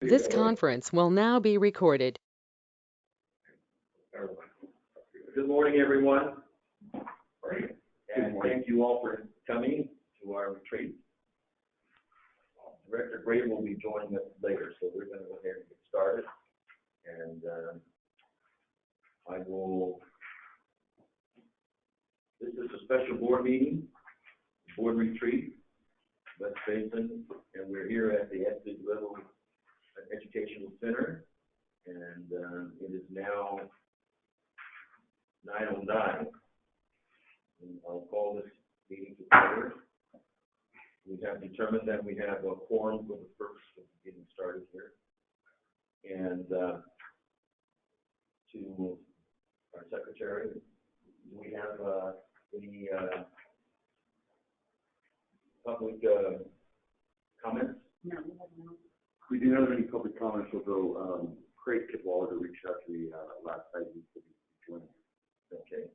This conference will now be recorded. Good morning, everyone. And thank you all for coming to our retreat. Director Gray will be joining us later, so we're going to go ahead and get started. And this is a special board meeting, board retreat, West Basin, and we're here at the Estes Little Educational Center, and it is now 9:09. And I'll call this meeting to order. We have determined that we have a quorum for the purpose of getting started here. And to our secretary, do we have any public comments? No, we have no. We do not have any public comments, although Craig Kidwaller reached out to me last night. He said he'd join us. Okay.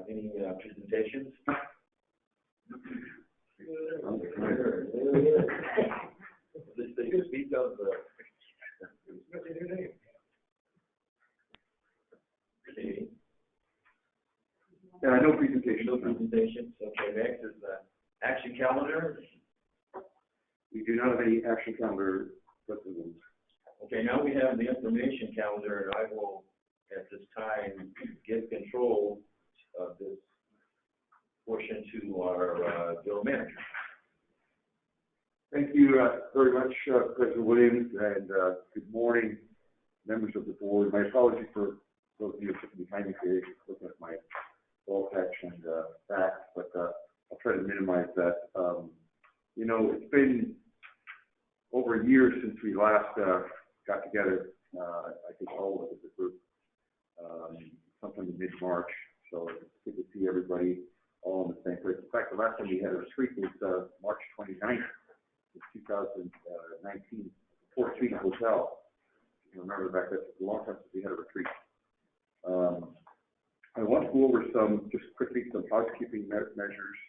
Any presentations? This thing to speak of. No presentation. No presentations. Okay, next is the action calendar. We do not have any action calendar precedents. Okay, now we have the information calendar, and I will, at this time, give control of this portion to our general manager. Thank you very much, President Williams, and good morning, members of the board. My apologies for those of you sitting behind me today, looking at my ball patch and back, but I'll try to minimize that. It's been over a year since we last got together, I think all of us as a group, sometime in mid-March, so it's good to see everybody all in the same place. In fact, the last time we had a retreat was March 29th of 2019, Fort Street Hotel. You remember back then, it's a long time since we had a retreat. I want to go over some housekeeping measures.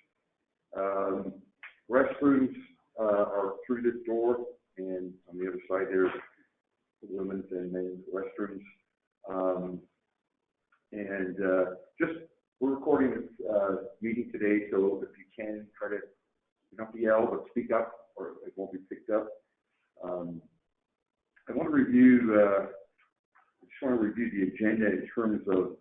Restrooms are through this door, and on the other side there's the women's and men's restrooms. We're recording this meeting today, so if you can, try to, you don't have to yell, but speak up, or it won't be picked up. I want to review the agenda in terms of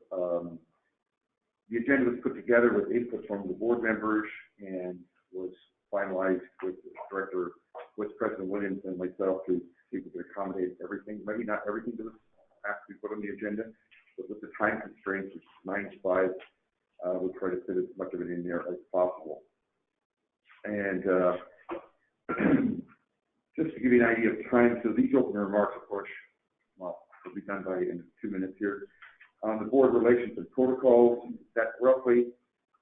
the agenda was put together with input from the board members and was finalized with President Williams and myself to see if we could accommodate everything. Maybe not everything that was asked to be put on the agenda, but with the time constraints, which is 9 to 5, we'll try to fit as much of it in there as possible. And just to give you an idea of time, so these opening remarks, of course, will be done in 2 minutes here. On the board relations and protocols, that roughly,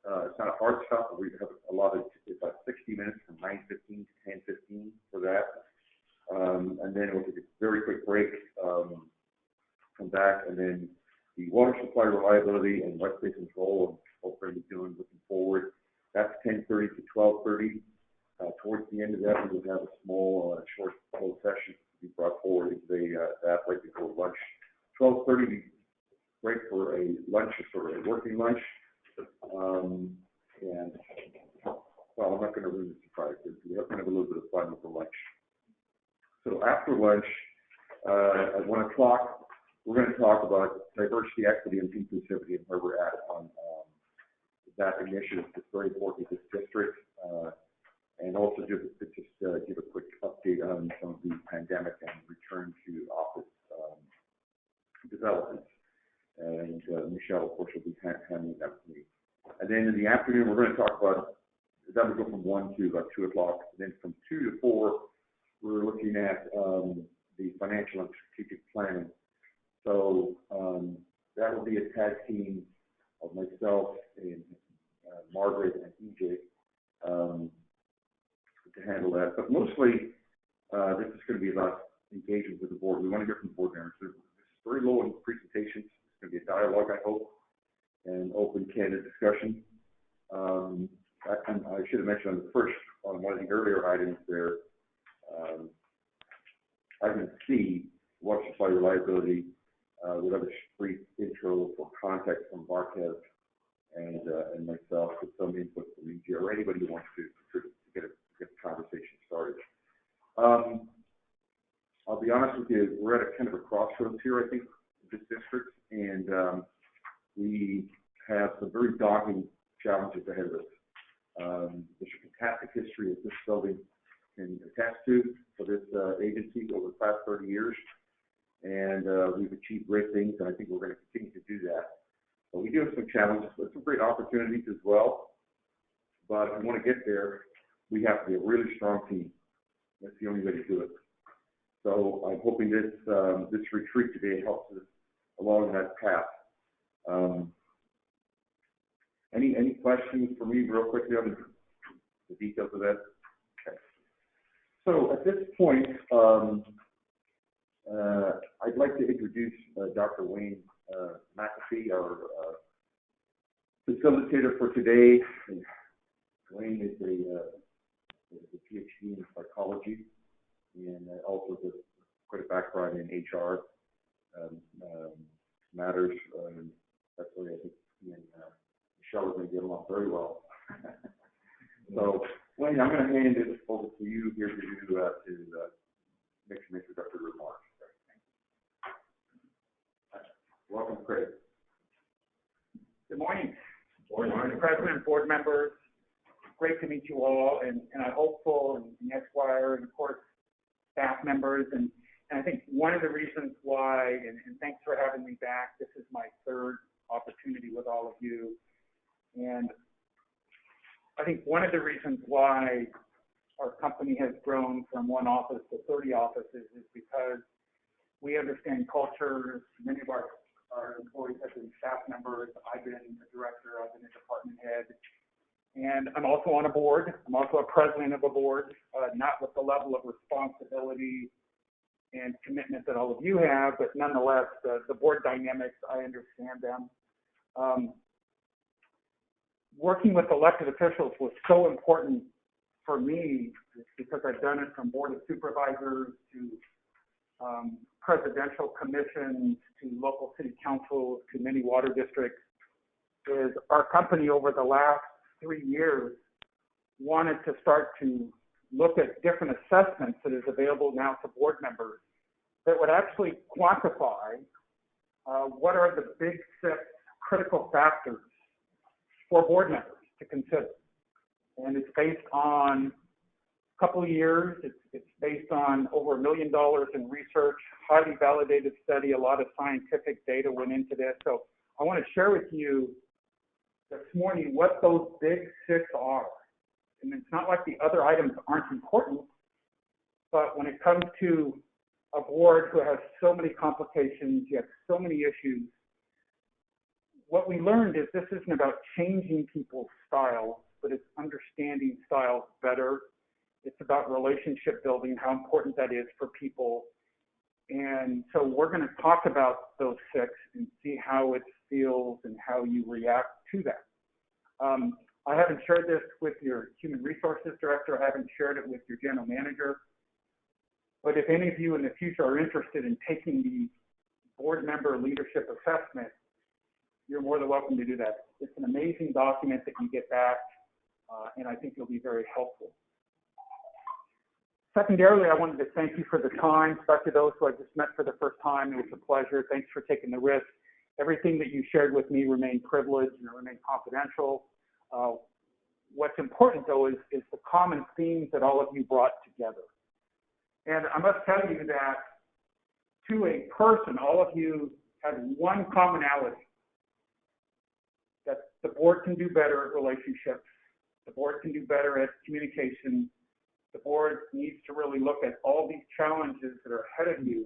it's not a hard stop, but we have allotted about 60 minutes from 9:15 to 10:15 for that. And then we'll take a very quick break, come back, and then the water supply reliability and West Basin's role and what we're going to be doing looking forward. That's 10:30 to 12:30. Towards the end of that, we will have a small, short closed session to be brought forward into that right before lunch. 12:30, break for a lunch, sort of a working lunch. I'm not going to ruin the surprise. We have to have a little bit of fun with the lunch. So after lunch, at 1 o'clock, we're going to talk about diversity, equity, and inclusivity and where we're at on that initiative. It's very important to this district. And also just give a quick update on some of the pandemic and return to office developments. And Michelle, of course, will be handling that with me. And then in the afternoon, we're going to talk about, that would go from 1 to about 2 o'clock. And then from 2 to 4, we're looking at the financial and strategic planning. So that will be a tag team of myself and Margaret and EJ to handle that. But mostly, this is going to be about engagement with the board. We want to hear from board members. This is very low in presentations. It's going to be a dialogue, I hope, and open, candid discussion. I should have mentioned on one of the earlier items there, I can see water supply reliability, would have a brief intro for context from Barkev and myself with some input from EG or anybody who wants to contribute to get the conversation started. I'll be honest with you, we're at a kind of a crossroads here, I think, in this district, and we have some very daunting challenges ahead of us. There's a fantastic history of this building can attest to for this agency over the past 30 years, and we've achieved great things, and I think we're going to continue to do that. But we do have some challenges, but some great opportunities as well. But if we want to get there, we have to be a really strong team. That's the only way to do it. So I'm hoping this this retreat today helps us along that path. Any questions for me real quickly on the details of that? Okay. So at this point, I'd like to introduce Dr. Wayne McAfee, our facilitator for today. Wayne is a PhD in psychology and also has quite a background in HR matters. That's why I think he and Michelle are going to get along very well. So, Wayne, I'm going to hand it over to you here to make some introductory remarks. Welcome, Craig. Good morning. Mr. President, board members, great to meet you all, and I'm hopeful, and Esquire, and of course, staff members, and I think one of the reasons why, and thanks for having me back, this is my third opportunity with all of you, and I think one of the reasons why our company has grown from one office to 30 offices is because we understand cultures. Many of our employees have been staff members. I've been a director, I've been a department head, and I'm also on a board. I'm also a president of a board, not with the level of responsibility and commitment that all of you have, but nonetheless, the board dynamics, I understand them. Working with elected officials was so important for me because I've done it from board of supervisors to presidential commissions to local city councils to many water districts. Is our company over the last 3 years wanted to start to look at different assessments that is available now to board members that would actually quantify what are the big 6 critical factors for board members to consider. And it's based on a couple of years. It's based on over $1 million in research, highly validated study. A lot of scientific data went into this. So I want to share with you this morning what those big 6 are. And it's not like the other items aren't important, but when it comes to a board who has so many complications, you have so many issues, what we learned is this isn't about changing people's styles, but it's understanding styles better. It's about relationship building, how important that is for people. And so we're going to talk about those 6 and see how it feels and how you react to that. I haven't shared this with your human resources director. I haven't shared it with your general manager. But if any of you in the future are interested in taking the board member leadership assessment, you're more than welcome to do that. It's an amazing document that you get back, and I think it'll be very helpful. Secondarily, I wanted to thank you for the time, especially those who I just met for the first time. It was a pleasure. Thanks for taking the risk. Everything that you shared with me remained privileged and remained confidential. What's important, though, is the common themes that all of you brought together. And I must tell you that to a person, all of you had one commonality, that the board can do better at relationships. The board can do better at communication. The board needs to really look at all these challenges that are ahead of you.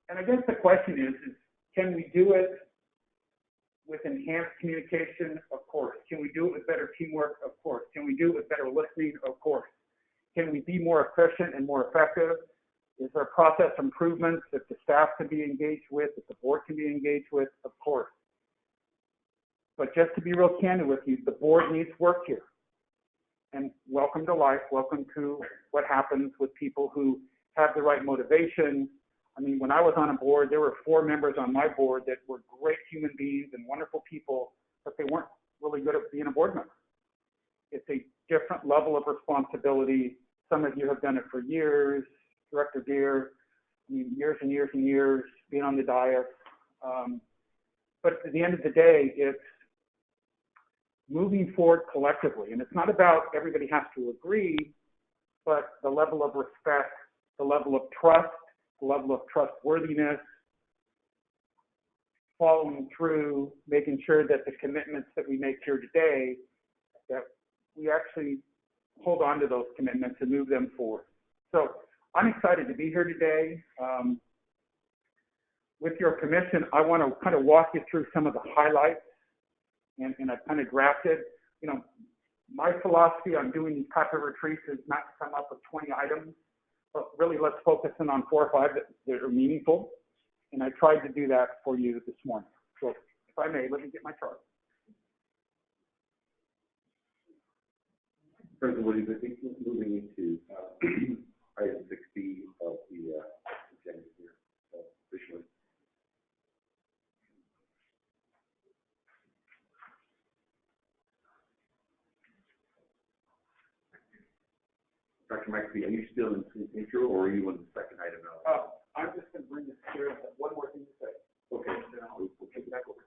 And I guess the question is can we do it with enhanced communication? Of course. Can we do it with better teamwork? Of course. Can we do it with better listening? Of course. Can we be more efficient and more effective? Is there process improvements that the staff can be engaged with, that the board can be engaged with? Of course. But just to be real candid with you, the board needs work here. And welcome to life. Welcome to what happens with people who have the right motivation. I mean, when I was on a board, there were 4 members on my board that were great human beings and wonderful people, but they weren't really good at being a board member. It's a different level of responsibility. Some of you have done it for years. Director Deere, I mean, years and years and years, being on the dais. But at the end of the day, it's moving forward collectively. And it's not about everybody has to agree, but the level of respect, the level of trust, the level of trustworthiness, following through, making sure that the commitments that we make here today, that we actually hold on to those commitments and move them forward. So I'm excited to be here today. With your permission, I want to kind of walk you through some of the highlights, and I've kind of drafted, you know, my philosophy on doing these type of retreats is not to come up with 20 items, but really let's focus in on 4 or 5 that are meaningful. And I tried to do that for you this morning. So if I may, let me get my chart. President Williams, I think we're moving into item 6B of the agenda here, officially. Dr. McAfee, are you still in intro, or are you on the second item now? I'm just going to bring this here and have one more thing to say. Okay. And then we'll take it back over.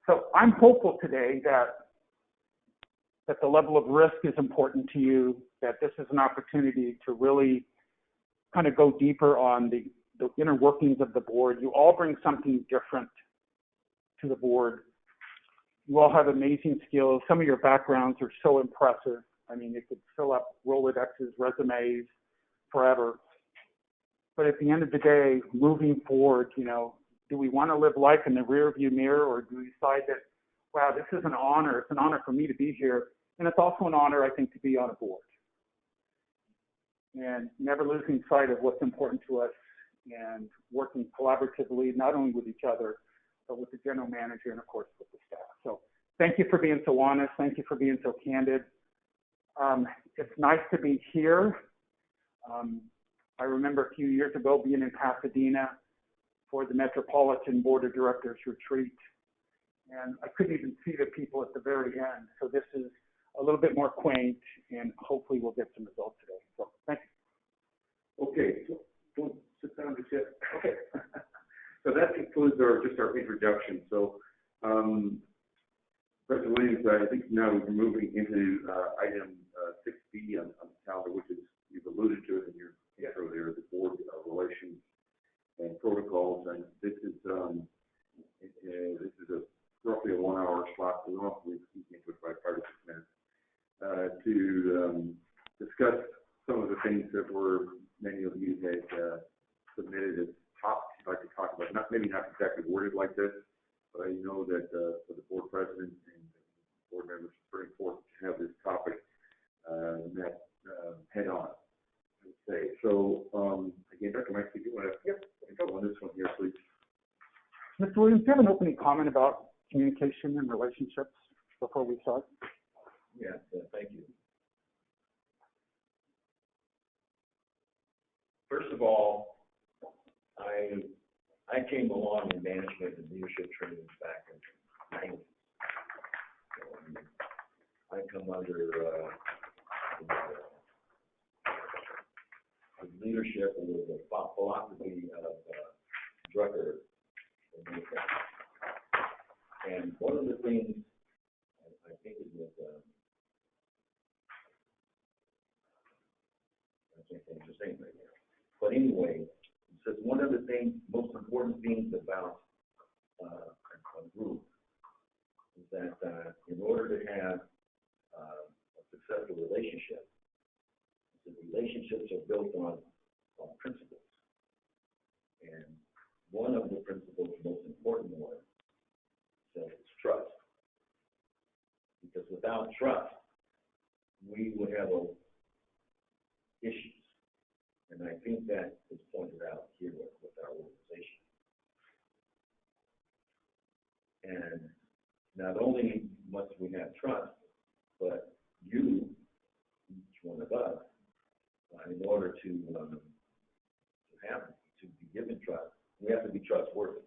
So I'm hopeful today that the level of risk is important to you, that this is an opportunity to really kind of go deeper on the inner workings of the board. You all bring something different to the board. You all have amazing skills. Some of your backgrounds are so impressive. I mean, you could fill up Rolodexes, resumes forever. But at the end of the day, moving forward, you know, do we want to live life in the rearview mirror, or do we decide that, wow, this is an honor. It's an honor for me to be here. And it's also an honor, I think, to be on a board. And never losing sight of what's important to us and working collaboratively, not only with each other, but with the general manager and, of course, with the staff. So thank you for being so honest. Thank you for being so candid. It's nice to be here. I remember a few years ago being in Pasadena for the Metropolitan Board of Directors retreat, and I couldn't even see the people at the very end. So this is a little bit more quaint, and hopefully we'll get some results today. So thank you. Okay, so don't sit down just yet. Okay. So that concludes our introduction. So, President Williams, I think now we're moving into item 6B on the calendar, which is, you've alluded to it in your intro there, the board relations and protocols. And this is roughly a 1-hour slot. We don't have to speak into it by 5 or 6 minutes to discuss some of the things that many of you had submitted as topics you'd like to talk about. Maybe not exactly worded like this, but I know that for the board president and board members, it's very important to have this topic met head on, I would say. So, again, Dr. Mike, do you want to go on this one here, please? Mr. Williams, do you have an opening comment about communication and relationships before we start? Yes, thank you. First of all, I came along in management and leadership training back in the 90s. So, I come under the leadership and the philosophy of Drucker. And one of the things I think it was, I can't think of his name right now. But anyway, it says one of the most important things about a group is that in order to have a successful relationship, the relationships are built on principles. And one of the principles, the most important one, is trust. Because without trust, we would have issues. And I think that is pointed out here with our organization. And not only must we have trust, but you, each one of us, in order to be given trust, we have to be trustworthy.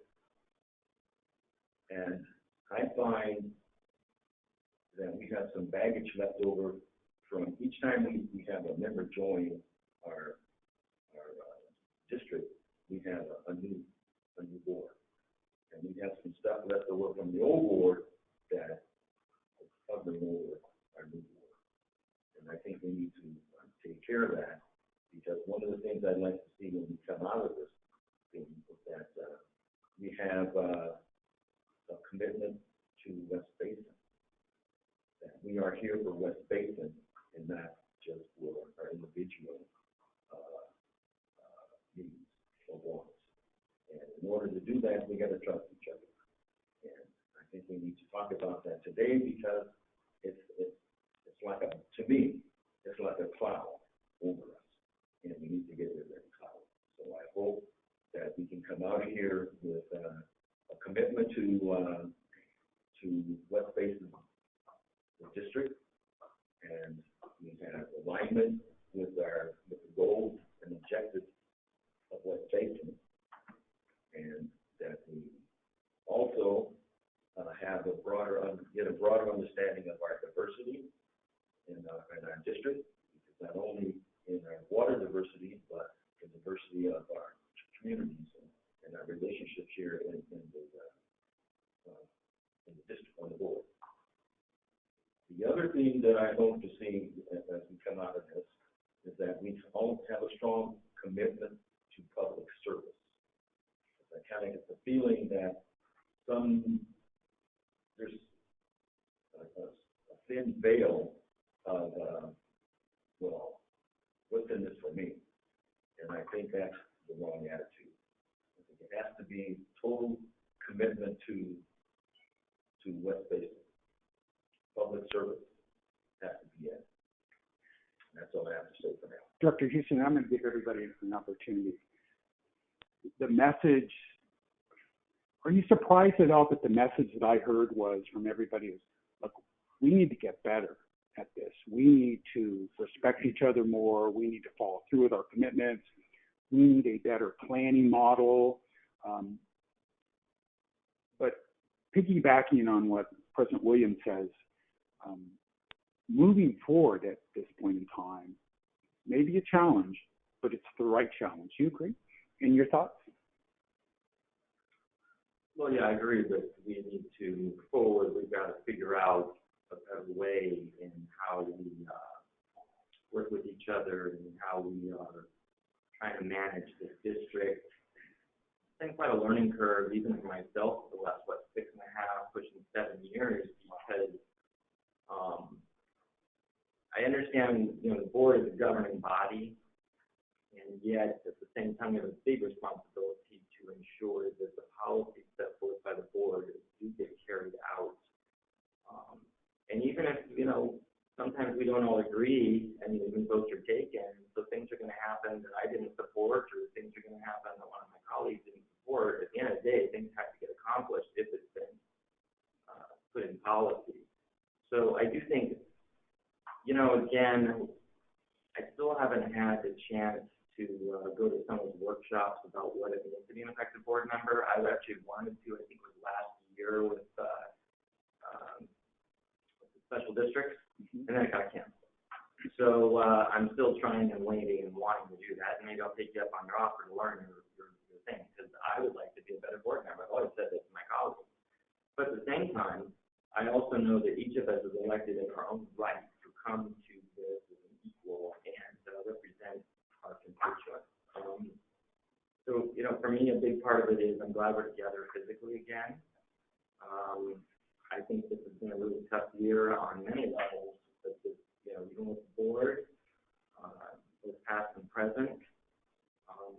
And I find that we have some baggage left over from each time we have a member join our district, we have a new board. And we have some stuff left over from the old board that is covering over our new board. And I think we need to take care of that, because one of the things I'd like to see when we come out of this thing is that we have a commitment to West Basin. That we are here for West Basin and not just for our individual needs or wants. And in order to do that, we got to trust each other. And I think we need to talk about that today, because it's like to me, it's like a cloud over us, and we need to get rid of that cloud. So I hope that we can come out here with a commitment to West Basin district, and we have alignment with the goals and objectives of West Basin, and that we also get a broader understanding of our diversity in our district, because not only in our water diversity, but the diversity of our communities and our relationships here in the district on the board. The other thing that I hope to see as we come out of this is that we all have a strong commitment to public service. I kind of get the feeling that there's a thin veil of, well, what's in this for me? And I think that's the wrong attitude. I think it has to be total commitment to West Basin. Public service has to be it. And that's all I have to say for now. Dr. Houston, I'm going to give everybody an opportunity. The message, are you surprised at all that the message that I heard was from everybody is, look, we need to get better at this. We need to respect each other more. We need to follow through with our commitments. We need a better planning model. But piggybacking on what President Williams says, moving forward at this point in time may be a challenge, but it's the right challenge. You agree? And your thoughts? Well, yeah, I agree that we need to move forward. We've got to figure out a way in how we work with each other and how we are trying to manage this district. I think quite a learning curve, even for myself, for the last, 6.5, pushing 7 years, because I understand, the board is a governing body, and yet at the same time, we have a big responsibility to ensure that the policies set forth by the board do get carried out. And even if, sometimes we don't all agree, and even votes are taken, so things are going to happen that I didn't support, or things are going to happen that one of my colleagues didn't support. At the end of the day, things have to get accomplished if it's been put in policy. So I do think, again, I still haven't had the chance to go to some of the workshops about what it means to be an effective board member. I actually wanted to, I think it was last year with the special districts, and then it got canceled. So I'm still trying and waiting and wanting to do that, and maybe I'll take you up on your offer to learn your thing, because I would like to be a better board member. I've always said this to my colleagues. But at the same time, I also know that each of us is elected in our own right to come to this as an equal and represent our constituents. So, for me, a big part of it is I'm glad we're together physically again. I think this has been a really tough year on many levels, but this, even with the board, both past and present,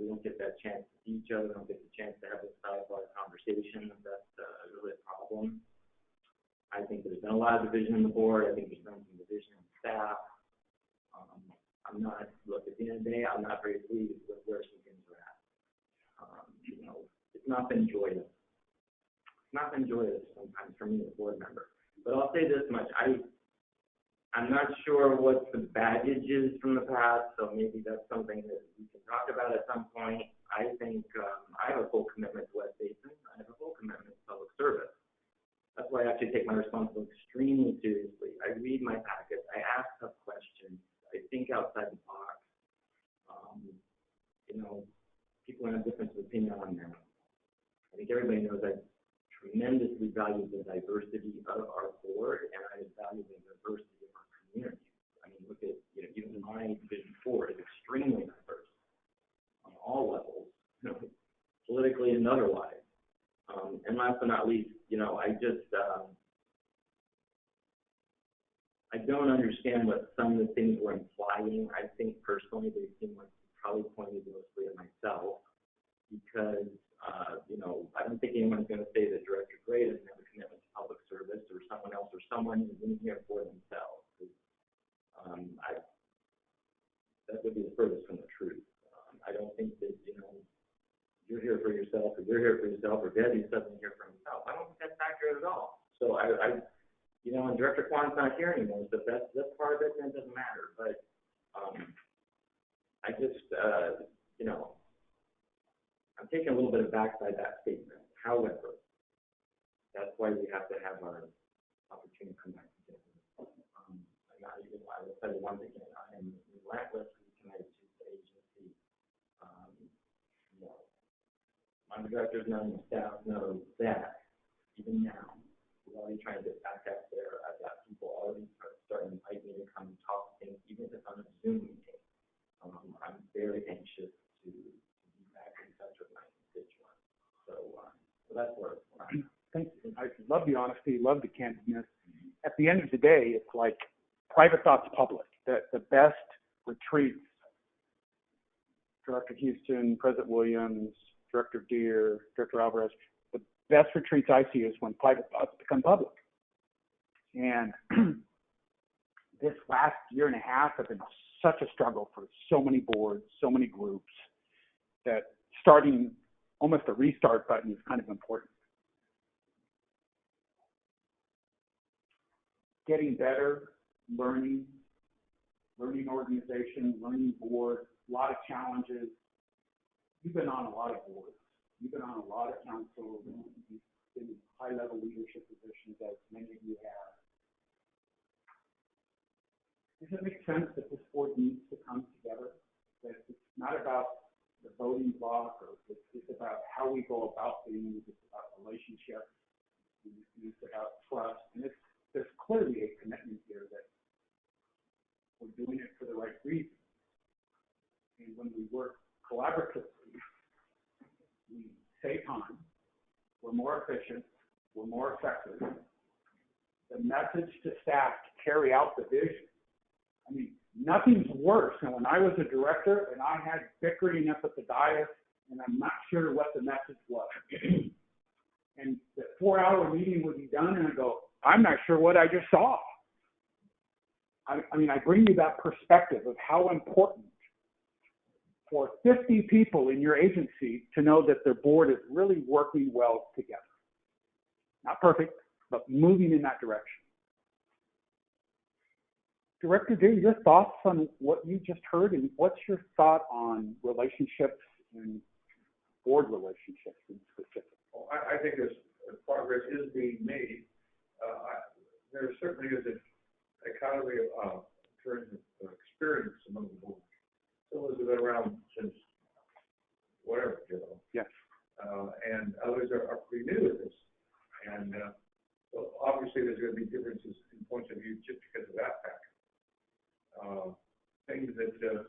we don't get that chance to see each other, we don't get the chance to have this dialogue conversation. That's really a problem. I think there's been a lot of division in the board. I think there's been some division in staff. At the end of the day, I'm not very pleased with where some things are at. It's not been joyous. It's not been joyous sometimes for me as a board member. But I'll say this much: I'm I'm not sure what the baggage is from the past, so maybe that's something that we can talk about at some point. I think I have a full commitment to West Basin. I have a full commitment to public service. That's why I actually take my responsibility extremely seriously. I read my packets. I ask tough questions. I think outside the box. People have different opinion on that. I think everybody knows I tremendously value the diversity of our board, and I value the diversity of our community. I mean, look at, even my Division 4 is extremely diverse on all levels, politically and otherwise. And last but not least, I don't understand what some of the things were implying. I think personally they seem like probably pointed mostly at myself because, I don't think anyone's going to say that Director Gray doesn't have a commitment to public service or someone else or someone is in here for themselves. That would be the furthest from the truth. I don't think that, you're here for yourself or you're here for yourself or Debbie's suddenly here for himself. I don't think that's accurate at all. So and Director Kwan's not here anymore, so that's part of it, and it doesn't matter. But I just, I'm taken a little bit aback by that statement. However, that's why we have to have our opportunity to come back together. I will tell you one thing, I am relentlessly committed to the agency. My directors know, my staff know that even now, we're already trying to get back out there. I've got people already starting to invite me to come and talk things, even if it's on a Zoom meeting. I'm very anxious to be back in touch with my constituents. So that's where I'm at. Thank you. I love the honesty, love the candidness. At the end of the day, it's like private thoughts public. The best retreats, Director Houston, President Williams, Director Deere, Director Alvarez, the best retreats I see is when private thoughts become public. And this last year and a half has been such a struggle for so many boards, so many groups, that starting almost a restart button is kind of important. Getting better, learning organization, learning board, a lot of challenges. You've been on a lot of boards. You've been on a lot of councils. You've been in high-level leadership positions, as many of you have. Does it make sense that this board needs to come together? That it's not about the voting block, or it's about how we go about things. It's about relationships. It's about trust. And there's clearly a commitment here that we're doing it for the right reason. And when we work collaboratively, we save time, we're more efficient, we're more effective. The message to staff to carry out the vision. I mean, nothing's worse than when I was a director and I had bickering up at the dais and I'm not sure what the message was. And the 4-hour meeting would be done and I go, I'm not sure what I just saw. I mean, I bring you that perspective of how important for 50 people in your agency to know that their board is really working well together. Not perfect, but moving in that direction. Director Deere, your thoughts on what you just heard, and what's your thought on relationships and board relationships in specific? Well, I think as progress is being made, there certainly is an economy of terms of experience among the board. Some of us have been around since whatever, Yes. And others are pretty new at this. And well, obviously there's going to be differences in points of view just because of that fact. Things that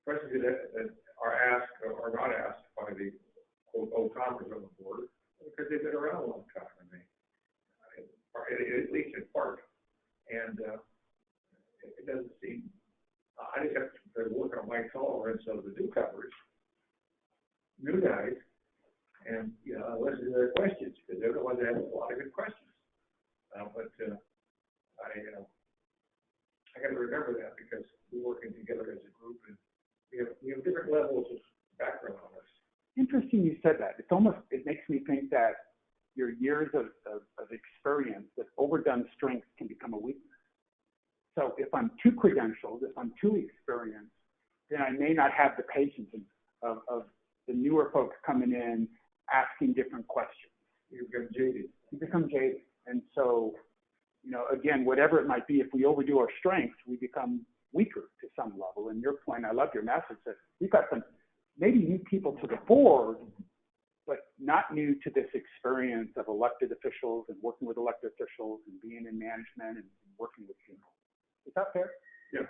questions that are asked or not asked by the quote old timers on the board because they've been around a long time, I mean, at least in part. And it doesn't seem. I just have to work on my tolerance of the newcomers, new guys, and listen to their questions because they're the ones that have a lot of good questions. But I got to remember that because we're working together as a group and we have different levels of background on us. Interesting you said that. It makes me think that your years of experience, that overdone strength can become a weakness. So if I'm too credentialed, if I'm too experienced, then I may not have the patience of the newer folks coming in asking different questions. You become jaded. You become jaded. And so, you know, again, whatever it might be, if we overdo our strengths, we become weaker to some level. And your point, I love your message that we've got some maybe new people to the board, but not new to this experience of elected officials and working with elected officials and being in management and working with people. Is that fair? Yeah.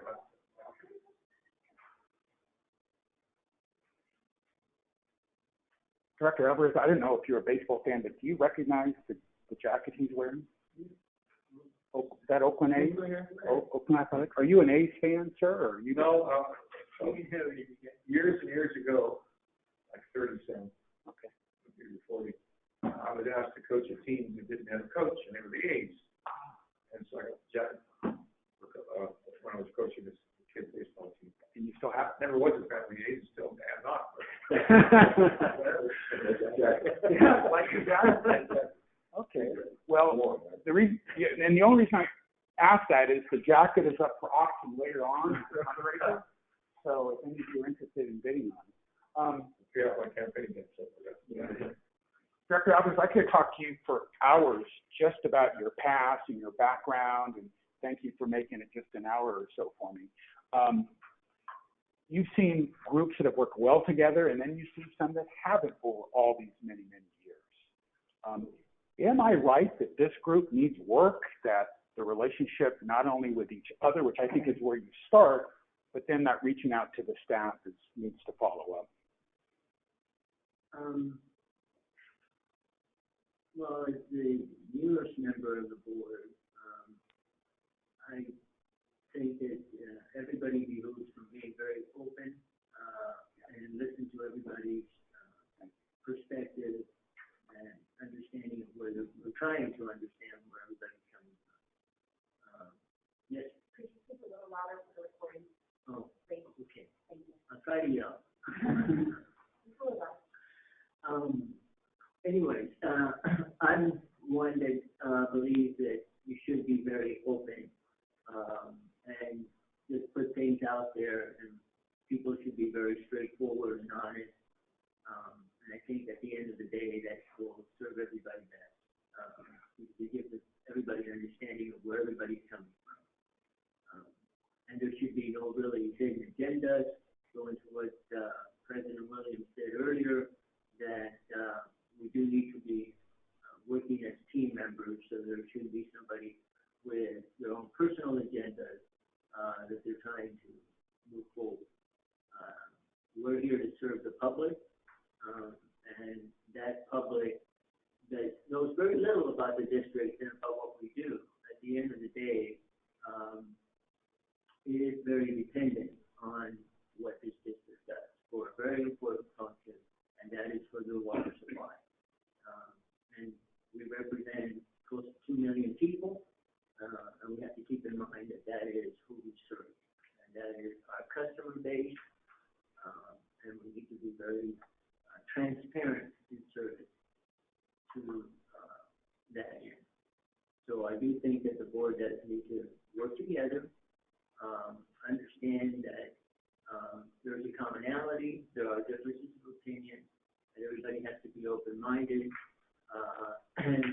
Director Alvarez, I didn't know if you're a baseball fan, but do you recognize the jacket he's wearing? Is that Oakland A's? Oakland Athletics? Are you an A's fan, sir? Or are you Years and years ago, like 37, okay. maybe 40, I was asked to coach a team that didn't have a coach, and they were the A's. And so I got the jacket when I was coaching this kid baseball team. And you still have Never was a fan of the A's, still am not. But yeah, like your jacket. Okay. Well, the reason, and the only reason I ask that is the jacket is up for auction later on as a fundraiser. So if any of you are interested in bidding on it. Yeah, my campaign gets up for that. Director Alvarez, I could talk to you for hours just about your past and your background, and thank you for making it just an hour or so for me. You've seen groups that have worked well together, and then you see some that haven't for all these many, many years. Am I right that this group needs work, that the relationship not only with each other, which I think is where you start, but then that reaching out to the staff needs to follow up? Well, as the newest member of the board, I think that everybody behooves from being very open and listen to everybody's perspective and understanding of where we're trying to understand where everybody's coming from. Yes? Could you speak a little louder for the recording? Oh, Thank you. okay. Thank you. I'll try to yell. Just a little louder. Anyways, I'm one that believes that you should be very open and just put things out there, and people should be very straightforward and honest. And I think at the end of the day, that will serve everybody best. To give everybody an understanding of where everybody's coming from. And there should be no really hidden agendas. Going to what President Williams said earlier, that we do need to be working as team members, so there shouldn't be somebody with their own personal agendas that they're trying to move forward. We're here to serve the public, and that public that knows very little about the district and about what we do. At the end of the day, it is very dependent on what this district does for a very important function, and that is for the water supply. And we represent close to 2 million people, and we have to keep in mind that that is who we serve, and that is our customer base, and we need to be very transparent in service to that end. So I do think that the board does need to work together, understand that there's a commonality, there are differences of opinion, and everybody has to be open-minded, and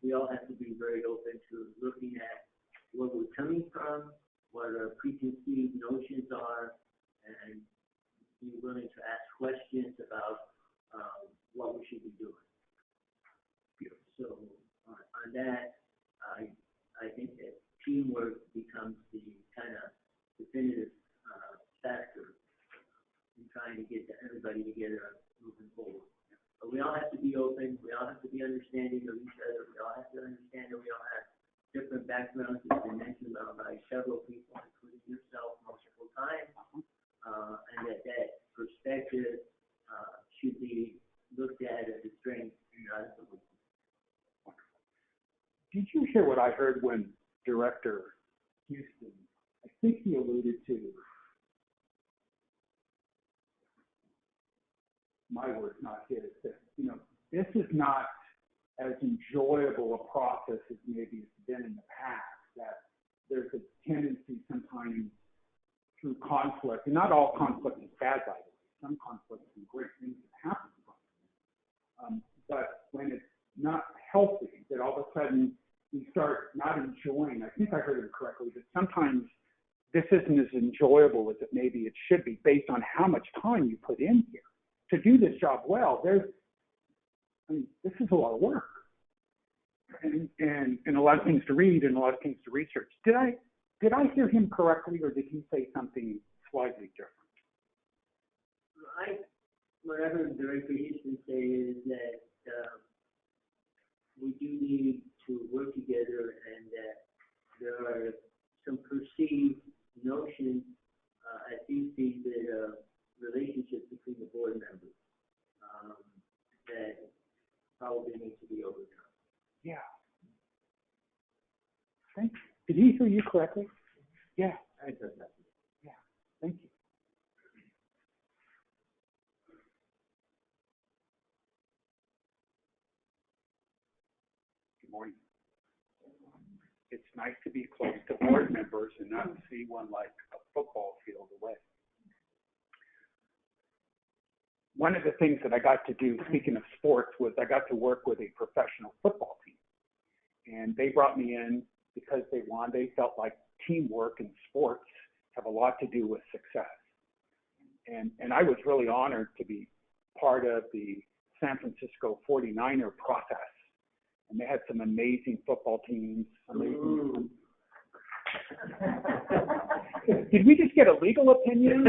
we all have to be very open to looking at where we're coming from, what our preconceived notions are, and be willing to ask questions about what we should be doing. So on that, I think that teamwork becomes the kind of definitive factor in trying to get everybody together moving forward. But we all have to be open. We all have to be understanding of each other. We all have to understand that we all have different backgrounds. It's been mentioned by several people, including yourself, multiple times, and that perspective should be looked at as a strength and not as a weakness. Did you hear what I heard when Director Houston, I think he alluded to, my words, not his, that, this is not as enjoyable a process as maybe it's been in the past, that there's a tendency sometimes through conflict, and not all conflict is bad, by the way. Some conflict is great things that happen. But when it's not healthy, that all of a sudden we start not enjoying. I think I heard it correctly, that sometimes this isn't as enjoyable as it maybe it should be based on how much time you put in here. To do this job well, this is a lot of work. And a lot of things to read and a lot of things to research. Did I hear him correctly, or did he say something slightly different? What I heard Director Houston say is that we do need to work together, and that there are some perceived notions, as he sees it, relationships between the board members that probably need to be overcome. Yeah. Thank you. Did he hear you correctly? Yeah. I heard that. Yeah. Thank you. Good morning. It's nice to be close to board members and not see one like a football field away. One of the things that I got to do, speaking of sports, was I got to work with a professional football team. And they brought me in because they felt like teamwork in sports have a lot to do with success. And I was really honored to be part of the San Francisco 49er process. And they had some amazing football teams. Did we just get a legal opinion?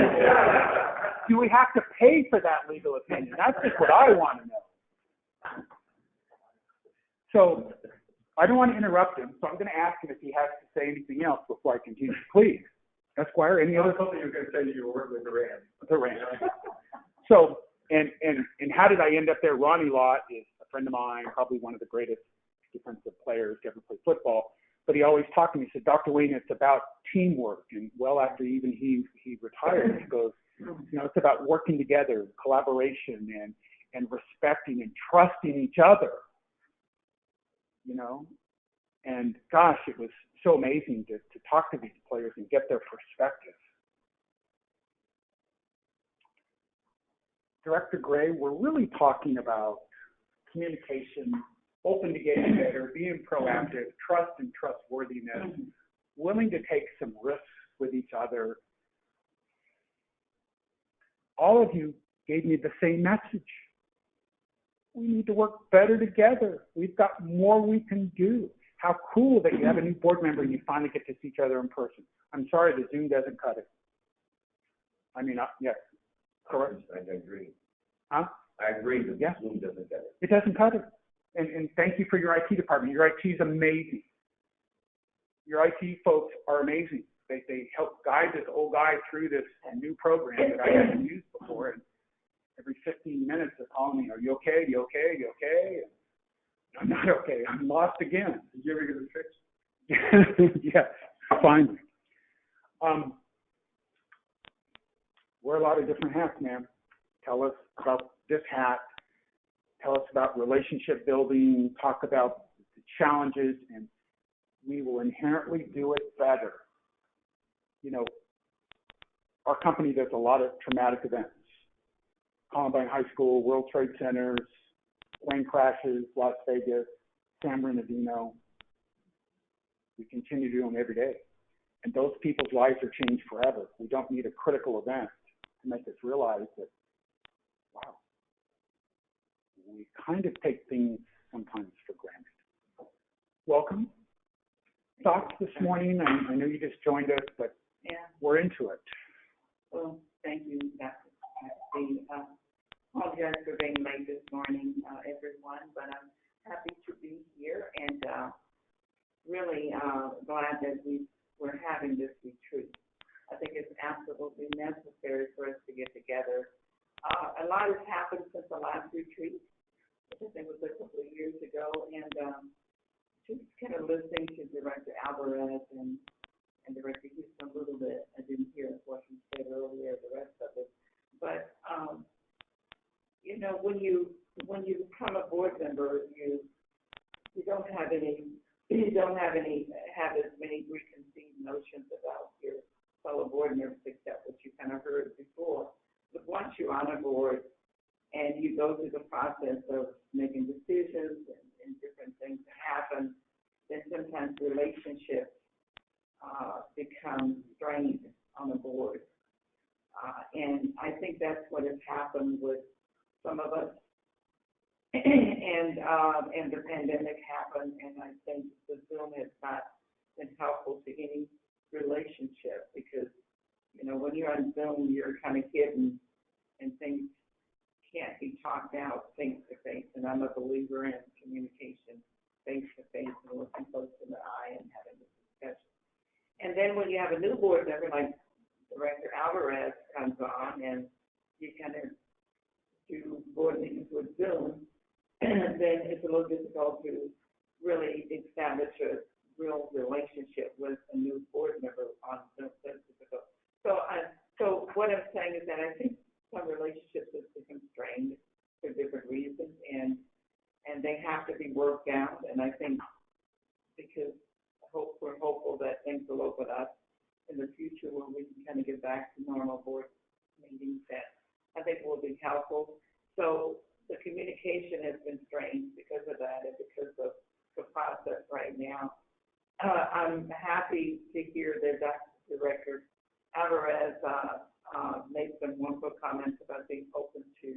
Do we have to pay for that legal opinion? That's just what I want to know. So I don't want to interrupt him, so I'm going to ask him if he has to say anything else before I continue. Please, Esquire, any other? Something you were going to say you were working with the Rams. So, and how did I end up there? Ronnie Lott is a friend of mine, probably one of the greatest defensive players to ever play football. But he always talked to me. He said, Dr. Wayne, it's about teamwork. And well after even he retired, he goes, it's about working together, collaboration, and respecting and trusting each other. And gosh, it was so amazing to talk to these players and get their perspective. Director Gray, we're really talking about communication, open to getting better, being proactive, trust and trustworthiness, willing to take some risks with each other. All of you gave me the same message. We need to work better together. We've got more we can do. How cool that you have a new board member and you finally get to see each other in person. I'm sorry, the Zoom doesn't cut it. I mean, yes, correct? I agree. Huh? I agree that Yeah. Zoom doesn't get it. It doesn't cut it. And thank you for your IT department. Your IT is amazing. Your IT folks are amazing. They help guide this old guy through this new program that I hadn't used before. And every 15 minutes they're calling me, are you okay? You okay? You okay? And I'm not okay. I'm lost again. Did you ever get it fixed? Yes, finally. Wear a lot of different hats, man. Tell us about this hat. Tell us about relationship building. Talk about the challenges, and we will inherently do it better. Our company does a lot of traumatic events. Columbine High School, World Trade Centers, plane crashes, Las Vegas, San Bernardino. We continue to do them every day. And those people's lives are changed forever. We don't need a critical event to make us realize that, wow, we kind of take things sometimes for granted. Welcome. Thoughts this morning? I know you just joined us, but we're into it. Well, thank you, Dr. I apologize for being late this morning, everyone, but I'm happy to be here and really glad that we're having this retreat. I think it's absolutely necessary for us to get together. A lot has happened since the last retreat. I think it was a couple of years ago, and just kind of listening to Director Alvarez and Director Houston a little bit. I didn't hear what he said earlier, the rest of it. But when you become a board member, you don't have as many preconceived notions about your fellow board members, except what you kind of heard before. But once you're on a board and you go through the process of making decisions and different things happen, then sometimes relationships become strained on the board. And I think that's what has happened with some of us. And the pandemic happened, and I think the Zoom has not been helpful to any relationship because, you know, when you're on Zoom, you're kind of hidden and things can't be talked out face to face. And I'm a believer in communication face to face and looking close in the eye and having this discussion. And then when you have a new board member like Director Alvarez comes on and you kind of do board meetings with Zoom, then it's a little difficult to really establish a real relationship with a new board member on Zoom. That's difficult. So what I'm saying is that I think some relationships have become strained for different reasons, and they have to be worked out. And I think because we're hopeful that things will open up in the future where we can kind of get back to normal board meetings, that I think will be helpful. So the communication has been strained because of that and because of the process right now. I'm happy to hear that Director Alvarez made some wonderful comments about being open to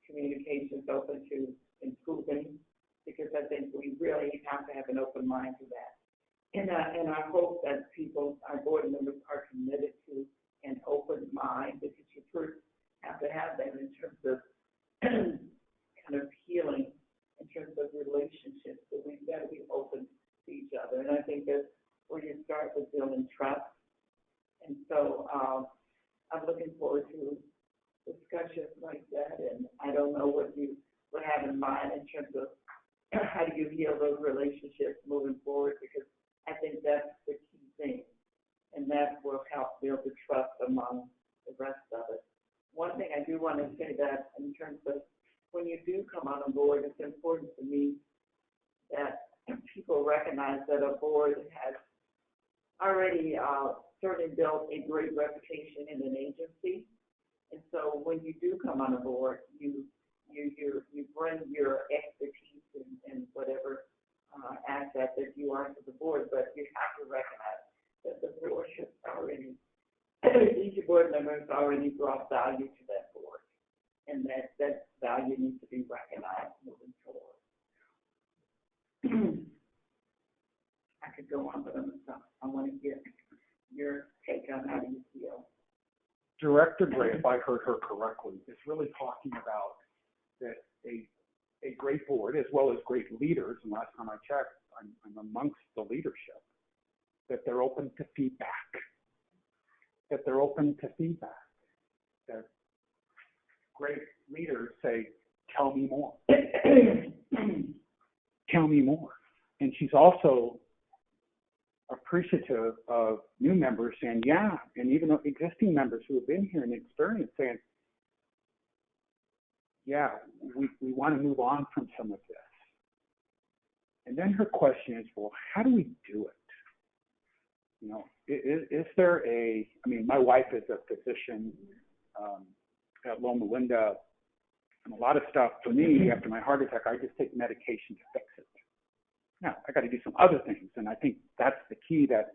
communications, open to improving, because I think we really have to have an open mind to that. And I hope that our board members are committed to an open mind, because you first have to have that in terms of kind of healing, in terms of relationships. So we've got to be open to each other. And I think that's where you start with building trust. And so I'm looking forward to discussions like that. And I don't know what you would have in mind in terms of how do you heal those relationships moving forward, because I think that's the key thing. And that will help build the trust among the rest of it. One thing I do want to say that in terms of when you do come on a board, it's important to me that people recognize that a board has already certainly built a great reputation in an agency. And so when you do come on a board, you bring your expertise and whatever asset that you are to the board, but you have to recognize that the board has already, each board member has already brought value to that board, and that value needs to be recognized moving forward. I could go on, but I want to get your take on how you feel. Director Gray, if I heard her correctly, is really talking about that a great board, as well as great leaders, and last time I checked, I'm amongst the leadership, that they're open to feedback, that great leaders say, tell me more. Tell me more. And she's also appreciative of new members saying, yeah, and even existing members who have been here and experienced saying, yeah, we want to move on from some of this. And then her question is, well, how do we do it? You know, is there my wife is a physician at Loma Linda, and a lot of stuff for me after my heart attack, I just take medication to fix it. Now, I got to do some other things, and I think that's the key, that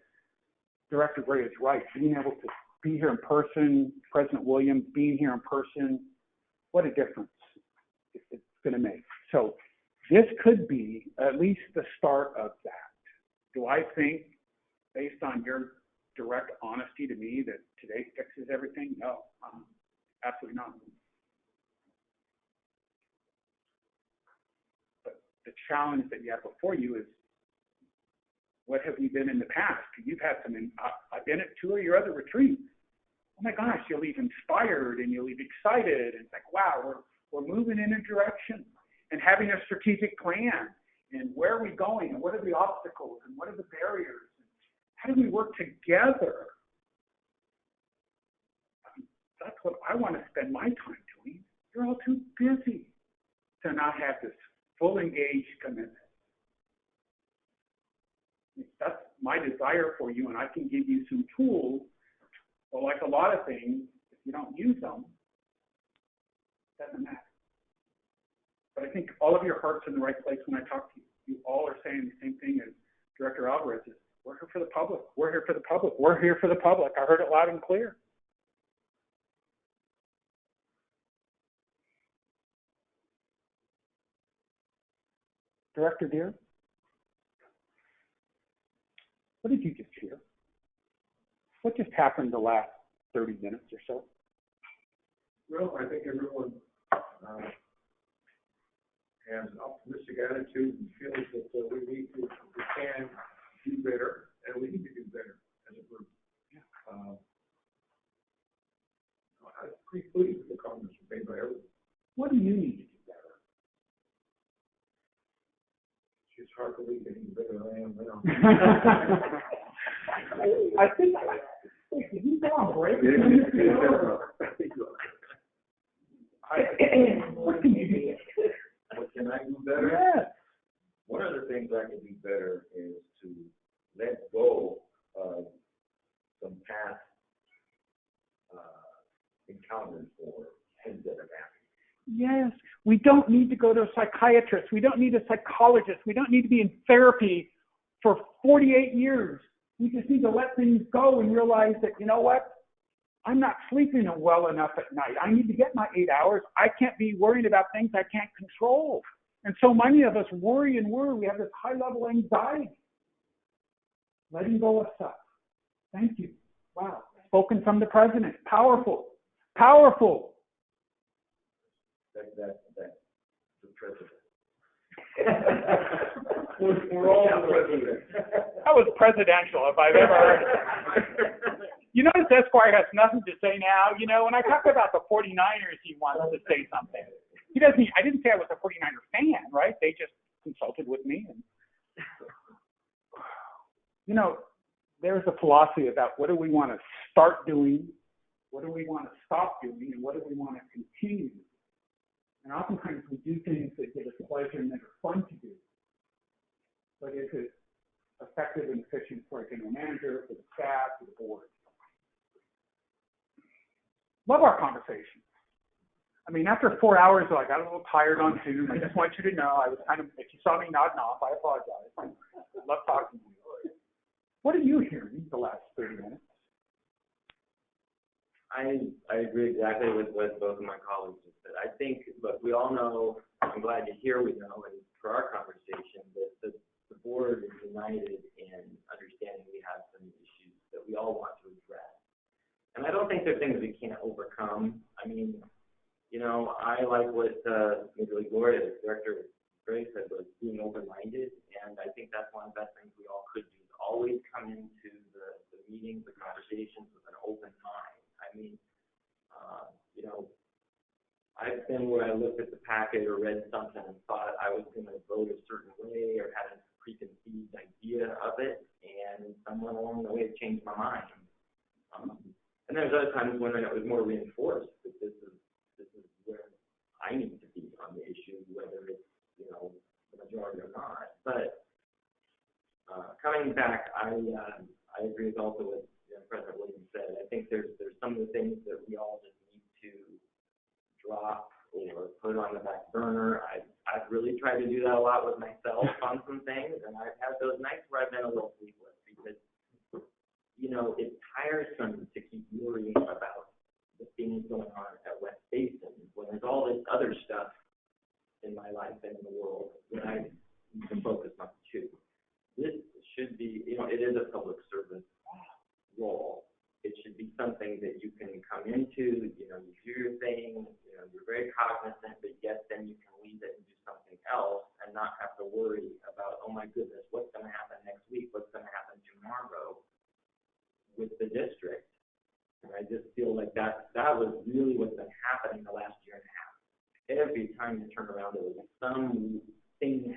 Director Gray is right. Being able to be here in person, President Williams being here in person, what a difference it's going to make. So this could be at least the start of that. Do I think, based on your direct honesty to me, that today fixes everything? No, absolutely not. But the challenge that you have before you is, what have we been in the past? You've had I've been at 2 of your other retreats. Oh my gosh, you'll leave inspired and you'll leave excited. And it's like, wow, we're moving in a direction, and having a strategic plan, and where are we going, and what are the obstacles, and what are the barriers, and how do we work together? That's what I want to spend my time doing. You're all too busy to not have this full engaged commitment. my desire for you, and I can give you some tools, but like a lot of things, if you don't use them, it doesn't matter. But I think all of your heart's in the right place when I talk to you. You all are saying the same thing as Director Alvarez is. We're here for the public. We're here for the public. We're here for the public. I heard it loud and clear. Director Deere, what did you just hear? What just happened the last 30 minutes or so? Well, I think everyone has an optimistic attitude and feels that we can do better, and we need to do better as a group. I'm pretty pleased with the comments made by everyone. What do you need to do better? It's hard to believe any better than I am now. I think, did you go on break? What can you do? What can I do better? Yes. One of the things I can do better is to let go of some past encounters or things that have happened. Yes. We don't need to go to a psychiatrist. We don't need a psychologist. We don't need to be in therapy for 48 years. We just need to let things go and realize that, you know what? I'm not sleeping well enough at night. I need to get my 8 hours. I can't be worrying about things I can't control. And so many of us worry and worry. We have this high-level anxiety. Letting go of stuff. Thank you. Wow. Spoken from the president. Powerful. Powerful. That's the president. We're all the president. That was presidential, if I've ever heard it. You notice Esquire has nothing to say now. You know, when I talk about the 49ers, he wants to say something. He doesn't. I didn't say I was a 49er fan, right? They just consulted with me. And, you know, there's a philosophy about what do we want to start doing, what do we want to stop doing, and what do we want to continue doing. And oftentimes we do things that give us pleasure and that are fun to do. But is it effective and efficient for a general manager, for the staff, for the board? Love our conversations. I mean, after 4 hours, I got a little tired on Zoom. I just want you to know I was kind of, if you saw me nodding off, I apologize. I love talking to you. What are you hearing the last 30 minutes? I agree exactly with what both of my colleagues have said. I think, look, we all know, I'm glad to hear we know, and for our conversation, that the board is united in understanding we have some issues that we all want to address. And I don't think they're things we can't overcome. I mean, you know, I like what Ms. Gloria, Director Gray said, was being open-minded, and I think that's one of the best things we all could do, is always come into the meetings, the conversations with an open mind. I mean, you know, I've been where I looked at the packet or read something and thought I was going to vote a certain way or had a preconceived idea of it, and someone along the way changed my mind. And there's other times when it was more reinforced that this is where I need to be on the issue, whether it's, you know, the majority or not. But coming back, I agree with also what President Williams said. I think there's some of the things that we all just need to drop or put on the back burner. I've really tried to do that a lot with myself on some things, and I've had those nights where I've been a little sleepless because, you know, it's tiresome to keep worrying about the things going on at West Basin when there's all this other stuff in my life and in the world that I can focus on too. This should be, you know, it is a public service role. It should be something that you can come into, you know, you do your thing, you know, you're very cognizant, but yet then you can leave it and do something else and not have to worry about, oh my goodness, what's going to happen next week, what's going to happen tomorrow with the district. And I just feel like that was really what's been happening the last year and a half. Every time you turn around, there was something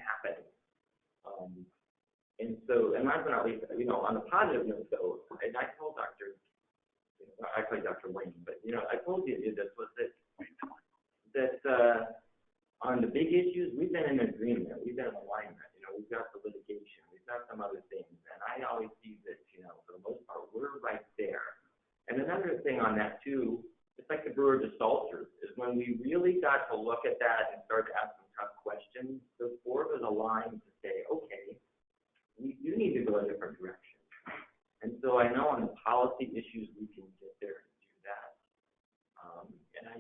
happening. And so, and last but not least, you know, on a positive note, though, and I told Dr. Wayne, but, you know, I told you this was that on the big issues, we've been in agreement, we've been in alignment, you know, we've got the litigation, we've got some other things, and I always Brewer to Salters is when we really got to look at that and start to ask some tough questions. The board was aligned to say, okay, we do need to go a different direction. And so I know on the policy issues, we can get there and do that. And I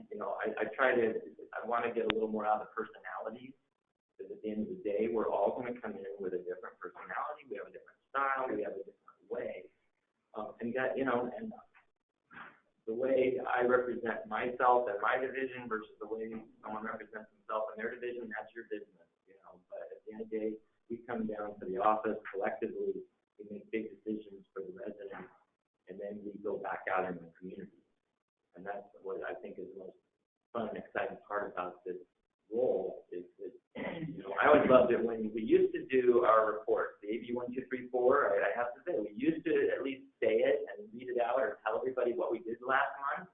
want to get a little more out of the personalities, because at the end of the day, we're all going to come in with a different personality. We have a different style. We have a different way. And the way I represent myself and my division versus the way someone represents himself and their division, that's your business, But at the end of the day, we come down to the office collectively, we make big decisions for the residents, and then we go back out in the community. And that's what I think is the most fun and exciting part about this role is that, I always loved it when we used to do our reports, the AB 1, 2, 3, 4. I have to say, we used to at least say it and read it out or tell everybody what we did last month.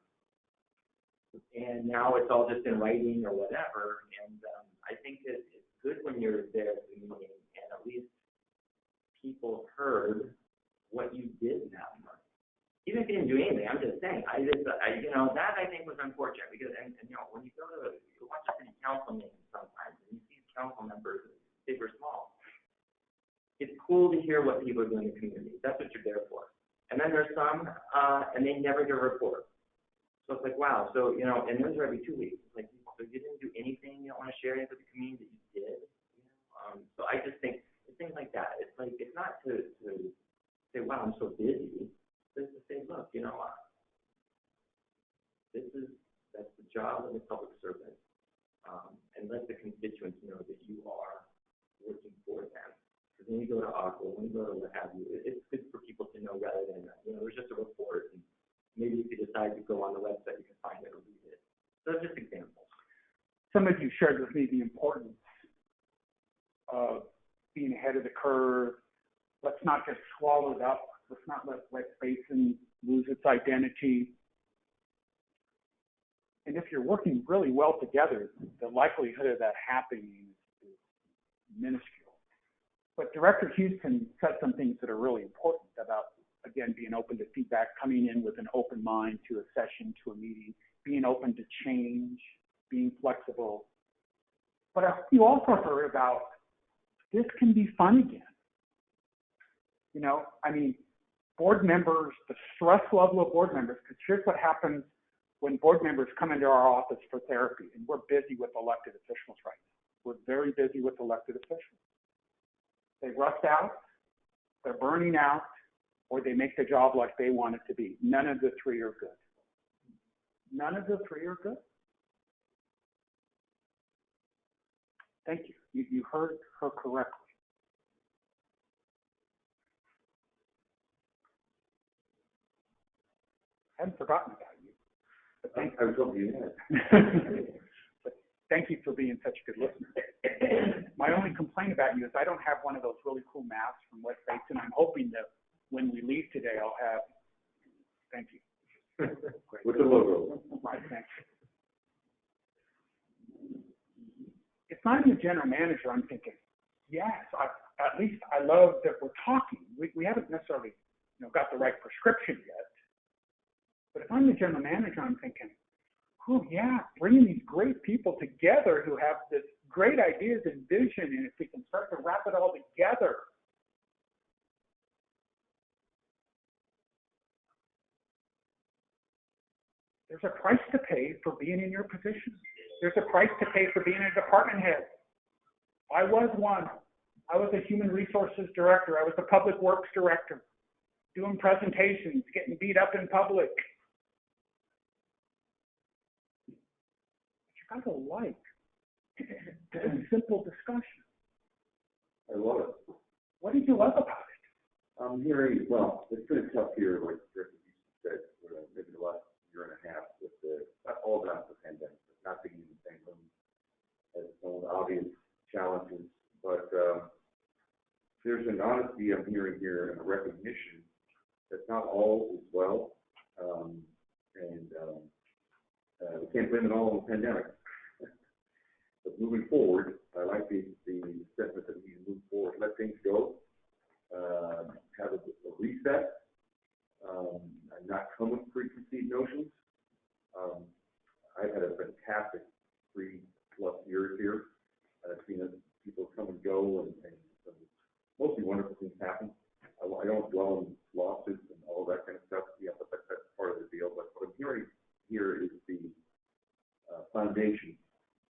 And now it's all just in writing or whatever. And I think it's good when you're there at the meeting and at least people heard what you did that month. Even if you didn't do anything, I'm just saying, that I think was unfortunate because, when you go to watch a city council meeting sometimes and you see council members, big or small, it's cool to hear what people are doing in the community. That's what you're there for. And then there's some, and they never get a report. So it's like, wow. So, and those are every 2 weeks. Like, so you didn't do anything, you don't want to share anything with the community that you did. So I just think it's things like that. It's like, it's not to say, wow, I'm so busy. It's to say, look, that's the job of the public servant. And let the constituents know that you are working for them. Because when you go to Aqua, when you go to what have you, it's good for people to know rather than, there's just a report. And maybe if you decide to go on the website, you can find it or read it. So just examples. Some of you shared with me the importance of being ahead of the curve. Let's not just swallow it up. Let's not let West Basin lose its identity. And if you're working really well together, the likelihood of that happening is minuscule. But Director Houston said some things that are really important about, again, being open to feedback, coming in with an open mind to a session, to a meeting, being open to change, being flexible. But you also heard about this can be fun again. Board members, the stress level of board members, because here's what happens when board members come into our office for therapy, and we're busy with elected officials right now. We're very busy with elected officials. They rust out, they're burning out, or they make the job like they want it to be. None of the three are good. None of the three are good. Thank you. You heard her correctly. I haven't forgotten about you. But I was hoping you had. But thank you for being such a good listener. My only complaint about you is I don't have one of those really cool masks from West Basin. I'm hoping that when we leave today, I'll have. Thank you. With the logo. Right, thanks. If I'm the general manager, I'm thinking, yes, at least I love that we're talking. We haven't necessarily got the right prescription yet. But if I'm the general manager, I'm thinking, oh yeah, bringing these great people together who have this great ideas and vision, and if we can start to wrap it all together. There's a price to pay for being in your position. There's a price to pay for being a department head. I was one. I was a human resources director. I was a public works director, doing presentations, getting beat up in public. I don't like a simple discussion. I love it. What did you love about it? I'm hearing, well, it's been a tough year, like Rick said, maybe the last year and a half with not all down to the pandemic, but not being in the same room as its own obvious challenges. But there's an honesty I'm hearing here and a recognition that not all is well. We can't blame it all on the pandemic. But moving forward, I like the sentiment that we need to move forward, let things go, have a reset, and not come with preconceived notions. I've had a fantastic 3+ years here. I've seen people come and go, and some mostly wonderful things happen. I don't dwell in lawsuits and all that kind of stuff. Yeah, but that's part of the deal. But what I'm hearing here is the foundation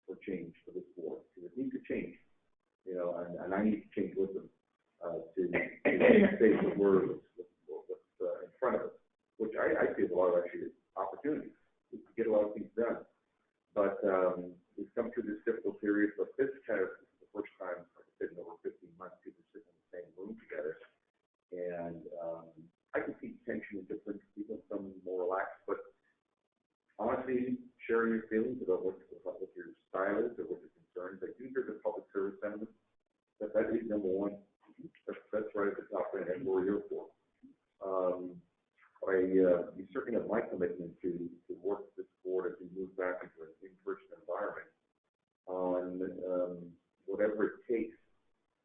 for change for this board. Because it needs to change, you know, and I need to change with them to say the word what's in front of us, which I see as a lot of actually opportunities to get a lot of things done. But we've come through this difficult period, but this kind of is the first time, like I said, in over 15 months, people sitting in the same room together. And I can see tension in different people, some more relaxed, but honestly, sharing your feelings about what your style is or what your concerns. I do hear the public service sentiment. That is number one. That's right at the top end. That's what we're here for. You certainly have my commitment to work with this board as we move back into an in-person environment on whatever it takes.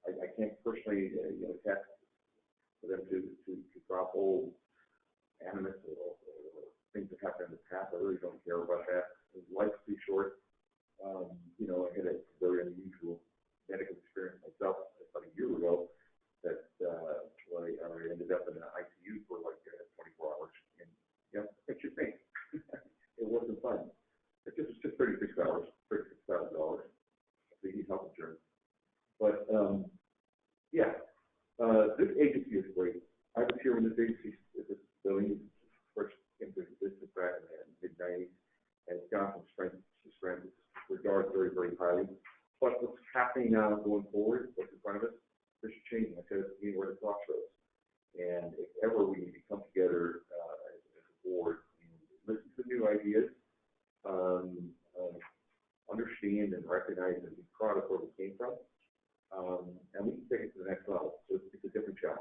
I can't personally attest for them to drop old animus or things that happened in the past. I really don't care about that. Life's too short. You know, I had a very unusual medical experience myself about a year ago that where I ended up in an ICU for like 24 hours. And, you know, what you think? It wasn't fun. It was just 36 hours, $36,000. So you need health insurance. But, yeah, this agency is great. I was here when this agency, this building first came to existence back in the mid-90s, and it's gone from strength to strength. It's regarded very, very highly. But what's happening now going forward, what's in front of us, there's changing. I said at the beginning, we're at the crossroads. And if ever we need to come together as a board and listen to new ideas, understand and recognize and be proud of where we came from, and we can take it to the next level. So it's a different challenge.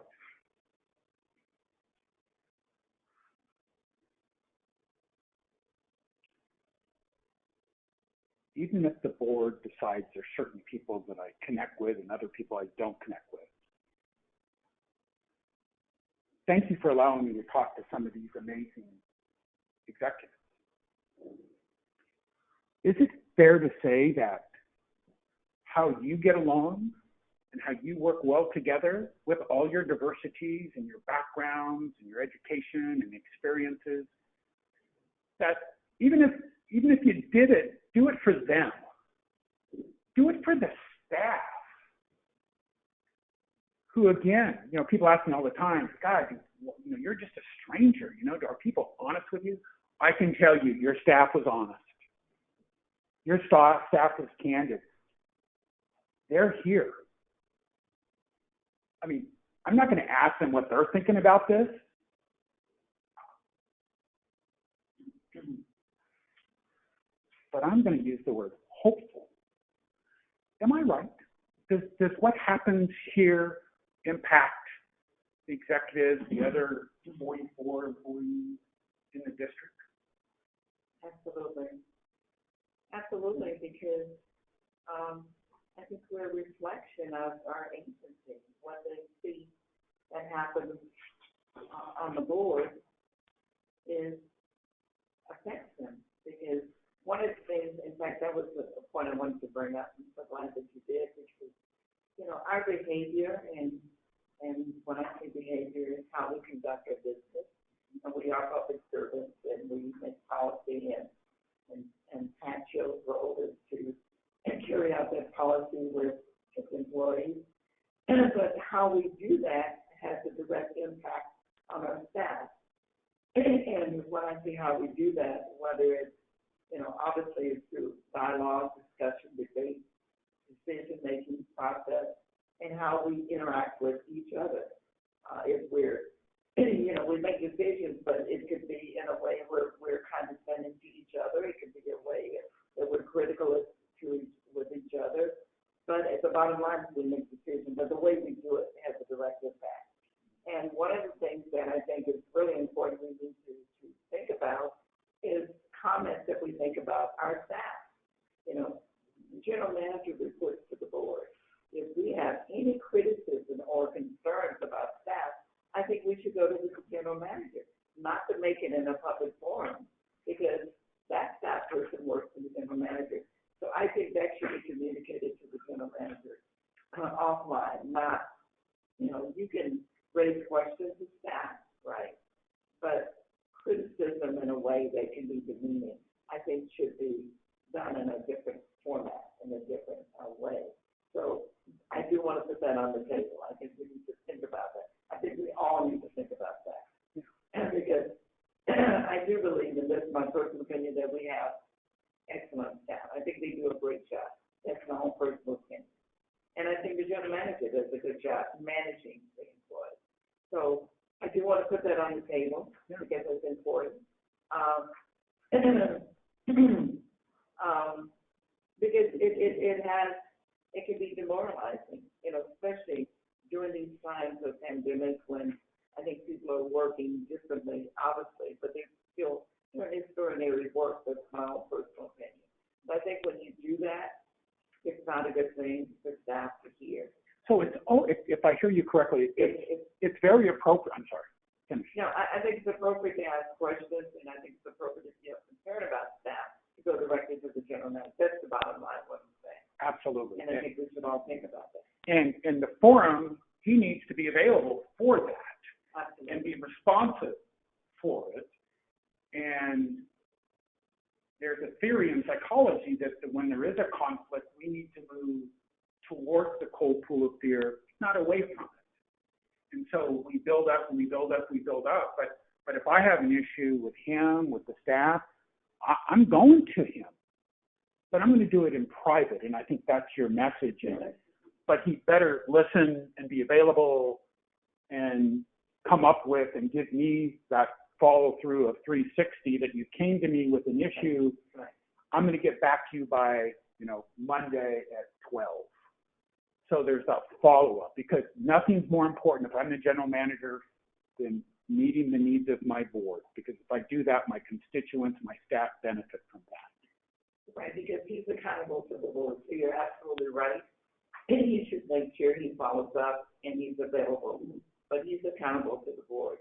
Even if the board decides there's certain people that I connect with and other people I don't connect with. Thank you for allowing me to talk to some of these amazing executives. Is it fair to say that how you get along and how you work well together with all your diversities and your backgrounds and your education and experiences, that even if you did it, do it for them. Do it for the staff. Who, again, you know, people ask me all the time, God, you know, you're just a stranger. You know, are people honest with you? I can tell you, your staff was honest. Your staff was candid. They're here. I mean, I'm not going to ask them what they're thinking about this. But I'm going to use the word hopeful. Am I right? Does what happens here impact the executives, the other 44 employees in the district? Absolutely. Absolutely, because I think we're a reflection of our agency. What they see that happens on the board affects them, because one of the things, in fact, that was the point I wanted to bring up. I'm so glad that you did, because, you know, our behavior, and when I say behavior, is how we conduct our business. And we are public servants, and we make policy, and Pat Chill's role is to carry out that policy with employees. But how we do that has a direct impact on our staff. And when I see how we do that, whether it's, you know, obviously it's through dialogue, discussion, debate, decision-making process, and how we interact with each other. If we're, you know, we make decisions, but it could be in a way where we're condescending to each other. It could be a way that we're critical with each other. But at the bottom line, we make decisions, but the way we do it has a direct impact. And one of the things that I think is really important we need to think about is comments that we make about our staff. You know, the general manager reports to the board. If we have any criticism or concerns about staff, I think we should go to the general manager, not to make it in a public forum, because that person works for the general manager. So I think that should be communicated to the general manager offline, not, you can raise questions to staff, right? But criticism in a way that can be demeaning, I think should be done in a different format, in a different way. So I do want to put that on the table. I think we need to think about that. I think we all need to think about that. Because I do believe, and this is my personal opinion, that we have excellent staff. I think they do a great job. That's my own personal opinion. And I think the general manager does a good job managing the employees. So I do want to put that on the table because it's important. Because it can be demoralizing, especially during these times of pandemic when I think people are working differently, obviously, but they're still doing extraordinary work. That's my own personal opinion. But I think when you do that, it's not a good thing for staff to hear. So if I hear you correctly, it's very appropriate. I'm sorry. Finish. No, I think it's appropriate to ask questions, and I think it's appropriate if you have concern about staff to go directly to the general manager. That's the bottom line, what I'm saying. Absolutely. And I think we should all think about that. And in the forum, he needs to be available for that. Absolutely. And be responsive for it. And there's a theory in psychology that when there is a conflict, we need to move towards the cold pool of fear, not away from it. And so we build up and we build up, we build up. But if I have an issue with him, with the staff, I'm going to him. But I'm going to do it in private, and I think that's your message. But he better listen and be available and come up with and give me that follow through of 360 that you came to me with an issue. Right. I'm going to get back to you by, Monday at 12. So there's a follow-up because nothing's more important if I'm the general manager than meeting the needs of my board. Because if I do that, my constituents, my staff benefit from that. Right, because he's accountable to the board. So you're absolutely right. And he should make sure he follows up and he's available. But he's accountable to the board.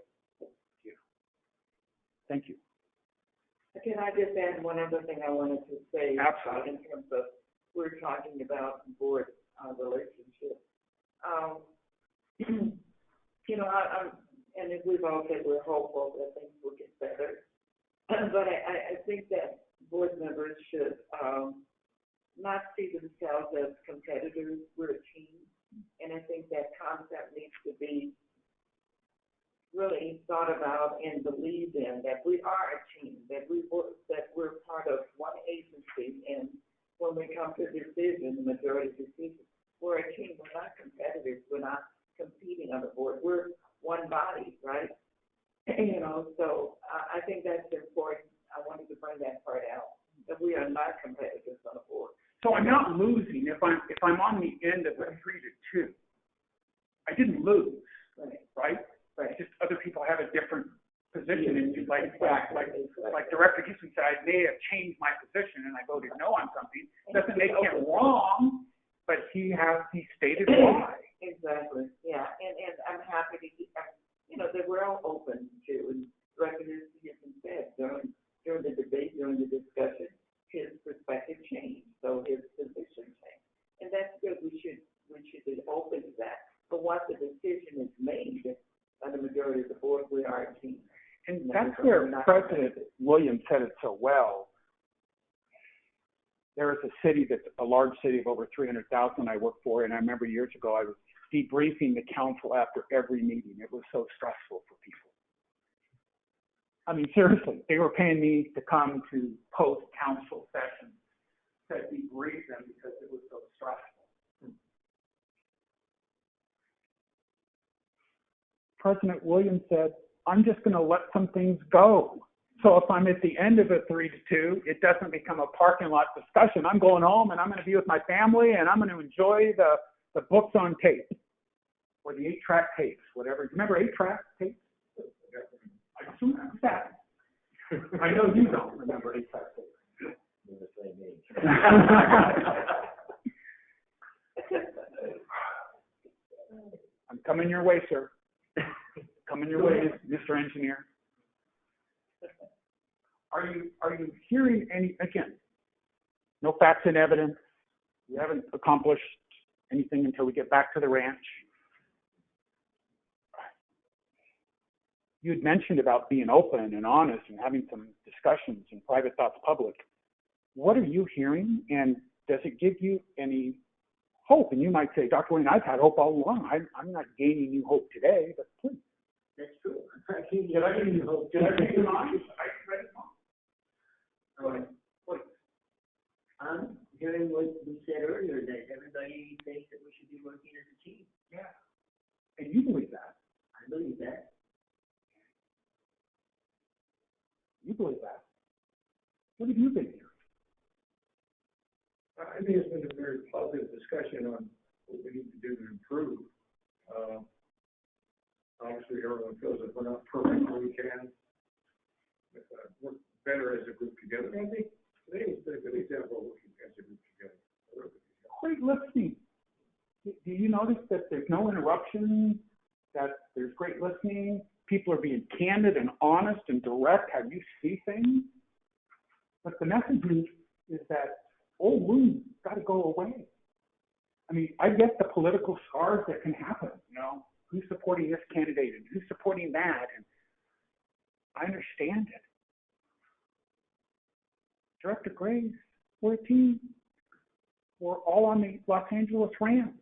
Thank you. Can I just add one other thing I wanted to say? Absolutely. In terms of, we're talking about board relationships. And as we've all said, we're hopeful that things will get better. But I think that board members should not see themselves as competitors. We're a team. And I think that concept needs to be really thought about and believed in, that we are a team, that we're part of one agency, and when we come to decisions, the majority of decisions, we're a team. We're not competitors. We're not competing on the board. We're one body, right? So I think that's important. I wanted to bring that part out, that we are not competitors on the board. So I'm not losing if I'm on the end of a 3-2. I didn't lose, right? Right. Just other people have a different position, and like Director Houston said, I may have changed my position and I voted no on something. Doesn't make him wrong, but he stated why. Exactly. Yeah, and I'm happy to keep, that we're all open to, and Director Houston said during the debate, during the discussion, his perspective changed, so his position changed, and that's good. We should be open to that. But once the decision is made by the majority of the board, we are a team. And that's where President Williams said it so well. There is a city that's a large city of over 300,000 I work for, and I remember years ago I was debriefing the council after every meeting. It was so stressful for people. I mean, seriously, they were paying me to come to post-council sessions to debrief them because it was so stressful. President Williams said, I'm just going to let some things go. So if I'm at the end of a 3-2, it doesn't become a parking lot discussion. I'm going home and I'm going to be with my family and I'm going to enjoy the books on tape or the 8-track tapes, whatever. Remember 8-track tapes? I assume that's that. I know you don't remember 8-track tapes. We're the same age. I'm coming your way, sir. Coming your way, Mr. Engineer. are you hearing any, again, no facts and evidence. We haven't accomplished anything until we get back to the ranch. You had mentioned about being open and honest and having some discussions and private thoughts public. What are you hearing, and does it give you any hope? And you might say, Dr. Wayne, I've had hope all along. I'm not gaining new hope today, but please. That's true. Did I give you hope? Did I give you honest? I read it wrong. Please. I'm hearing what we said earlier, that everybody thinks that we should be working as a team. Yeah. And you believe that. I believe that. You believe that. What have you been hearing? I think it's been a very positive discussion on what we need to do to improve. Obviously, everyone feels that we're not perfect, but we can work better as a group together. And I think today is a good example of working as a group together. Great listening. Do you notice that there's no interruption, that there's great listening? People are being candid and honest and direct how you see things. But the message is that old wounds got to go away. I mean, I get the political scars that can happen, you know, who's supporting this candidate and who's supporting that, and I understand it. Director Graves, we're a team. We're all on the Los Angeles Rams,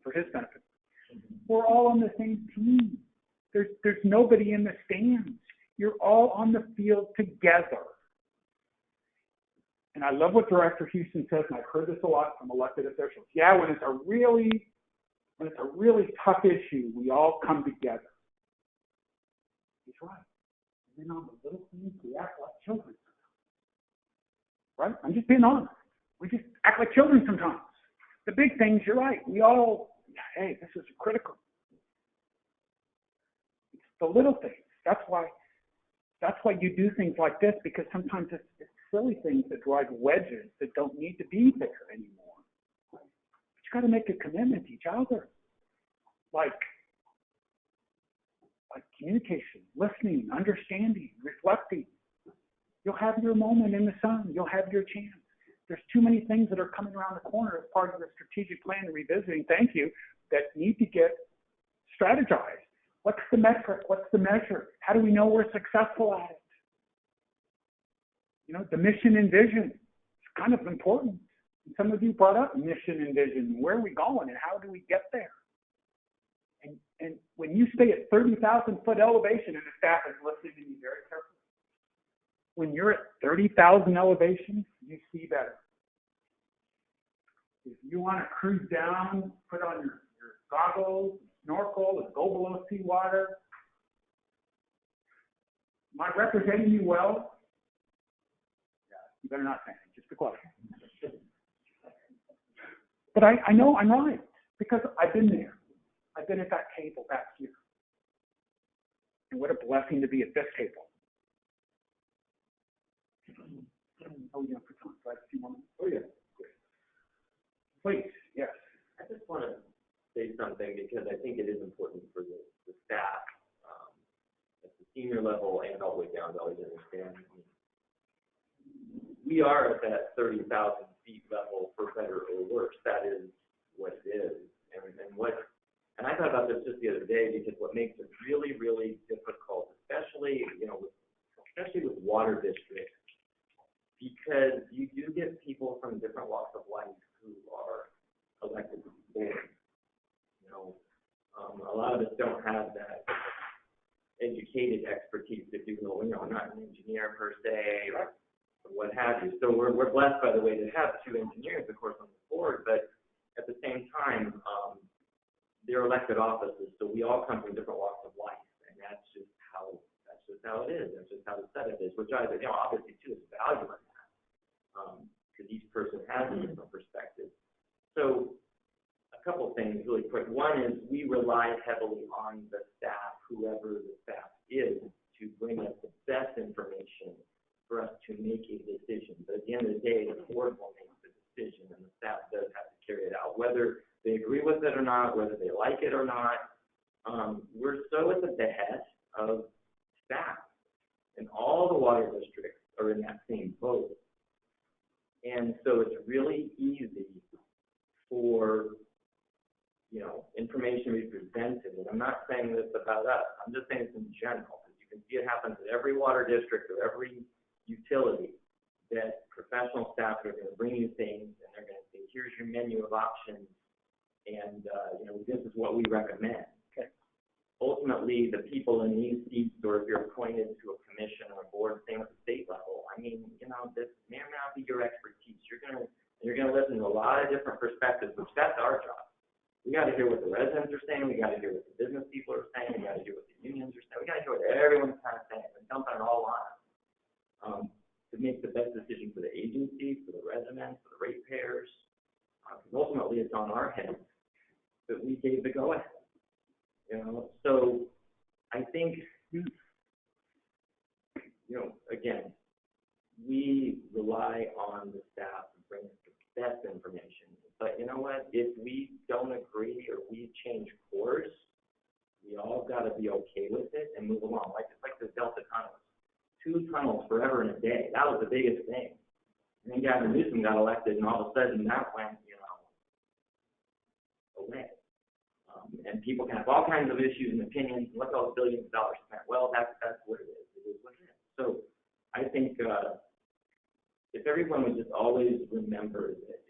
for his benefit. We're all on the same team. There's nobody in the stands. You're all on the field together. And I love what Director Houston says, and I've heard this a lot from elected officials. Yeah, when it's a really tough issue, we all come together. He's right. And then on the little things, we act like children. Right? I'm just being honest. We just act like children sometimes. The big things, you're right. We all, hey, this is critical. It's the little things. That's why you do things like this, because sometimes it's silly things that drive wedges that don't need to be there anymore. But you got to make a commitment to each other, like communication, listening, understanding, reflecting. You'll have your moment in the sun. You'll have your chance. There's too many things that are coming around the corner as part of the strategic plan and revisiting, thank you, that need to get strategized. What's the metric? What's the measure? How do we know we're successful at it? You know, the mission and vision is kind of important. And some of you brought up mission and vision. Where are we going and how do we get there? And when you stay at 30,000 foot elevation, and the staff is listening to me very carefully, when you're at 30,000 elevation, you see better. If you want to cruise down, put on your goggles, snorkel, and go below seawater, am I representing you well? Yeah, you better not say anything, just be quiet. But I know I'm right, because I've been there. I've been at that table back here. And what a blessing to be at this table. Oh, yeah, for time. Do I have a few more minutes? Oh, yeah. Great. Please, yes. I just want to say something because I think it is important for the staff at the senior level and all the way down to always understand. We are at that 30,000 feet level, for better or worse. That is what it is. And I thought about this just the other day, because what makes it really, really difficult, especially with water districts, because you do get people from different walks of life who are elected to the board. You know, a lot of us don't have that educated expertise, if you will. You know, I'm not an engineer per se, or what have you. So we're blessed, by the way, to have two engineers, of course, on the board. But at the same time, they're elected offices, so we all come from different walks of life, and that's just how it is. That's just how the setup is, which obviously too is value in that, because each person has a different perspective. So a couple things really quick. One is we rely heavily on the staff, whoever the staff is, to bring us the best information for us to make a decision. But at the end of the day, the board will make the decision, and the staff does have to carry it out, whether they agree with it or not, whether they like it or not. We're so at the behest of staff. And all the water And so it's really easy for, information to be presented. And I'm not saying this about us. I'm just saying this in general. Because you can see it happens at every water district or every utility that professional staff are going to bring you things and they're going to say, here's your menu of options. And, this is what we recommend. Okay. Ultimately, the people in these seats, or if you're appointed to a commission or a board, same at the state level, this may or may not be your expertise. You're going to listen to a lot of different perspectives, which that's our job. We got to hear what the residents are saying. We got to hear what the business people are saying. We got to hear what the unions are saying. We got to hear what everyone's kind of saying and dump it all on us to make the best decision for the agency, for the residents, for the ratepayers. Because ultimately, it's on our heads that we gave the go-ahead. So I think, again, we rely on the staff to bring us the best information. But you know what? If we don't agree or we change course, we all got to be okay with it and move along. It's like the Delta tunnels. 2 tunnels forever and a day. That was the biggest thing. And then Gavin Newsom got elected, and all of a sudden that went, away. And people can have all kinds of issues and opinions, and look at all the billions of dollars spent. Well, that's what it is. It is what it is. So I think if everyone would just always remember that,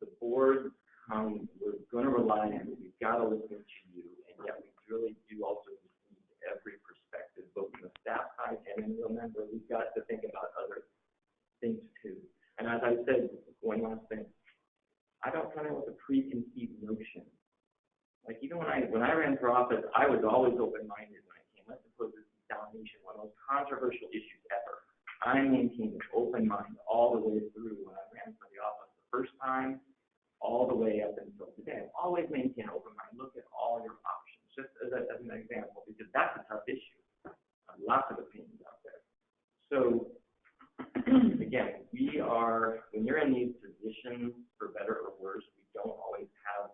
the board, we're going to rely on you. We've got to listen to you, and yet we really do also need every perspective, both from the staff side, and then remember, we've got to think about other things too. And as I said, one last thing, I don't come in with a preconceived notion. Even when I ran for office, I was always open-minded when I came. Let's suppose this is desalination, one of the most controversial issues ever. I maintained an open mind all the way through when I ran for the office the first time, all the way up until today. I've always maintained an open mind. Look at all your options, just as an example, because that's a tough issue. Lots of opinions out there. So, again, when you're in these positions, for better or worse, we don't always have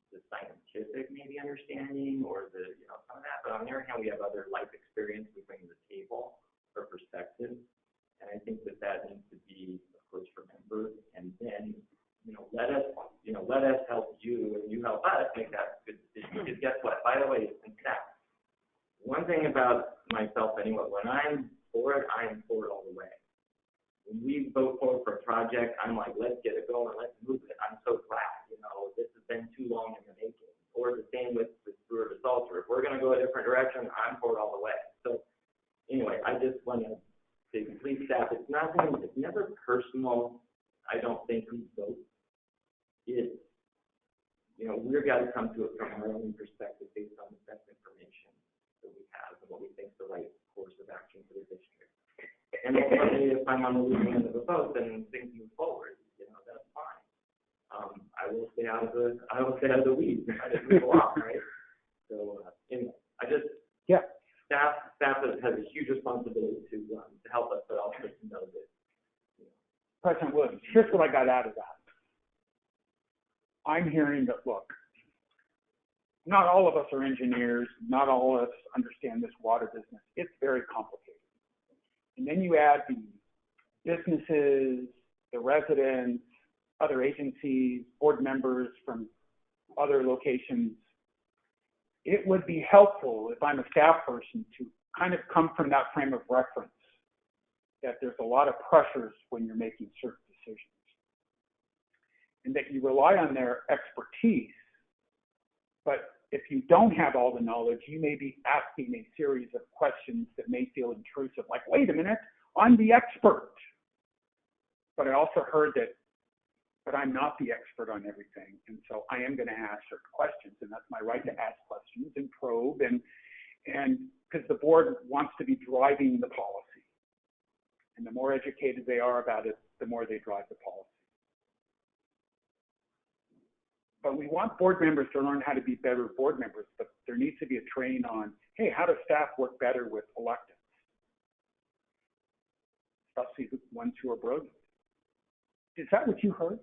the scientific maybe understanding or the, some of that, but on the other hand, we have other life experience we bring to the table or perspective. And I think that needs to be, of course, remembered. And then, let us help you and you help us make that good decision. Because guess what? By the way, in fact, one thing about myself anyway, when I'm for it, I am for it all the way. When we vote forward for a project, I'm like, let's get it going, let's move it. I'm so glad, this has been too long in the making. Or the same with Brewer to Salter. If we're going to go a different direction, I'm for it all the way. So anyway, I just want to say, please staff, it's never personal. I don't think we vote. It's, we've got to come to it from our own perspective based on the best information that we have and what we think is the right course of action for the district. And ultimately, if I'm on the losing end of the vote, then things move forward. That's fine. I will stay out of the weeds. I just move along, right? So anyway, staff has a huge responsibility to help us, but also to know that. President Williams, here's what I got out of that. I'm hearing that, look, not all of us are engineers. Not all of us understand this water business. It's very complicated. And then you add the businesses, the residents, other agencies, board members from other locations. It would be helpful if I'm a staff person to kind of come from that frame of reference, that there's a lot of pressures when you're making certain decisions, and that you rely on their expertise. But if you don't have all the knowledge, you may be asking a series of questions that may feel intrusive, like, wait a minute, I'm the expert. But I also heard that I'm not the expert on everything, and so I am going to ask certain questions, and that's my right to ask questions and probe, and because the board wants to be driving the policy. And the more educated they are about it, the more they drive the policy. But we want board members to learn how to be better board members, but there needs to be a training on, hey, how does staff work better with electeds? Especially the ones who are brilliant. Is that what you heard?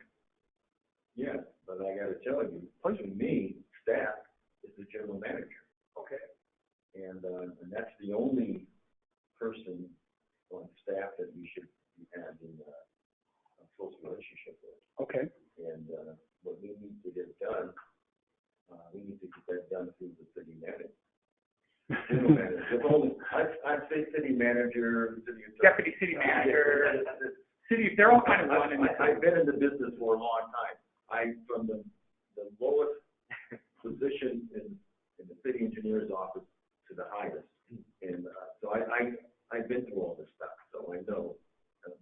Yes, but I got to tell you, to me, staff is the general manager. Okay. And that's the only person on staff that we should have in city manager, city attorney. Deputy city manager, city, they're all kind of one and the I've been in the business for a long time. From the lowest position in the city engineer's office to the highest. And, so I've been through all this stuff, so I know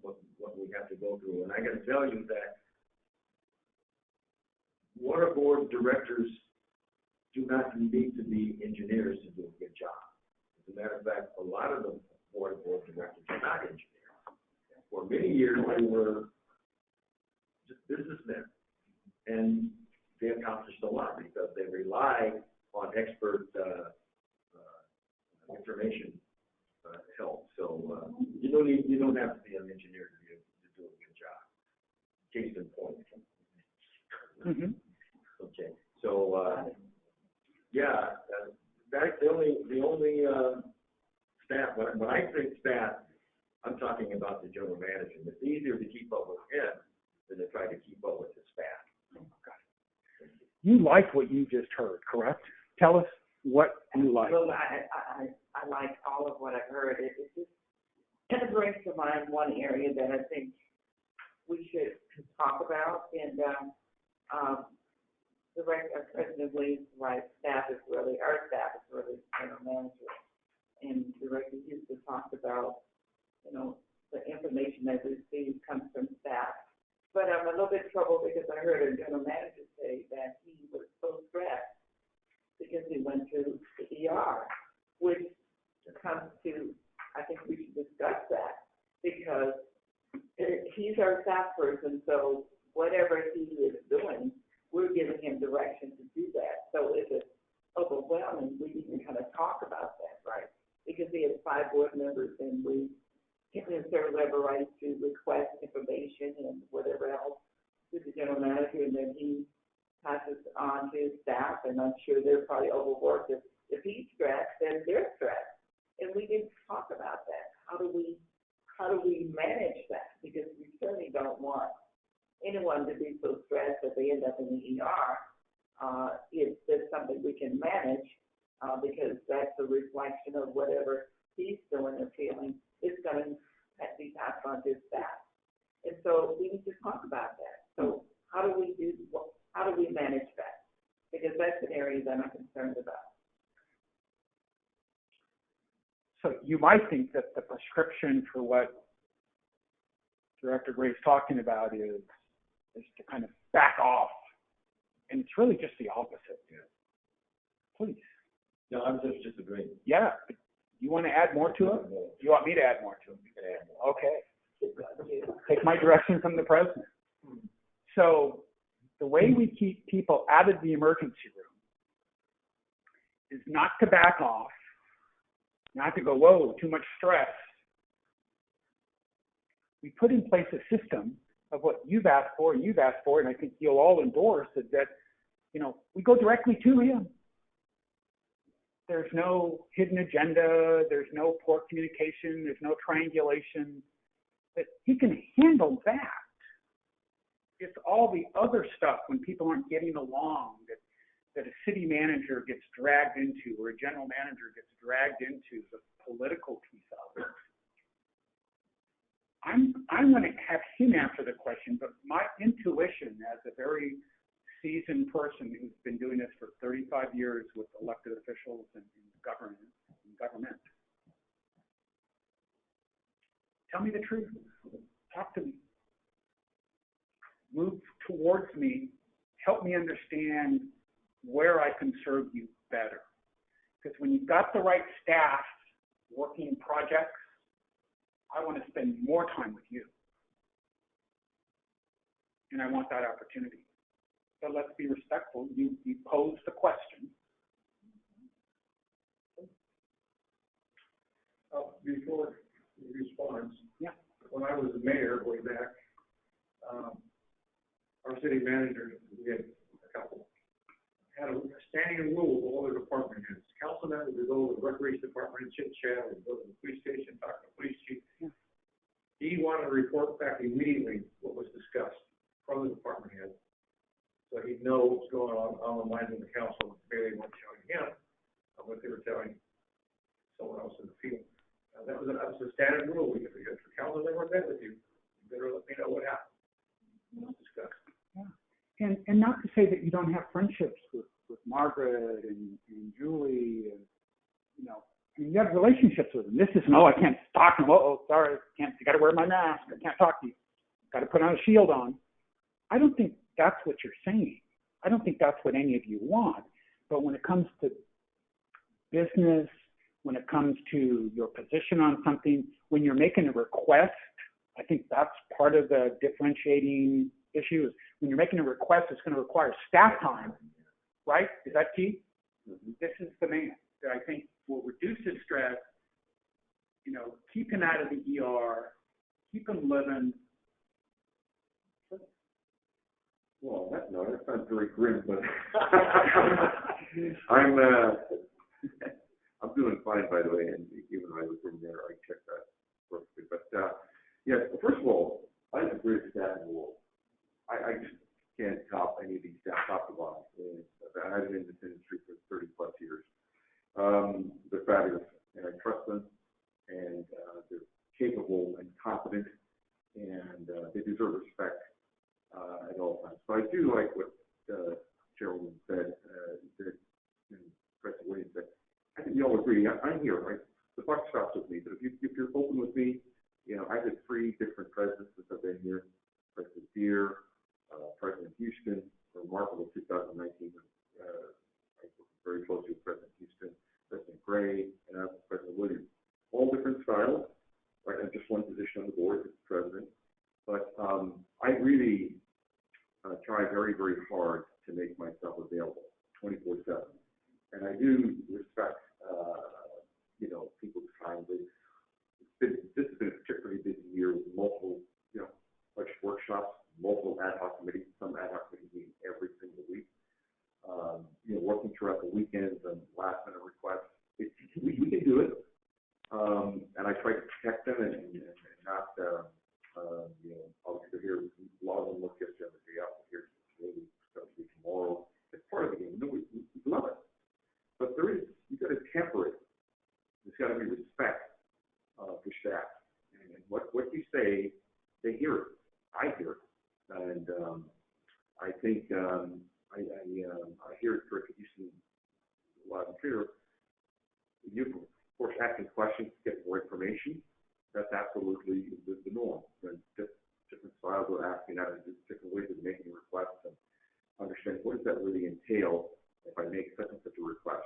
what we have to go through. And I gotta tell you that water board directors do not need to be engineers to do a good job. As a matter of fact, a lot of the water board directors are not engineers. For many years, they were just businessmen, and they accomplished a lot because they rely on expert information help. So you don't have to be an engineer to do a good job. Case in point. Mm-hmm. Okay, so that's the only staff. When I say staff, I'm talking about the general manager. It's easier to keep up with him than to try to keep up with his staff. You like what you just heard, correct? Tell us what you like. Well, I like all of what I've heard. It just kind of brings to mind one area that I think we should talk about. And President Williams' right, our staff is really general manager. And Director Houston talked about, the information that we receive comes from staff. But I'm a little bit troubled because I heard a general manager say that he was so stressed because he went to the ER, which comes to, I think we should discuss that because he's our staff person, so whatever he is doing, we're giving him direction to do that. So if it's overwhelming, we need to kind of talk about that, right? Because he has 5 board members and we can't necessarily have a right to request information and whatever else to the general manager, and then he passes on to his staff, and I'm sure they're probably overworked. If he's stressed, then they're stressed. And we didn't talk about that. How do we manage that? Because we certainly don't want anyone to be so stressed that they end up in the ER. If there's something we can manage, because that's a reflection of whatever he's doing or feeling, is going to be passed on to his staff. And so we need to talk about that. So how do we manage that? Because that's an area that I'm concerned about. So you might think that the prescription for what Director Gray's talking about is to kind of back off. And it's really just the opposite. Yeah. Please. No, I'm just agreeing. Yeah. You want to add more to it? You want me to add more to it? You can add more. Okay. Take my direction from the president. So the way we keep people out of the emergency room is not to back off, not to go, whoa, too much stress. We put in place a system of what you've asked for, and I think you'll all endorse that, we go directly to him. There's no hidden agenda, there's no poor communication, there's no triangulation. That he can handle that. It's all the other stuff when people aren't getting along that a city manager gets dragged into or a general manager gets dragged into, the political piece of it. I'm going to have him answer the question, but my intuition as a very seasoned person who's been doing this for 35 years with elected officials and government. Tell me the truth. Talk to me. Move towards me. Help me understand where I can serve you better. Because when you've got the right staff working projects, I want to spend more time with you. And I want that opportunity. But let's be respectful. You posed the question. Before the response, Yeah. When I was the mayor way back, our city manager, we had a couple, had a standing rule of all the department heads. Council members would go to the recreation department and chit chat, and go to the police station, talk to the police chief. Yeah. He wanted to report back immediately what was discussed from the department head. So he'd know what's going on the minds of the council. Maybe they weren't telling him what they were telling someone else in the field. That was a standard rule. If the council never met with you, you better let me know what happened. Let's discuss. Yeah. And not to say that you don't have friendships with Margaret and Julie and, you know, I mean, you have relationships with them. This isn't, I can't talk to them. Sorry, I got to wear my mask. I can't talk to you. Got to put on a shield on. I don't think that's what you're saying. I don't think that's what any of you want. But when it comes to business, when it comes to your position on something, when you're making a request, I think that's part of the differentiating issue is when you're making a request, it's going to require staff time, right? Is that key? Mm-hmm. This is the man that I think will reduce his stress, you know, keep him out of the ER, keep him living. Well, that sounds very grim, but I'm doing fine, by the way, and even when I was in there, I checked that perfectly. But, yeah, first of all, I have a great staff in the world. I just can't top any of these staff top to bottom. I've been in this industry for 30 plus years. They're fabulous, and I trust them, and they're capable and competent, and they deserve respect at all times. So I do like what Chairwoman said, and President Williams said. I think we all agree. I'm here, right? The buck stops with me. But if you're open with me, you know, I've had 3 different presidents since I've been here. President Deere, President Houston, remarkable 2019. I worked very closely with President Houston, President Gray, and President Williams. All different styles, right? And just one position on the board as president. But I really try very, very hard to make myself available 24/7. And I do respect, you know, people's time. This has been a particularly busy year with multiple, you know, workshops, multiple ad hoc committees, some ad hoc committees meeting every single week. You know, working throughout the weekends and last minute requests. We can do it. And I try to protect them and not, you know, obviously here, a lot of them look yesterday on the day out here today, especially tomorrow. It's part of the game. No, we love it. But you've got to temper it. There's got to be respect for staff. And what you say, they hear it. I hear it. And I think I hear it for Houston loud and clear. You, of course, asking questions to get more information. That's absolutely the norm. And different styles of asking that, and different ways of making requests, and understand what does that really entail if I make such and such a request.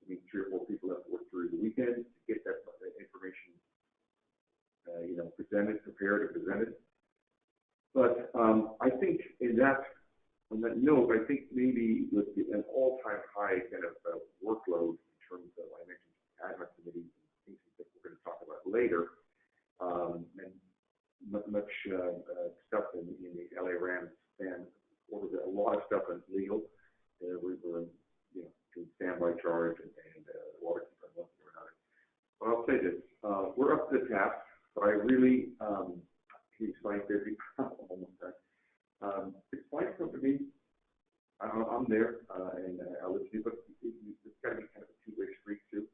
I mean, 3 or 4 people have to work through the weekend to get that information, you know, prepared and presented. But I think on that note, I think maybe with an all-time high kind of workload in terms of, I mentioned ad hoc committees and things that we're going to talk about later, and much stuff in the LA Rams and a lot of stuff in legal. We were, you know, doing standby charge and water keeper and one thing or another. But I'll say this, we're up to the task, but I really, he's fine, busy, almost done. It's fine for me. I'm there, and I'll listen to you, but it's got to be kind of a 2-way street too.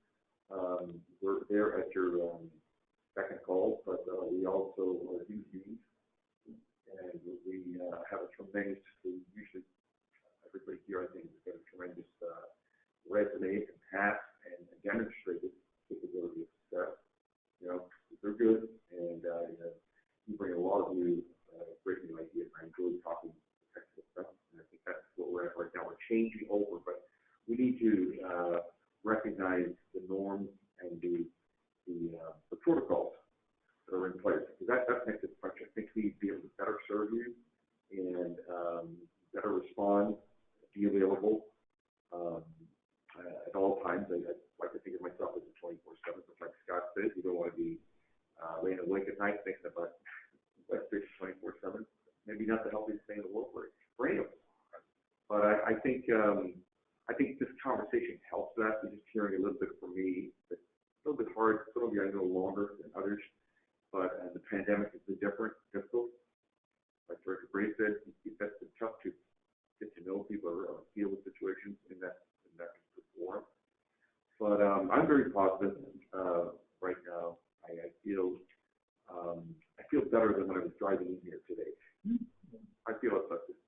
We're there at your second call, but we also do meetings, and we have a tremendous, usually everybody here, I think, has got a tremendous resume and past and demonstrated capability of success. You know, they're good, and you know, you bring a lot of new, great new ideas. I enjoy talking technical stuff, and I think that's what we're at right now. We're changing over, but we need to recognize the norms and the protocols that are in place, because that makes it much. I think we need to be able to better serve you and better respond, be available at all times. I like to think of myself as a 24/7, but like Scott said, you don't want to be laying awake at night thinking about West Fish 24/7. Maybe not the healthiest thing in the world for any of us. But I think this conversation helps that. You're just hearing a little bit from me. It's a little bit hard. Some of you I know longer than others, but the pandemic has been difficult. Like Director Bray said, that's been tough to get to know people or deal with situations in that form. But I'm very positive right now feel better than when I was driving in here today. I feel uplifted.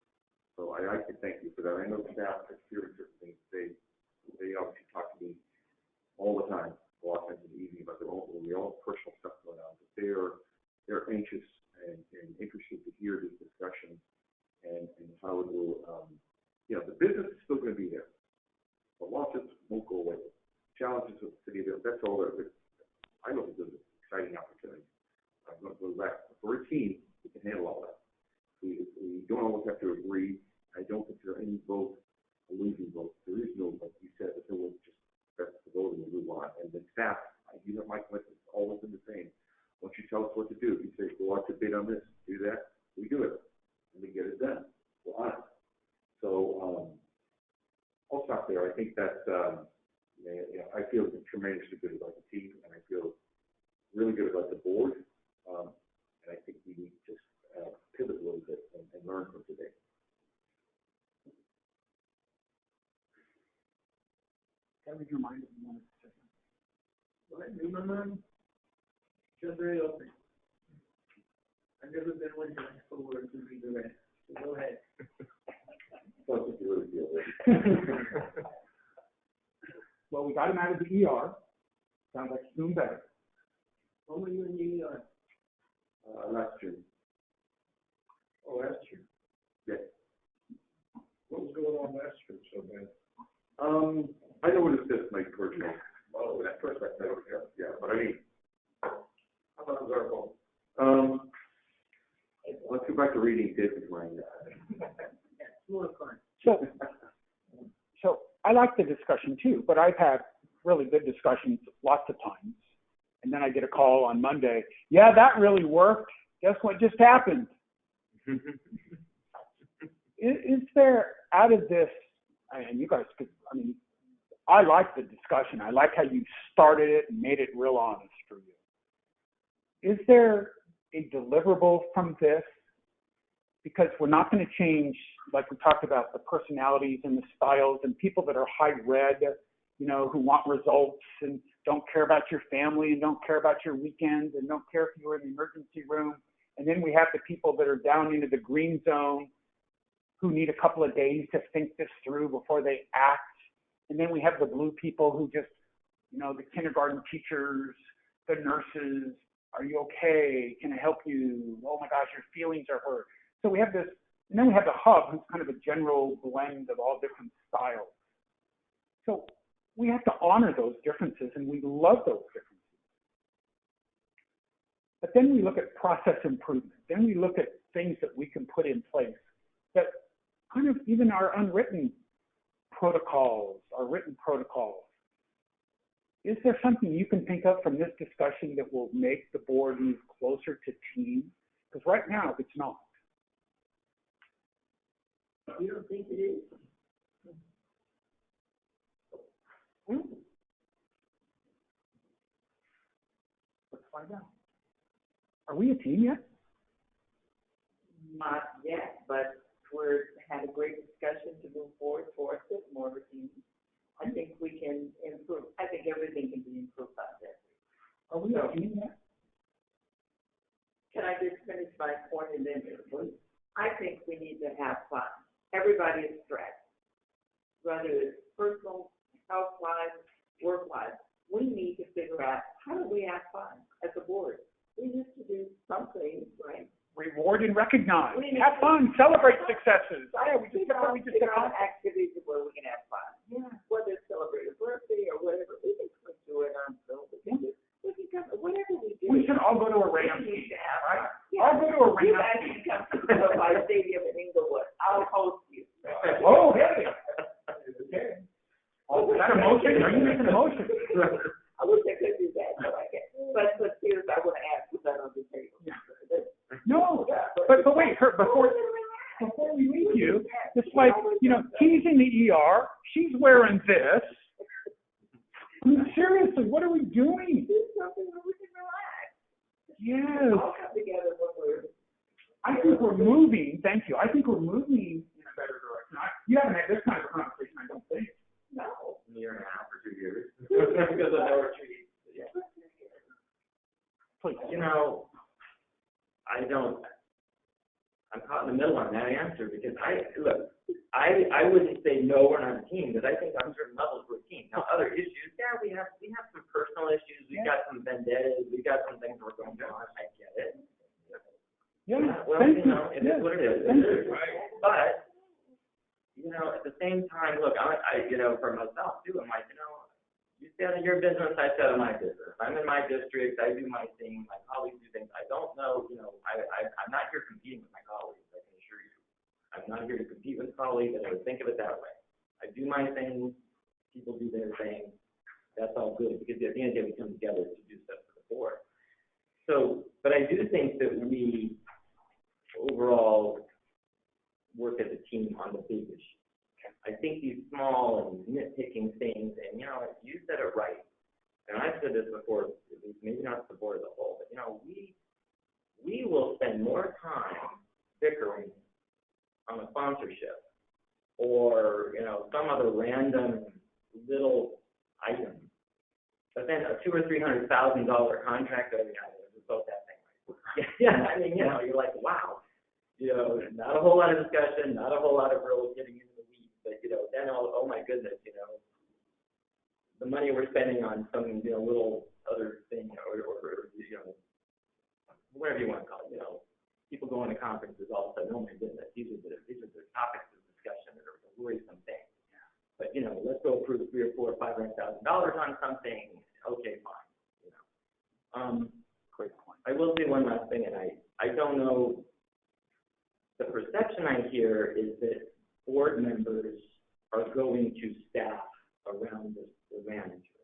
So I can thank you for that. I know staff experience certain things. They obviously talk to me all the time, a lot of times in the evening about their own personal stuff going on. But they're anxious and interested to hear this discussion and how it will, the business is still going to be there. The losses won't go away. Challenges of the city of Vail, that's all that I know it's an exciting opportunity. I'm going to go back. For a team, we can handle all that. We don't always have to agree. I don't consider any vote a losing vote. There is no, like you said, if there was just best to vote and move on. And the staff, you have my commitment, it's always been the same. Once you tell us what to do, you say, go out to bid on this, do that, we do it. And we get it done. We're on it. So I'll stop there. I think that I feel tremendously good about the team, and I feel really good about the board. And I think we need to just pivot a little bit and learn from today. That was your mind if you wanted to say something. Well, I knew my mom. She's very open. I've never been one to ask for words and read the rest. So go ahead. That's what you really feel, right? Well, we got him out of the ER. Sounds like he's doing better. When were you in New York? Last June. Oh, last year. Yeah. What was going on last year so bad? I know what it says, Mike, personal. Oh, that first I said, okay, yeah, but I mean, How about our fault? let's go back to reading David's mind. It's more fun. So I like the discussion too, but I've had really good discussions lots of times. And then I get a call on Monday. Yeah, that really worked. Guess what just happened? Is there, out of this, and you guys could, I like the discussion. I like how you started it and made it real honest for you. Is there a deliverable from this? Because we're not going to change, like we talked about, the personalities and the styles and people that are high red, who want results and don't care about your family and don't care about your weekends and don't care if you're in the emergency room. And then we have the people that are down into the green zone who need a couple of days to think this through before they act. And then we have the blue people who just, the kindergarten teachers, the nurses, are you okay? Can I help you? Oh my gosh, your feelings are hurt. So we have this, and then we have the hub, who's kind of a general blend of all different styles. So we have to honor those differences, and we love those differences. But then we look at process improvement. Then we look at things that we can put in place that kind of even our unwritten protocols, our written protocols. Is there something you can think of from this discussion that will make the board move closer to team? Because right now, it's not. You don't think it is? Let's find out. Are we a team yet? Not yet, but we're had a great discussion to move forward towards it, more of a team. I think we can improve. I think everything can be improved on this. Are we a team yet? Can I just finish my point and then, I think we need to have fun. Everybody is stressed, whether it's personal, health-wise, work-wise. We need to figure out, how do we have fun as a board? We need to do something, right? Reward and recognize. Have fun. Celebrate successes. Yeah, we just figure out activities where we can have fun. Yeah. Whether it's celebrate a birthday or whatever, we can do it on film. Whatever we do. We should all go to a Rams game, right? Yeah. I'll go to a Rams game. You guys can come to my stadium in Inglewood. I'll host you. Oh, hey. Okay. Oh, is that a motion? Are you making a motion? I wish I could do that, but I can't. But seriously, I want to ask, is that on the table? Yeah. No, but wait, before we leave you, it's like, he's in the ER, she's wearing this. Seriously, what are we doing? Do something where we can relax. Yes. All come together when we're. I think we're moving, thank you, I think we're moving in a better direction. You haven't had this kind of a conversation, I don't think. No. A year and a half or 2 years. Because of no retreat. Yeah. Please. I'm caught in the middle on that answer because I wouldn't say no, we're not a team, because I think on certain levels we're a team. Now, other issues, yeah, we have some personal issues, we've got some vendettas, we've got some things we're going on, I get it. Yeah, Well, thank you know, it is what it is. Thank you. But, you know, at the same time, look, you know, for myself too, I'm like, you know, you stay out of your business, I stay out of my business. I'm in my district, I do my thing, my colleagues do things. I don't know, you know, I'm not here competing with my colleagues, I can assure you. I'm not here to compete with colleagues, and I would think of it that way. I do my thing, people do their thing, that's all good, because at the end of the day, we come together to do stuff for the board. So, but I do think that we overall work as a team on the big issue. I think these small and nitpicking things, and you know, you said it right, and I've said this before, maybe not the board as a whole, but you know, we will spend more time bickering on a sponsorship or, you know, some other random little item, but then a $200,000 or $300,000 contract over just vote that thing right. Yeah, I mean, you know, you're like, wow, you know, not a whole lot of discussion, not a whole lot of real getting into the weeds, but you know, then oh my goodness, you know, the money we're spending on some, you know, little other thing, or you know, whatever you want to call it, you know. People going to conferences all of a sudden, oh my goodness, these are the topics of discussion that are the worrisome things. Yeah. But you know, let's go approve $300,000 or $400,000 or $500,000 on something. Okay, fine. You know, great point. I will say one last thing, and I don't know. The perception I hear is that board members are going to staff around the manager,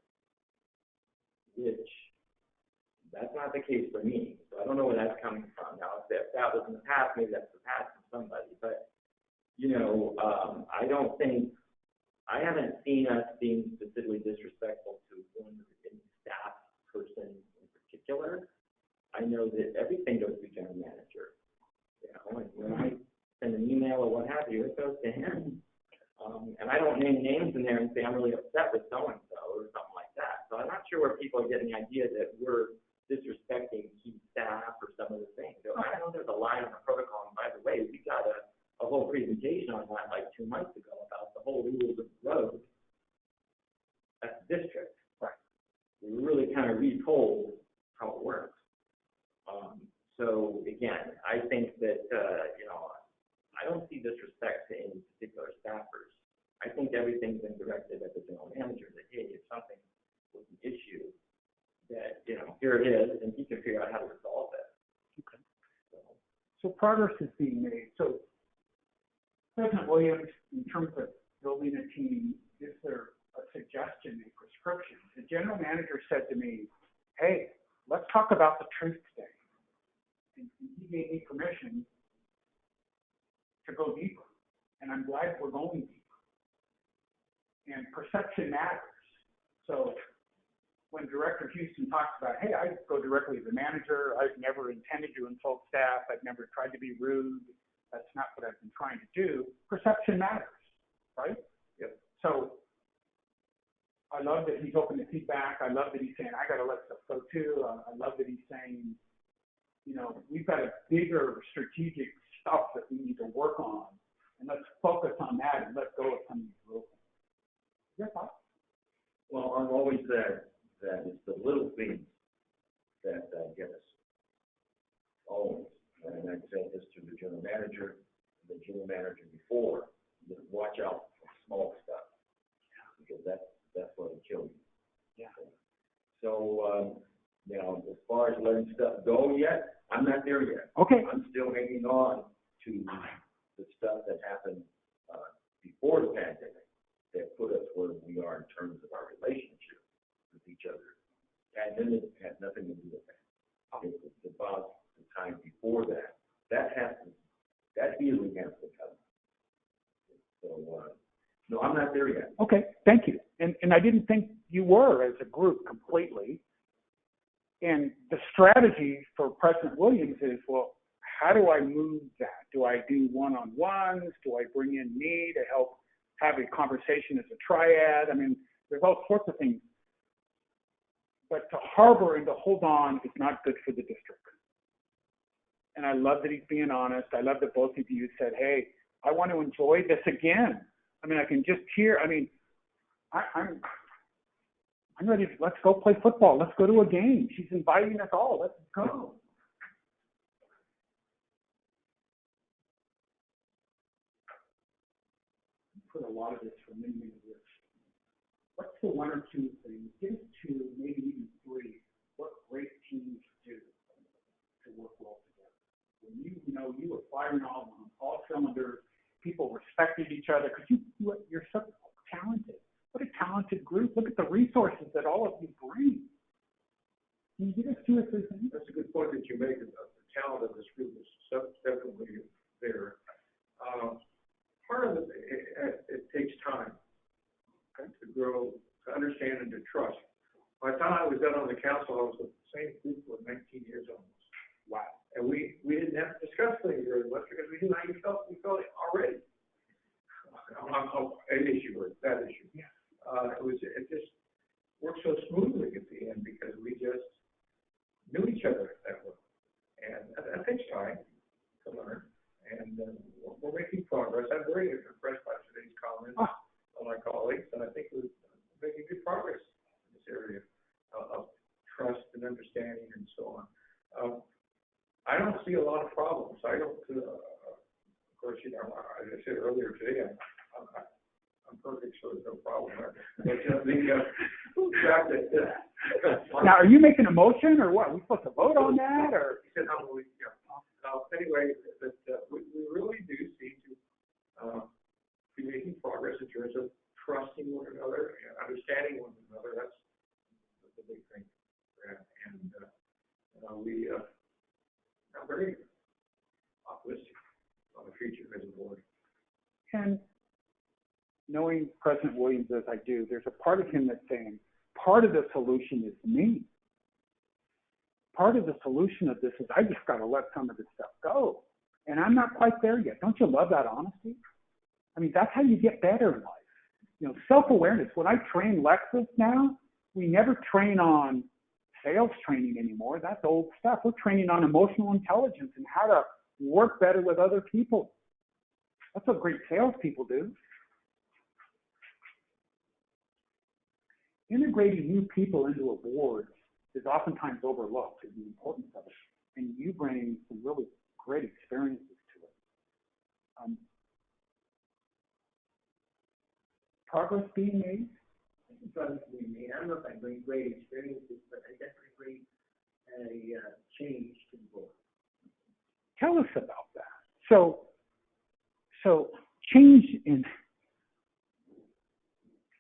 which that's not the case for me. So I don't know where that's coming from. Now, if that was in the past, maybe that's the past from somebody. But, you know, I haven't seen us being specifically disrespectful to one staff person in particular. I know that everything goes to the general manager. You know, and when I send an email or what have you, it goes to him. And I don't name names in there and say I'm really upset with so-and-so or something like that. So I'm not sure where people are getting the idea that we're disrespecting key staff or some of the things. So I know there's a line on the protocol, and by the way, we got a whole presentation on that like 2 months ago about the whole rules of the road at the district. Right. We really kind of retold how it works. So again, I think that, you know, I don't see disrespect to any particular staffers. I think everything's been directed at the general manager that, hey, if something was an issue, that, you know, here it is, and he can figure out how to resolve it. Okay. So progress is being made. So President Williams, in terms of building a team, is there a suggestion, a prescription? The general manager said to me, hey, let's talk about the truth today. And he gave me permission to go deeper. And I'm glad we're going deeper. And perception matters. So when Director Houston talks about, hey, I go directly to the manager, I've never intended to insult staff, I've never tried to be rude, that's not what I've been trying to do, perception matters, right? Yep. So I love that he's open to feedback. I love that he's saying, I got to let stuff go too. I love that he's saying, you know, we've got a bigger strategic stuff that we need to work on, and let's focus on that and let go of some of these little things. Your thoughts? Well, I've always said that it's the little things that get us. Always. And I've said this to the general manager before, that watch out for small stuff, because that's what will kill you. Yeah. So, you know, as far as letting stuff go yet, I'm not there yet. Okay. I'm still hanging on to the stuff that happened before the pandemic that put us where we are in terms of our relationship with each other. Pandemic had nothing to do with that. It was about the time before that. That healing has to come. So, no, I'm not there yet. Okay, thank you. And I didn't think you were as a group completely. And the strategy for President Williams is, well, how do I move that? Do I do one-on-ones? Do I bring in me to help have a conversation as a triad? I mean, there's all sorts of things. But to harbor and to hold on is not good for the district. And I love that he's being honest. I love that both of you said, hey, I want to enjoy this again. I mean, I can just hear, I mean, I'm ready. Let's go play football. Let's go to a game. She's inviting us all. Let's go. Put a lot of this for many, many years. What's the one or two things, get us two, maybe even three, what great teams do to work well together? When you were firing on all cylinders, people respected each other because you're so talented. What a talented group. Look at the resources that all of you bring. Can you get us two or three things? That's a good point that you make about the talent of this group is definitely there. Part of it takes time to grow, to understand, and to trust. By the time I was done on the council, I was with the same group for 19 years almost. Wow. And we didn't have to discuss things very much because we knew how you felt. We felt it already. An issue or that issue. Yeah. It just worked so smoothly at the end because we just knew each other that well. And that takes time to learn. And we're making progress. I'm very impressed by today's comments on my colleagues, and I think we're making good progress in this area of trust and understanding and so on. I don't see a lot of problems. I don't, of course, as I said earlier today, I'm perfect, so there's no problem there. But fact that, now, are you making a motion or what? Are we supposed to vote on that or? He said, anyway, we really do seem to be making progress in terms of trusting one another and understanding one another. That's the big thing. And I'm very optimistic on the future as a board. And knowing President Williams as I do, there's a part of him that's saying, part of the solution is me. Part of the solution of this is I just got to let some of this stuff go. And I'm not quite there yet. Don't you love that honesty? I mean, that's how you get better in life. Self-awareness. When I train Lexus now, we never train on sales training anymore. That's old stuff. We're training on emotional intelligence and how to work better with other people. That's what great salespeople do. Integrating new people into a board is oftentimes overlooked, the importance of it. And you bring some really great experiences to it. Progress being made? Progress being made. I don't know if I bring great experiences, but I definitely bring a change to the board. Tell us about that. So change in,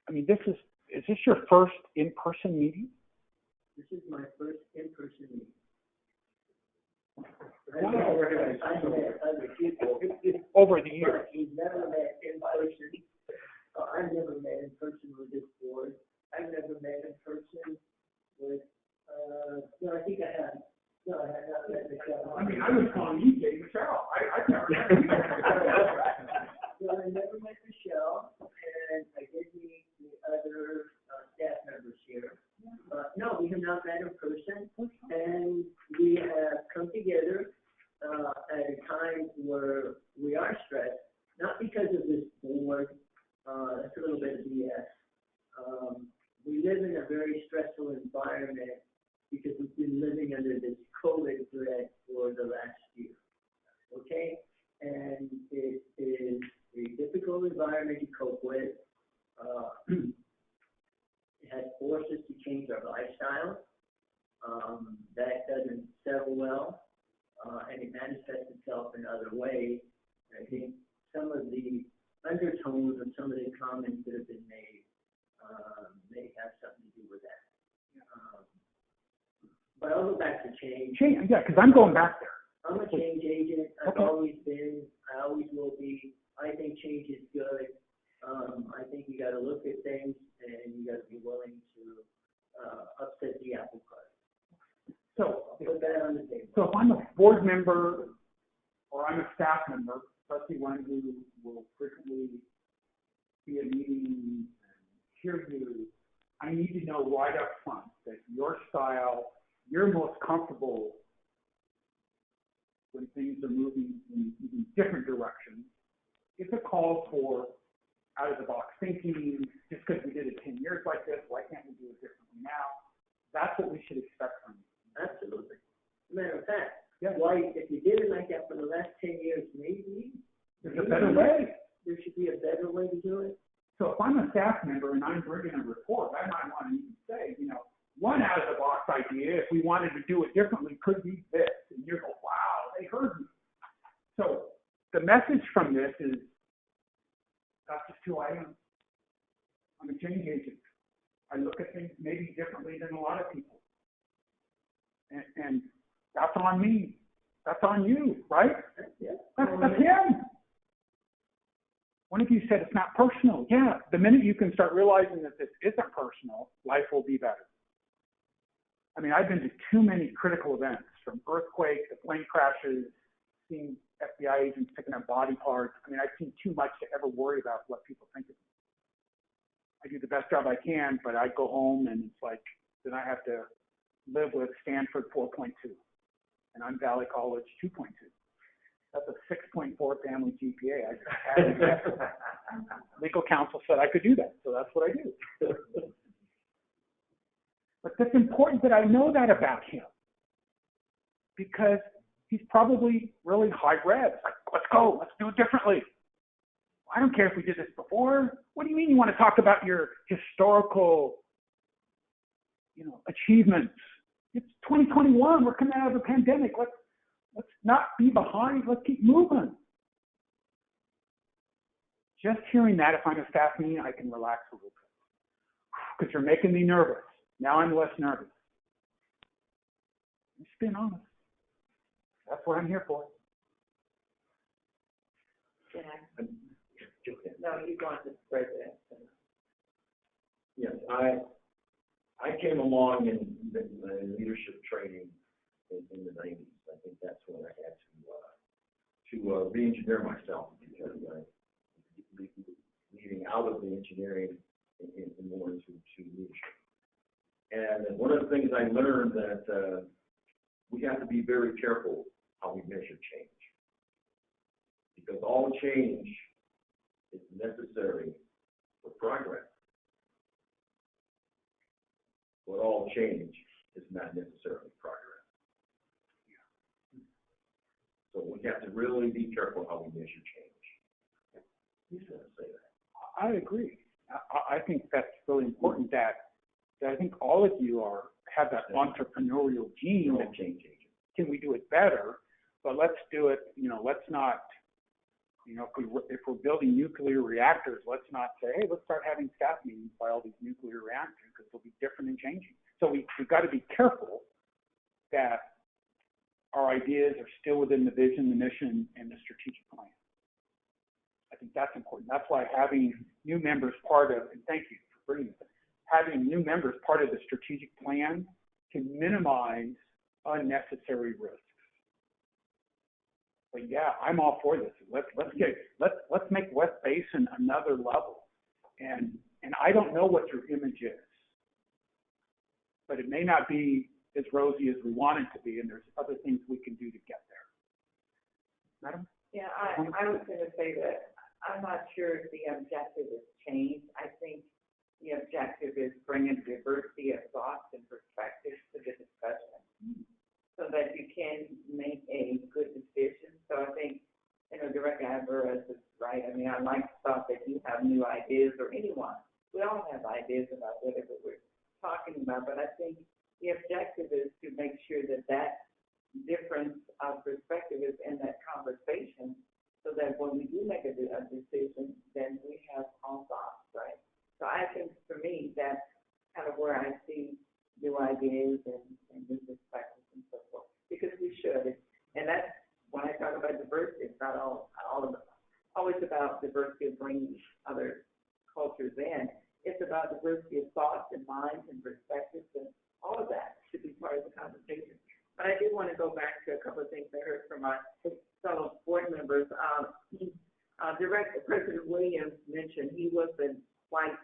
I mean, is this your first in-person meeting? This is my first in-person meeting. Wow. I've met other people. Over the years. But you've never met in person. I've never met in person with this board. I've never met in person with, no, I think I have. No, I have not met Michelle. I mean, I was calling you Jay Michelle. I've never met you. No, I never met Michelle, and I did meet the other staff members here. No, we have not met in person, and we have come together at a time where we are stressed, not because of this board. That's a little bit of BS. We live in a very stressful environment because we've been living under this COVID threat for the last year. Okay? And it is a difficult environment to cope with. It has forced us to change our lifestyle. That doesn't settle well, and it manifests itself in other ways. I think some of the undertones of some of the comments that have been made may have something to do with that. But I'll go back to change. Yeah, because I'm going back there. I'm a change agent. I've Okay. always been. I always will be. I think change is good. I think you got to look at things and you got to be willing to upset the apple cart. So, I'll put that on the table. So if I'm a board member or I'm a staff member, especially one who will frequently be at meetings and hear you, I need to know right up front that your style, you're most comfortable with when things are moving in different directions, if it calls for out-of-the-box thinking, just because we did it 10 years like this, why can't we do it differently now? That's what we should expect from you. Absolutely. Matter of fact, Yeah. why, if you did it like that for the last 10 years, maybe There's a better way. there should be a better way to do it. So if I'm a staff member and I'm bringing a report, I might want to even say, one out-of-the-box idea, if we wanted to do it differently, could be this. And you go, wow, they heard me. So the message from this is, that's just who I am. I'm a change agent. I look at things maybe differently than a lot of people. And that's on me. That's on you, right? Yeah. That's him. One of you said it's not personal. Yeah, the minute you can start realizing that this isn't personal, life will be better. I mean, I've been to too many critical events, from earthquakes to plane crashes, seeing FBI agents picking up body parts. I mean, I've seen too much to ever worry about what people think of me. I do the best job I can, but I go home and it's like, then I have to live with Stanford 4.2, and I'm Valley College 2.2. That's a 6.4 family GPA. I just had it. Legal counsel said I could do that, so that's what I do. But it's important that I know that about him, because he's probably really high revs. Like, let's go, let's do it differently. I don't care if we did this before. What do you mean you want to talk about your historical, achievements? It's 2021. We're coming out of a pandemic. Let's not be behind. Let's keep moving. Just hearing that, if I'm a staff meeting, I can relax a little bit. Because you're making me nervous. Now I'm less nervous. I'm just being honest. That's what I'm here for. Yeah. No, you go on to the president. Yes, I came along in leadership training in the 90s. I think that's when I had to re-engineer myself, because leading out of the engineering and more into leadership. And one of the things I learned that we have to be very careful how we measure change, because all change is necessary for progress, but all change is not necessarily progress. So we have to really be careful how we measure change. He's going to say that. I agree. I think that's really important that I think all of you have that entrepreneurial gene. That change agent. Can we do it better? But let's do it, let's not, if we're building nuclear reactors, let's not say, hey, let's start having staff meetings by all these nuclear reactors, because they'll be different and changing. So we've got to be careful that our ideas are still within the vision, the mission, and the strategic plan. I think that's important. That's why having new members part of, and thank you for bringing this, having new members part of the strategic plan can minimize unnecessary risks. But yeah, I'm all for this. Let's make West Basin another level. And I don't know what your image is, but it may not be as rosy as we want it to be, and there's other things we can do to get there. Madam? Yeah, I was going to say that I'm not sure if the objective has changed. I think the objective is bringing diversity of thoughts and perspectives to the discussion so that you can make a good decision. So I think, Director Alvarez is right. I mean, I like the thought that you have new ideas, or anyone. We all have ideas about whatever we're talking about, but I think the objective is to make sure that difference of perspective is in that conversation, so that when we do make a decision, then we have all thoughts, right? So I think for me, that's kind of where I see new ideas and new perspectives and so forth, because we should. And that's when I talk about diversity, it's not always about diversity of bringing other cultures in. It's about diversity of thoughts and minds and perspectives, and all of that should be part of the conversation. But I do want to go back to a couple of things I heard from my fellow board members. Director President Williams mentioned he wasn't quite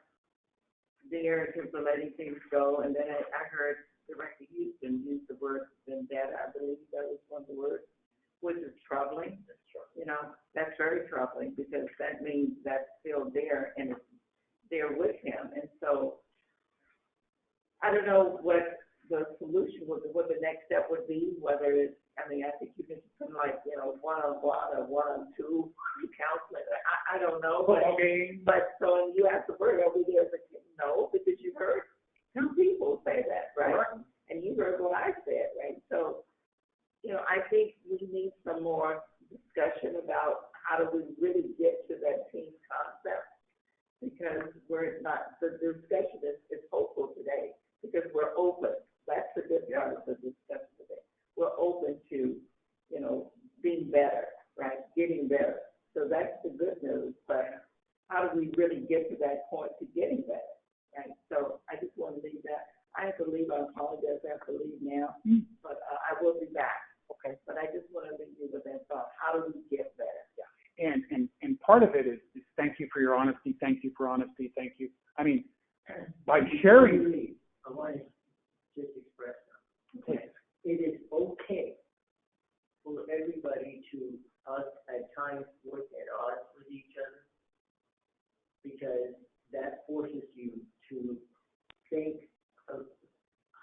there in terms of letting things go, and then I heard Director Houston use the word vendetta. I believe that was one of the words, which is troubling. You know, that's very troubling because that means that's still there and it's there with him. And so I don't know what the solution would be, what the next step would be, whether it's, I mean, I think you can come like, you know, one-on-one or one-on-two counseling. I don't know. But so you have to worry over there as a kid. No, because you heard two people say that, right? And you heard what I said, right? So, you know, I think we need some more discussion about how do we really get to that team concept, because we're not, the discussion is hopeful today because we're open. That's the good part of the discussion today. We're open to, you know, being better, right? Getting better. So that's the good news. But how do we really get to that point to getting better, right? So I just want to leave that. I have to leave. I apologize. I have to leave now. But I will be back. Okay. But I just want to leave you with that thought. How do we get better? Yeah. And part of it is thank you for your honesty. Thank you for honesty. Thank you. I mean, by sharing. I want to just express something. It is okay for everybody to, us at times, work at odds with each other, because that forces you to think of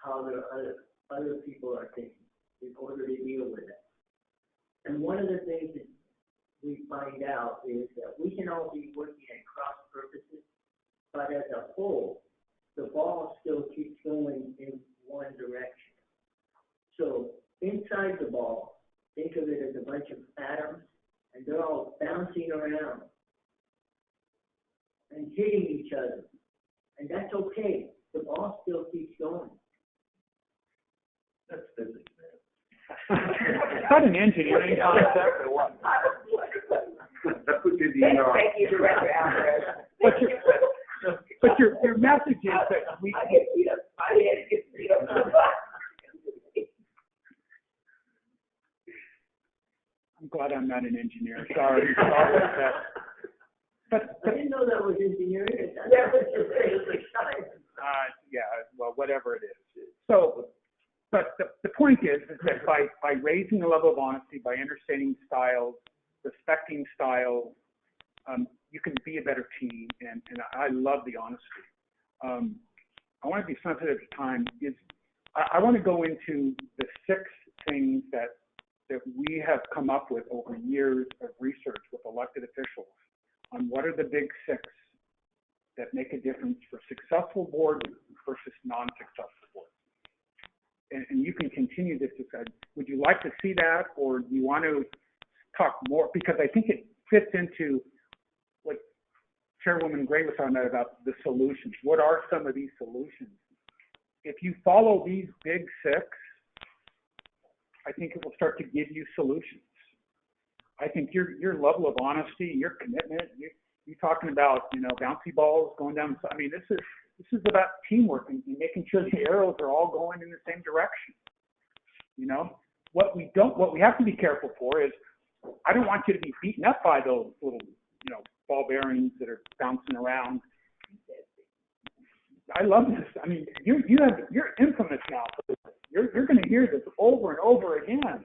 how the other people are thinking in order to deal with it. And one of the things that we find out is that we can all be working at cross purposes, but as a whole, the ball still keeps going in one direction. So inside the ball, think of it as a bunch of atoms, and they're all bouncing around and hitting each other. And that's okay. The ball still keeps going. That's physics, man. It's not an engineering concept or what? That puts you in the ER. Thank you, Director Alvarez. But your message is that we. I get beat up. My head gets beat up. I'm glad I'm not an engineer. Sorry about that. But I didn't know that was engineering. That was just basic science. yeah, well, whatever it is. So, but the point is that by raising the level of honesty, by understanding styles, respecting styles, you can be a better team, and I love the honesty. I want to be sensitive to time. I want to go into the 6 things that we have come up with over years of research with elected officials on what are the big 6 that make a difference for successful boards versus non-successful boards. And you can continue this discussion. Would you like to see that, or do you want to talk more? Because I think it fits into what Chairwoman Gray was talking about the solutions. What are some of these solutions? If you follow these big 6, I think it will start to give you solutions. I think your level of honesty, your commitment, you talking about, you know, bouncy balls going down. I mean, this is about teamwork and making sure the arrows are all going in the same direction. You know, what we have to be careful for is, I don't want you to be beaten up by those little, you know, ball bearings that are bouncing around. I love this. I mean, you're infamous now. You're going to hear this over and over again.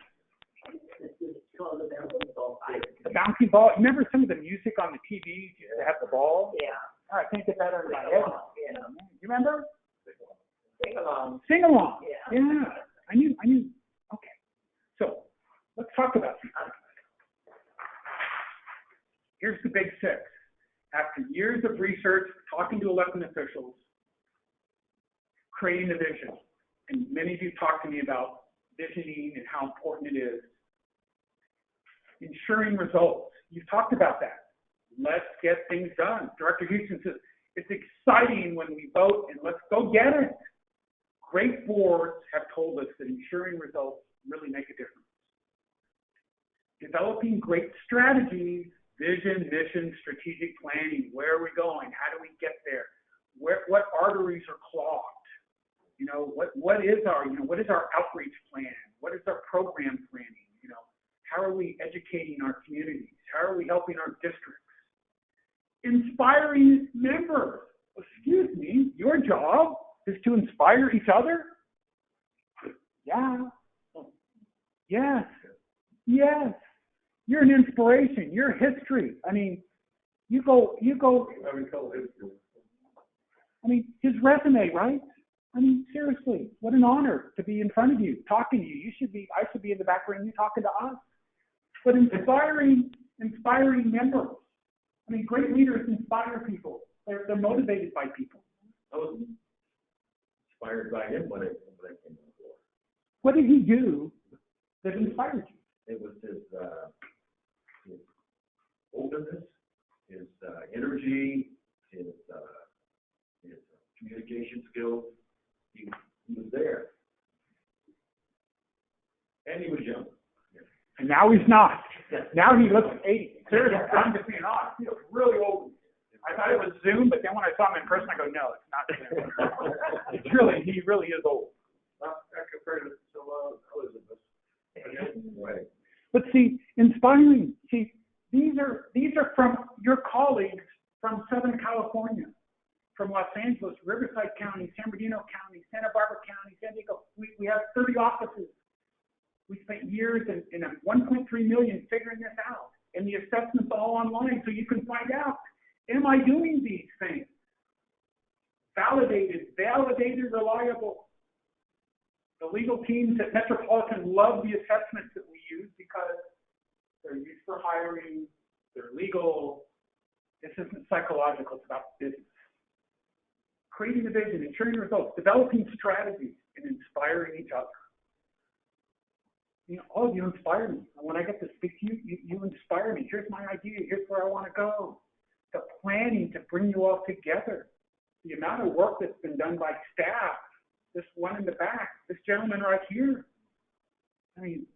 It's called the bouncy ball. The bouncy ball. Remember some of the music on the TV used to have the ball? Yeah. All right, can't get that out of my head. Yeah. You remember? Sing along. Sing along. Yeah. Yeah. I knew. Okay. So let's talk about these. Here's the big 6. After years of research, talking to elected officials, creating a vision, and many of you talked to me about visioning and how important it is. Ensuring results. You've talked about that. Let's get things done. Director Houston says, it's exciting when we vote, and let's go get it. Great boards have told us that ensuring results really make a difference. Developing great strategies, vision, mission, strategic planning. Where are we going? How do we get there? What arteries are clogged? You know, what is our outreach plan? What is our program planning? You know, how are we educating our communities? How are we helping our districts? Inspiring members. Excuse me, your job is to inspire each other? Yeah. Yes. Yes. You're an inspiration. You're history. I mean, you go, I mean, tell history. I mean, his resume, right? I mean, seriously, what an honor to be in front of you, talking to you. I should be in the back room, you talking to us. But inspiring members. I mean, great leaders inspire people. They're motivated by people. I was inspired by him when I came on board. What did he do that inspired you? It was his openness, his energy, his communication skills. He was there. And he was young. And now he's not. Now he looks 80. Seriously, I'm just being honest. He looks really old. I thought it was Zoom, but then when I saw him in person, I go, no, it's not Zoom. He really is old. Not compared to Elizabeth. Right. But see, inspiring. See, these are from your colleagues from Southern California, from Los Angeles, Riverside County, San Bernardino County, Santa Barbara County, San Diego. We have 30 offices. We spent years in a 1.3 million figuring this out, and the assessment's all online, so you can find out, am I doing these things? Validated, reliable. The legal teams at Metropolitan love the assessments that we use because they're used for hiring, they're legal. This isn't psychological, it's about business. Creating a vision, ensuring results, developing strategies, and inspiring each other. You know, all of you inspire me. And when I get to speak to you, you inspire me. Here's my idea. Here's where I want to go. The planning to bring you all together. The amount of work that's been done by staff. This one in the back. This gentleman right here. I mean,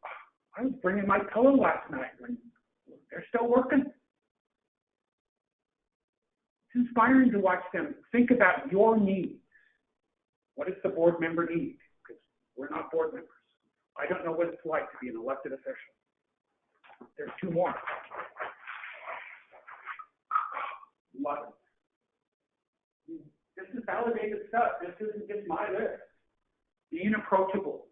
I was bringing my pillow last night when they're still working. It's inspiring to watch them think about your needs. What does the board member need? Because we're not board members. I don't know what it's like to be an elected official. There's two more. Love it. This is validated stuff. This isn't just my list. Being approachable.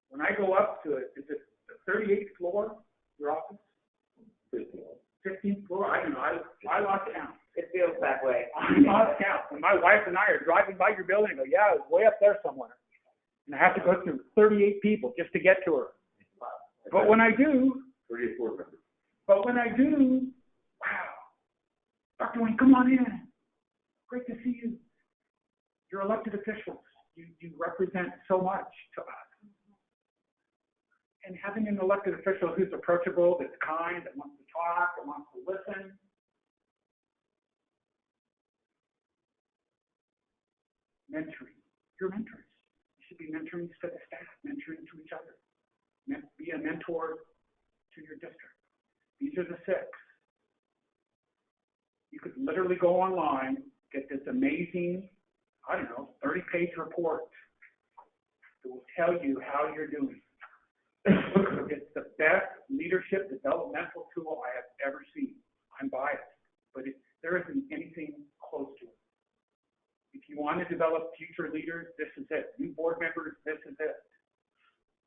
When I go up to it, is it the 38th floor, your office? 15th floor? I don't know. I lost count. It feels that way. I lost count. When my wife and I are driving by your building, I go, yeah, it's way up there somewhere. And I have to go through 38 people just to get to her. But when I do, 38 board members. But when I do, wow, Dr. Wayne, come on in. Great to see you. You're elected officials. You represent so much to us. And having an elected official who's approachable, that's kind, that wants to talk, that wants to listen. Mentoring. You're mentors. You should be mentoring to the staff, mentoring to each other. Be a mentor to your district. These are the 6. You could literally go online, get this amazing, 30-page report that will tell you how you're doing. It's the best leadership developmental tool I have ever seen. I'm biased, but there isn't anything close to it. If you want to develop future leaders, this is it. New board members, this is it.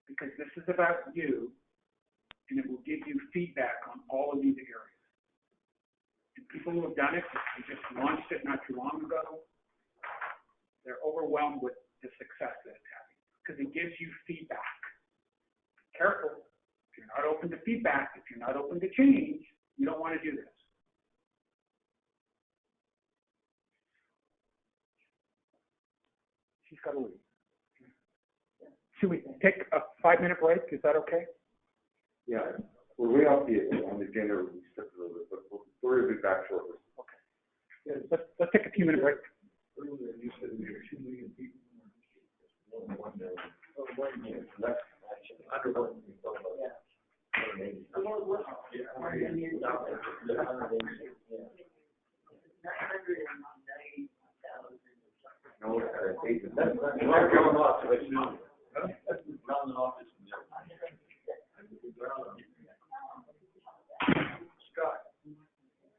Because this is about you, and it will give you feedback on all of these areas. And people who have done it, we just launched it not too long ago, they're overwhelmed with the success that it's having because it gives you feedback. Be careful. If you're not open to feedback, if you're not open to change, you don't want to do this. She's got to leave. Should we take a 5-minute break? Is that okay? Yeah, we're way off on the agenda. We skipped a little bit, but we'll be back shortly. Okay. Yeah, let's take a few minute break. Earlier you said we have 2 million people. 1 million. Oh, 1 million. That's under what we thought about. Yeah. No, That's going off. That's not an office. Scott,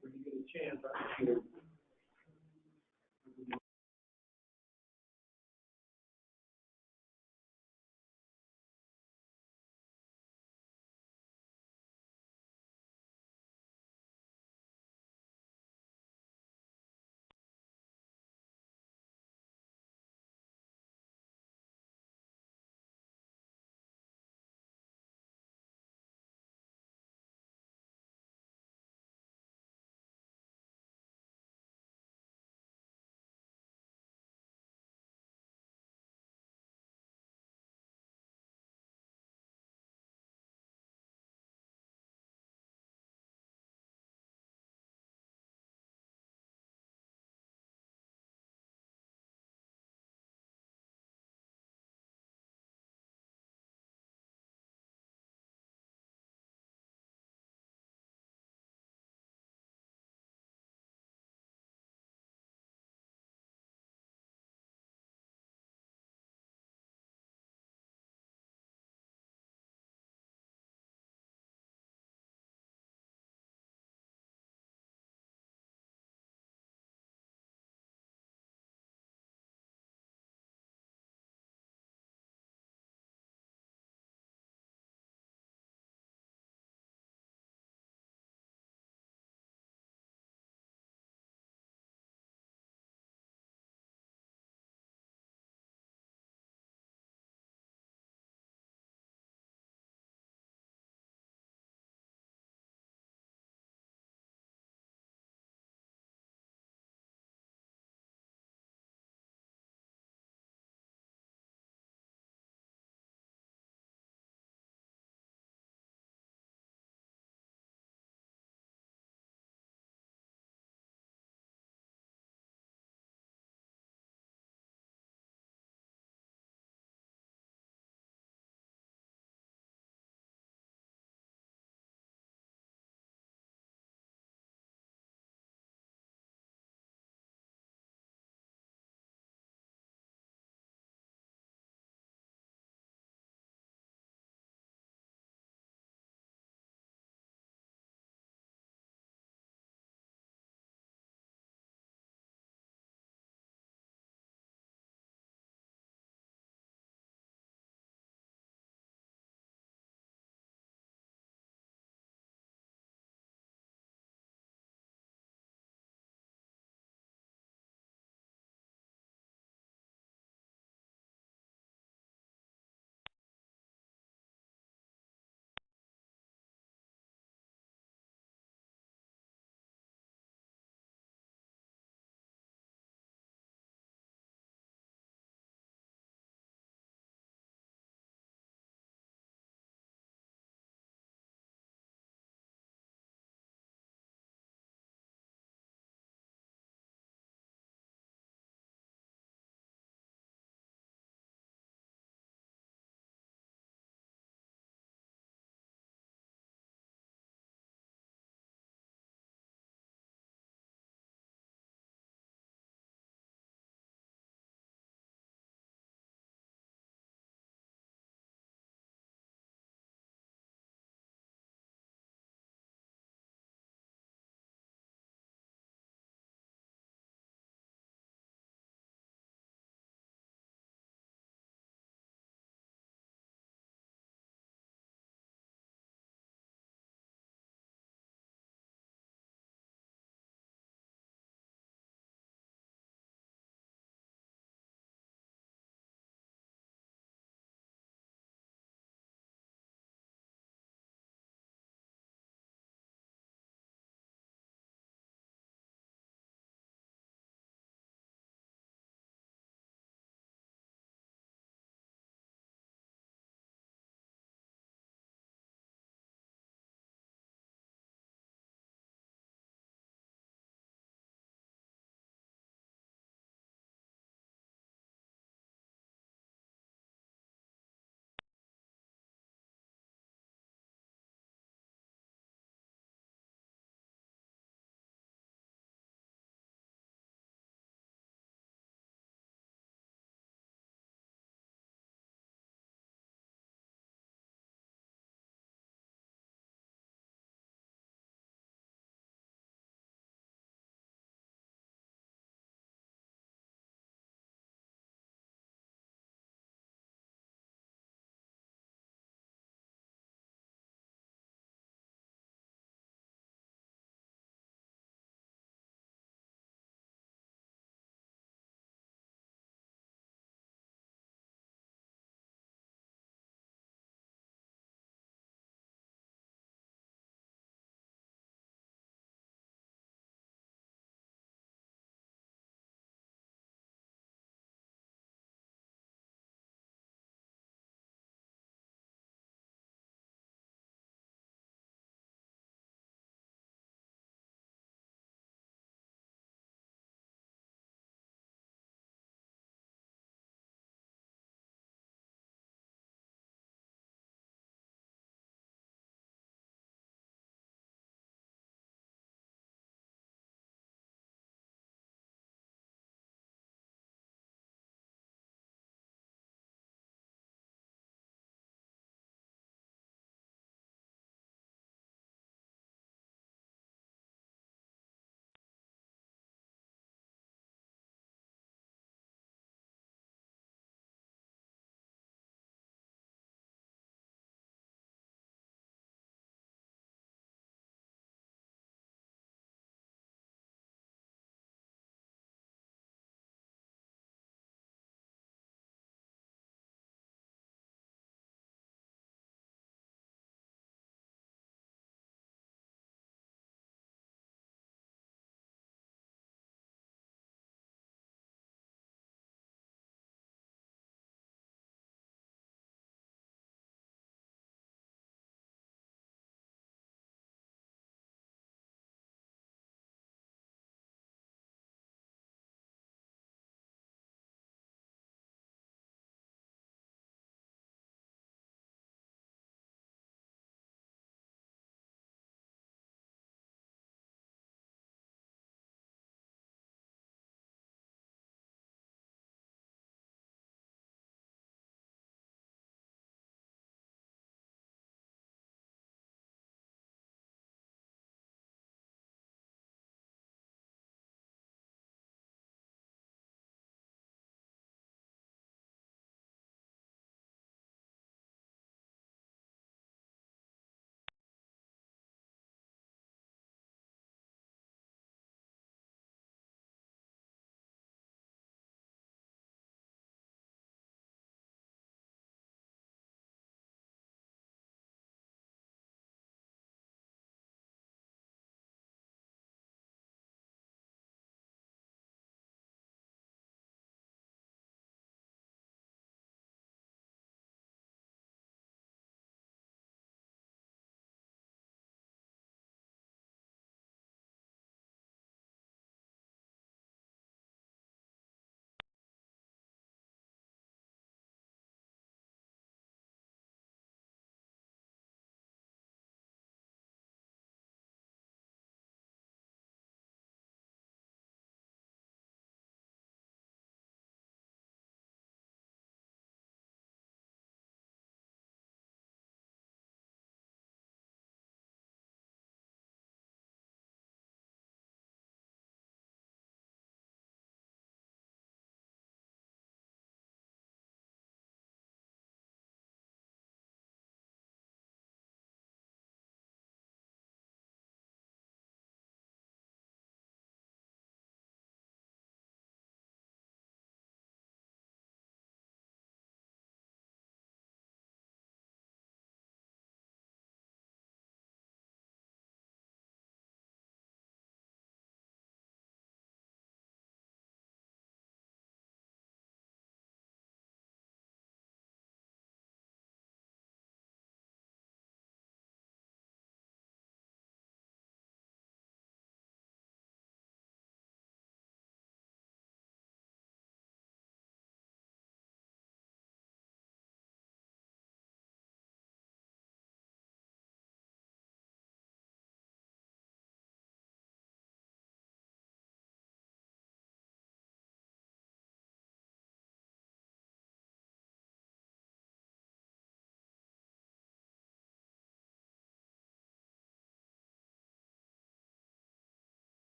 when you get a chance, I should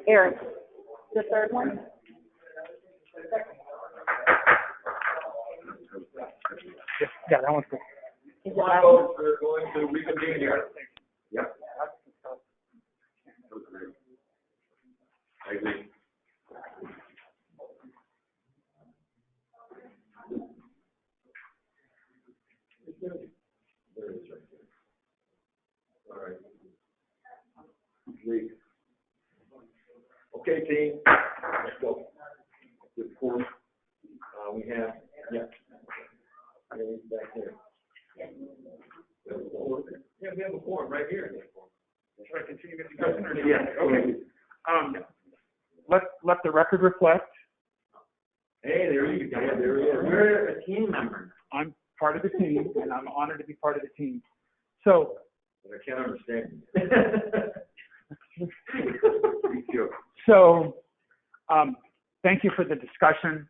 Eric, the third one? Yeah, that one's good. Is it Come on, that one? folks, we're going to reconvene here. Yep. I agree. There it is right there. All right. Leave. Okay, team, let's go. Good form. We have, yeah. He's back there. We have a form. Yeah, we have a form right here. Should I continue the discussion or? Yeah. Okay. Let the record reflect, Hey, there you go, there he is. We're a team member. I'm part of the team, and I'm honored to be part of the team. So, But I can't understand. Me too. so, thank you for the discussion.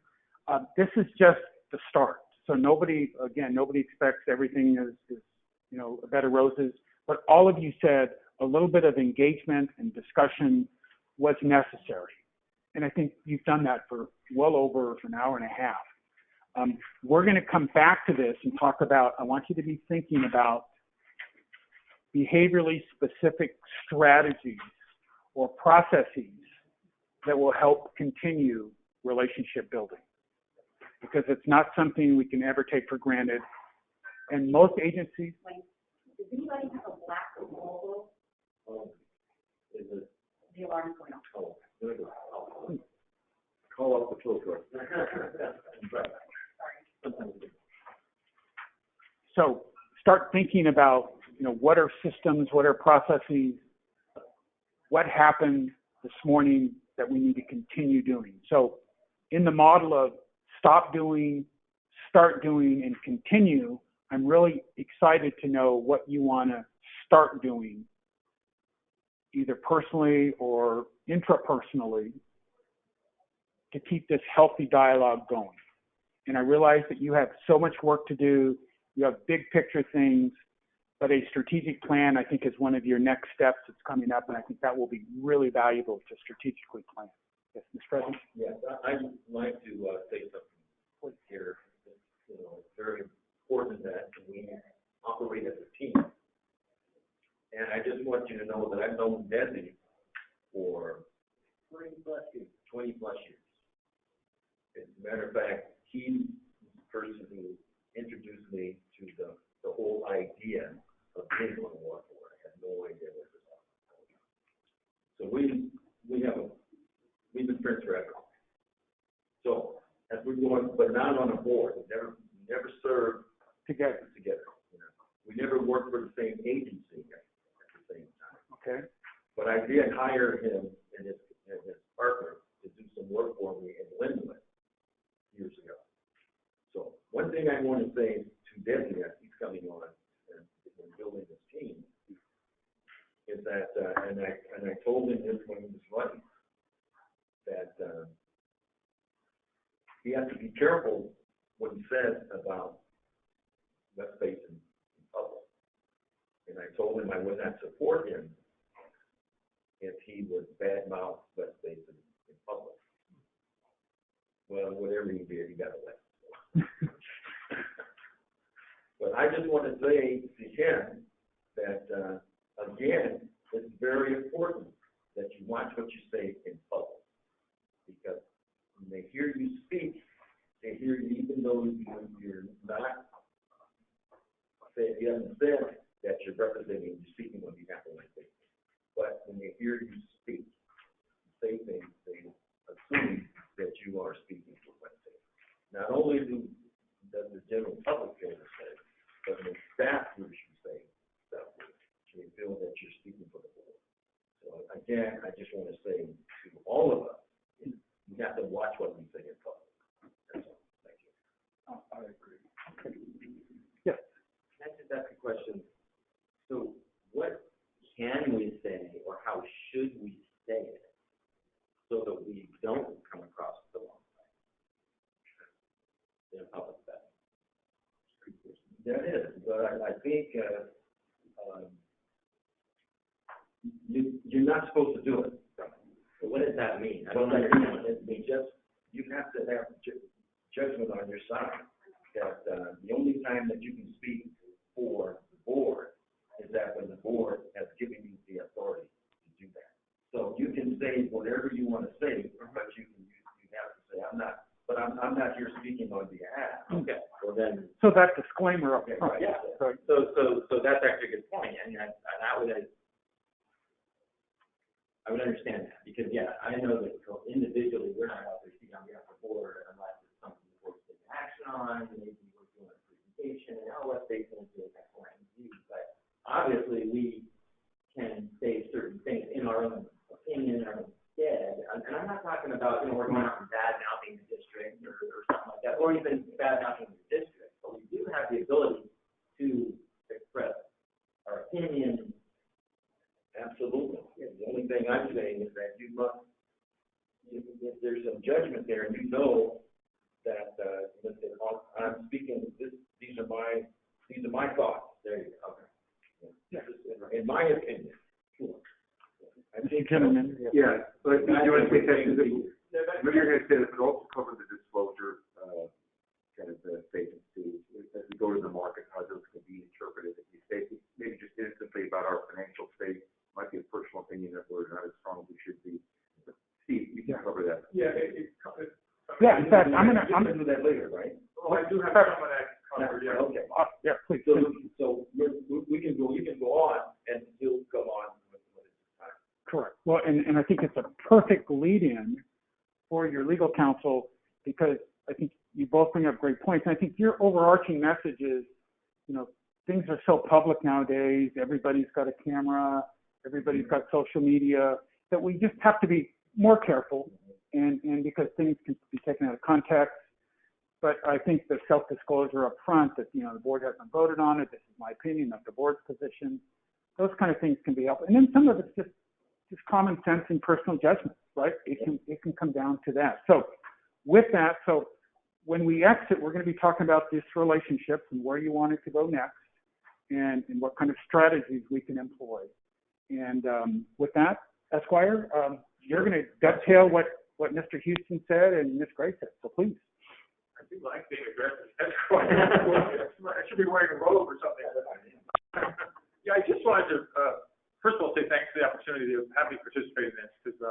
This is just the start. So nobody expects everything is a bed of roses. But all of you said a little bit of engagement and discussion was necessary. And I think you've done that for well over an hour and a half. We're going to come back to this and talk about, I want you to be thinking about behaviorally specific strategies or processes that will help continue relationship building. Because it's not something we can ever take for granted. And most agencies, Does anybody have a black logo? Is it, The alarm is going off. oh, there it is. Call up the tow truck. so start thinking about, what are systems, what are processes, what happened this morning that we need to continue doing. So in the model of stop doing, start doing, and continue, I'm really excited to know what you want to start doing, either personally or intrapersonally, to keep this healthy dialogue going. And I realize that you have so much work to do. You have big picture things, but a strategic plan, I think, is one of your next steps that's coming up, and I think that will be really valuable to strategically plan. Yes, Mr. President? Yes, I'd like to say something here. It's very important that we operate as a team. And I just want you to know that I've known Desi for 20 plus years. As a matter of fact, he's the person who introduced me to the whole idea of being on the water board. I had no idea what this was. So we've been friends forever. So as we're going, but not on a board. We never served Together. We never worked for the same agency at the same time. Okay. But I did hire him and his partner to do some work for me in Linwood years ago. So one thing I want to say to Desi as he's coming on and building this team is that, and I told him this when he was running, that he has to be careful what he says about West Basin in public. And I told him I would not support him if he would badmouth West Basin in public. Well, whatever he did, he got elected. But I just want to say to him that, again, it's very important that you watch what you say in public. Because when they hear you speak, they hear you even though you're not, you haven't said that you're representing, you're speaking on behalf of West Basin. But when they hear you speak, say things, they assume that you are speaking for West Basin. Not only does the general public feel the same, but the staff groups you say stuff, they feel that you're speaking for the board. So again, I just want to say to all of us, you have to watch what we say in public. That's all. Thank you. I agree. Okay. Yes. Can I just ask a question? So what can we say or how should we say it so that we don't come across the wrong way in a public setting? That is, but I think you're not supposed to do it. So what does that mean? I Well, don't understand. you have to have judgment on your side, that, the only time that you can speak for the board is that when the board has given you the authority to do that. So you can say whatever you want to say, but you have to say, I'm not here speaking on behalf. Okay, well then, So that disclaimer up Okay, front. right. yeah, Right. so that's actually a good point, and I would understand that, because, yeah, I know that individually, we're not out there speaking on behalf of the board unless it's something the board's taking action on, maybe we're doing a presentation, and let's say it's going to do X, Y, and Z, but obviously, we can say certain things in our own opinion, our own stead, and I'm not talking about, we're going out and bad-mouthing the district or something like that, or even bad-mouthing the district, but we do have the ability to express our opinion. Absolutely. The only thing I'm saying is that if there's some judgment there, and you know that, I'm speaking, these are my thoughts. There you go. Okay. In my opinion. Sure. I think. Gentlemen. Yeah, but you want to say that, maybe you're going to say this, but also cover the disclosure, kind of the statements too, as we go to the market, how those can be interpreted. If you say, maybe just instantly about our financial state, might be a personal opinion that we're not as strong as we should be. But Steve, you can cover that. Yeah, Yeah, in fact, I'm You're gonna, gonna do that later, right? Well, I do have some of that covered, yeah. Okay. yeah, please. So you can go on and still come on with it's time. Correct. Well, and I think it's a perfect lead-in for your legal counsel, because I think you both bring up great points. And I think your overarching message is, things are so public nowadays. Everybody's got a camera. Everybody's got social media, that we just have to be more careful, and because things can be taken out of context. But I think the self-disclosure up front that, the board hasn't voted on it, this is my opinion, not the board's position, those kind of things can be helpful. And then some of it's just common sense and personal judgment, right? It can come down to that. So with that, when we exit, we're going to be talking about this relationship and where you want it to go next, and what kind of strategies we can employ. And with that, Esquire, you're going to dovetail what Mr. Houston said and Ms. Gray said. So please. I do like being aggressive. That's quite, I should be wearing a robe or something. Yeah, I just wanted to, first of all, say thanks for the opportunity to have me participate in this, because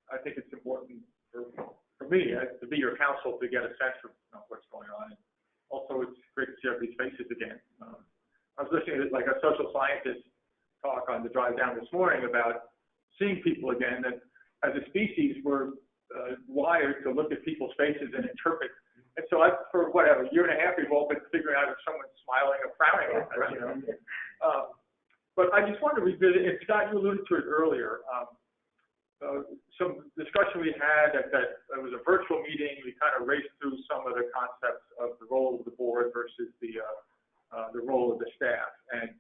I think it's important for me to be your counsel to get a sense of what's going on. And also, it's great to see these faces again. I was listening to like a social scientist talk on the drive down this morning about seeing people again, that as a species we're wired to look at people's faces and interpret. And so for whatever, a year and a half, we've all been figuring out if someone's smiling or frowning at us, But I just wanted to revisit, and Scott, you alluded to it earlier, some discussion we had that it was a virtual meeting. We kind of raced through some of the concepts of the role of the board versus the role of the staff. And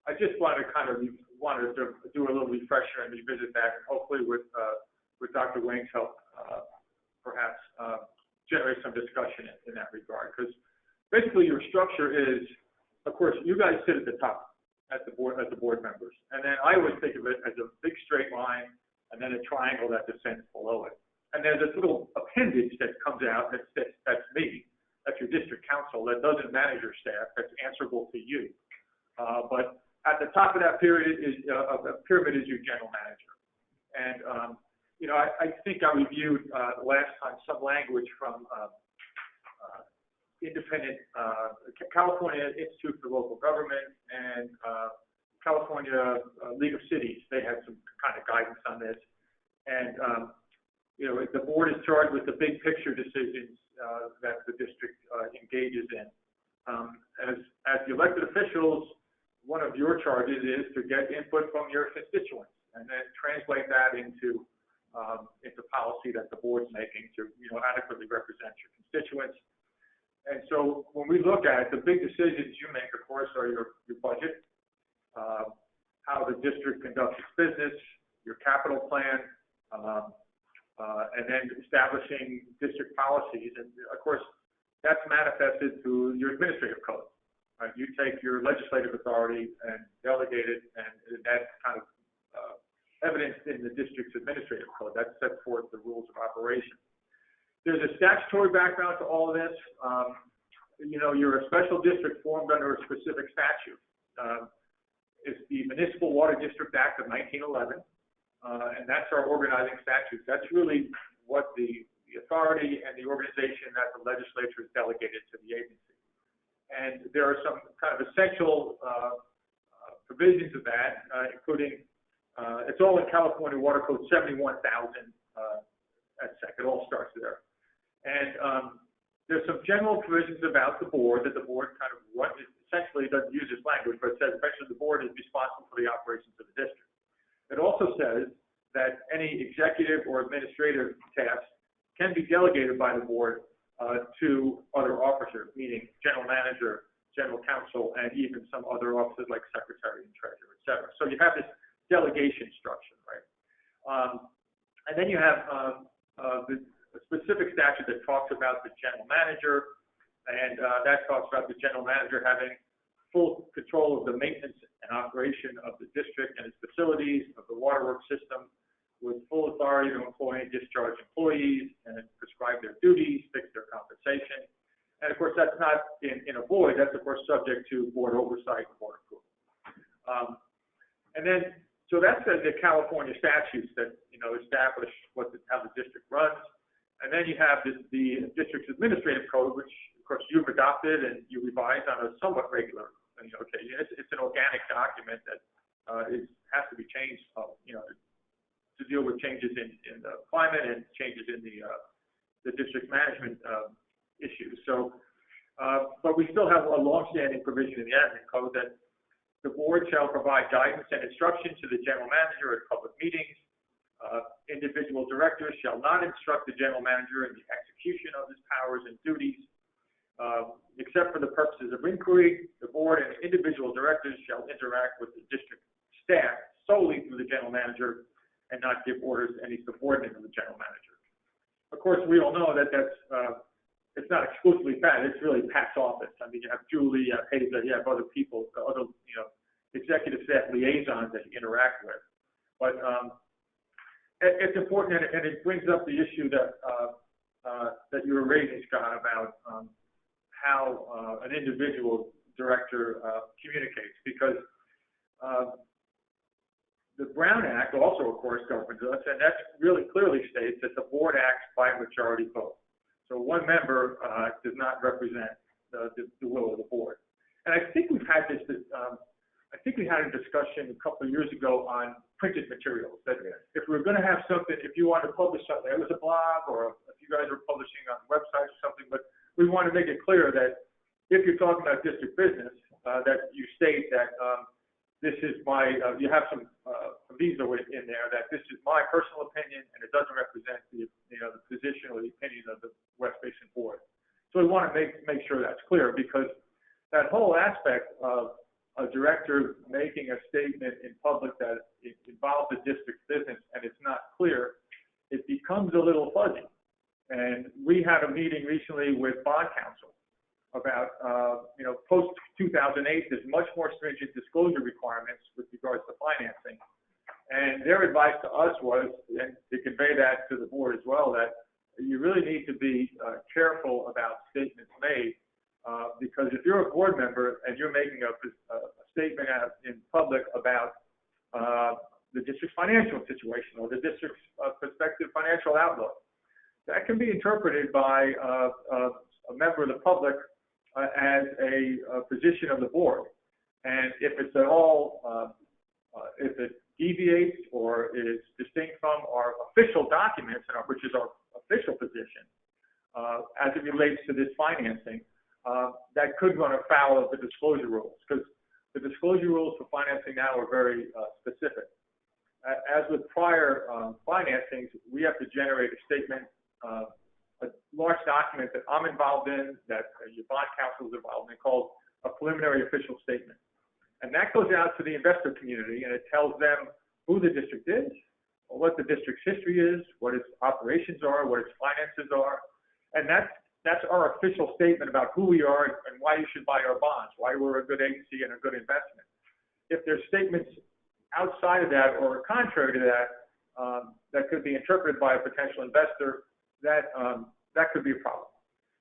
I just wanted to do a little refresher and revisit that, and hopefully with Dr. Wayne's help, perhaps generate some discussion in that regard. Because basically your structure is, of course, you guys sit at the top as the board members, and then I always think of it as a big straight line, and then a triangle that descends below it. And there's this little appendage that comes out that's me, that's your district council, that doesn't manage your staff, that's answerable to you. But at the top of that pyramid is your general manager. And, I think I reviewed last time some language from independent California Institute for Local Government and California League of Cities. They had some kind of guidance on this. And, the board is charged with the big picture decisions that the district engages in. As the elected officials, one of your charges is to get input from your constituents and then translate that into policy that the board's making to, adequately represent your constituents. And so when we look at it, the big decisions you make, of course, are your budget, how the district conducts its business, your capital plan, and then establishing district policies. And of course, that's manifested through your administrative code. Right? You take your legislative authority and delegate it, and that kind of evidenced in the district's administrative code. That sets forth the rules of operation. There's a statutory background to all of this. You're a special district formed under a specific statute. It's the Municipal Water District Act of 1911, and that's our organizing statute. That's really what the authority and the organization that the legislature has delegated to the agency. And there are some kind of essential provisions of that, including, it's all in California Water Code 71,000 at SEC. It all starts there. And there's some general provisions about the board that the board kind of essentially doesn't use this language, but it says eventually the board is responsible for the operations of the district. It also says that any executive or administrative tasks can be delegated by the board to other officers, meaning general manager, general counsel, and even some other officers like secretary and treasurer, et cetera. So you have this delegation structure, right? And then you have a specific statute that talks about the general manager, and that talks about the general manager having full control of the maintenance and operation of the district and its facilities, of the waterworks system, with full authority to employ and discharge employees and prescribe their duties, fix their compensation. And of course, that's not in a void. That's of course subject to board oversight and board approval. So that's the California statutes that establish how the district runs. And then you have the district's administrative code, which of course you've adopted and you revise on a somewhat regular. It's an organic document that has to be changed. To deal with changes in the climate and changes in the district management issues. So, but we still have a longstanding provision in the admin code that the board shall provide guidance and instruction to the general manager at public meetings. Individual directors shall not instruct the general manager in the execution of his powers and duties. Except for the purposes of inquiry, the board and individual directors shall interact with the district staff solely through the general manager and not give orders to any subordinate of the general manager. Of course, we all know that it's not exclusively Pat, it's really Pat's office. I mean, you have Julie, you have Hazel, you have other people, other executive staff liaisons that you interact with. But it's important, and it brings up the issue that you were raising, Scott, about how an individual director communicates, because the Brown Act also, of course, governs us, and that really clearly states that the board acts by a majority vote. So one member does not represent the will of the board. And I think we've had this. I think we had a discussion a couple of years ago on printed materials. That if we were going to have something, if you wanted to publish something, it was a blog, or if you guys were publishing on websites or something, but we want to make it clear that if you're talking about district business, that you state that this is my, you have some visa in there, that this is my personal opinion and it doesn't represent the position or the opinion of the West Basin Board. So we want to make sure that's clear, because that whole aspect of a director making a statement in public that it involves the district's business and it's not clear, it becomes a little fuzzy. And we had a meeting recently with bond counsel about, post 2008, there's much more stringent disclosure requirements with regards to financing. And their advice to us was, and to convey that to the board as well, that you really need to be careful about statements made, because if you're a board member and you're making a statement in public about the district's financial situation or the district's prospective financial outlook, that can be interpreted by a member of the public as a position of the board. And if it's at all, if it deviates or is distinct from our official documents, which is our official position, as it relates to this financing, that could run afoul of the disclosure rules, because the disclosure rules for financing now are very specific. As with prior financings, we have to generate a statement, a large document that I'm involved in, that your bond counsel is involved in, called a preliminary official statement. And that goes out to the investor community, and it tells them who the district is, what the district's history is, what its operations are, what its finances are. And that's our official statement about who we are and why you should buy our bonds, why we're a good agency and a good investment. If there's statements outside of that or contrary to that, that could be interpreted by a potential investor, that could be a problem.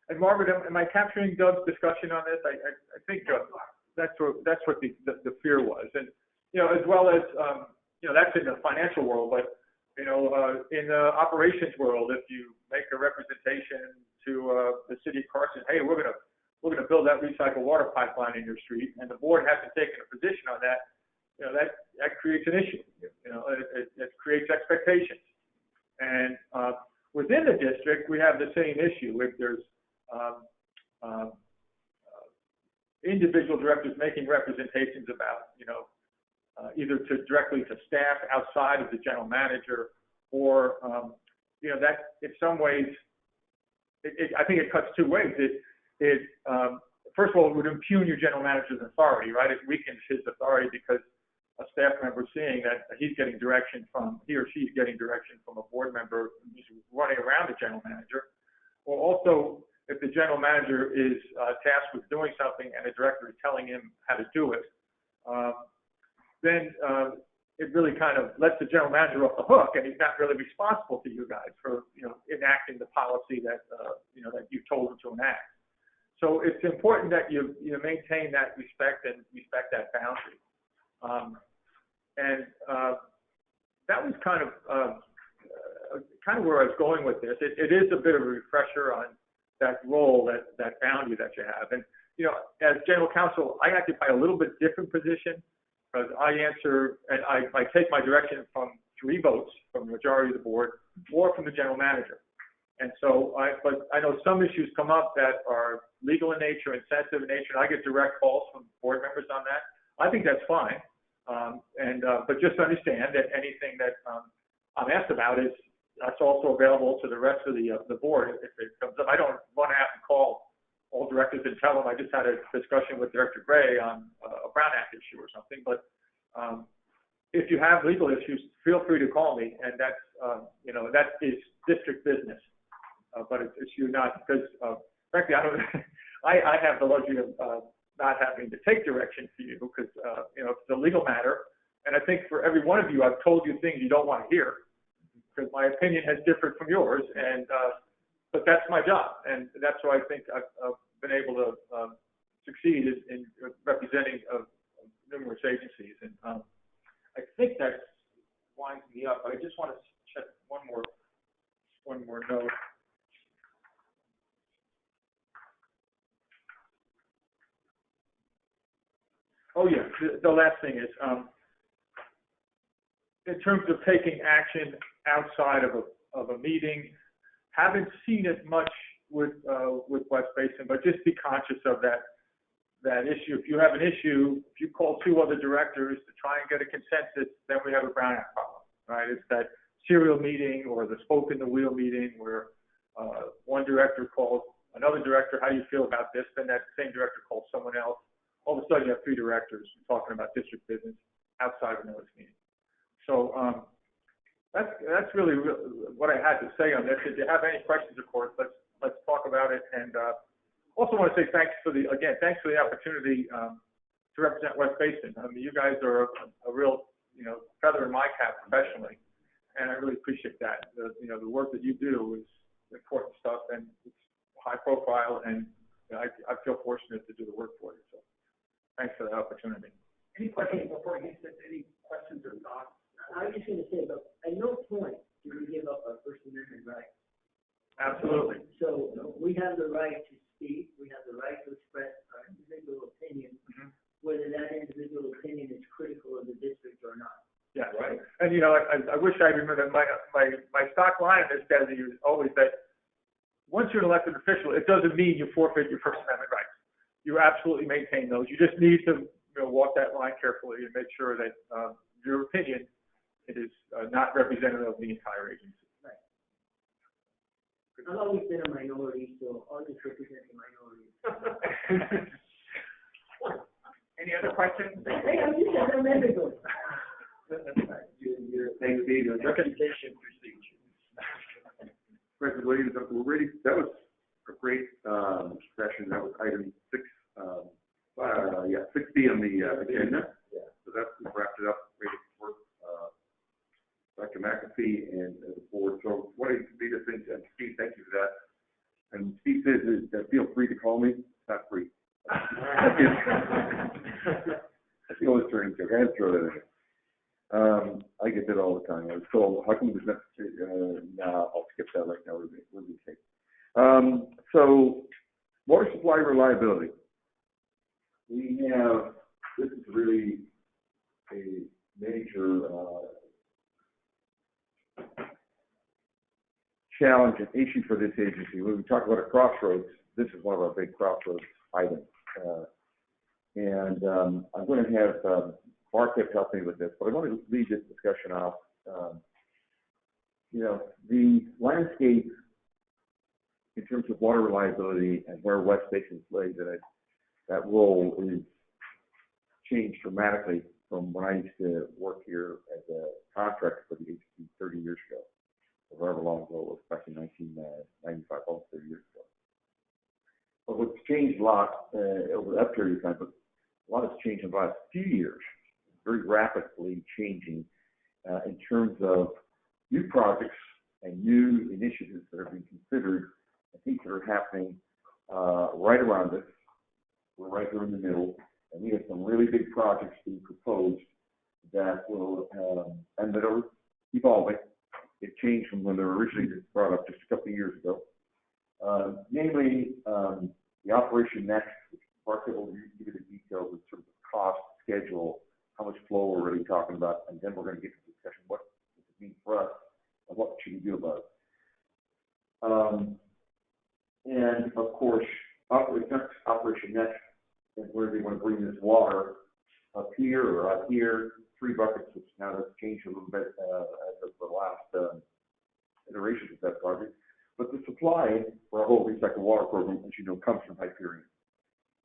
And Margaret, am I capturing Doug's discussion on this? I think that's what the fear was. And, as well as, that's in the financial world, but, in the operations world, if you make a representation to the city of Carson, hey, we're gonna build that recycled water pipeline in your street, and the board hasn't taken a position on that, that creates an issue. It creates expectations. And within the district, we have the same issue. If there's individual directors making representations about, either directly to staff outside of the general manager, or, that in some ways, I think it cuts two ways. First of all, it would impugn your general manager's authority, right? It weakens his authority because a staff member seeing that he or she's getting direction from a board member who's running around the general manager. Or also, if the general manager is tasked with doing something and the director is telling him how to do it, then it really kind of lets the general manager off the hook, and he's not really responsible to you guys for enacting the policy that that you told him to enact. So it's important that you maintain that respect and respect that boundary. That was kind of where I was going with this. It is a bit of a refresher on that role, that boundary that you have. And, as general counsel, I occupy a little bit different position because I answer and I take my direction from 3 votes from the majority of the board or from the general manager. And so, but I know some issues come up that are legal in nature and sensitive in nature, and I get direct calls from board members on that. I think that's fine. But just understand that anything that I'm asked about that's also available to the rest of the board if it comes up. I don't want to have to call all directors and tell them I just had a discussion with Director Gray on a Brown Act issue or something. But if you have legal issues, feel free to call me, and that's that is district business. But it's you not, because frankly I have the luxury of not having to take direction for you because it's a legal matter, and I think for every one of you I've told you things you don't want to hear because my opinion has differed from yours, and but that's my job, and that's why I think I've been able to succeed in representing numerous agencies, and I think that winds me up. But I just want to check one more note. Oh yeah, the last thing is, in terms of taking action outside of a meeting, haven't seen it much with West Basin, but just be conscious of that issue. If you have an issue, if you call 2 other directors to try and get a consensus, then we have a Brown Act problem, right? It's that serial meeting or the spoke in the wheel meeting where one director calls another director, how do you feel about this? Then that same director calls someone else. All of a sudden you have 3 directors talking about district business outside of a notice meeting. So that's really what I had to say on this. If you have any questions, of course, let's talk about it. And also want to say thanks for the opportunity to represent West Basin. I mean, you guys are a real feather in my cap professionally, and I really appreciate that. The work that you do is important stuff, and it's high profile, and I feel fortunate to do the work for you. So thanks for the opportunity. Any questions before you said any questions or thoughts? I was just going to say, but at no point do we give up our First Amendment rights. Absolutely. So we have the right to speak. We have the right to express our individual opinion, whether that individual opinion is critical of the district or not. Yeah, right. And I wish I remembered my stock line on this, Desi, is always that once you're an elected official, it doesn't mean you forfeit your First Amendment rights. You absolutely maintain those. You just need to walk that line carefully and make sure that your opinion is not representative of the entire agency. Right. I've always been a minority, so I'll just represent the minority. Any other questions? Hey, I'm just a member. Thanks, Steve. Representation procedure. President Williams, we're ready. That was a great session. That was item 6B on the agenda. Yeah. So that's wrapped it up. Ready for work call me, it's not free. That's the only turning joke. I had to throw that in. I get that all the time. I was told, how come there's necessary, I'll skip that right now. We're be safe. So, water supply reliability. We have, this is really a major challenge and issue for this agency. When we talk about a crossroads, this is one of our big crossroads items. I'm going to have Barkev help me with this, but I want to lead this discussion off. The landscape in terms of water reliability and where West Basin plays in it, that role is changed dramatically from when I used to work here as a contractor for the agency 30 years ago, or however long ago it was, back in 1995, almost 30 years ago. But what's changed a lot over that period of time, but a lot has changed in the last few years, very rapidly changing in terms of new projects and new initiatives that are being considered, and things that are happening right around us. We're right there in the middle, and we have some really big projects being proposed that will, and that are evolving. It changed from when they were originally brought up just a couple of years ago. Namely, the Operation Next, which Barkev will give you the details in terms of cost, schedule, how much flow we're really talking about, and then we're going to get to the discussion, what does it mean for us, and what should we do about it. And of course, Operation Next, and where they want to bring this water up here or out here, 3 buckets, which now has changed a little bit as of the last iterations of that project. But the supply for our whole recycled water program, as you know, comes from Hyperion.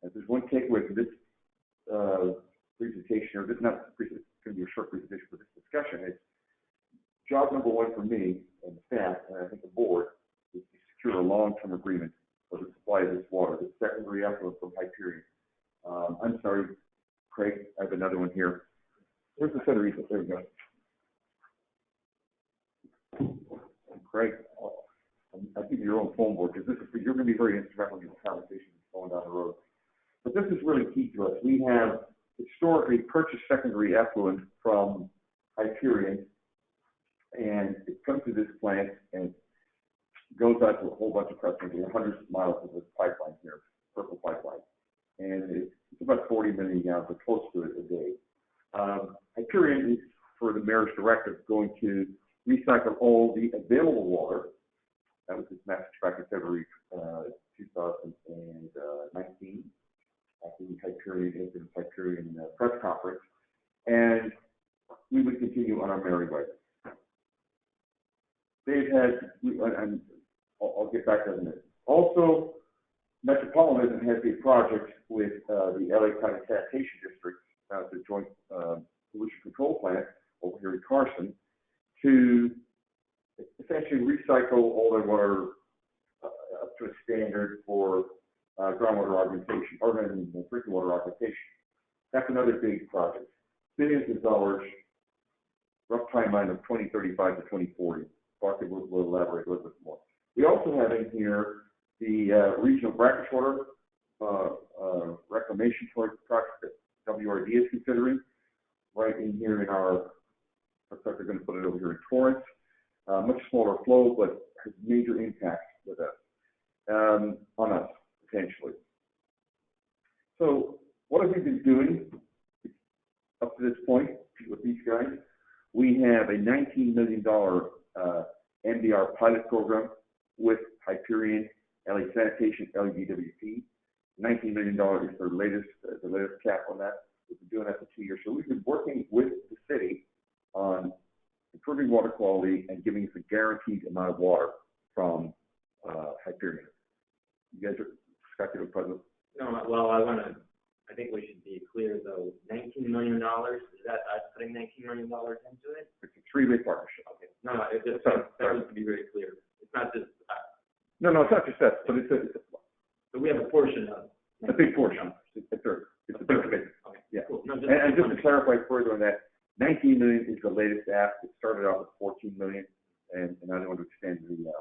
And there's one takeaway from this presentation, or this not it's going to be a short presentation for this discussion. It's job number 1 for me and the staff, and I think the board, is to secure a long-term agreement for the supply of this water, the secondary effluent from Hyperion. I'm sorry, Craig, I have another one here. Where's the center easel? There we go. Craig, I'll give you your own phone board, because you're going to be very instrumental in the conversation going down the road. But this is really key to us. We have historically purchased secondary effluent from Hyperion, and it comes to this plant and goes out to a whole bunch of customers, hundreds of miles of this pipeline here, Purple Pipeline. And it's about 40 million gallons, or close to it a day. Hyperion is, for the mayor's directive, going to recycle all the available water. That was his message back in February 2019, at the Hyperion press conference, and we would continue on our merry way. They've had, and I'll get back to that in a minute. Also, Metropolitan has a project with the LA County Sanitation District, the Joint Pollution Control Plant over here in Carson, to essentially recycle all their water up to a standard for groundwater augmentation, or drinking water augmentation. That's another big project. Billions of dollars, rough timeline of 2035 to 2040. Barkev will elaborate a little bit more. We also have in here the regional brackish water reclamation project that WRD is considering, right in here in our, looks like they're going to put it over here in Torrance. Much smaller flow, but has major impact with us, on us, potentially. So what have we been doing up to this point with these guys? We have a $19 million MDR pilot program with Hyperion, LA Sanitation, LADWP. $19 million is the latest cap on that. We've been doing that for 2 years. So we've been working with the city on improving water quality and giving us a guaranteed amount of water from Hyperion. You guys are, Scott, you have a puzzle? No, well, I think we should be clear though, $19 million, is that us putting $19 million into it? It's a 3-way partnership. Okay, no, it just, that needs to be very clear. It's not just us. No, it's not just us, but it's So we have a portion of. a big portion. It's a big commitment. Okay, Yeah. cool. No, And just to clarify further on that, 19 million is the latest ask. It started off with 14 million, and I don't want to extend the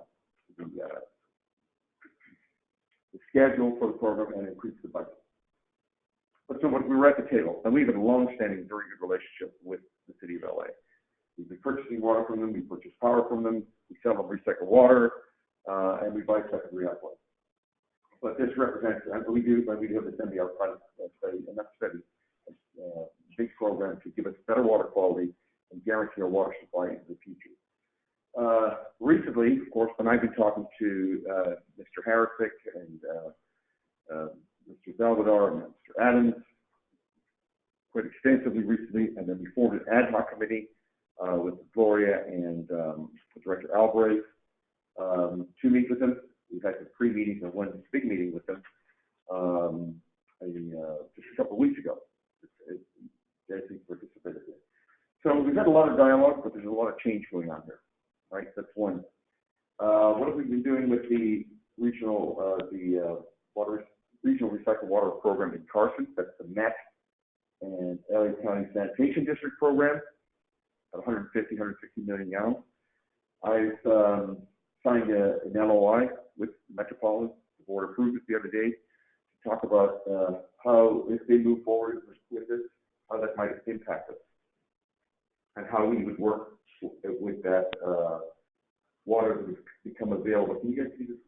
schedule for the program and increase the budget. But so when we were at the table, and we have a long-standing, very good relationship with the city of LA. We've been purchasing water from them, we purchase power from them, we sell them recycled water, and we buy secondary output. But this represents, and we do have this MBR pilot study, and that study is a big program to give us better water quality and guarantee our water supply into the future. Recently, of course, when I've been talking to Mr. Harisick and Mr. Salvador and Mr. Adams quite extensively recently, and then we formed an ad hoc committee with Gloria and Director Alvarez to meet with them. We've had some pre-meetings and one big meeting with them just a couple of weeks ago. Jesse participated in. So we've had a lot of dialogue, but there's a lot of change going on here, right? That's one. What have we been doing with the regional recycled water program in Carson? That's the MET and LA County Sanitation District program, 150, 160 million gallons. I've signed an LOI with Metropolitan. The board approved it the other day to talk about how, if they move forward with this, how that might impact us and how we would work with that water that would become available. Can you guys see this?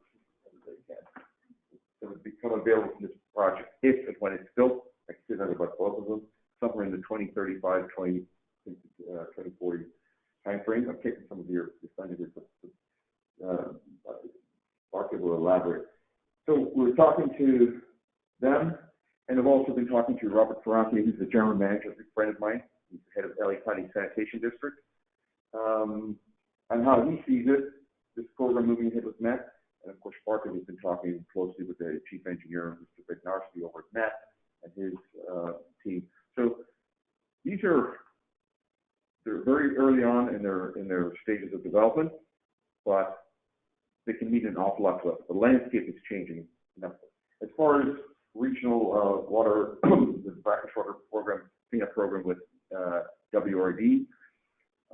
That would become available from this project if and when it's built. I can say that about both of them, somewhere in the 2035, 2040 time frame. I'm taking some of your senators, but Mark will elaborate. So we're talking to them, and I've also been talking to Robert Ferranti, who's the general manager, a good friend of mine. He's the head of LA County Sanitation District, and how he sees it, this program moving ahead with MET. And of course, Parker has been talking closely with the chief engineer, Mr. Bednarski, over at MET and his team. So they're very early on in their stages of development, but they can mean an awful lot to us. The landscape is changing. As far as regional water, the brackish water program, cleanup program with WRD,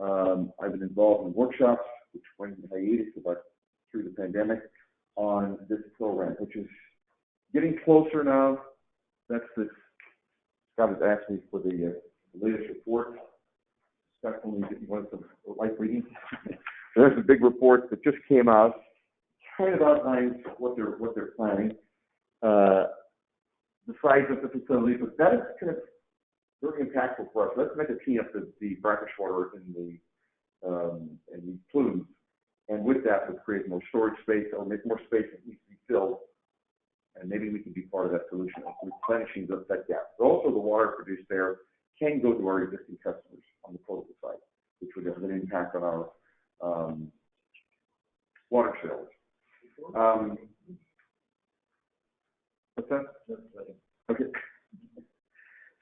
I've been involved in workshops, which went in hiatus about through the pandemic, on this program, which is getting closer now. That's this. Scott has asked me for the latest report. Scott told me that he wanted some light reading. There's a big report that just came out, kind of outlines what they're planning, the size of the facility, but that is kind of very impactful for us. Let's make a clean up the brackish water in the plumes, and with that, we'll create more storage space or make more space that needs to be filled, and maybe we can be part of that solution of replenishing that gap. But also, the water produced there can go to our existing customers on the potable side, which would have an impact on our water sales. What's that? Okay.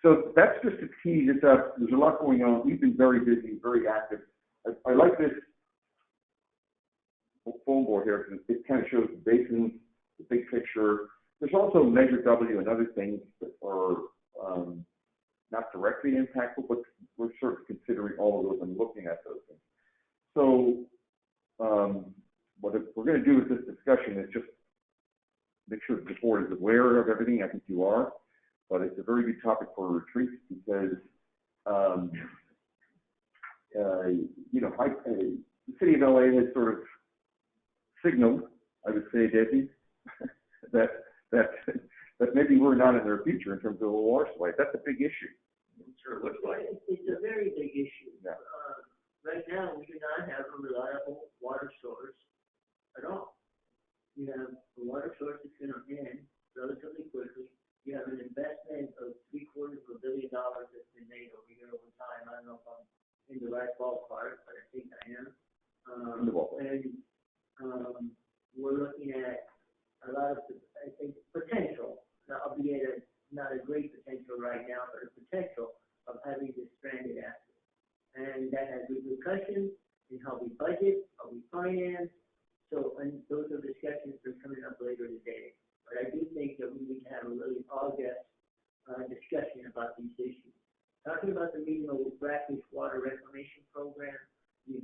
So that's just to tease it up. There's a lot going on. We've been very busy, very active. I like this phone board here because it kind of shows the basin, the big picture. There's also Measure W and other things that are not directly impactful, but we're sort of considering all of those and looking at those things. So what we're going to do with this discussion is just make sure the board is aware of everything. I think you are, but it's a very good topic for a retreat because, the city of LA has sort of signaled, I would say, Debbie, that maybe we're not in their future in terms of a water supply. That's a big issue. Sure, looks like. It's a very big issue. Yeah. Right now, we do not have a reliable water source at all. You have a water source that's going to end relatively quickly. You have an investment of $750 million that's been made over here over time. I don't know if I'm in the right ballpark, but I think I am. We're looking at a lot of, I think, potential, albeit not a great potential right now, but a potential of having this stranded asset. And that has repercussions in how we budget, how we finance. So, and those are discussions that are coming up later today. But I do think that we need to have a really august discussion about these issues. Talking about the regional brackish water reclamation program, you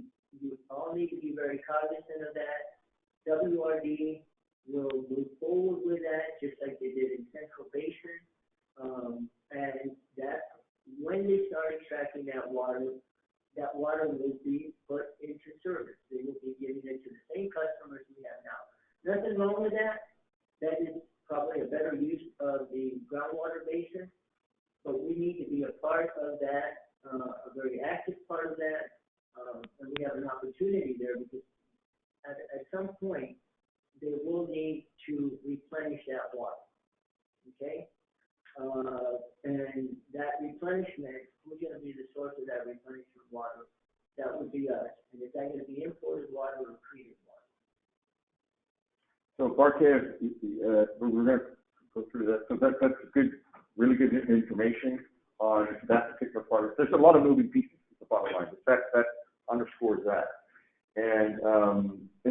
all need to be very cognizant of that. WRD will move forward with that And that, when they start extracting that water will be put into service. They will be giving it to the same customers we have now. Nothing wrong with that. That is probably a better use of the groundwater basin, but we need to be a part of that, a very active part of that, and we have an opportunity there because at some point they will need to replenish that water. Okay? And that replenishment, who's going to be the source of that replenishment water? That would be us. And is that going to be imported water or treated water? So Barkev, we're going to go through that. So that's good, really good information on that particular part. There's a lot of moving pieces at the bottom line. That underscores that. And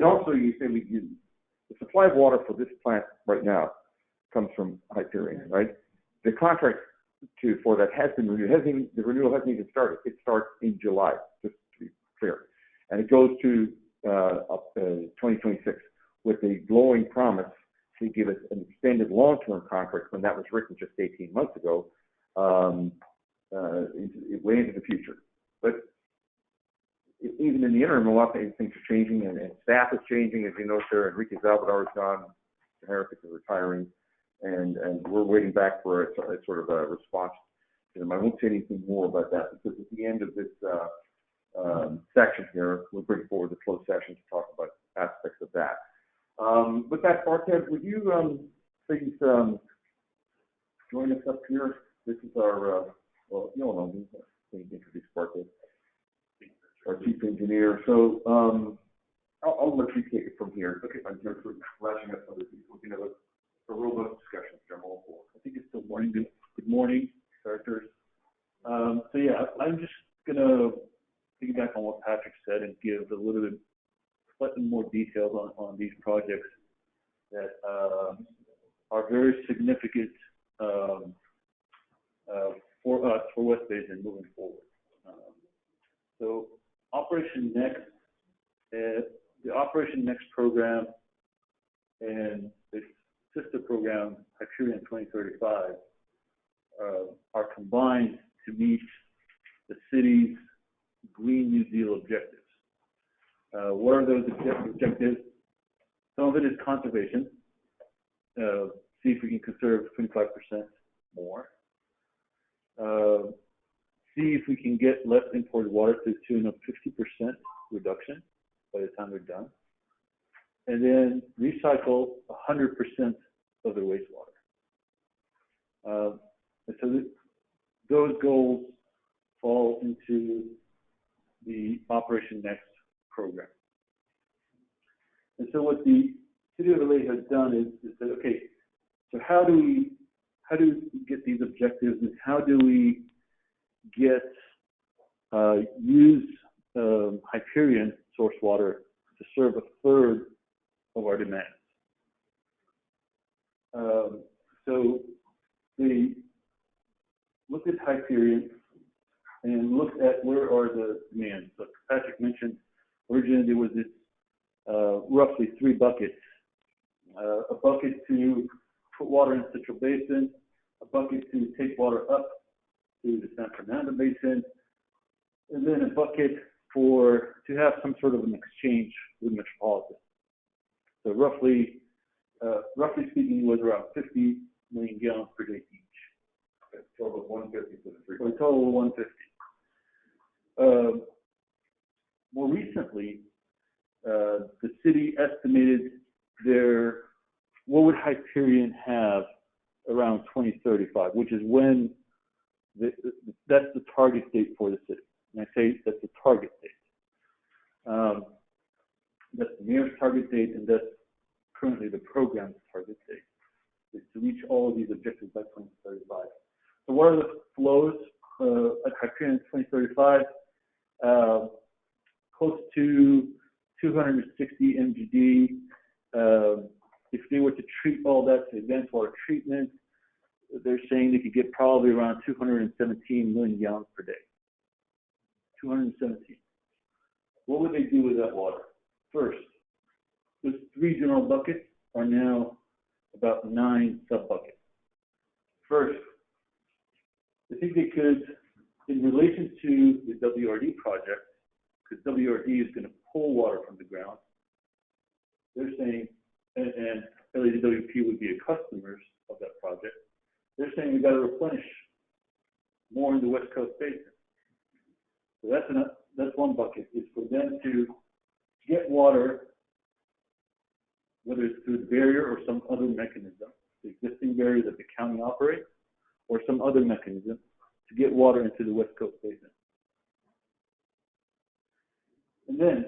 also you say the supply of water for this plant right now comes from Hyperion, right? The contract for that has been renewed. The renewal hasn't even started. It starts in July, just to be clear. And it goes to 2026 with a glowing promise to give us an extended long-term contract when that was written just 18 months ago, way into the future. But even in the interim, a lot of things are changing, and staff is changing. As you know, sir, Enrique Salvador is gone, Herrick is retiring, and we're waiting back for a sort of a response to them. I won't say anything more about that because at the end of this section here, we'll bring forward the closed session to talk about aspects of that. With that, Barkev, would you please join us up here? This is our, well, you all know me. Let me introduce Barkev, our chief engineer. So I'll let you take it from here. Okay, I'm here for flashing up other people. You know, a robust discussion, General Board. I think it's still morning. Good morning, directors. So yeah, I'm just gonna piggyback on what Patrick said and give a little bit slightly more details on these projects that are very significant for us, for West Basin moving forward. So Operation Next, the Operation Next program and its sister program, Hyperion 2035, are combined to meet the city's Green New Deal objectives. What are those objectives? Some of it is conservation. See if we can conserve 25% more. See if we can get less imported water to the tune of 50% reduction by the time we're done. And then recycle 100% of the wastewater. And so those goals fall into the Operation Next program. And so what the City of LA has done is said, okay, so how do we get these objectives, and how do we get use Hyperion source water to serve a third of our demands? So they looked at Hyperion and looked at where are the demands. So Patrick mentioned originally there was this roughly 3 buckets. A bucket to put water in Central Basin, a bucket to take water up to the San Fernando Basin, and then a bucket to have some sort of an exchange with Metropolitan. So roughly speaking, it was around 50 million gallons per day each. A total of 150 for the 3. A total of 150. More recently, the city estimated what would Hyperion have around 2035, which is when that's the target date for the city. And I say that's the target date. That's the mayor's target date, and that's currently the program's target date, is to reach all of these objectives by 2035. So what are the flows at Hyperion 2035? Close to 260 MGD. If they were to treat all that to advanced water treatment, they're saying they could get probably around 217 million gallons per day. 217. What would they do with that water? First, those 3 general buckets are now about 9 sub-buckets. First, think they could, in relation to the WRD project, because WRD is going to pull water from the ground, they're saying, and LADWP would be a customers of that project, they're saying we got to replenish more in the West Coast Basin. So that's one bucket, is for them to get water, whether it's through the barrier or some other mechanism, the existing barrier that the county operates, or some other mechanism, to get water into the West Coast Basin. And then,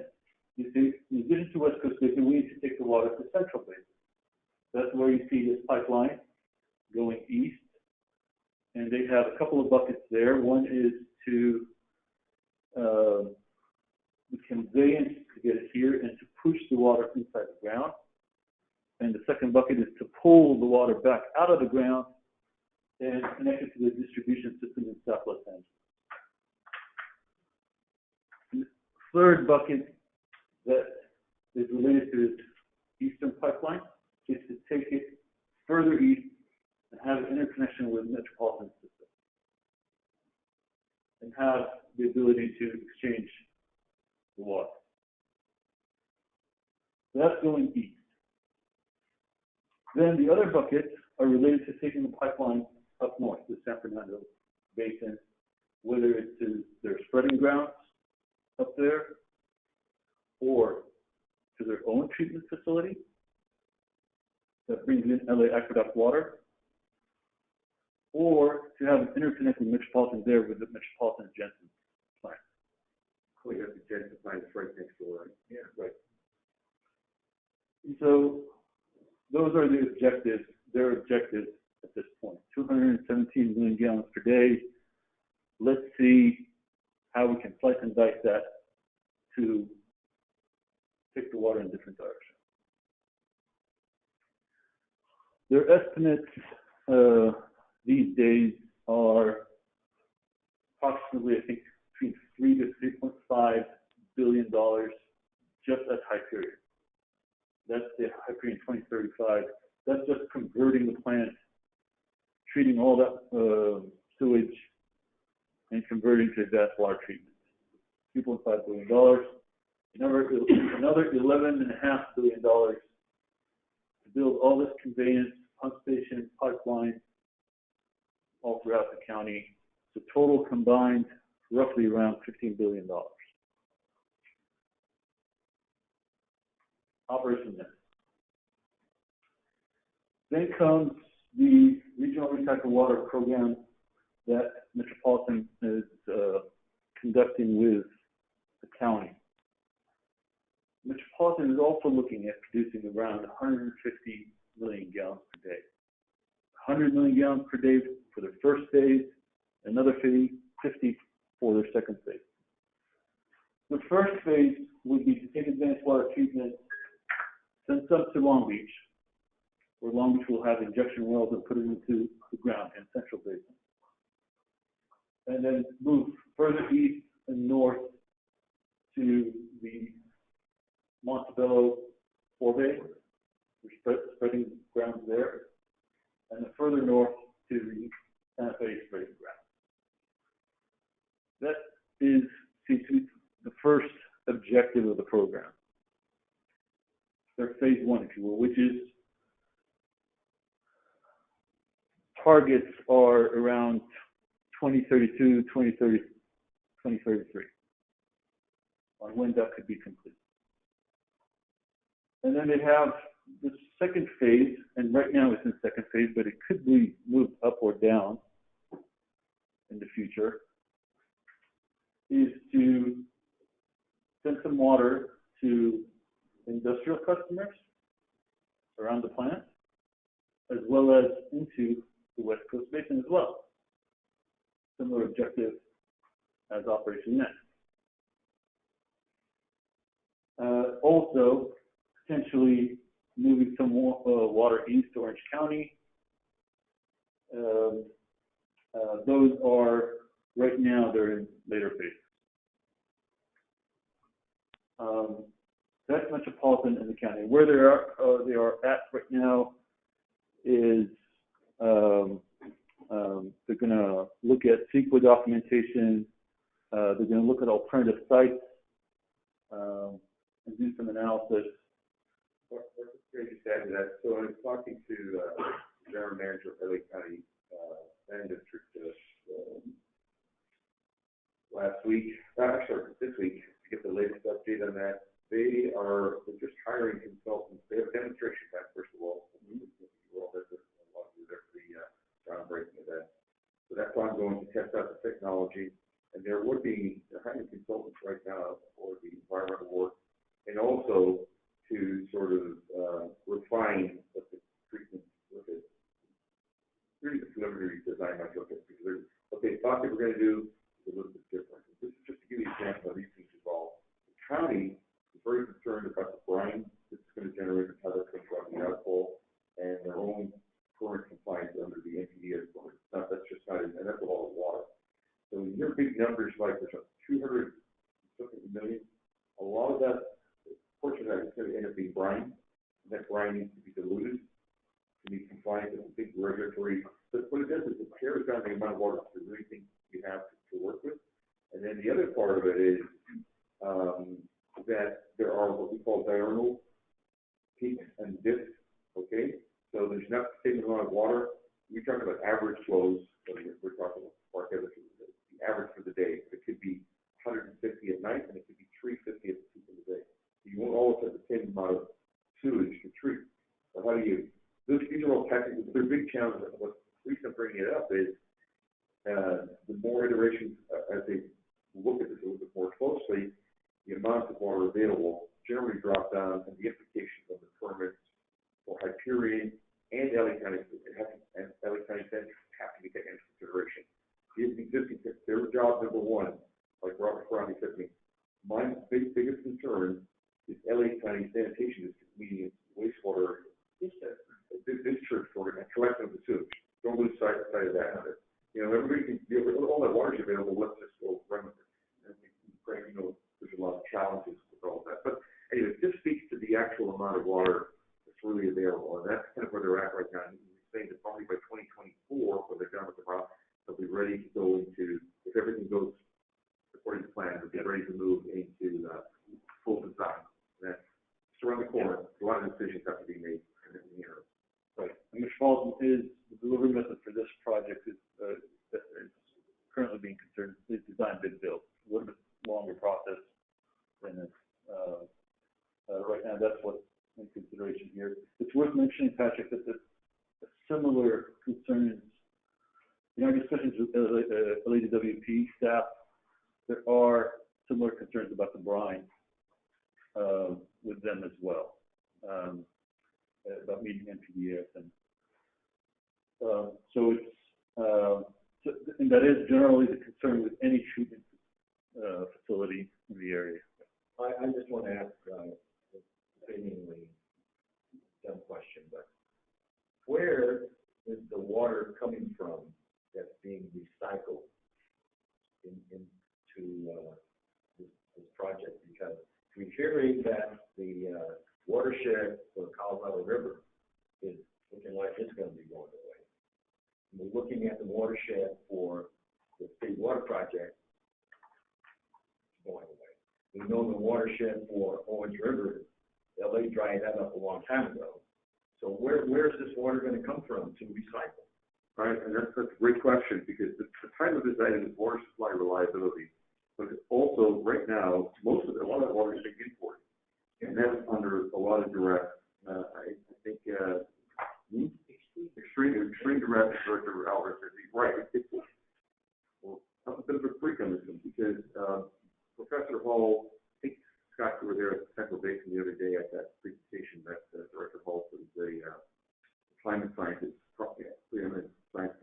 you see, in addition to West Coast Basin, we need to take the water to Central Basin. That's where you see this pipeline going east. And they have a couple of buckets there. One is to the conveyance to get it here and to push the water inside the ground. And the second bucket is to pull the water back out of the ground and connect it to the distribution system in South Los Angeles. And the third bucket that is related to this Eastern pipeline is to take it further east and have an interconnection with the metropolitan system and have the ability to exchange the water. So that's going east. Then the other buckets are related to taking the pipeline up north to San Fernando Basin, whether it's to their spreading grounds up there or to their own treatment facility that brings in LA Aqueduct water, or to have an interconnect with Metropolitan there with the Metropolitan Jensen plant. We have the Jensen plant right next door, right? Yeah, right. And so those are the objectives, their objectives at this point. 217 million gallons per day. Let's see how we can slice and dice that to take the water in different directions. Their estimates these days are approximately, I think, between $3 to $3.5 billion just at Hyperion. That's the Hyperion 2035. That's just converting the plant, treating all that sewage, and converting to advanced water treatment. $2.5 billion. Another $11.5 billion to build all this conveyance, pump station, pipeline, all throughout the county. So total combined, roughly around $15 billion. Operation Net. Then comes the Regional Recycled Water Program that Metropolitan is conducting with the county. Metropolitan is also looking at producing around 150 million gallons per day. 100 million gallons per day for their first phase, another 50 for their second phase. The first phase would be to take advanced water treatment, send some to Long Beach, where Long Beach will have injection wells and put it into the ground in Central Basin. And then move further east and north to the Montebello forebay, spreading grounds there, and then further north to the Santa Fe spreading ground. That is the first objective of the program. Their phase one, if you will, which is targets are around 2032, 2033 on when that could be complete. And then they have the second phase, and right now it's in second phase, but it could be moved up or down in the future, is to send some water to industrial customers around the plant, as well as into the West Coast Basin as well. Similar objective as Operation Net. Also, potentially moving some more water east to Orange County. Those are, right now, they're in later phases. That's Metropolitan and the county. Where they are at right now is They're gonna look at CEQA documentation. They're gonna look at alternative sites, and do some analysis. What I just add to that, so I was talking to the general manager of LA County Land District last week, actually this week, to get the latest update on that. They're just hiring consultants. They have a demonstration pack, first of all. Well, there's a lot of you there for the groundbreaking event. So that's ongoing to test out the technology. And they're hiring consultants right now for the environmental work, and also to sort of refine what the treatment, really the preliminary design might look at, because what they thought they were going to do is a little bit different. And this is just to give you an example of these things involved. The county is very concerned about the brine that's going to generate, and how that's going to drive the outfall, and their own current compliance under the NPDES. That's just not, and that's a lot of water. So when you hear big numbers like there's 200 something million, a lot of that, portion of that is going to end up being brine. That brine needs to be diluted to be compliant with the big regulatory. But what it does is it pares down the amount of water you really think you have to work with. And then the other part of it is that there are what we call diurnal peaks and dips. Okay, so there's not the same amount of water. We're talking about average flows. So we're talking about the average for the day. It could be 150 at night, and it could be 350 at the peak of the day. You won't always have the same amount of sewage to treat. So how do you? These are all technical. They're big challenges. What the reason I'm bringing it up is the more iterations as they look at this a little bit more closely, the amount of water available generally drop down, and the implications of the permits for Hyperion and LA County and LA County have to be taken into consideration. Their job number one, like Robert Ferrandi said to me, my biggest concern is LA County sanitation district meeting wastewater discharge program and collection of the sewage. Don't lose sight of that. Everybody can deal with all that water is available. Let's just go run with it. And there's a lot of challenges with all of that. But anyway, this speaks to the actual amount of water that's really available, and that's kind of where they're at right now. And he's saying that probably by 2024, when they're done with the route, they'll be ready to go into, if everything goes according to plan, they'll get ready to move into full design. That's just around the corner. A lot of decisions have to be made in the year. Right. And Metropolitan is, the delivery method for this project is currently being considered, is design bid build. A little bit longer process than it's right now. That's what's in consideration here. It's worth mentioning, Patrick, that the similar concerns in our discussions with LADWP staff, there are similar concerns about the brine with them as well, about meeting NPDES, and so it's and that is generally the concern with any treatment facility in the area. I just want to ask a seemingly dumb question, but where is the water coming from that's being recycled into this project? Because we're hearing that the watershed for the Colorado River is looking like it's going to be going away. And we're looking at the watershed for the State Water Project going away. We know the watershed for Orange River, LA dried that up a long time ago. So where's this water going to come from to recycle? Right, and that's a great question, because the title of this item is water supply reliability. But also, right now, a lot of the water is being imported, and that's under a lot of duress. I think extreme duress. Director Albert says he's right. Well, I'm a bit of a freak on this one, because Professor Hall, I think Scott, you were there at the Central Basin the other day at that presentation that Director Hall was a climate scientist, preeminent climate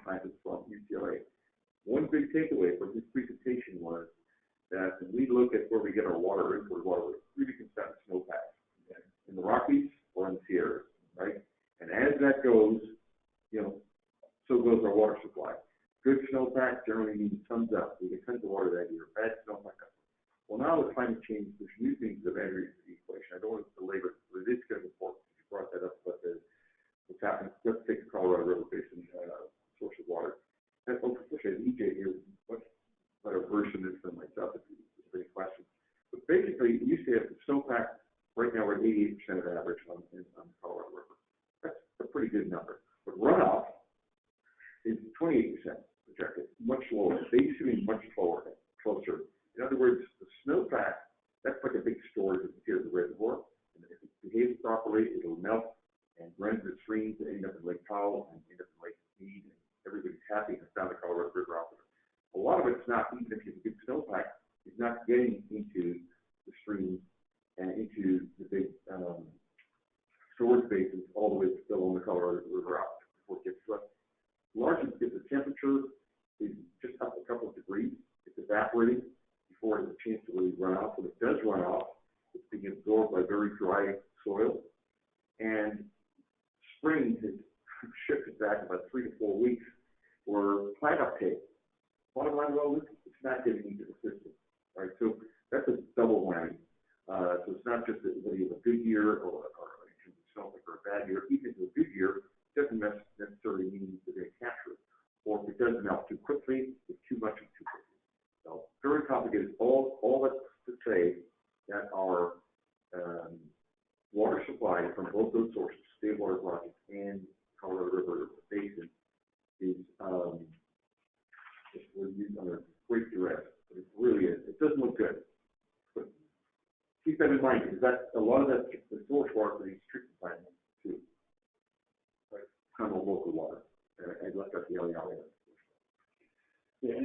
scientist from UCLA. One big takeaway from his presentation was that when we look at where we get our water, import water, we really can set snowpacks in the Rockies or in the Sierras, right? And as that goes, so goes our water supply. Good snowpack generally means tons up. We get tons of water that year. Bad snowpack up. Well, now with climate change, there's new things that have entered into the equation. I don't want to belabor it, but it is kind of important. You brought that up, but the what's happening. Let's take the Colorado River Basin source of water. And unfortunately, EJ here, much better version of this than myself, if you have any questions. But basically, you used to have the snowpack. Right now, we're at 88% of average on the Colorado River. That's a pretty good number. But runoff is 28% projected, much lower. They used to be much lower, closer. In other words, the snowpack, that's like a big storage of material in the reservoir. And if it behaves properly, it'll melt and run to the streams and end up in Lake Powell and end up in Lake Mead. And everybody's happy and found the Colorado River out there. A lot of it's not, even if you have a good snowpack, it's not getting into the streams and into the big storage basins all the way still on the Colorado River out before it gets swept. Largely because the temperature is just up a couple of degrees. It's evaporating before it has a chance to really run off. When it does run off, it's being absorbed by very dry soil. And spring has shifted back about 3 to 4 weeks for plant uptake. Bottom line of all this, it's not getting into the system, right? So that's a double whammy. So it's not just that whether you have a good year or a bad year. Even if it's a good year, it doesn't necessarily mean they're going to capture it. Or if it does melt too quickly, it's too much and too quickly. So very complicated. All that's to say that our water supply from both those sources, State Water Project and Colorado River Basin, is we're used under great duress. But it really is. It doesn't look good. But keep that in mind, because that a lot of that the source water for these treatment plants too. Like kind of local water. And left up the LEL. Yeah,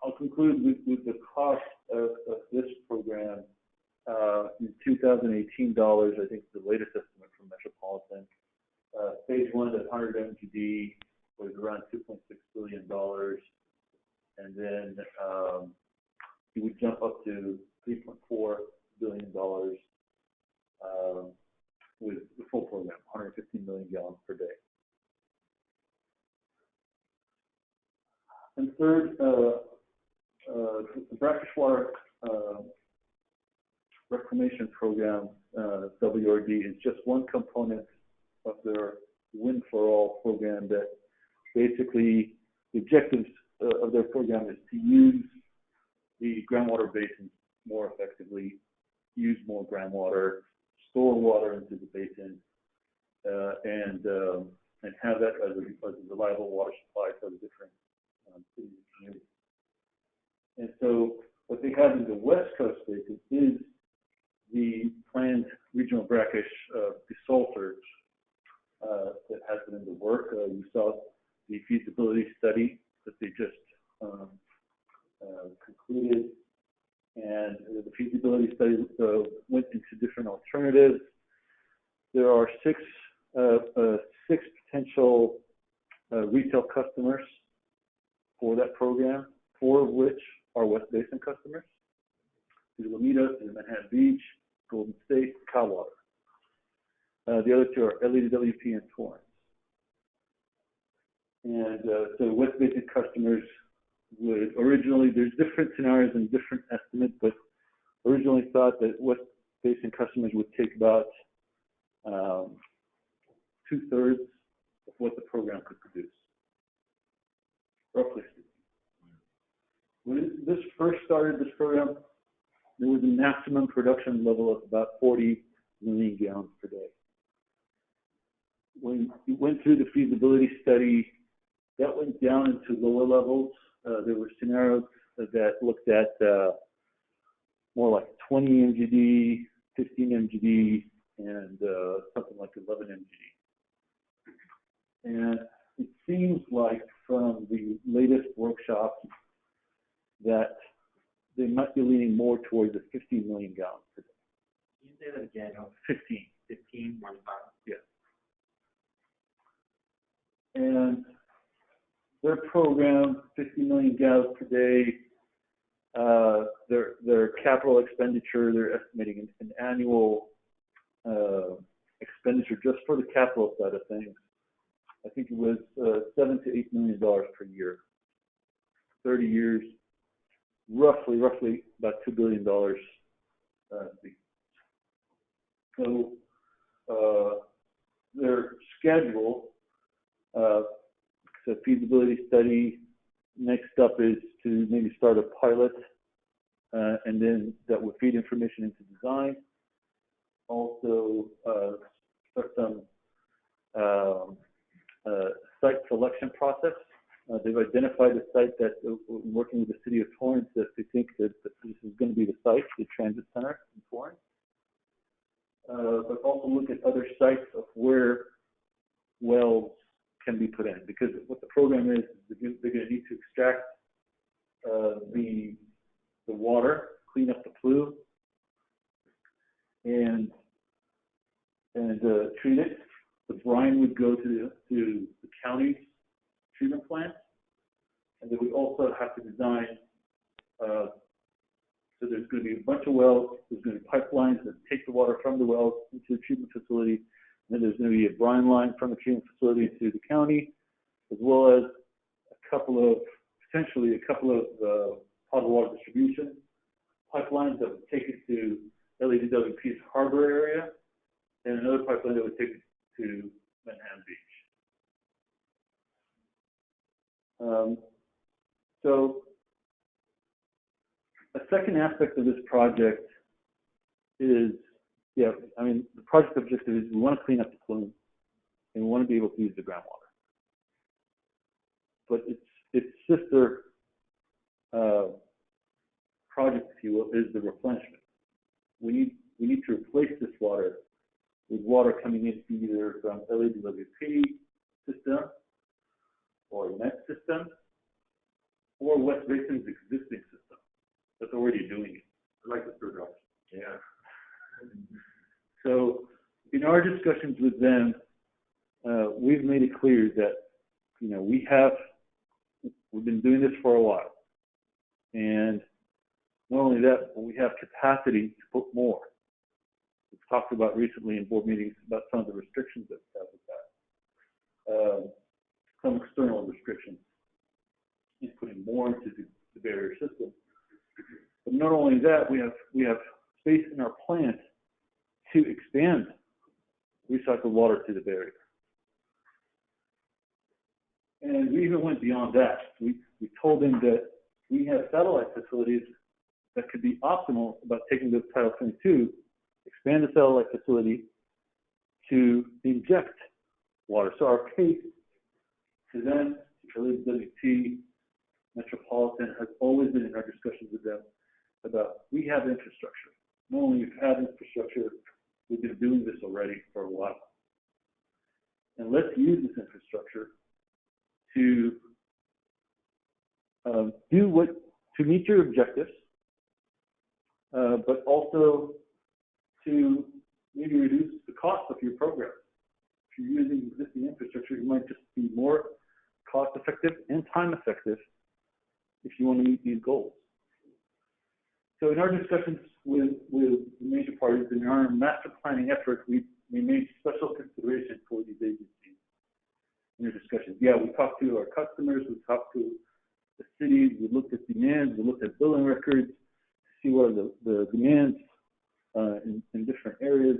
I'll conclude with the cost of this program. In 2018 dollars, I think the latest estimate from Metropolitan. Phase 1 at 100 MGD was around $2.6 billion. And then it would jump up to $3.4 billion with the full program, 115 million gallons per day. And third, the brackish water reclamation program, WRD, is just one component of their Wind for All program that basically the objectives of their program is to use the groundwater basins more effectively, use more groundwater, store water into the basin, and have that as a reliable water supply for the different cities and communities. And so what they have in the West Coast basin is the planned regional brackish desalters that has been in the work. You saw the feasibility study that they just concluded, and the feasibility study went into different alternatives. There are six potential retail customers for that program, 4 of which are West Basin customers: Lamitos, Manhattan Beach, Golden State, Cowwater. The other 2 are LEWP and Torrance. And so West Basin customers would originally, there's different scenarios and different estimates, but originally thought that West Basin customers would take about 2/3 of what the program could produce, roughly speaking. When this first started, this program, there was a maximum production level of about 40 million gallons per day. When you went through the feasibility study, that went down into lower levels. There were scenarios that looked at more like 20 MGD, 15 MGD, and something like 11 MGD. And it seems like from the latest workshops that they might be leaning more towards the 15 million gallons per day. Can you say that again? 15. 15, 1, 5. Yeah. And their program, 50 million gallons per day, their capital expenditure, they're estimating an annual expenditure just for the capital side of things. I think it was $7 to $8 million per year. 30 years, roughly about $2 billion. So their schedule, so feasibility study. Next up is to maybe start a pilot, and then that would feed information into design. Also, start some site selection process. They've identified a site that, working with the city of Torrance, that they think that this is going to be the site, the transit center in Torrance. But also look at other sites of where wells can be put in, because what the program is, they're going to need to extract the water, clean up the plume, and treat it. The brine would go to the county's treatment plant, and they would also have to design. So there's going to be a bunch of wells. There's going to be pipelines that take the water from the wells into the treatment facility. And then there's going to be a brine line from the treatment facility to the county, as well as potentially a couple of potable water distribution pipelines that would take it to LADWP's harbor area, and another pipeline that would take it to Manhattan Beach. So a second aspect of this project is, the project objective is we want to clean up the plume, and we want to be able to use the groundwater. But its sister project, if you will, is the replenishment. We need to replace this water with water coming in either from LADWP system or Met system or West Basin's existing system that's already doing it. I like the third option. Yeah. So in our discussions with them, we've made it clear that, we've been doing this for a while. And not only that, but we have capacity to put more. We've talked about recently in board meetings about some of the restrictions that we have with that. Some external restrictions in putting more into the barrier system. But not only that, we have space in our plant to expand recycled water to the barrier. And we even went beyond that. We told them that we have satellite facilities that could be optimal about taking the Title 22, expand the satellite facility to inject water. So our case to them, to LADWP, Metropolitan, has always been in our discussions with them about we have infrastructure. Not only we've had infrastructure, we've been doing this already for a while. And let's use this infrastructure to to meet your objectives, but also to maybe reduce the cost of your program. If you're using existing infrastructure, it might just be more cost effective and time effective if you want to meet these goals. So in our discussions with the major parties, in our master planning effort, we made special consideration for these agencies in our discussions. Yeah, we talked to our customers, we talked to the cities, we looked at demands, we looked at billing records to see what are the demands in different areas.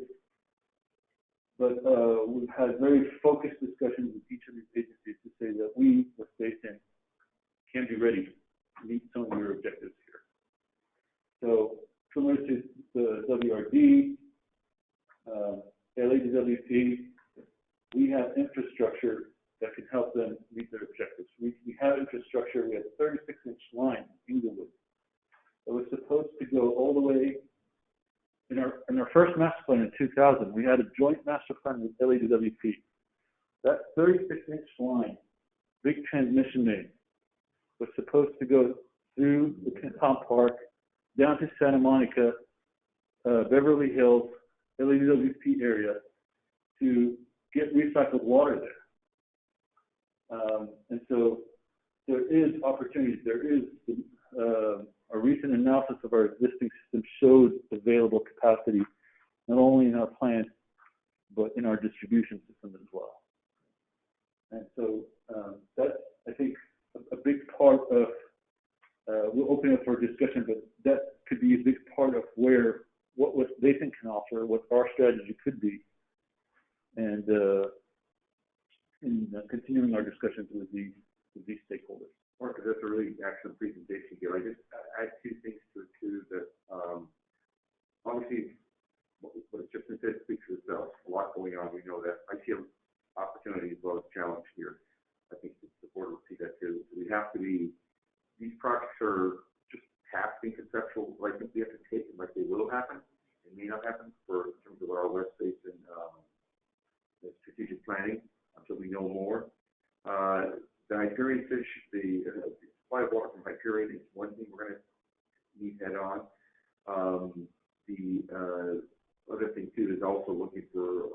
But we've had very focused discussions with each of these agencies to say that we, with Basin, can be ready to meet some of your objectives here. So similar to the WRD, LADWP, we have infrastructure that can help them meet their objectives. We have infrastructure. We have a 36-inch line in Inglewood that was supposed to go all the way. In our first master plan in 2000, we had a joint master plan with LADWP. That 36-inch line, big transmission main, was supposed to go through the Tom Park, down to Santa Monica, Beverly Hills, LADWP area to get recycled water there. And so there is opportunities. There is a recent analysis of our existing system showed available capacity, not only in our plant, but in our distribution system as well. And so that's, I think, a big part of, we'll open up for discussion, but that could be a big part of what they think can offer, what our strategy could be and in continuing our discussions with these stakeholders. Mark, that's a really excellent presentation here. I had two things to it too that, obviously, what it just said speaks for itself. A lot going on. We know that. I see an opportunity as well as challenge here. I think the board will see that too. So we have to be, these projects are just have to be conceptual. I think we have to take them like they will happen. It may not happen in terms of our West Basin the strategic planning until we know more. The Hyperion fish, the supply of water from Hyperion is one thing we're going to need head on. The other thing too is also looking for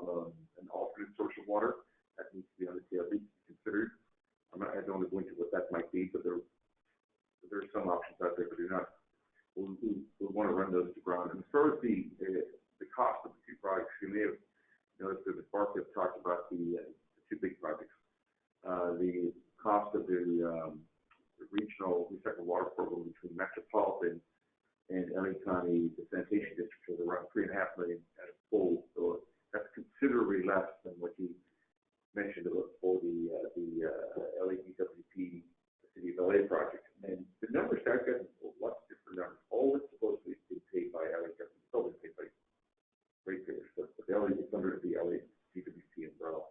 an alternate source of water that needs to be on the table, at least considered. I don't want to go into what that might be, but there are some options out there, but they're not. We'll want to run those to ground. And as far as the cost of the two projects, you may have noticed that Barclay have talked about the two big projects. The cost of the regional recycled water program between Metropolitan and LA County, the sanitation district, is around $3.5 million at a full. So that's considerably less than what you mentioned for the LADWP, the City of LA project. And the numbers I've got lots of different numbers. All it's supposed to be paid by LADWP, it's still paid by ratepayers, but the LA is under the LADWP umbrella.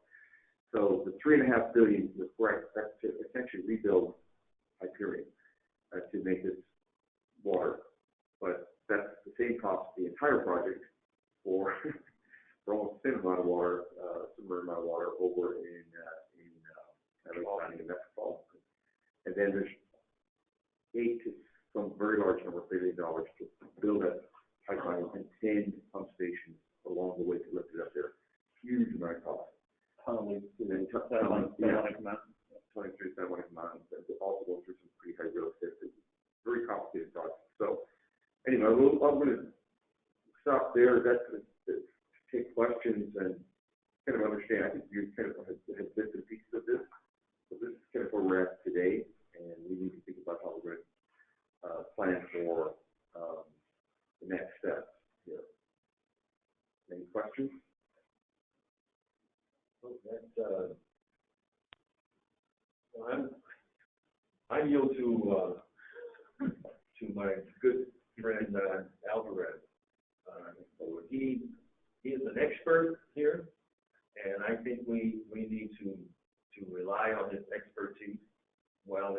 So the $3.5 billion was correct. That's to essentially rebuild Hyperion to make this water. But that's the same cost of the entire project for almost the same amount of water, similar amount of water over in LA County and Metropolitan. And then there's some very large number of $1 billion to build that pipeline and 10 pump stations along the way to lift it up there. Huge amount of cost. And then Santa Monica Mountain, 23 Santa Monica Mountain, but also go through some pretty high real estate. Very complicated project. So anyway, I'm going to stop there. That's going to take questions and kind of understand. I think you kind of have bits and pieces of this. So this is kind of where we're at today, and we need to think about how we're going to plan for the next steps here. Any questions? I yield to my good friend Alvarez. So he is an expert here, and I think we need to rely on his expertise. Well,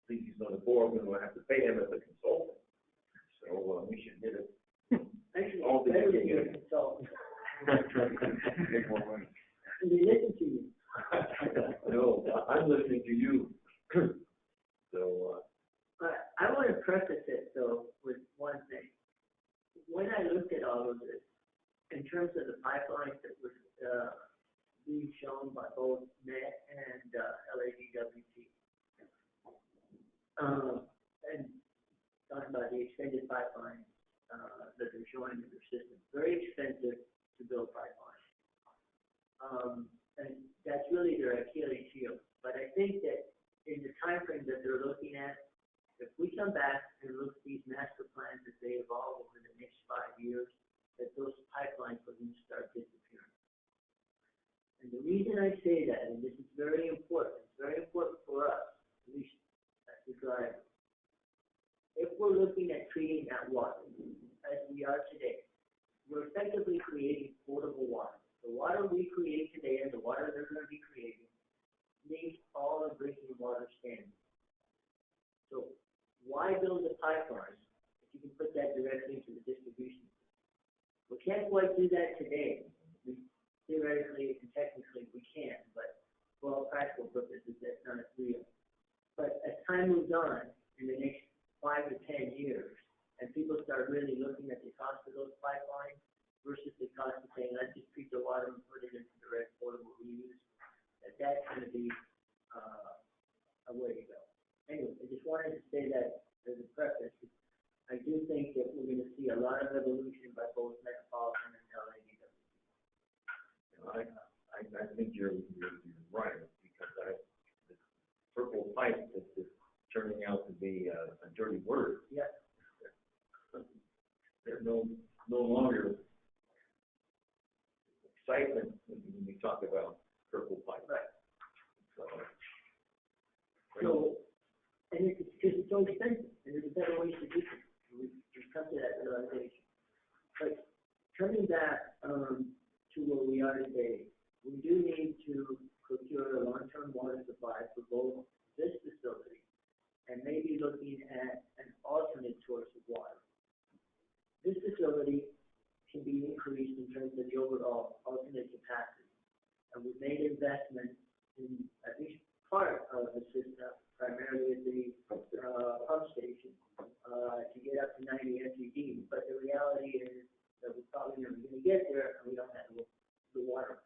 since he's on the board, we're going to have to pay him as a consultant. So we should get it. Actually, all the better than your consultant. Make more money. And they listen to you. No, I'm listening to you. So. But I want to preface it though with one thing. When I looked at all of this, in terms of the pipelines that was being shown by both NET and LADWP, and talking about the extended pipelines that they're showing in their system, very expensive to build pipelines. And that's really their Achilles heel. But I think that in the time frame that they're looking at, if we come back and look at these master plans as they evolve over the next 5 years, that those pipelines are going to start disappearing. And the reason I say that, and this is very important, it's very important for us, at least as the driver. If we're looking at treating that water as we are today, we're effectively creating potable water. The water we create today and the water they're going to be creating meets all the drinking water standards. So why build the pipelines if you can put that directly into the distribution? We can't quite do that today. Theoretically and technically we can, but for all practical purposes, that's not real. But as time moves on, in the next 5 to 10 years, and people start really looking at the cost of those pipelines versus the cost of saying, let's just treat the water and put it into direct potable reuse, that's going to be a way to go. Anyway, I just wanted to say that as a preface. I do think that we're going to see a lot of evolution by both Metropolitan and LADWP. I think you're right, because the purple pipe is turning out to be a dirty word. Yeah. There's no longer excitement when we talk so expensive, and there's better ways to do it. We've come to that realization. But coming back, to where we are today, we do need to procure a long-term water supply for both this facility and maybe looking at an alternate source of water. This facility can be increased in terms of the overall alternate capacity. And we've made investments in at least part of the system, primarily at the pump station, to get up to 90 MTD. But the reality is that we're probably never going to get there, and we don't have the water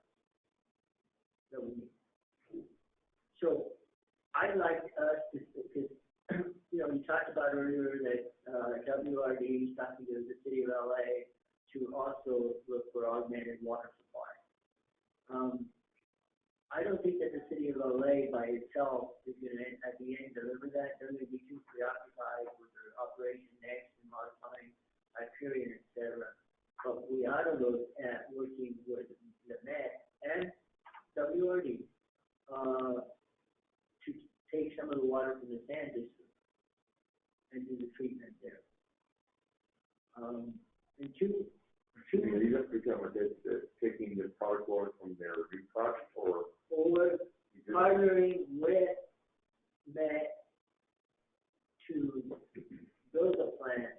that we need. So I'd like us to, because, you know, you talked about earlier that WRD is talking to the city of LA to also look for augmented water supply. I don't think that the city of LA by itself is going to, at the end, deliver that. They're going to be too preoccupied with their Operation Next and modifying Hyperion, et cetera. But we ought to look at working with the Met and WRD to take some of the water from the sand district and do the treatment there. And two. Are you just talking about taking the product water from their review project, or partnering with Met to build a plant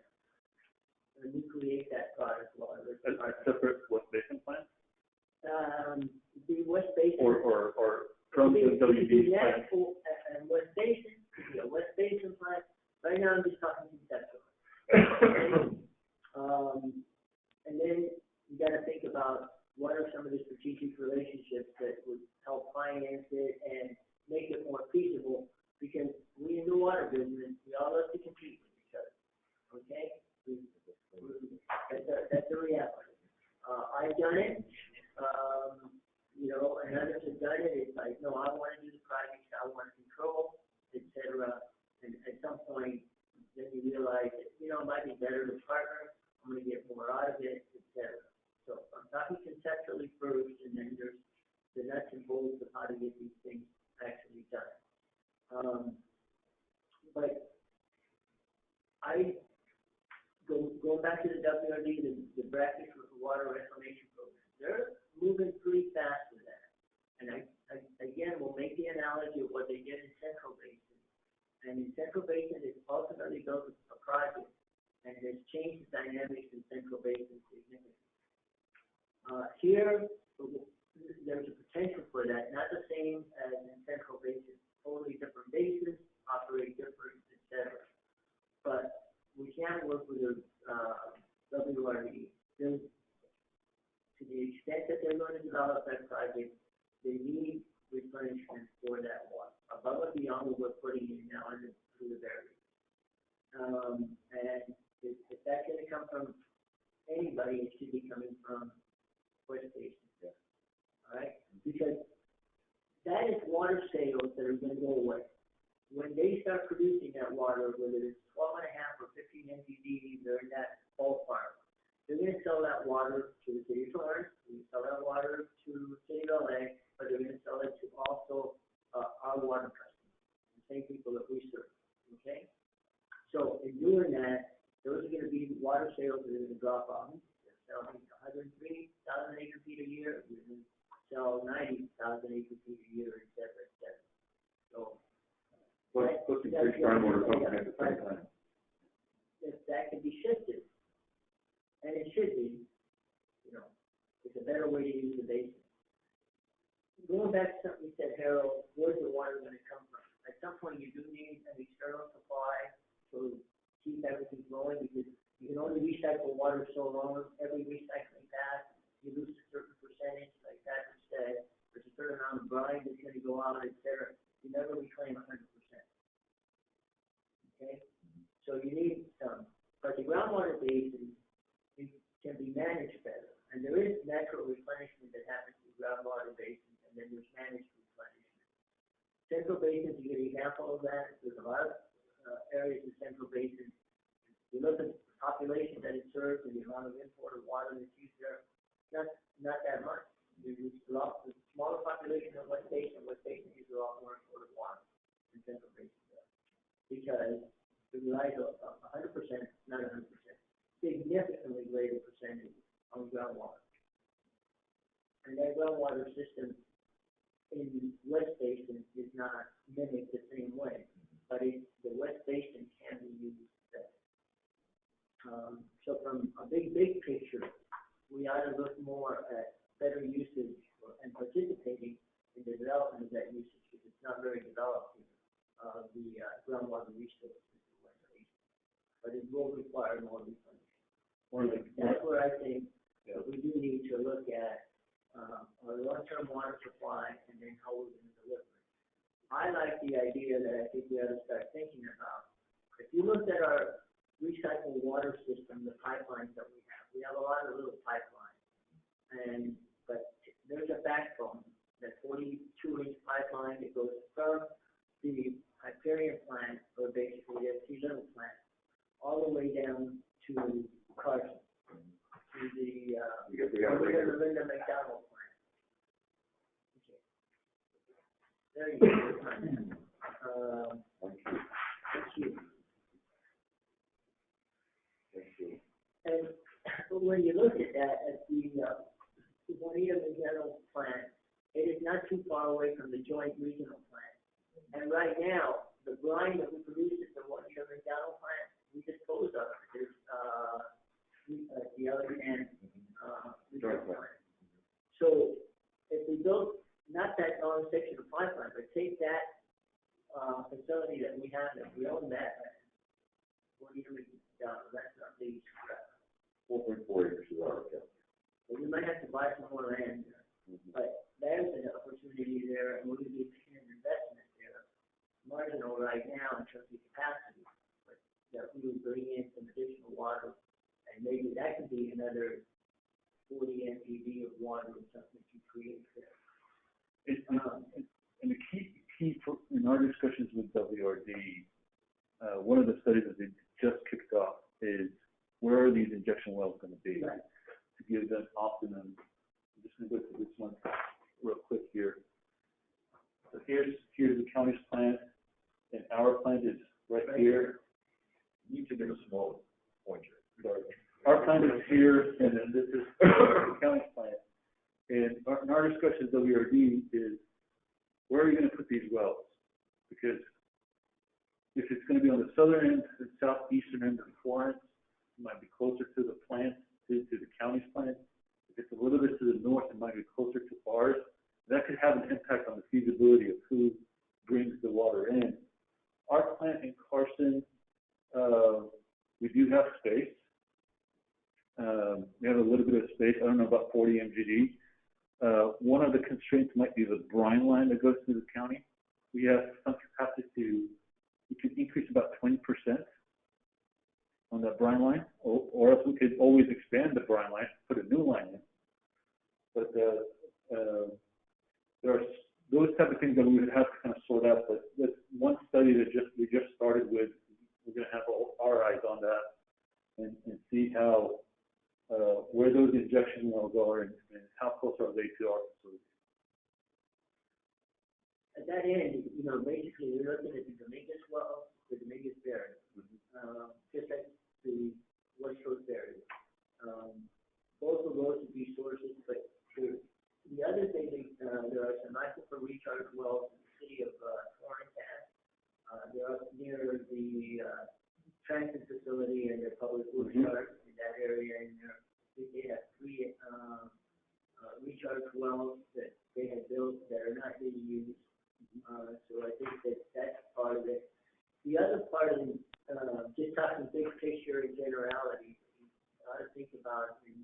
and recreate that product water. A separate West Basin plant? The West Basin. Or from the WD's plant? And West Basin, a West Basin plant. Right now I'm just talking conceptually. And then you got to think about what are some of the strategic relationships that would help finance it and make it more feasible, because we in the water business, we all love to compete with each other, okay? That's the reality. I've done it, you know, and others have done it. It's like, no, I want to do the projects, I want to control, et cetera. And at some point, then you realize that, you know, it might be better to partner. I'm going to get more out of it, et cetera. So I'm talking conceptually first, and then there's the nuts and bolts of how to get these things actually done. But I go back to the WRD, the Brackish Water Reclamation Program. They're moving pretty fast with that. And I again will make the analogy of what they did in Central Basin. And in Central Basin, it's ultimately built a project, and has changed the dynamics in Central Basin significantly. Here, there's a potential for that, not the same as in Central Basin, totally different bases, operate different, et cetera. But we can work with the WRD. To the extent that they're going to develop that project, they need replenishment for that water, above and beyond what we're putting in now through the barriers. And if that's going to come from anybody, it should be coming from West Basin. Yeah. All right? Because that is water sales that are going to go away. When they start producing that water, whether it's 12.5 or 15 MTD, they're in that ballpark. They're going to sell that water to the city of Florence, they're going to sell that water to the city of LA, but they're going to sell it to also our water customers, the same people that we serve. Okay? So in doing that, those are going to be water sales that are going to drop off. They're selling 103,000 acre feet a year. We're going to sell 90,000 acre feet a year, et cetera, et cetera. So let's increase groundwater pumping at the same time. If that can be shifted, and it should be, you know, it's a better way to use the basin. Going back to something you said, Harold, where's the water going to come from? At some point, you do need an external supply to keep everything flowing, because you can only recycle water so long. Every recycling pass, you lose a certain percentage, like Patrick said. There's a certain amount of brine that's going to go out, et cetera. You never reclaim 100%. Okay? So you need some. But the groundwater basin can be managed better. And there is natural replenishment that happens in groundwater basins, and then there's managed replenishment. Central basins, you get an example of that. There's a lot of areas in Central Basin. You look at the population that it serves and the amount of imported water that's used there, not that much. There's a lot of smaller population of West Basin. West Basin uses a lot more imported water in Central Basin there, because relies a 100%, not 100%, significantly greater percentage on groundwater. And that groundwater system in West Basin is not mimicked the same way, but the West Basin can be used better. So from a big picture, we ought to look more at better usage and participating in the development of that usage, because it's not very developed here, the groundwater resources in West Basin. But it will require more replenishment. That's where I think that we do need to look at our long-term water supply and then how we're going to deliver it. I like the idea that I think we ought to start thinking about. If you looked at our recycled water system, the pipelines that we have a lot of little pipelines. But there's a backbone, that 42-inch pipeline that goes from the Hyperion plant, or basically the T Little plant, all the way down to Carson, to the Linda McDonald plant. Okay. There you go. Thank you. And when you look at that, at the Juanita McDonald plant, it is not too far away from the joint regional plant. And right now, the brine that we produce at the Juanita McDonald plant, we dispose of it. There's the other end regional plant. So if we build not that long section of pipeline, but take that facility that we have, that we own that, Juanita McDonald, that's not the 4.4 acres is our account. So we might have to buy some more land there. But there's an opportunity there, and we're going to be making an investment there, marginal right now in terms of capacity, but that we will bring in some additional water, and maybe that could be another 40 MPD of water or something to create there. And the key in our discussions with WRD, one of the studies that they just kicked off is where are these injection wells going to be, right, to give them optimum. I'm just going to go to this one real quick here. So here's the county's plant, and our plant is right here. You need to give a small pointer. Sorry. Our plant is here, and then this is the county's plant. And in our discussions with WRD is, where are you going to put these wells? Because if it's going to be on the southern end, the southeastern end of Florence, it might be closer to the plant, to the county's plant. If it's a little bit to the north, it might be closer to ours. That could have an impact on the feasibility of who brings the water in. Our plant in Carson, we do have space. We have a little bit of space. I don't know about 40 MGD. One of the constraints might be the brine line that goes through the county. We have some capacity we could increase about 20% on that brine line, or else we could always expand the brine line, put a new line in. But there are those type of things that we would have to kind of sort out. But that's one study that we just started with. We're going to have our eyes on that and see how where those injection wells are and how close are they to our facilities. At that end, basically we're looking at the Dominguez well, the Dominguez barrier, just like the West Coast barrier. Both of those would be sources, but the other thing, there are some aquifer recharge wells in the city of Torrance. They're up near the transit facility and their public works yard in that area, and they have 3 recharge wells that they have built that are not being used. So I think that's part of it. The other part of it, just talking big picture in generality, I ought to think about in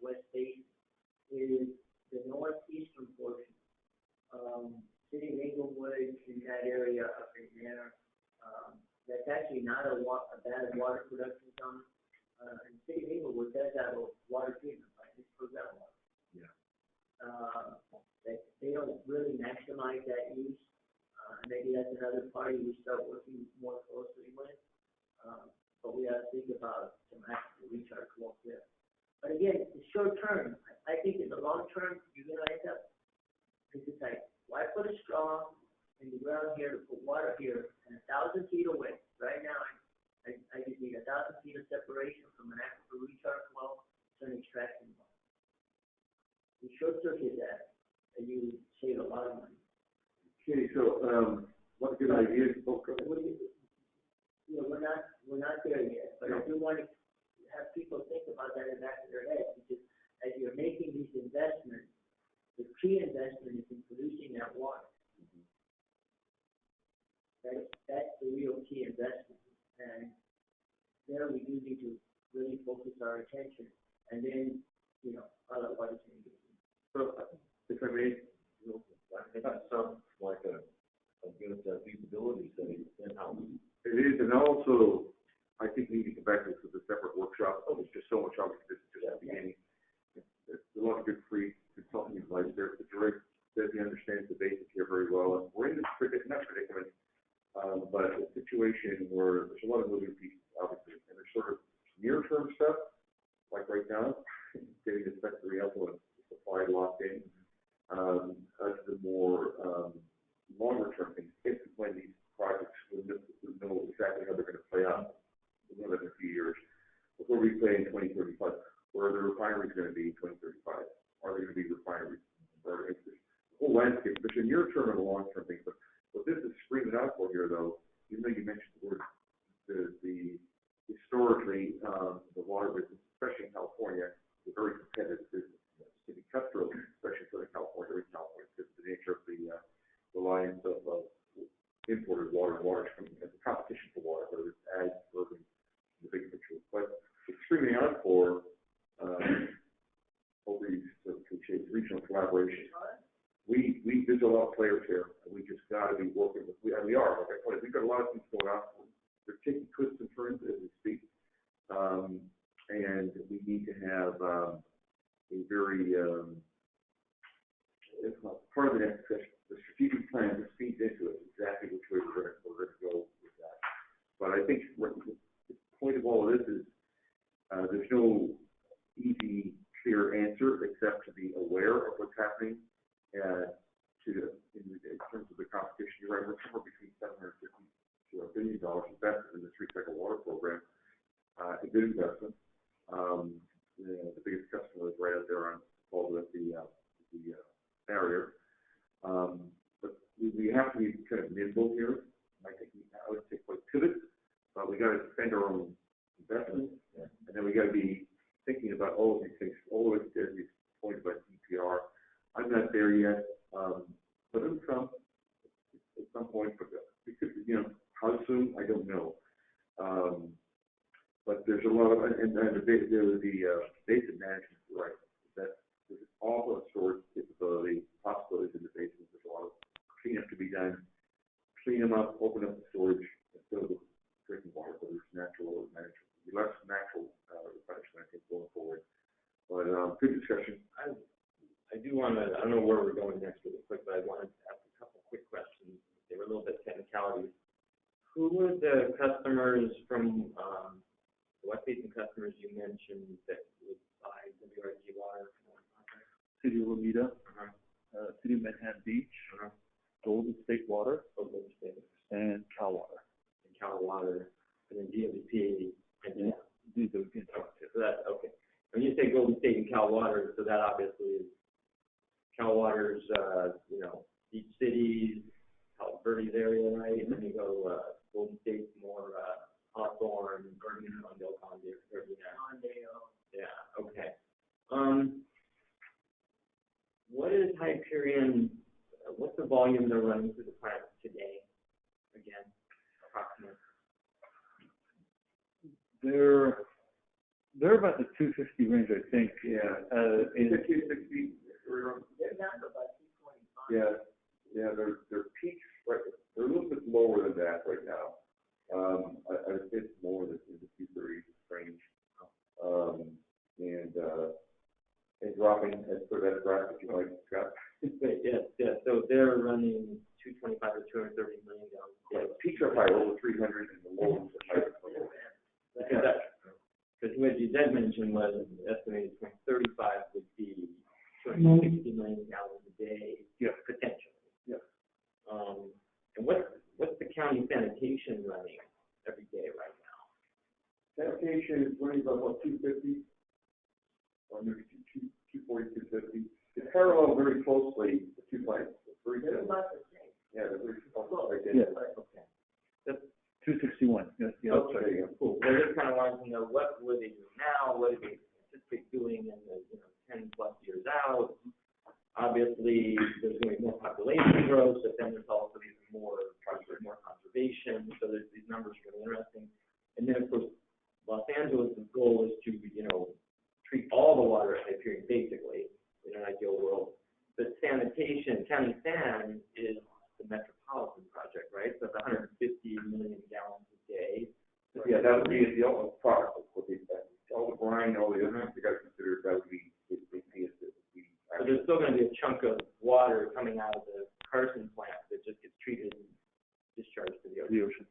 West Basin is the northeastern portion. City of Englewood, in that area up in there, that's actually not a bad water production zone. And City of Englewood does have a water treatment plant, it's for groundwater. Yeah. They don't really maximize that use. Maybe that's another party we start working more closely with. But we have to think about some actual recharge wells there. But again, the short term, I think in the long term, you're going to end up, because it's like, why put a straw in the ground here to put water here and 1,000 feet away? Right now, there yet, but I do want to have people think about that in the back of their head, because as you're making these investments, the key investment is in producing that water. That's the real key investment, and there we do need to really focus our attention, and then, other water changes. So, if I may, I think that sounds like a good feasibility study in-house. It is, and also, I think we need to come back to this with a separate workshop. There's just so much, obviously, this is just the beginning. There's a lot of good free consulting advice there. But Desi understands the basics here very well. And we're in this predicament, but a situation where there's a lot of moving pieces, obviously, and there's sort of near-term stuff, like right now, getting the secondary output supply locked in, as the more longer-term things, if and when these projects will know exactly how they're going to play out in a few years. Before we play in 2035, where are the refineries going to be in 2035? Are there going to be refineries? Or it's the whole landscape, especially near-term and long-term things. But what this is screaming out for here, though, even though you mentioned the word, the historically, the water business, especially in California, is a very competitive business. To be cutthroat, especially in Southern California, because of the nature of the reliance of imported water and water coming as a competition for water, whether it's ag, urban, the big picture. But it's screaming out for all these cliches, regional collaboration. There's a lot of players here, and we just got to be working with. And we are, like I told you, we've got a lot of things going on. They're taking twists and turns as we speak, and we need to have a very it's not part of the next session. The strategic plan just feeds into it exactly which way we're going to go with that. But I think the point of all of this is there's no easy, clear answer except to be aware of what's happening. In terms of the competition, you're right, we're somewhere between $750 to $1 billion invested in this recycled water program. It's a good investment. The biggest customer is right out there on the barrier. But we have to be kind of nimble here. I would say quite pivot, but we got to defend our own investment, and then we got to be thinking about all of these things, all of these points about EPR. I'm not there yet, but it'll come at some point. But because how soon, I don't know. But there's a lot of, and the basin management, right? There's an awful lot of storage capability, possibilities in the basins. There's a lot of cleanup to be done. Clean them up, open up the storage, and fill it with drinking water, whether it's natural or management. Less natural replenishment, I think, going forward. But good discussion. I do want to, I don't know where we're going next really quick, but I wanted to ask a couple quick questions. They were a little bit technicalities. Who were the customers from, the West Basin customers you mentioned that would buy WRG water from one contract? City of Lomita, City of Manhattan Beach, Golden State Water, and Cal Water. And Cal Water, and then DWP. And These are good. So that, okay. When you say Golden State and Cal Water, so that obviously is Cal Water's, Beach Cities, Cal Verde's area, right? And then you go Golden State's more Hawthorne, Condale. Yeah, okay. What is Hyperion, what's the volume they're running through the plant today, again, approximately? They're about the 250 range, I think. Yeah. In 260. They're down to about 225. Yeah. Their peaks, right? They're a little bit lower than that right now. I would say it's more in the 230 range. And dropping as per that graph, if you like, Scott. Yes. So they're running 225 or 230 million gallons. Yeah, peaks are high, over 300, and the lows are higher. Because what you did mention was estimated 2035 would be 260 million gallons a day, potentially. Yeah. And what's the county sanitation running every day right now? Sanitation is running about 250, or maybe 240, 250. It parallels very closely the two plants. Very They're similar. about the same. Yeah, they're very close. Okay. 261, yes, yeah, that's right. Okay, cool. Well, just kind of wanted to know what do they do now, what do they anticipate doing in the, 10 plus years out? Obviously, there's going to be more population growth, but then there's also even more conservation, so there's these numbers really interesting. And then, of course, Los Angeles' goal is to, treat all the water at Hyperion, basically, in an ideal world. But sanitation, county san is the metropolitan project, right? So it's 150 million gallons a day. Yeah, that would be the ultimate product of what they, all the brine, all the other, you gotta consider that would be, So there's still gonna be a chunk of water coming out of the Carson plant that just gets treated and discharged to the ocean.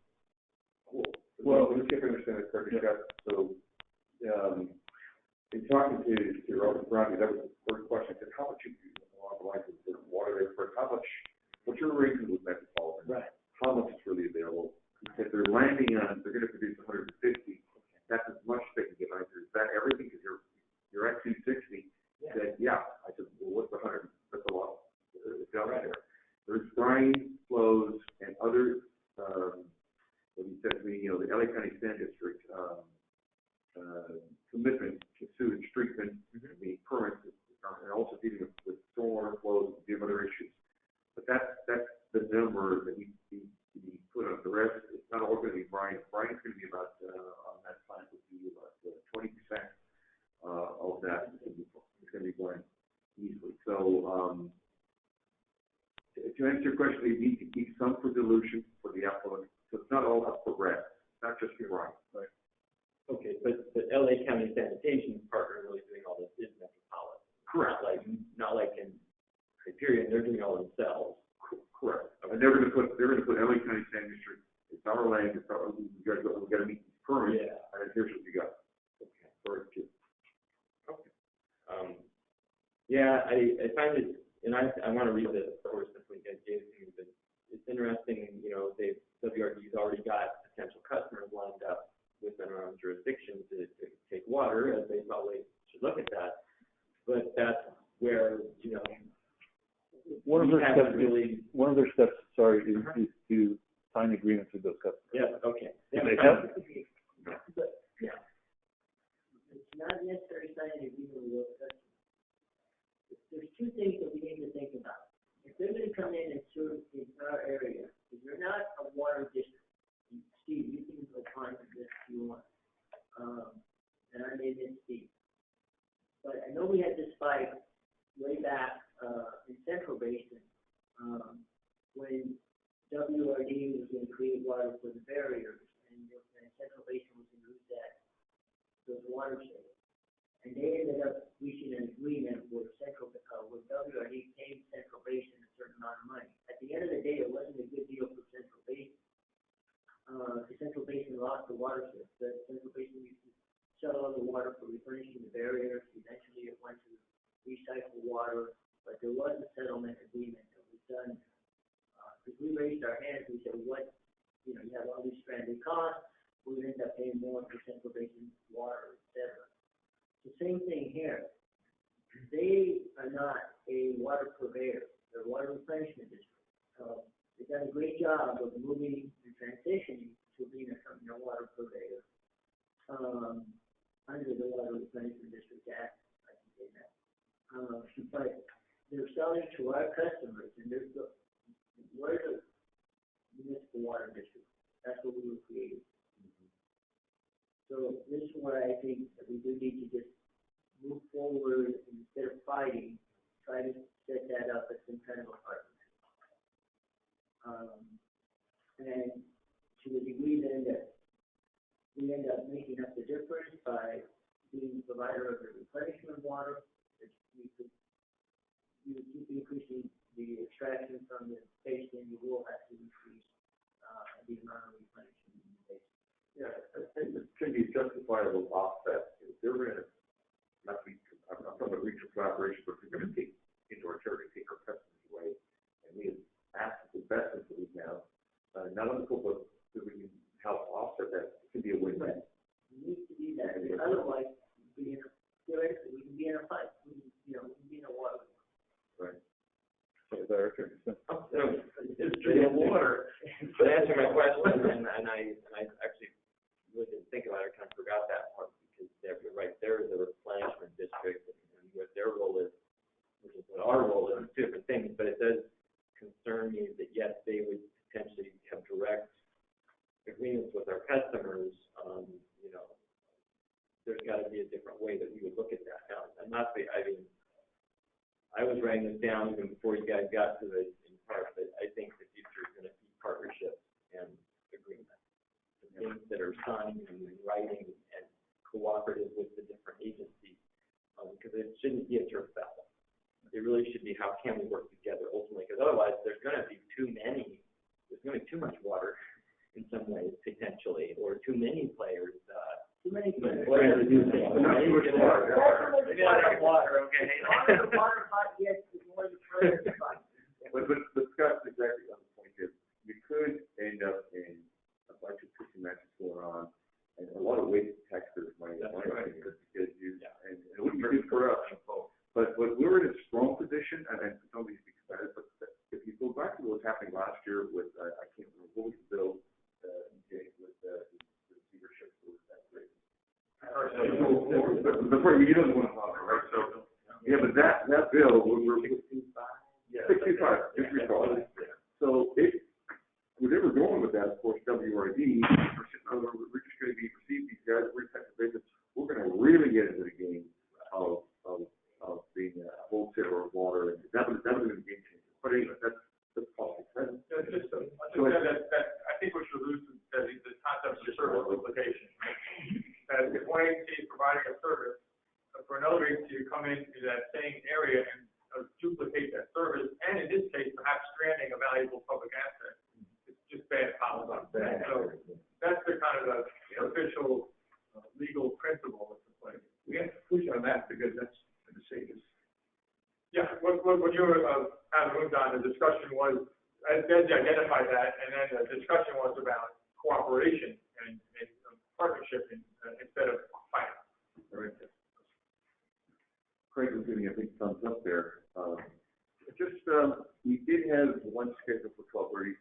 Cool. Well, let me see if I understand it correctly, Scott. So, in talking to Robert Brown, that was the first question. I said, how much you along the lines of the water expert, how much, what's your arrangement with Metropolitan? Right. How much is really available? If they're landing on, they're gonna produce 150, that's as much as they can get out there. Is that everything? Because you're at 260. Said, yeah. I said, well, what's 100? That's a lot. It's out there. There's brine flows and other, what he said to me, the LA County Sand District, commitment to sewage treatment, the permits, and also dealing with stormwater flows and the other issues. But that's the number that he put on. The rest, it's not all going to be brine. Brine is going to be about, on that plant, would be about 20% of that. It's going to be brine easily. So, to answer your question, you need to keep some for dilution for the effluent. So it's not all up for grabs. It's not just your brine. Right. Okay, but LA County Sanitation partner really doing all this is Metropolitan. Correct. Not like in Hyperion, they're doing all themselves. Correct. And they're going to put LA County Sand District. It's our land. It's our, we got to meet these permits. Yeah. And here's what you got. Okay. Very good. Okay. Yeah, I find it, and I want to read the source that we gave to you, but it's interesting. WRD's already got potential customers lined up within our own jurisdiction to take water, as they probably should look at that. But that's where one of their steps is to sign agreements with those customers. Yeah. Okay. Yeah. They have. Yeah. It's not necessarily signing an agreement with those customers. There's two things that we need to think about. If they're going to come in and serve in our area, if you're not a water district, Steve, you can apply for this if you want. And I made it Steve. But I know we had this fight way back in Central Basin when WRD was going to create water for the barriers, and Central Basin was going to use those watersheds. And they ended up reaching an agreement with WRD paid Central Basin a certain amount of money. At the end of the day, it wasn't a good deal for Central Basin. The Central Basin lost the watershed. The Central Basin used to sell all the water for replenishing the barriers. Eventually, it went to recycled water, but there was a settlement agreement that was done. Because we raised our hands, we said, you have all these stranded costs. We would end up paying more for Central Basin water, etc. The same thing here. They are not a water purveyor. They're a water replenishment district. They've done a great job of moving and transitioning to being a water purveyor under the Water Replenishment District Act. I can say that. But they're selling to our customers, and we're the municipal water district. That's what we were created. So this is where I think that we do need to just move forward instead of fighting, try to set that up as some kind of a partnership. And to the degree then that we end up making up the difference by being the provider of the replenishment water, you would keep increasing the extraction from the basin, you will have to increase the amount of replenishment in the basin. Yeah, I think it can be justifiable offset. If they're going to, I'm talking about regional collaboration, but if they're going to take into our territory, take our customers away, and we have assets, investments that we have, not only but that we can help offset that, it can be a win-win. It needs to be that. Otherwise, theoretically, we can be in a fight. We can be in a water. Right. Is that okay? It's drinking water. To answer my question, and I customers, you know, there's gotta be a different way that we would look at that. Now, I'm not saying, I mean, I was writing this down even before you guys got to the, in part, but I think the future is gonna be partnerships and agreements. The things that are signed and in writing and cooperative with the different agencies, because it shouldn't be a turf battle. It really should be how can we work together ultimately, because otherwise there's gonna be too much water in some ways potentially, or too many players, Too many players. to do things. Not too much water. Maybe not enough water, okay? The water pot, yes, the more the players. But Scott's exactly on the point here. You could end up in a bunch of pitching matches going on, and a lot of wasted taxpayers' money. That's money right. Because you, Yeah. and it wouldn't be good for us. But we're in a strong position, and don't be excited, but if you go back to what was happening last year with, I can't remember, what was the bill, with the receivership, was that great? Before, you know the one I'm talking about, right? So, yeah, but that bill, we're 65, just recall. So where they were going with that, of course, WRD, we're just going to receive these guys, we're going to really get into the game of being a wholesaler of water, and that was a game changer. But anyway, that's politics. I think what you lose is the concept of service duplication. That if one agency is providing a service, for another agency to come into that same area and duplicate that service, and in this case, perhaps stranding a valuable public asset, it's just bad policy. So that's the kind of the official legal principle that's in place. We have to push on that because that's the safest. Yeah, when you were moved on, the discussion was, as Desi identified that, and then the discussion was about cooperation and partnership instead of fighting. Craig was giving a big thumbs up there. We did have one schedule for 12:30.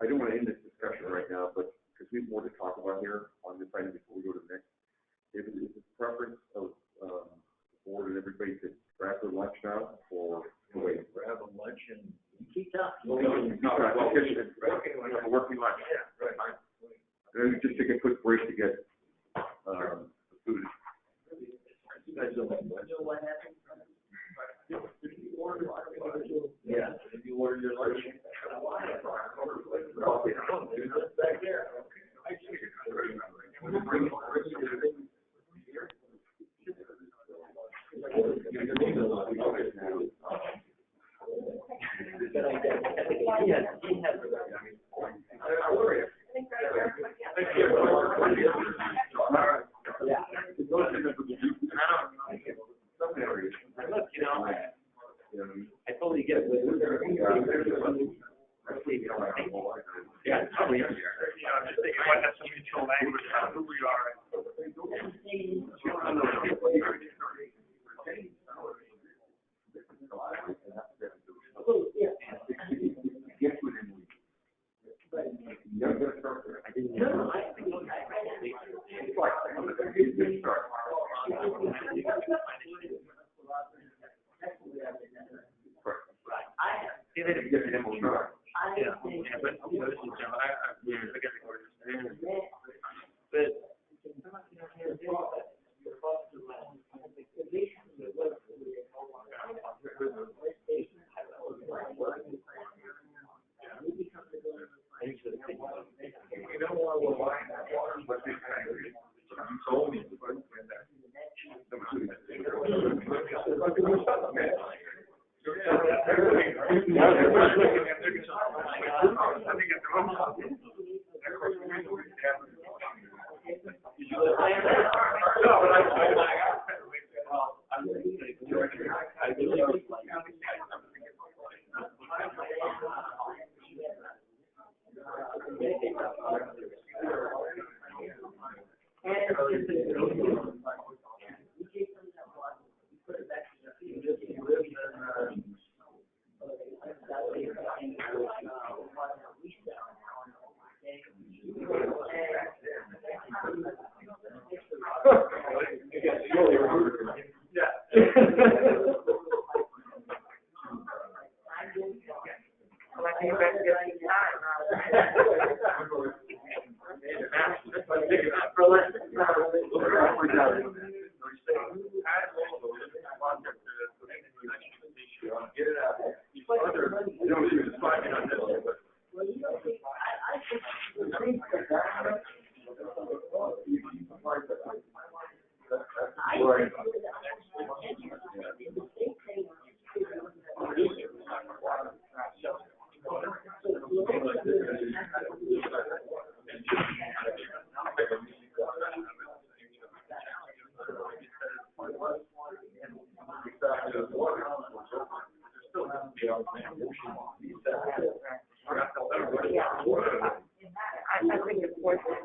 I don't want to end this discussion right now, but because we have more to talk about here on this item before we go to the next. Is it the preference of the board and everybody to grab their lunch now, or wait? Grab a lunch and Keep talking. Working lunch. Yeah, right. And then just take a quick break to get the food. you guys don't have lunch. You know what happened? Yeah, if you order your lunch. Back there. Look, you know, I totally get it. Yeah, it's probably easier. You know, just thinking about that some mutual language about who we are. Get it out. You know, she was fighting on this one, but. I think it's worth it.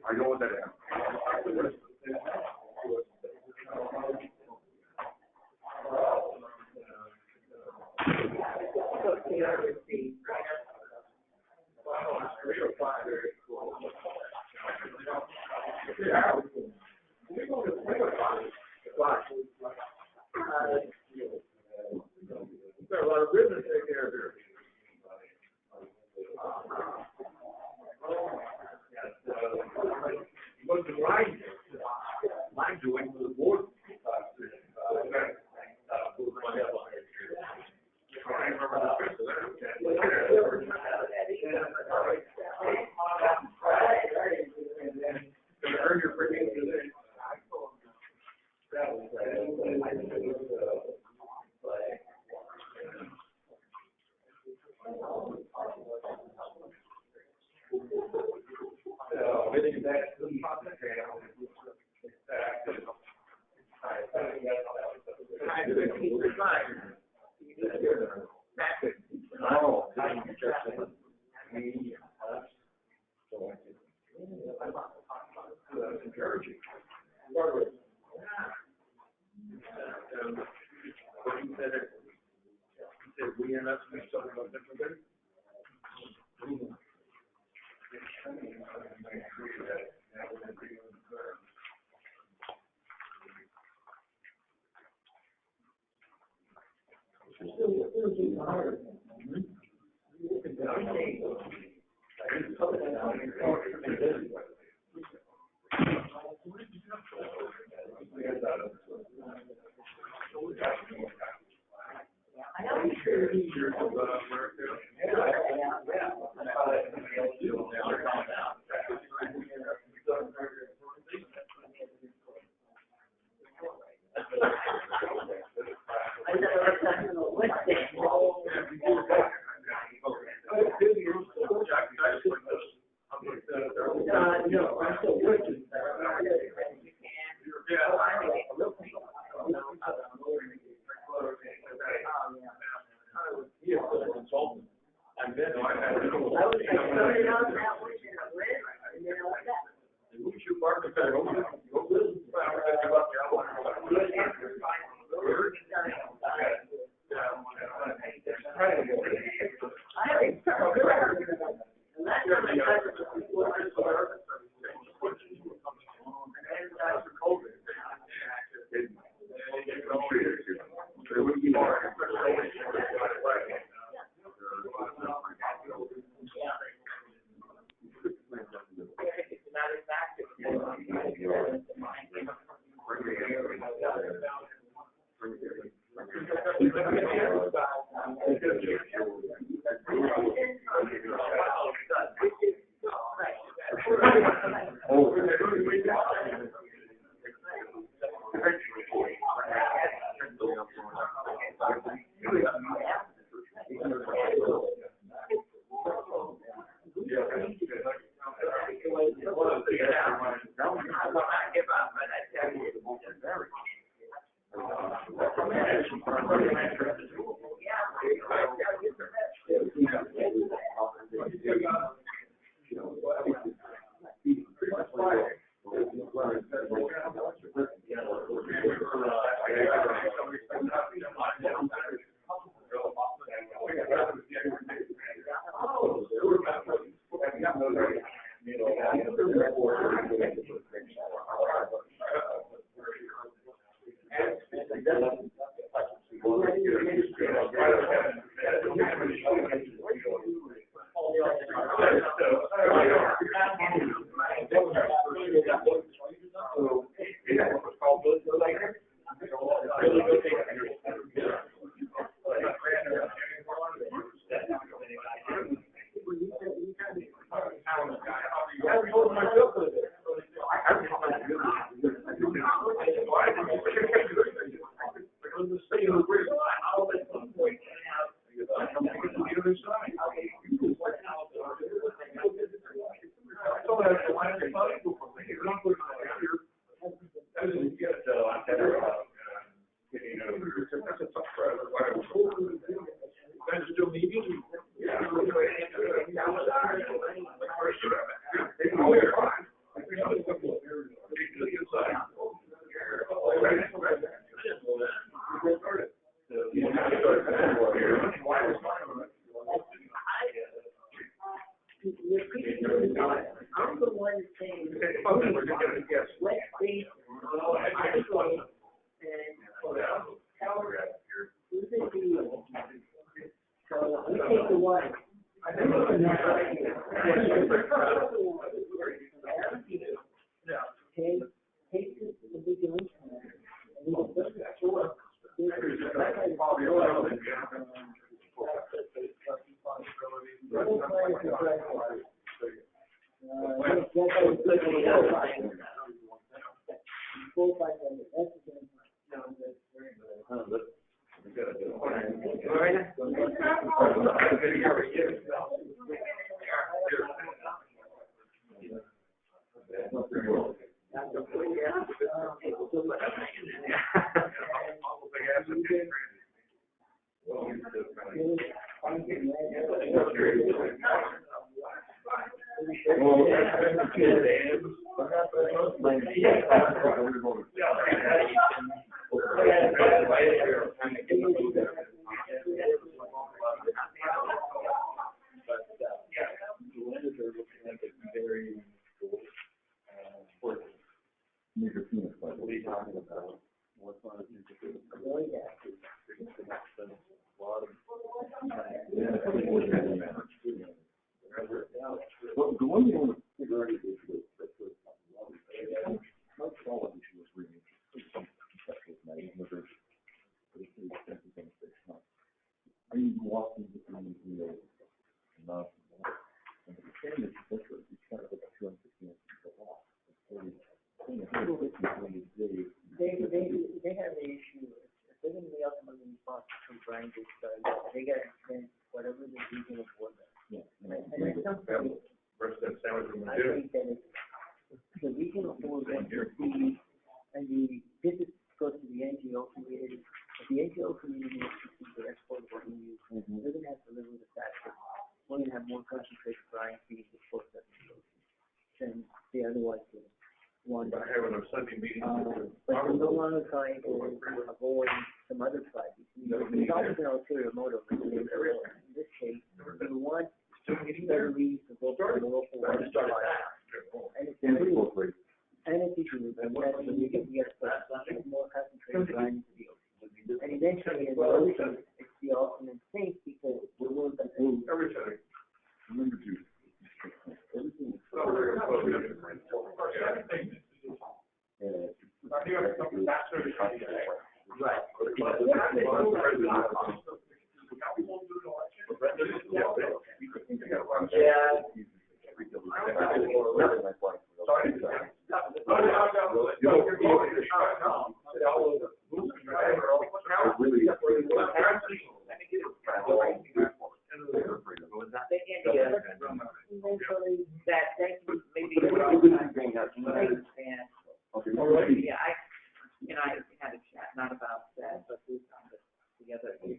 I know what that is. There's a lot of business taken care of here. But the line doing for the board. Earn your premium today. EMS, we still have a different thing. I'm the one saying, let's see, so we take the one. Take the regulation. Well, the one thing I want to figure out is that most all of these was really some conceptual tonight, even though there's pretty extensive benefits. I mean, walking between the not and the same is different. It's kind of like a 250 inches long. They have the issue, if they're going to be ultimately responsible for Brian Gates, they got to extend whatever the regional board does. Yeah. And at some point, I think that if the regional board wants to see, and this goes to the NGO community, if the NGO community wants to see the export of what we use, they're going to have to live with the fact that we're going to have more concentrated brine feed exports than they otherwise would want. By having a Sunday meeting. But we're no longer trying to avoid some other projects. There's always an ulterior motive. In this case, we want better reads to go for the local water supply. And it's both ways. And it's equally, and then you get more concentrated brine into the ocean. And eventually, in the ocean, it's the ultimate thing because we're going to Everything. Remember to everything is Eventually, that maybe. Yeah, I had a chat, not about that, but we found it together, but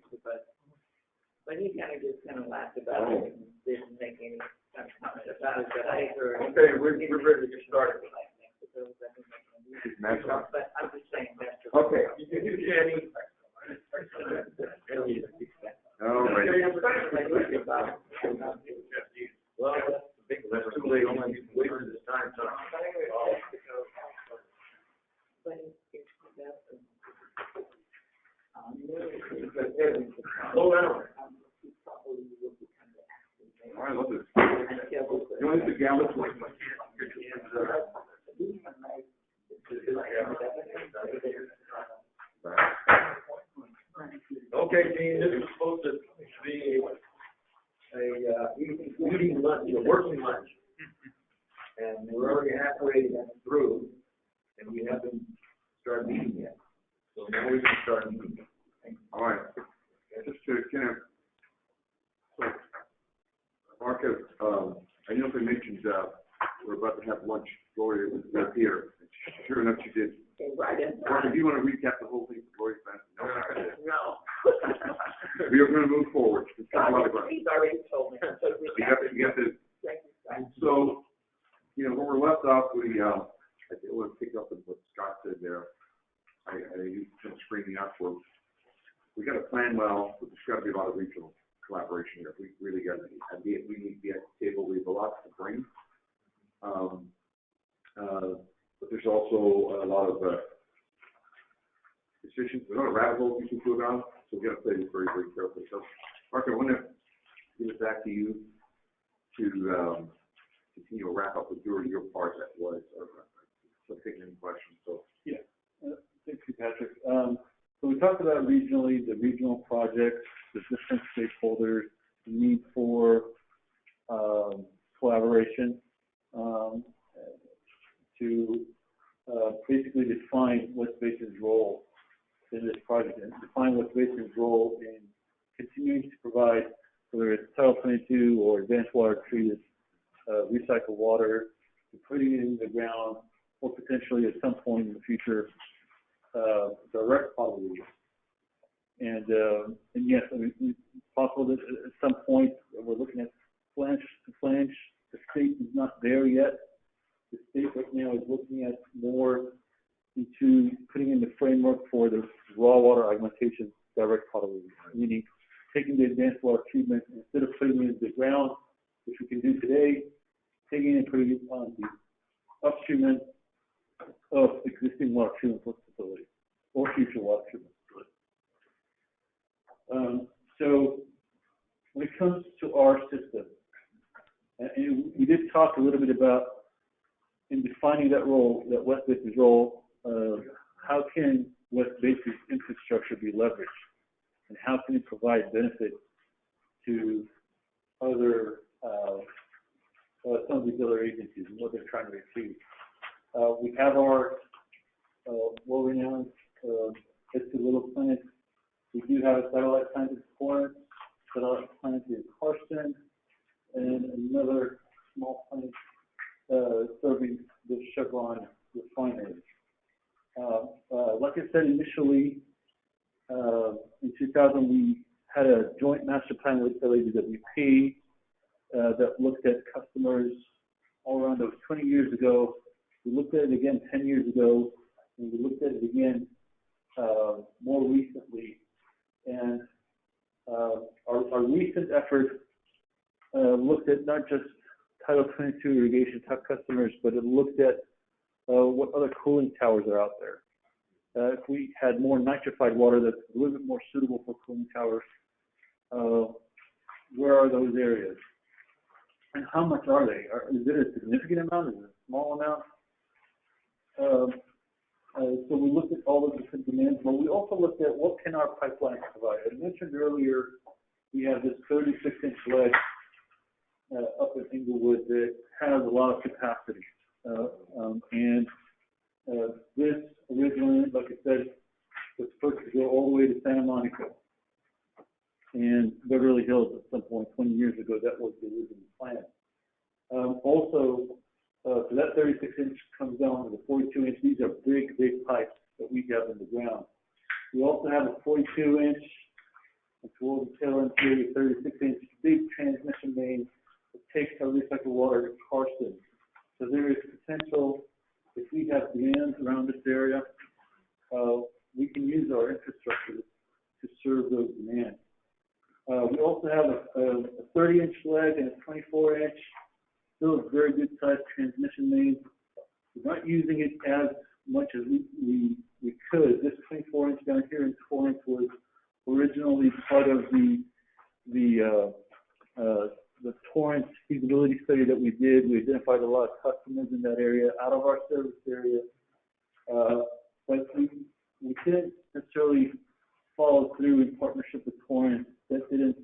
he kind of laughed about it and didn't make any kind of comment about it, but I heard. Okay, we're ready to get started. But I'm just saying that's. Okay. All right. Well, that's too late. Only wasted this time, so. Slow down. I love this. You want to gal this way? Okay, Dean, this is supposed to be a eating lunch, a working lunch. And we're already halfway through, and we haven't started eating yet. So now we can start eating. All right. Just to kind of, so, Marcus, I know they mentioned, we're about to have lunch. Gloria was not here. Sure enough, she did. Right. Marcus, do you want to recap the whole thing for Gloria's benefit? No. We are going to move forward. It's got a lot of ground. He's already told me. You have to, so, you know, when we're left off, I want to pick up on what Scott said there. I used some screaming out for him. We got to plan well, but there's got to be a lot of regional collaboration here. We really got to, we need to be at the table. We have a lot to bring. But there's also a lot of decisions, there's a lot of rabbit holes you can go down, so we got to play this very, very carefully. So, Mark, I want to give it back to you to continue to wrap up with your part that was, so taking any questions. So yeah, thank you, Patrick. So we talked about regionally, the regional projects, the different stakeholders, the need for collaboration to basically define West Basin's role in this project and define West Basin's role in continuing to provide, whether it's Title 22 or advanced water treated recycled water, to putting it in the ground, or potentially at some point in the future, direct potable use. And yes, I mean, it's possible that at some point we're looking at flange to flange. The state is not there yet. The state right now is looking at more into putting in the framework for the raw water augmentation direct potable use, meaning taking the advanced water treatment, instead of putting it in the ground, which we can do today, taking it and putting it on the upstream end of existing water treatment facilities or future water treatment facilities. So when it comes to our system, and we did talk a little bit about, in defining that role, that West Basin's role, how can West Basin's infrastructure be leveraged, and how can it provide benefit to other, some of these other agencies and what they're trying to achieve. We have our world-renowned Little Clinic. We do have a satellite plant in Corinth, satellite plant in Carson, and another small plant serving the Chevron refinery. Like I said initially, in 2000, we had a joint master plan with LADWP that looked at customers all around. That was 20 years ago. We looked at it again 10 years ago, and we looked at it again more recently. And our recent effort looked at not just Title 22 irrigation type customers, but it looked at what other cooling towers are out there. If we had more nitrified water that's a little bit more suitable for cooling towers, where are those areas? And how much are they? Is it a significant amount? Is it a small amount? So we looked at all the different demands, but we also looked at what can our pipelines provide. I mentioned earlier, we have this 36-inch leg up in Inglewood that has a lot of capacity. This originally, like I said, was supposed to go all the way to Santa Monica and Beverly Hills at some point 20 years ago. That was the original plan. So that 36-inch comes down to the 42-inch. These are big, big pipes that we have in the ground. We also have a 42-inch, and towards the tail end here, a 36-inch big transmission main that takes our recycled water to Carson. So there is potential, if we have demands around this area, we can use our infrastructure to serve those demands. We also have a 30-inch leg and a 24-inch. Still a very good sized transmission main. We're not using it as much as we could. This 24-inch down here in Corinth was originally part of the Torrance feasibility study that we did. We identified a lot of customers in that area out of our service area, but we didn't necessarily follow through in partnership with Torrance. That didn't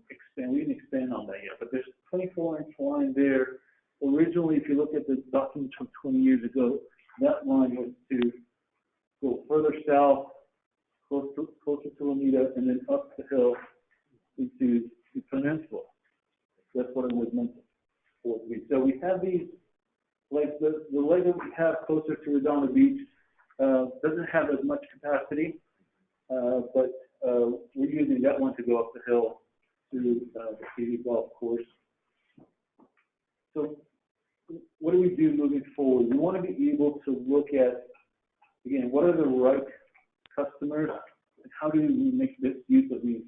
expand. We didn't expand on that yet, but there's 24-inch line there. Originally, if you look at the documents from 20 years ago, that line was to go further south, closer to Lomita, and then up the hill into the peninsula. That's what it was meant for to be. So we have these, like the leg that we have closer to Redondo Beach doesn't have as much capacity, but we're using that one to go up the hill to the TV golf course. So what do we do moving forward? We want to be able to look at, again, what are the right customers, and how do we make this use of these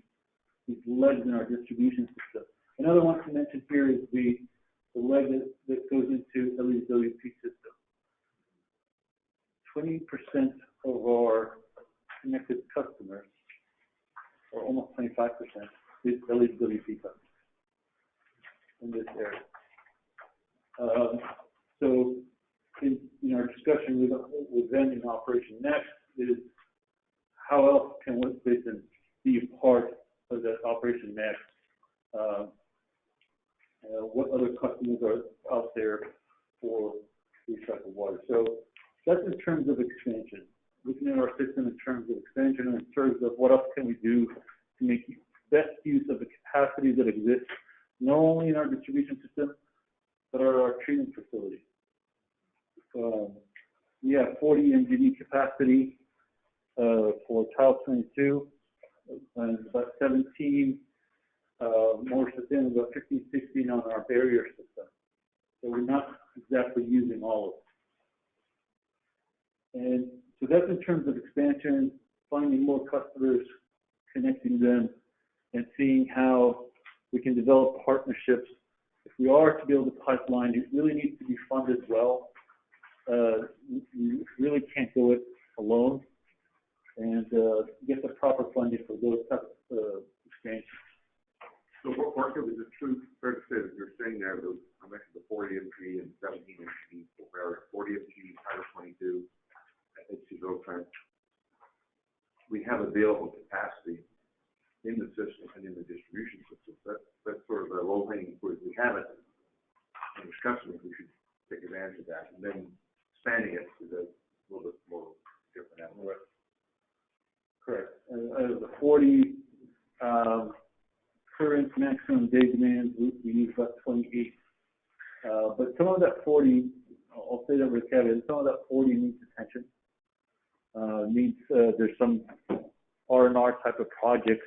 legs in our distribution system? Another one to mention here is the leg that goes into LADWP system. 20% of our connected customers, or almost 25%, is LADWP customers in this area. So in our discussion with them in Operation Next is how else can West Basin be a part of that Operation Next? What other customers are out there for recycled water? So that's in terms of expansion. Looking at our system in terms of expansion and in terms of what else can we do to make best use of the capacity that exists, not only in our distribution system, but our treatment facilities. We have 40 MGD capacity for Title 22, and about 17, more sustainable, about 15, 16 on our barrier system. So we're not exactly using all of it. And so that's in terms of expansion, finding more customers, connecting them, and seeing how we can develop partnerships. If we are to build a pipeline, it really needs to be funded well. You really can't do it alone, and get the proper funding for those types of expansions. available capacity in the system and in the distribution system. That's sort of the low hanging fruit. We have it. And as customers, we should take advantage of that. And then expanding it is a little bit more different animal. Correct. Out of the 40 current maximum day demands, we use about 28. But some of that 40, I'll say that with Kevin, some of that 40 needs attention. There's some R&R type of projects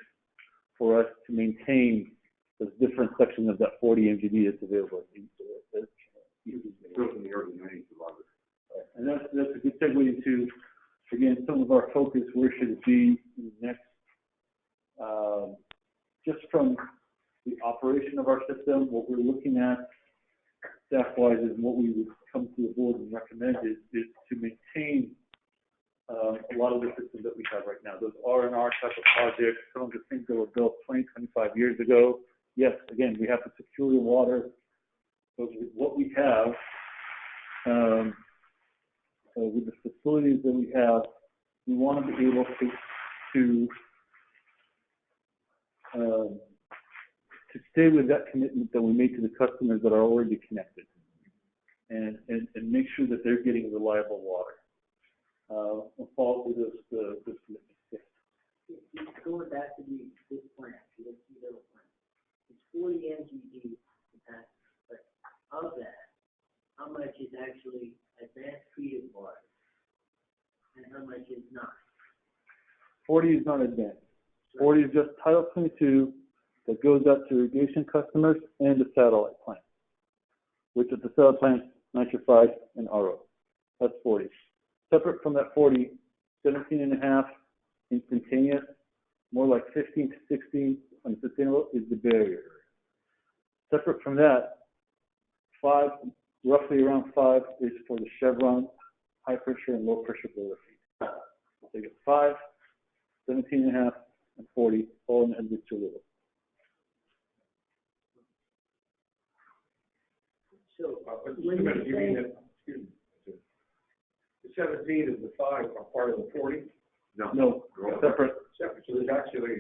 for us to maintain those different sections of that 40 MGD that's available. Built in the early 90s, a lot of it. And that's a good segue into, again, some of our focus, where should it be next, just from the operation of our system, what we're looking at staff-wise is what we would come to the board and recommend is to maintain a lot of the systems that we have right now. Those R&R type of projects, some of the things that were built 20, 25 years ago. Yes, again, we have to secure the water. So with what we have, with the facilities that we have, we want to be able to stay with that commitment that we made to the customers that are already connected, and make sure that they're getting reliable water. And follow through those commitments. Yes. Going back to this plant, the little plant, it's 40 MGD capacity, but of that, how much is actually advanced treated water, and how much is not? 40 is not advanced. 40 is just Title 22 that goes out to irrigation customers and the satellite plant, which is the satellite plant, nitrified and RO. That's 40. Separate from that 40, 17.5 instantaneous, more like 15 to 16 unsustainable is the barrier. Separate from that, 5, roughly around 5 is for the Chevron high pressure and low pressure boiler feed. So you get 5, 17.5, and 40, all in Edwards to little. So, Wait a minute, you mean that, excuse me, the 17 and the 5 are part of the 40? No, separate. Separate, so there's actually,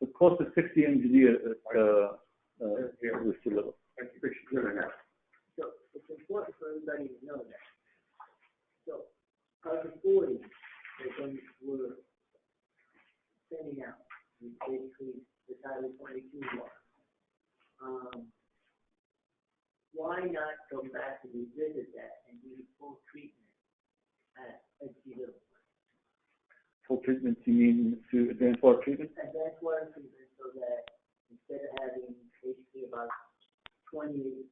So close to 60 MGD at Edwards to little. I think it's good enough. so it's important for everybody to know that. So, of the 40 that we're sending out, basically the Title 22 water, why not go back and revisit that and do full treatment at Edwards? Full treatment, you mean to advanced water treatment? Advanced water treatment, so that instead of having basically about 20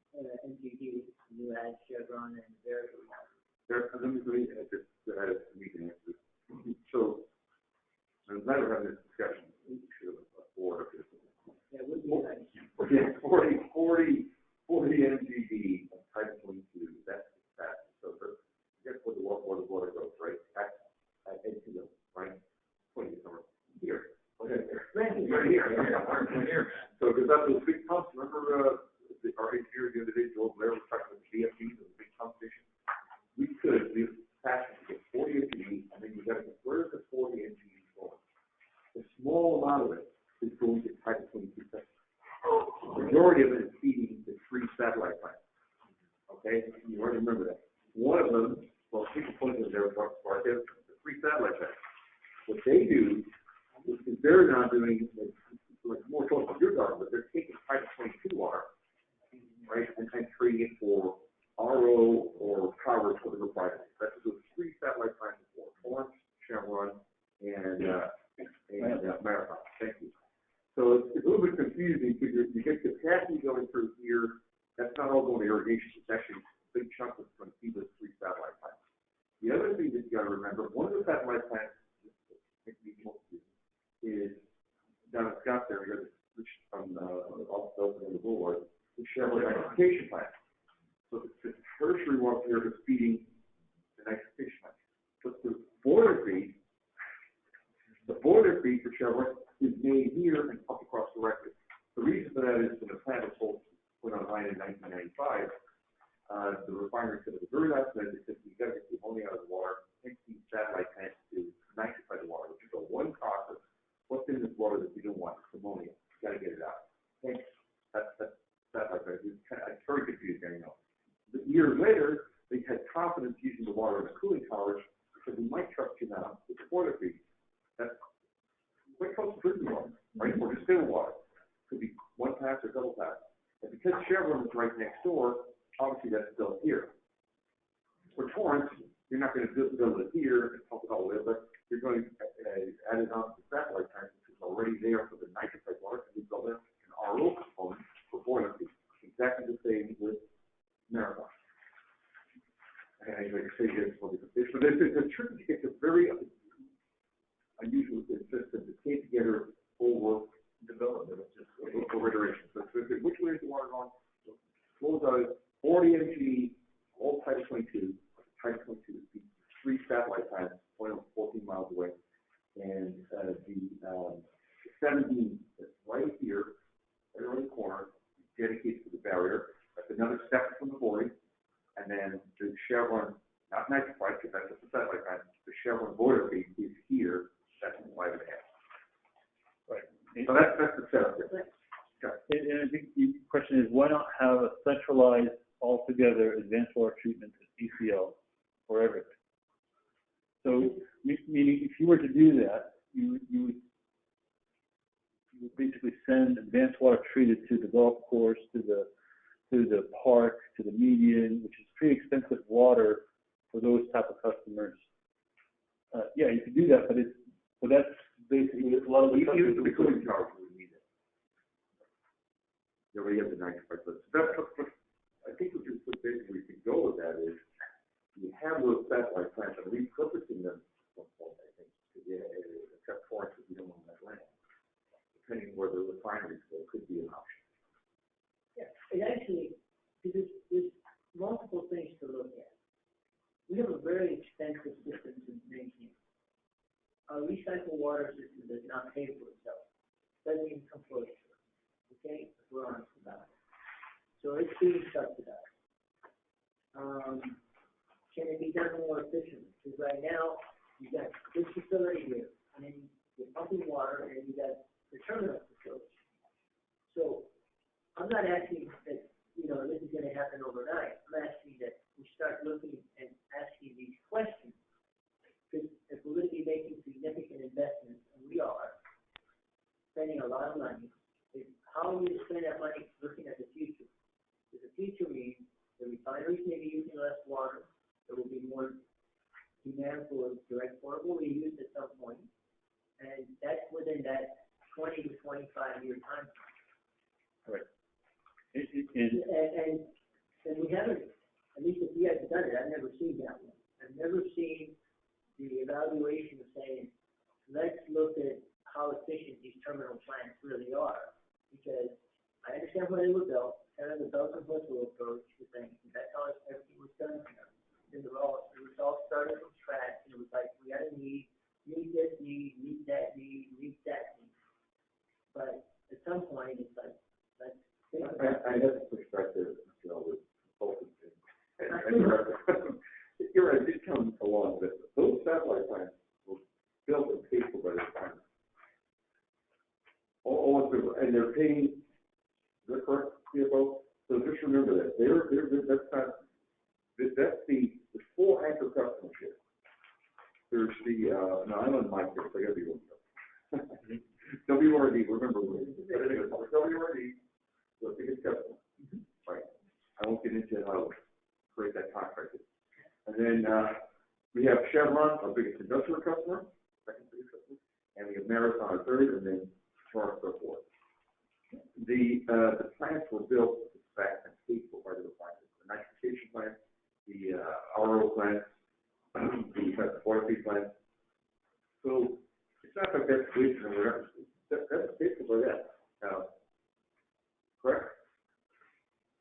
MGD, you add Chevron and variable water. Let me add this, we can answer this. So, I'm glad we're having this discussion. We should have a board of this. Yeah, would be nice. 40 MGD of Type 22, that's the capacity. So, guess what the water goes, right? That's at Edwards, right? 20 somewhere here. Okay, right here. So, because that's those big pumps. Remember, our engineer the other day, Joel Blair, was talking about the DFDs, the big pump station. We could be passionate to get 40 MGD, and then we got to get where's the 40 MGD going? A small amount of it is going to Type 22 systems. The majority of it is feeding the 3 satellite plants. Okay, you already remember that. One of them, well, people pointed there, the 3 satellite plants. What they do is they're not doing like more close to your garden, but they're taking Type 22 water, right, and trading it for RO or power for the refinery. That's what those 3 satellite plants for: Torrance, Chevron, and Marathon. Thank you. So it's a little bit confusing because you get capacity going through here. That's not all going to irrigation. It's actually a big chunk that's going to feed those 3 satellite plants. The other thing that you got to remember, one of the satellite plants is down at Scotts area, which on off the boulevard, the Chevron nitrification plant. So it's the tertiary water here that's feeding the nitrification plant. But the boiler feed for Chevron is made here and up across the record. The reason for that is when the plant was put online in 1995, the refinery said at the very last minute, they said, we got to get the ammonia out of the water, take these satellite plants to nitrify the water, which is a one process, you don't want ammonia, you gotta get it out. Thanks. That's like that. It's very confusing, you know. But years later, they had confidence using the water in the cooling towers, because we might trust you now with the boiler feed. That's quite close to drinking water, right? Or just still water. Could be one pass or double pass. And because Chevron is right next door, obviously that's built here. For Torrance, you're not going to build it here and pump it all the way, but you're going to add it on to the satellite tank, which is already there for the nitric water, and you build in an RO component for boiler feed. Exactly the same with Marathon. And like I say, it's for the fish, but it's a very unusual system that came together over development, over iteration. So which way is the water going? Flows out 40 mg, all Title 22. Title 22 is 3 satellite plants, 14 miles away, and the 17 that's right here, right around the corner, dedicated to the barrier. That's another step from the void. And then the Chevron, not nitrified, because that's just a satellite plant, the Chevron boiler feed is here, that's 5.5. Right. So that's the setup there. Okay. And I think the question is, why not have a centralized, altogether advanced water treatment at ECL for everything? So, meaning if you were to do that, you would basically send advanced water treated to the golf course, to the park, to the median, which is pretty expensive water for those type of customers. Yeah, you could do that, but that's basically a lot of the customers. Even the cooling towers would need it. You already have the nitrified, but I think what basically we can go with that is you have those satellite plants and repurposing them at some point, I think, except for us if we don't want that land. Depending where the refineries go, could be an option. Yeah, it actually, because there's multiple things to look at. We have a very expensive system to maintain. Our recycled water system does not pay for itself. Doesn't even come close to it. Okay? If we're honest about it. So it's being subsidized. Can it be done more efficiently? Because right now, you got this facility here, and then you're pumping water, and you got the terminal facility. So I'm not asking that, this is going to happen overnight. I'm asking that we start looking and asking these questions. Because if we're going to be making significant investments, and we are, spending a lot of money, how are we going to spend that money looking at the future? Because the future means the refineries may be using less water, there will be more demand for direct portable reuse at some point, and that's within that 20 to 25 year time frame. Right. And we haven't, at least if you guys have done it, I've never seen that one. I've never seen the evaluation of saying, let's look at how efficient these terminal plants really are. Because I understand why they were built, kind of the belt and whistle approach to things. That's how everything was done here. And it was all started from scratch, and it was like, we had a need this need, meet that need, meet that need. But at some point, it's like, let's think about I have a perspective, with both of them. You're right, it did come along with it. Those satellite plants were built and paid for by the refineries. And they're paying, is that correct, CFO? So just remember that. That's the 4 anchor customers here. There's the, I'm on my case, I gotta be one. WRD, remember, WRD, the biggest customer, right? I won't get into how to create that contract. And then, we have Chevron, our biggest industrial customer, second biggest customer, and we have Marathon, our third, and then Torrance, our fourth. The plants were built back and paid for by the refineries. The nitrification plant, the RO plant, the boiler feed plant. So it's not like that's wasted and whatever. That's basically that. Correct?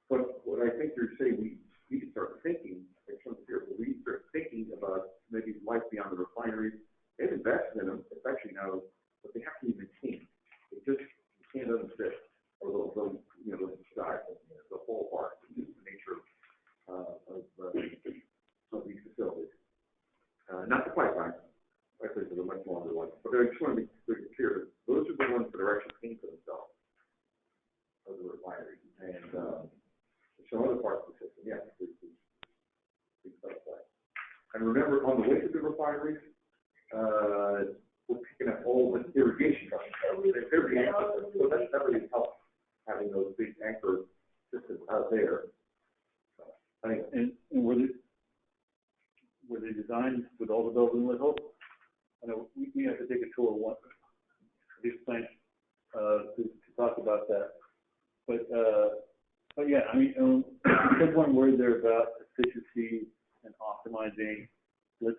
But what I think you're saying, we need to start thinking, like some here, we need to start thinking about maybe life beyond the refineries. They've invested in them. It's actually now, but they have to be maintained. They just, you can't let them sit, or they'll die, they'll fall apart. It's just the nature of these facilities. Not the pipelines. Pipelines are a much longer one. But I just want to be clear, those are the ones that are commercial clean for themselves of the refinery. And, some other parts of the system, yeah, it's big stuff like. And remember, on the way to the refineries, we're picking up all the irrigation trucks. So that really helps having those big anchor systems out there. I think, And were they designed with all the bells and whistles? I know we have to take a tour of one of these plants to talk about that. But yeah, I mean, there's one word there about efficiency and optimizing. Let's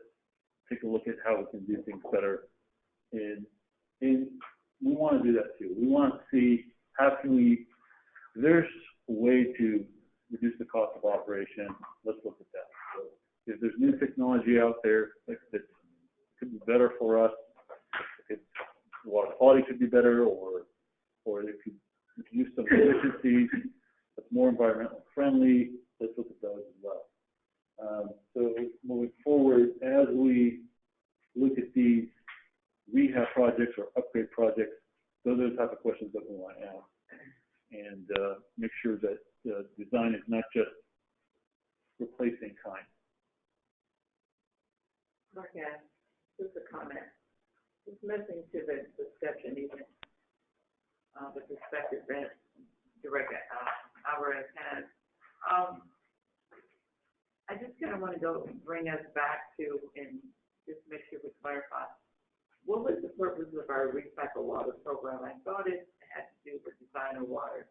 take a look at how we can do things better. And we want to do that too. We want to see how can we, there's a way to reduce the cost of operation. Let's look at that. So if there's new technology out there that could be better for us, water quality could be better, or it could use some efficiencies that's more environmentally friendly, let's look at those as well. So moving forward, as we look at these rehab projects or upgrade projects, those are the type of questions that we want to ask, and make sure that the design is not just replacing kind. Okay, just a comment. Just listening to the discussion, even with respect to Director Alvarez has. I just kind of want to bring us back to, and just make sure we clarify, what was the purpose of our recycle water program? I thought it had to do with designing the water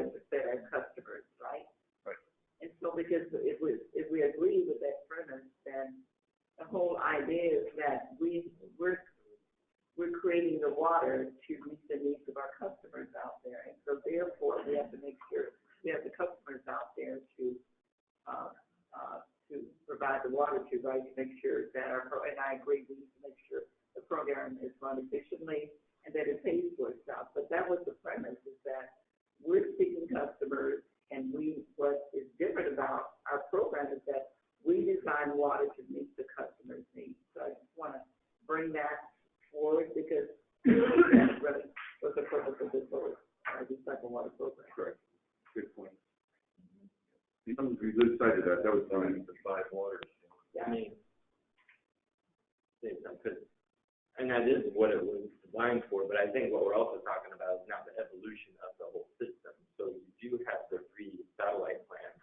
to fit our customers, right? Right. And so because if we agree with that premise, then the whole idea is that we're creating the water to meet the needs of our customers out there. And so therefore, we have to make sure we have the customers out there to provide the water to, right? To make sure that and I agree, we need to make sure the program is run efficiently and that it pays for itself. But that was the premise, is that we're seeking customers, and what is different about our program is that we design water to meet the customer's needs. So I just want to bring that forward, because that's really what the purpose of this whole recycle water program. correct. Good point. We lose sight of that. That was fine. The 5 waters. Yeah. I mean, and that is what it was designed for, but I think what we're also talking about is now the evolution of the whole system. So you do have the 3 satellite plants.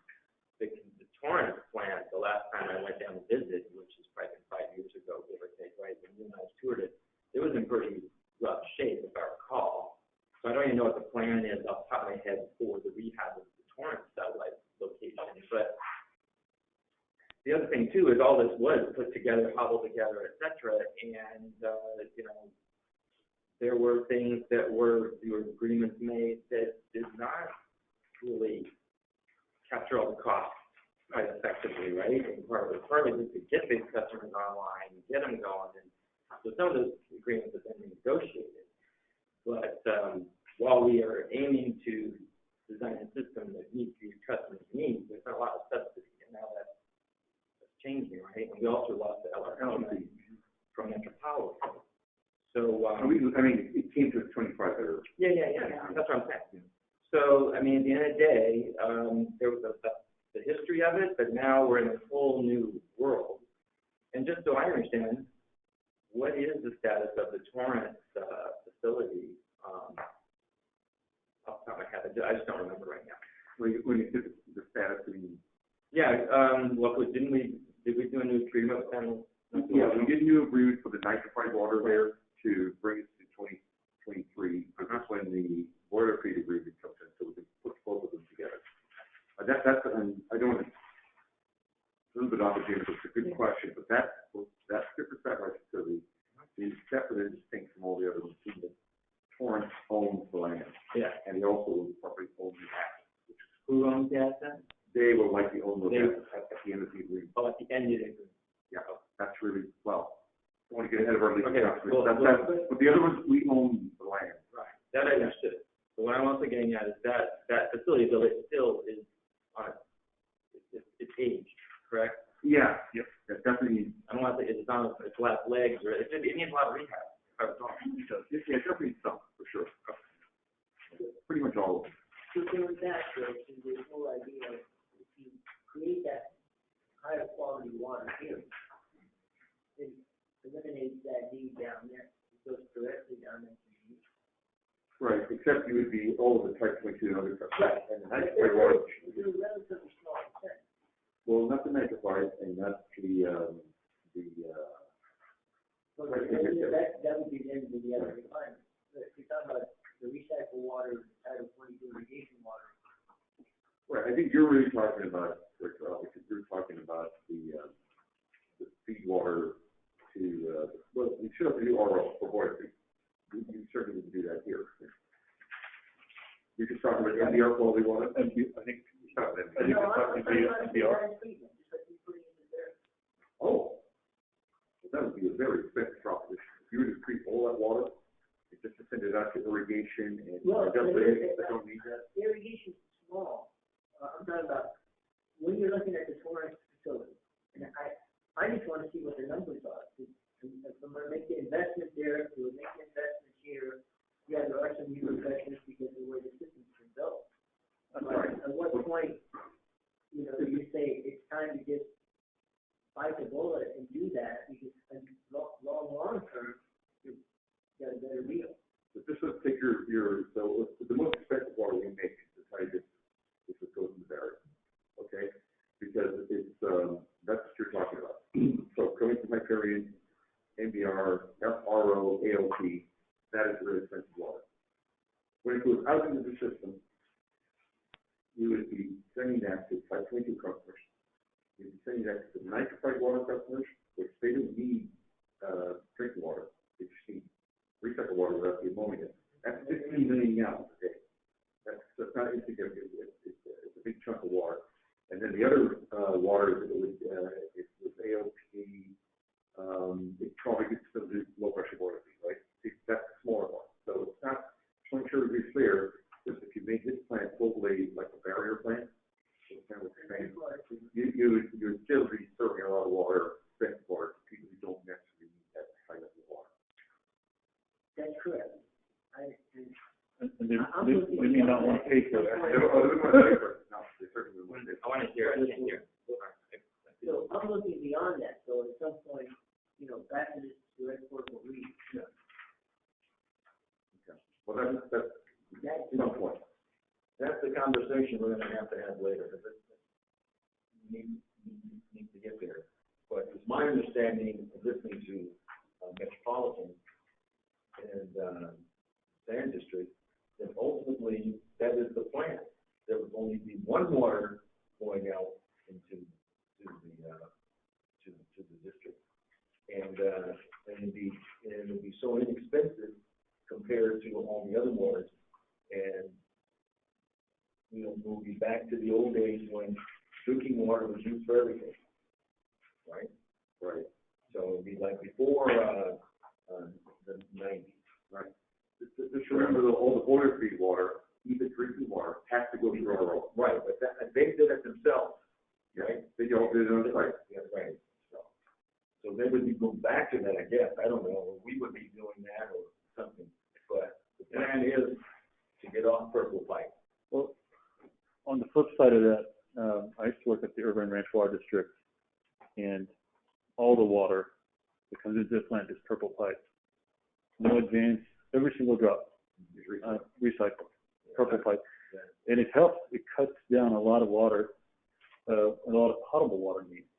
The Torrance plant, the last time I went down to visit, which is probably 5 years ago, give or take, right, when you and I toured it, it was in pretty rough shape, if I recall. So I don't even know what the plan is off the top of my head for the rehab of the Torrance satellite location. But the other thing too is all this was put together, hobbled together, et cetera, and there were things that there were agreements made that did not really capture all the costs quite effectively, right? And partly to get these customers online and get them going, and so some of those agreements have been negotiated. But while we are aiming to design a system that meets these customers' needs, there's not a lot of subsidy, and now that's changing, right? And we also lost the LRP from Metropolis. So it came to 25 there. Yeah. That's what I'm saying. So I mean, at the end of the day, there was the history of it, but now we're in a whole new world. And just so I understand, what is the status of the Torrance facility? Off the top of my head, I just don't remember right now. When you did the status, Yeah. Did we do a new agreement with them? Yeah, we did a new agreement for the nitrified water there to bring us to 2023. That's when the boiler feed agreement comes in, so we can put both of them together. I don't want to, a little bit off the table, it's a good question, but that different satellite facility is separate and distinct from all the other ones. Torrance owns the land. Yeah. And he also probably owns the asset. Who owns the asset? They will likely own those assets at the end of the agreement. Oh, at the end of the agreement. Yeah, that's really, well, I want to get ahead of our legal Okay, documents. But the other ones, we own the land. Right. That I understood. But what I'm also getting at is that facility still is on it's aged, correct? Yeah. Yep. That's definitely. I don't want to say it's on its last legs, or it needs a lot of rehab. I was wrong. It's definitely some, for sure. Pretty much all of them. So going back to the whole idea of if you create that higher quality water here, it eliminates that need down there. It goes directly down into the beach. Right, except you would be all of the type 22 and other stuff. Right. And the type 22 water. It's a relatively small percent. Well, not the microfied, and not the. So that would be the end of the other requirement. But if you're talking about the recycled water, Title 22 irrigation water, Right, I think you're really talking about, because you're talking about the feed water to, well, you should have to do RO for water feed. You certainly would do that here. You're just talking about MBR quality water? I think It's not I think it's talking about MBR. treatment, just like you put it in there. Oh, well, that would be a very expensive proposition. If you were to treat all that water, and just to send it out to irrigation and Well, they don't need that. irrigation is small. I'm talking about when you're looking at the Torrance facility, and I just want to see what the numbers are. If I'm going to make the investment there, to make the investment here, yeah, there are some new investments because of the way the system's been built. But at what point, you say it's time to just bite the bullet and do that, because long term, you've got a better deal. But this would take so the most expensive water we make is how you just, if it goes in the barrier, okay? Because it's, that's what you're talking about. So coming from Hyperion, MBR, RO, ALP, that is really expensive water. When it goes out into the system, you would be sending that to Type 22 customers. You'd be sending that to the nitrified water customers, which they don't need drinking water. They just need recycled water without the ammonia. That's 15 million gallons a day. That's not insignificant. It's a big chunk of water. And then the other water, it was ALP, it probably gets to the low pressure water, right? That's the smaller one. So it's not, just want to make sure to be clear, because if you make this plant totally like a barrier plant, it's kind of saying, you would still be serving a lot of water, expensive water, to people who don't necessarily need that high level of water. That's correct. And they may not want to pay for that. They don't want to pay for it. No, they certainly wouldn't. I want to hear, I can't hear. So I'm looking beyond that, so at some point, back to this direct portable read. Okay. Well, that's some point. That's the conversation we're gonna have to have later, because we need to get there. But it's my understanding, listening to Metropolitan and Sand District, that ultimately that is the plan. There would only be one water going out into the district, and it would be so inexpensive compared to all the other waters, and we'll be back to the old days when drinking water was used for everything, right? Right. So it'd be like before the 90s, right? Just remember that all the boiler feed water, even drinking water, has to go through RO. Right, but they did it themselves, right? They all did it on the site. That's right. So they would be going back to that, I guess. I don't know. We would be doing that or something. But the plan is to get off purple pipe. Well, on the flip side of that, I used to work at the Irvine Ranch Water District, and all the water that comes into the plant is purple pipe. No advance, every single drop recycled, purple pipe. And it helps, it cuts down a lot of water, a lot of potable water needs.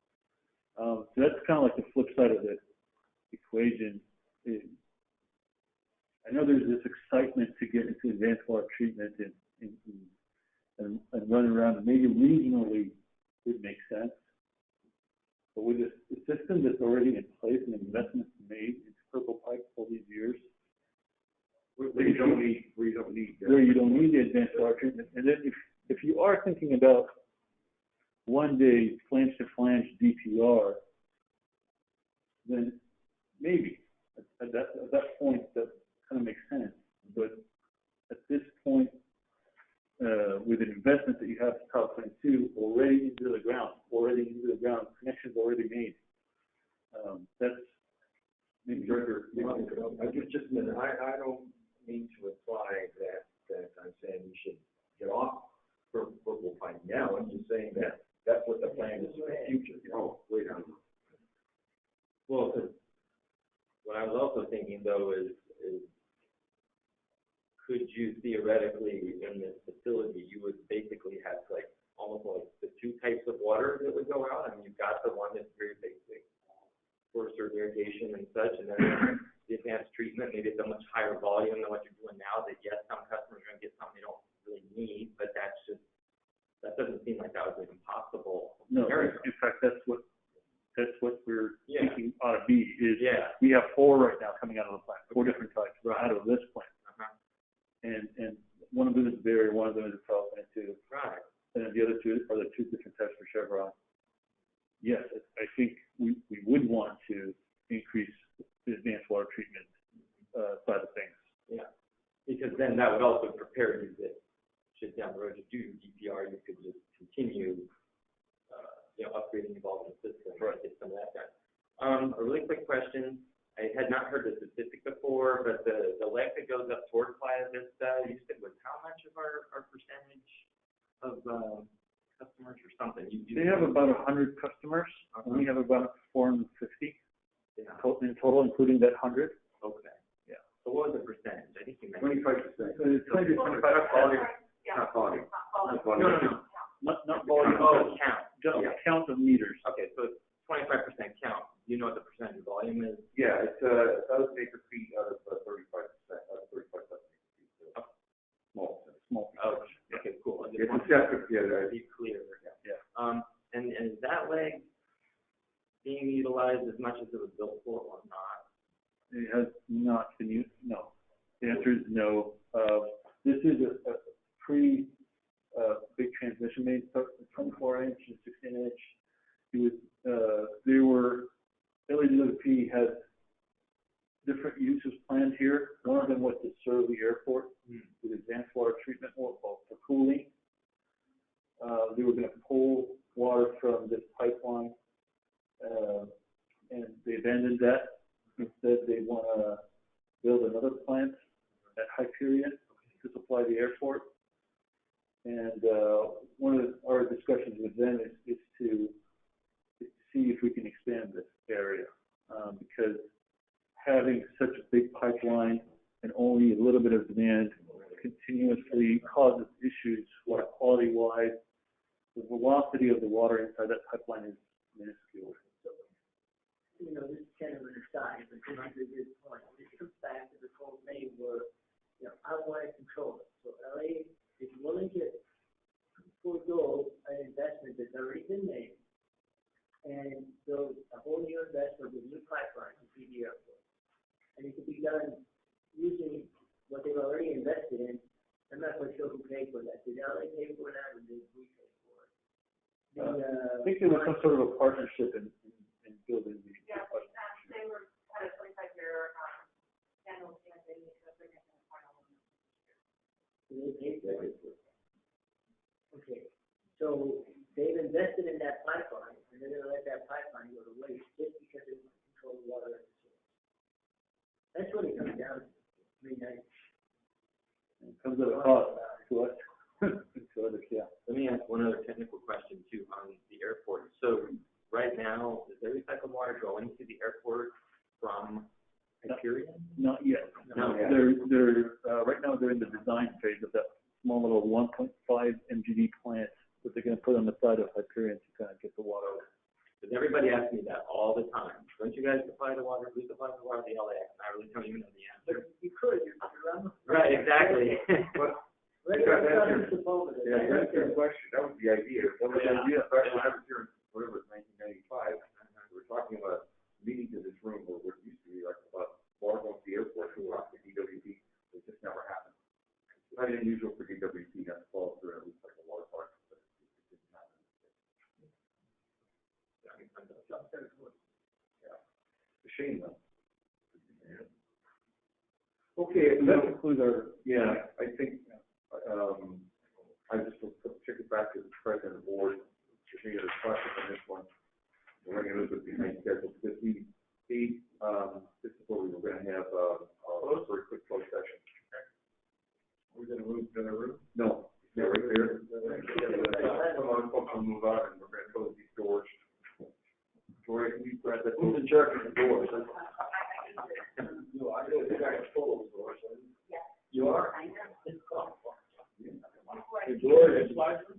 So that's kind of like the flip side of the equation. I know there's this excitement to get into advanced water treatment and run around, and maybe regionally it makes sense. But with the system that's already in place and investments made into purple pipe all these years, where you don't need the advanced water treatment. And then if you are thinking about one day flange to flange DPR, then maybe at that point that kind of makes sense. But at this point, with an investment that you have to Title 22 already into the ground, connections already made, that's maybe Just a minute. I don't could you theoretically, in this facility, you would basically have like, almost like the two types of water that would go out? I mean, you've got the one that's very basic for sort of irrigation and such, and then the advanced treatment, maybe it's a much higher volume than what you're doing now, that yes, some customers are gonna get something they don't really need, but that doesn't seem like that was an impossible No, scenario. in fact, that's what we're Yeah. thinking ought to be, is Yeah. we have 4 right now coming out of the plant, 4 different types out of this plant. Uh-huh. And one of them is Berry, one of them is a South Plant too. Right. And then the other 2 are the 2 different types for Chevron. Yes, I think we would want to increase the advanced water treatment side of things. Yeah, because then that would also prepare you that should down the road to do DPR, you could just continue, upgrading, evolving the system, right, get some of that done. A really quick question. I had not heard the statistic before, but the leg that goes up toward Playa Vista, you said was how much of our percentage of customers or something? They have about 100 customers, and we have about 450 in total, including that 100. Okay. Yeah. So what was the percentage? I think you mentioned. 25%. It's 25%. Not volume. Not volume. Not volume. No. Not volume, Oh, count. just count of meters. Okay, so it's 25% count. Do you know what the percentage of volume is? Yeah, it's 1,000 acre feet out of 35%, out of 35,000 acre feet. So small. Oh, okay, cool. I just It's wanted a separate, to be clear. Yeah. And is that leg being utilized as much as it was built for or not? It has not been used, no. The answer is no. This is a big transmission main, 24-inch and 16-inch. LADWP has different uses planned here. One of them was to serve the airport with advanced water treatment for cooling. They were going to pull water from this pipeline, and they abandoned that. Instead, they want to build another plant at Hyperion to supply the airport. And one of our discussions with them is to see if we can expand this area, because having such a big pipeline and only a little bit of demand continuously causes issues water quality-wise. The velocity of the water inside that pipeline is minuscule. This is kind of an aside, but this is a good point. This comes back to the whole thing where, I want to control it. So LA is willing to forego an investment that's already been made and build a whole new investment with new pipelines to feed the airport. And it could be done using what they've already invested in. I'm not quite sure who paid for that. Did LA pay for that or did we pay for it? I think there was some sort of a partnership in building the. Yeah, they had a 25-year annual campaign because they're getting a final one. They paid for it. Okay, so they've invested in that pipeline, and they're gonna let that pipeline go to waste just because they want to control the water at the source. That's what it comes down to. I mean, It comes at a cost to us. To others, yeah. Let me ask one other technical question too on the airport. So right now, is there recycled water going to the airport from Hyperion? Not yet. No. They're right now they're in the design phase of that small little 1.5 MGD plant that they're going to put on the side of Hyperion to kind of get the water. Because everybody asks me that all the time. Don't you guys supply the water? Who supplies the water? The LAX. And I really don't even know the answer. but you could, you're around. Right, exactly. Let's suppose it. Yeah, that's your question. That was the idea. That was the idea. Back when I was here in, whatever, 1995, we were talking about meetings in this room where it used to be like about water going to the airport to walk to DWP. It just never happened. It's not unusual for DWP not to follow through at least like a water park, but it didn't happen. Yeah. It's a shame though. Okay, That concludes our. yeah, I think, I just will check it back to the president of the board, if any other questions on this one. We're going to move it behind schedule, because this is where we were going to have, a very quick closed session. We're gonna move to the room? No, yeah, right there. Come on, folks, we'll move on, and we're going to close these doors. Tori, can you grab that? Who's in charge of the doors? No, I know the guy told those doors. Yes. You are? I know.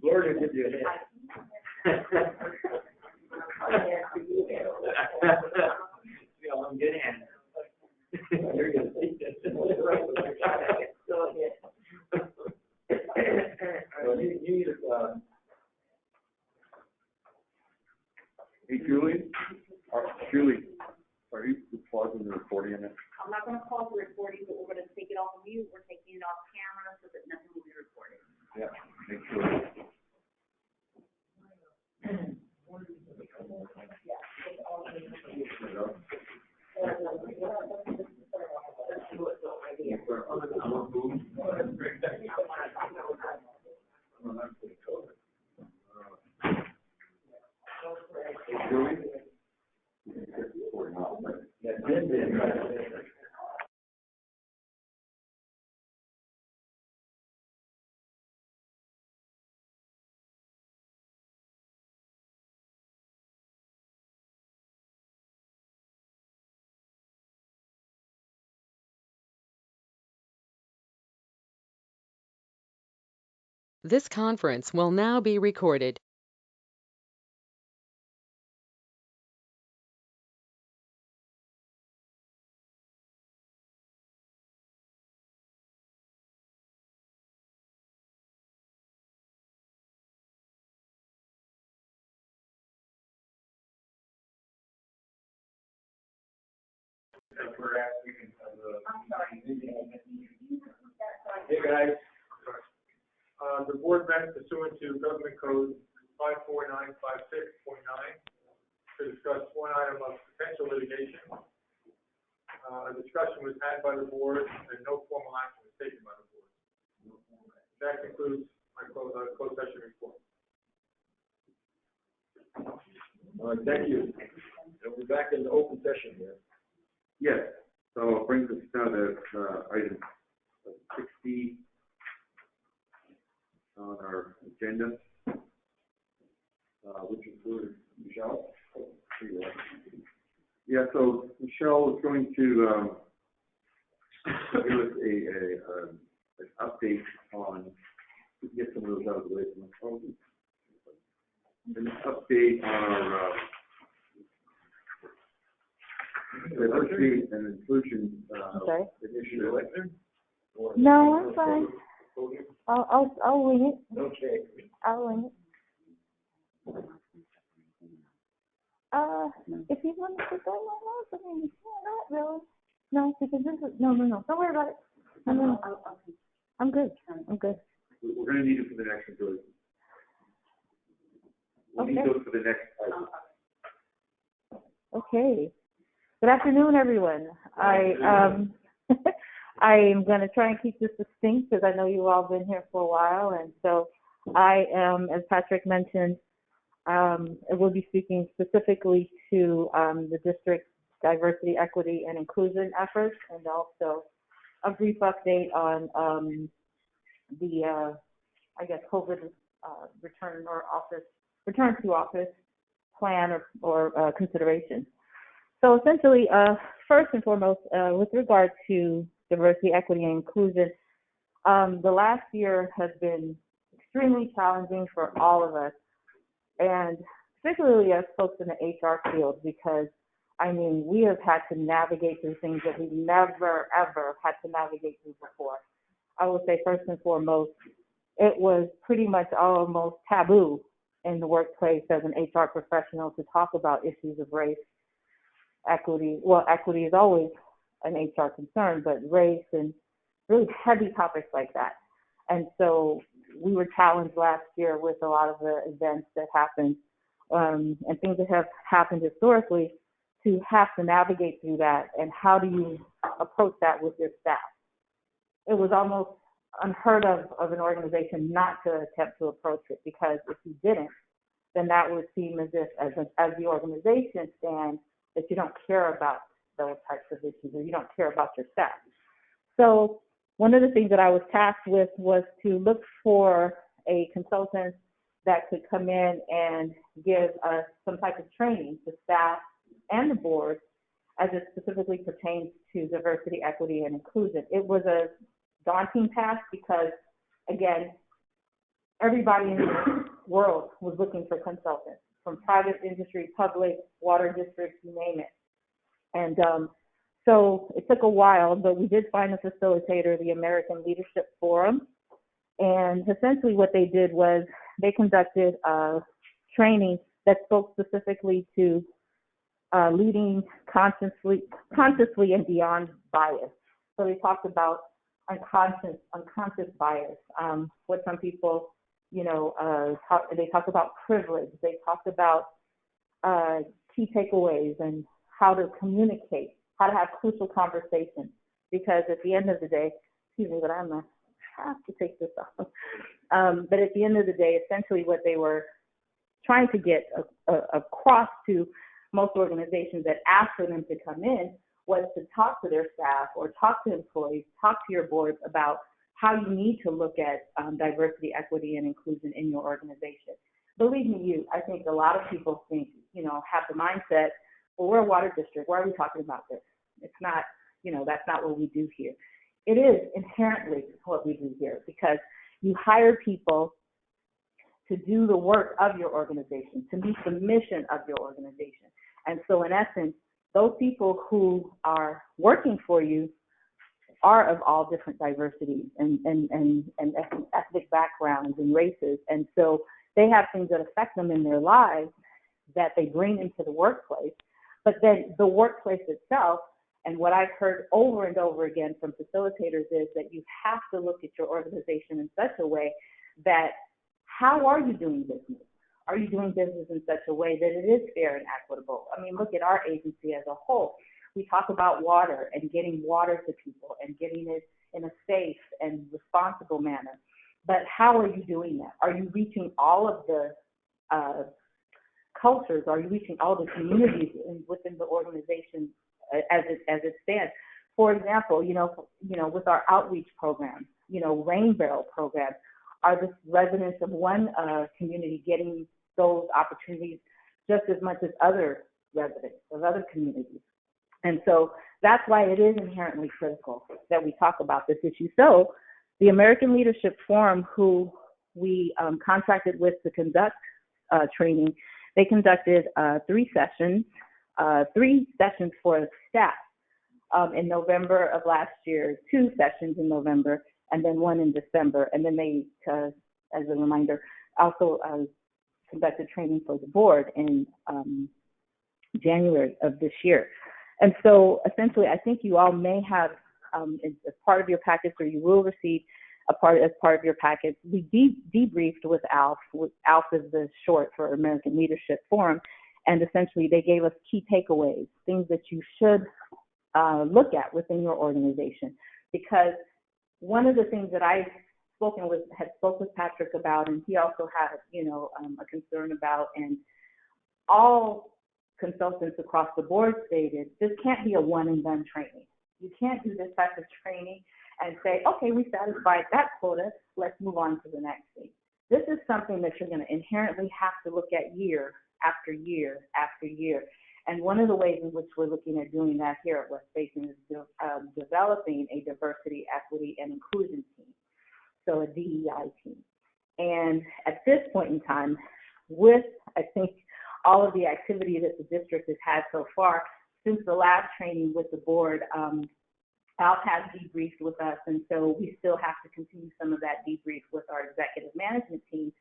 Gloria did you a Feel in good hands. You're gonna take this. You need, Hey, Julie, are you pausing the recording in it? I'm not gonna pause the recording, but we're gonna take it off of mute, we're taking it off camera so that nothing will be recorded. Yeah, make sure. This conference will now be recorded. Hey, guys. The board met pursuant to Government Code 54956.9 to discuss one item of potential litigation. A discussion was had by the board and no formal action was taken by the board. That concludes my closed session report. all right, thank you. And we're back in the open session here. Yes, so it brings us down to, item 60 on our agenda, which includes Michelle. Yeah, so Michelle is going to, give us an update on, we can get some of those out of the way from the phone. An update on our, diversity and inclusion, initiative. No, I'm fine. I'll wing it. Okay. I'll wing it. If you want to put that one out, I mean, yeah, not really. No, because this is, no. Don't worry about it. I'm good. We're gonna need it for the next one, Julie. We'll need those for the next item. Okay. Good afternoon, everyone. I am going to try and keep this succinct because I know you've all been here for a while, and so I am, as Patrick mentioned, I will be speaking specifically to the district's diversity, equity, and inclusion efforts, and also a brief update on the, I guess, COVID return to office plan or consideration. So essentially, first and foremost, with regard to diversity, equity, and inclusion, the last year has been extremely challenging for all of us, and particularly as folks in the HR field, because, I mean, we have had to navigate through things that we've never, ever had to navigate through before. I will say, first and foremost, it was pretty much almost taboo in the workplace as an HR professional to talk about issues of race, equity. Well, equity is always an HR concern, but race and really heavy topics like that. And so we were challenged last year with a lot of the events that happened and things that have happened historically to have to navigate through that, and how do you approach that with your staff? It was almost unheard of an organization not to attempt to approach it, because if you didn't, then that would seem as if, as the organization stands, that you don't care about those types of issues, or you don't care about your staff. So one of the things that I was tasked with was to look for a consultant that could come in and give us some type of training to staff and the board as it specifically pertains to diversity, equity, and inclusion. It was a daunting task because, again, everybody in the world was looking for consultants, from private industry, public, water districts, you name it. And so it took a while, but we did find a facilitator, the American Leadership Forum. And essentially what they did was they conducted training that spoke specifically to leading consciously and beyond bias. So they talked about unconscious bias, what some people, they talked about privilege. They talked about key takeaways and how to communicate, how to have crucial conversations. Because at the end of the day, excuse me, but I'm going to have to take this off. But at the end of the day, essentially what they were trying to get across to most organizations that asked for them to come in was to talk to their staff or talk to employees, talk to your boards about how you need to look at diversity, equity, and inclusion in your organization. Believe me, I think a lot of people think, have the mindset, well, we're a water district. Why are we talking about this? It's not, that's not what we do here. It is inherently what we do here because you hire people to do the work of your organization, to meet the mission of your organization. And so in essence, those people who are working for you are of all different diversities and ethnic backgrounds and races. And so they have things that affect them in their lives that they bring into the workplace. But then the workplace itself, and what I've heard over and over again from facilitators is that you have to look at your organization in such a way that how are you doing business? Are you doing business in such a way that it is fair and equitable? I mean, look at our agency as a whole. We talk about water and getting water to people and getting it in a safe and responsible manner. But how are you doing that? Are you reaching all of the cultures? Are you reaching all the communities within the organization as it stands? For example, with our outreach programs, rain barrel programs, are the residents of one community getting those opportunities just as much as other residents of other communities? And so that's why it is inherently critical that we talk about this issue. So the American Leadership Forum, who we contracted with to conduct training, they conducted 3 sessions for staff in November of last year, 2 sessions in November, and then 1 in December. And then they, as a reminder, also conducted training for the board in January of this year. And so essentially, I think you all may have, as part of your package, or you will receive as part of your package, we debriefed with ALF. ALF is the short for American Leadership Forum. And essentially, they gave us key takeaways, things that you should look at within your organization. Because one of the things that I had spoke with Patrick about, and he also had, a concern about, and all consultants across the board stated, this can't be a one and done training. You can't do this type of training and say, okay, we satisfied that quota, let's move on to the next thing. This is something that you're going to inherently have to look at year after year after year. And one of the ways in which we're looking at doing that here at West Basin is developing a diversity, equity, and inclusion team, so a DEI team. And at this point in time, with, I think, all of the activity that the district has had so far, since the last training with the board, ALF has debriefed with us, and so we still have to continue some of that debrief with our executive management team.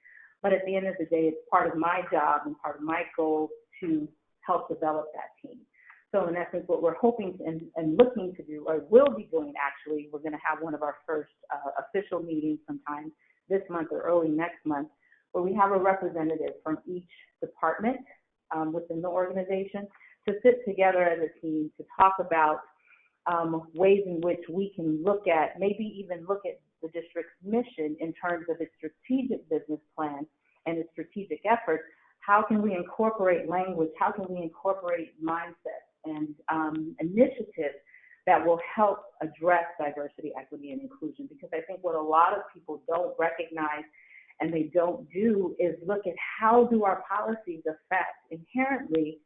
But at the end of the day, it's part of my job and part of my goal to help develop that team. So in essence, what we're hoping and looking to do, or will be doing actually, we're going to have one of our first official meetings sometime this month or early next month, where we have a representative from each department within the organization to sit together as a team to talk about ways in which we can look at, maybe even look at the district's mission in terms of its strategic business plan and its strategic efforts. How can we incorporate language? How can we incorporate mindsets and initiatives that will help address diversity, equity, and inclusion? Because I think what a lot of people don't recognize and they don't do is look at how do our policies affect inherently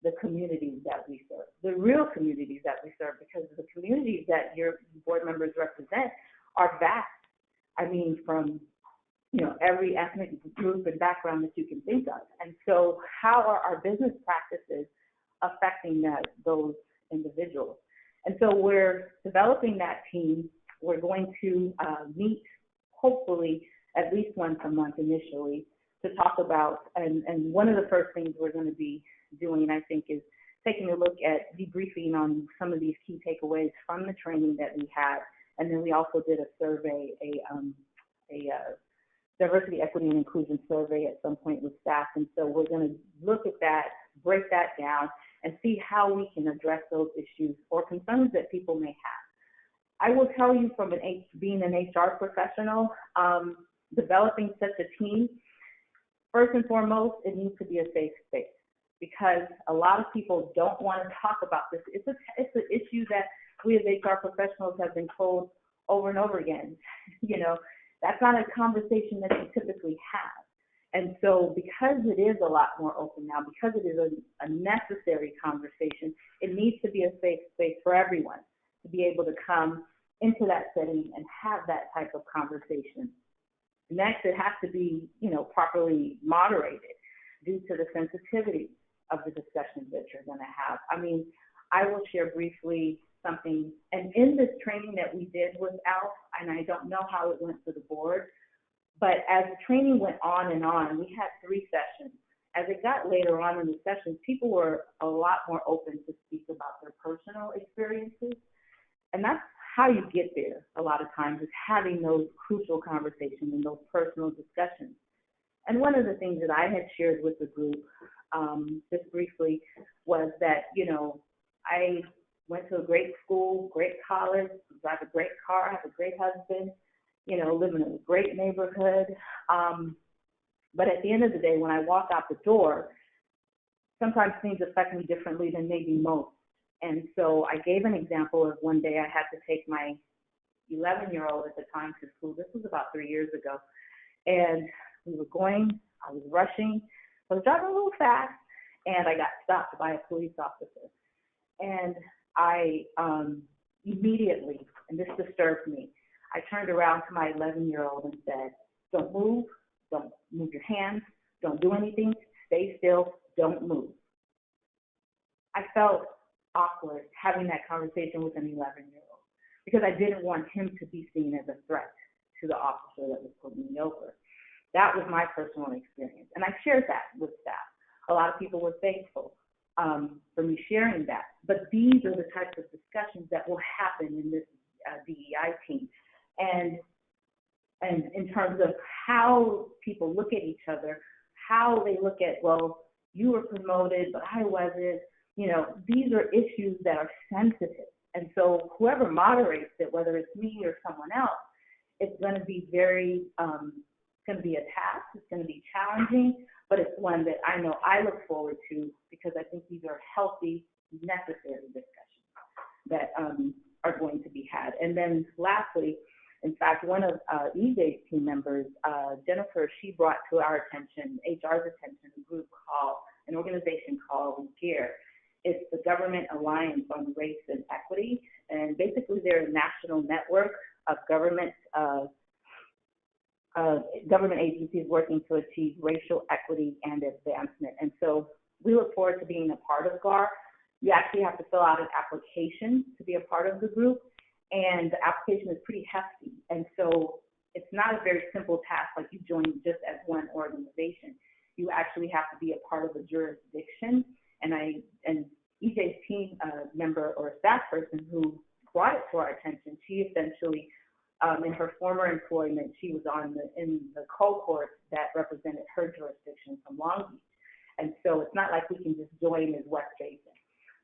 the communities that we serve, the real communities that we serve, because the communities that your board members represent are vast. I mean, from every ethnic group and background that you can think of. And so how are our business practices affecting those individuals? And so we're developing that team. We're going to meet hopefully at least once a month initially to talk about, and one of the first things we're going to be doing, I think, is taking a look at debriefing on some of these key takeaways from the training that we had. And then we also did a survey, a diversity, equity, and inclusion survey at some point with staff. And so we're going to look at that, break that down, and see how we can address those issues or concerns that people may have. I will tell you from being an HR professional, developing such a team, first and foremost, it needs to be a safe space, because a lot of people don't want to talk about this. It's an issue that we as HR professionals have been told over and over again. That's not a conversation that you typically have. And so because it is a lot more open now, because it is a necessary conversation, it needs to be a safe space for everyone to be able to come into that setting and have that type of conversation. Next, it has to be, properly moderated due to the sensitivity of the discussions that you're going to have. I mean, I will share briefly something, and in this training that we did with ALF, and I don't know how it went to the board, but as the training went on and on, we had 3 sessions. As it got later on in the sessions, people were a lot more open to speak about their personal experiences, and that's how you get there a lot of times, is having those crucial conversations and those personal discussions. And one of the things that I had shared with the group, just briefly, was that, I went to a great school, great college, drive a great car, have a great husband, live in a great neighborhood. But at the end of the day, when I walk out the door, sometimes things affect me differently than maybe most. And so I gave an example of one day I had to take my 11-year-old at the time to school. This was about 3 years ago. And we were going, I was rushing, I was driving a little fast, and I got stopped by a police officer. And I immediately, and this disturbed me, I turned around to my 11-year-old and said, don't move your hands, don't do anything, stay still, don't move. I felt awkward having that conversation with an 11-year-old because I didn't want him to be seen as a threat to the officer that was pulling me over. That was my personal experience, and I shared that with staff. A lot of people were thankful for me sharing that, but these are the types of discussions that will happen in this DEI team. And in terms of how people look at each other, how they look at, well, you were promoted, but I wasn't, these are issues that are sensitive. And so whoever moderates it, whether it's me or someone else, it's going to be it's going to be a task, it's going to be challenging, but it's one that I know I look forward to because I think these are healthy, necessary discussions that are going to be had. And then lastly, in fact, one of EJ's team members, Jennifer, she brought to our attention, HR's attention, an organization called GARE. It's the Government Alliance on Race and Equity, and basically they're a national network of government agencies working to achieve racial equity and advancement. And so we look forward to being a part of GAR. You actually have to fill out an application to be a part of the group, and the application is pretty hefty. And so it's not a very simple task like you join just as one organization. You actually have to be a part of a jurisdiction. And EJ's team member or staff person who brought it to our attention, she essentially, in her former employment, she was in the cohort that represented her jurisdiction from Long Beach. And so it's not like we can just join as West Basin.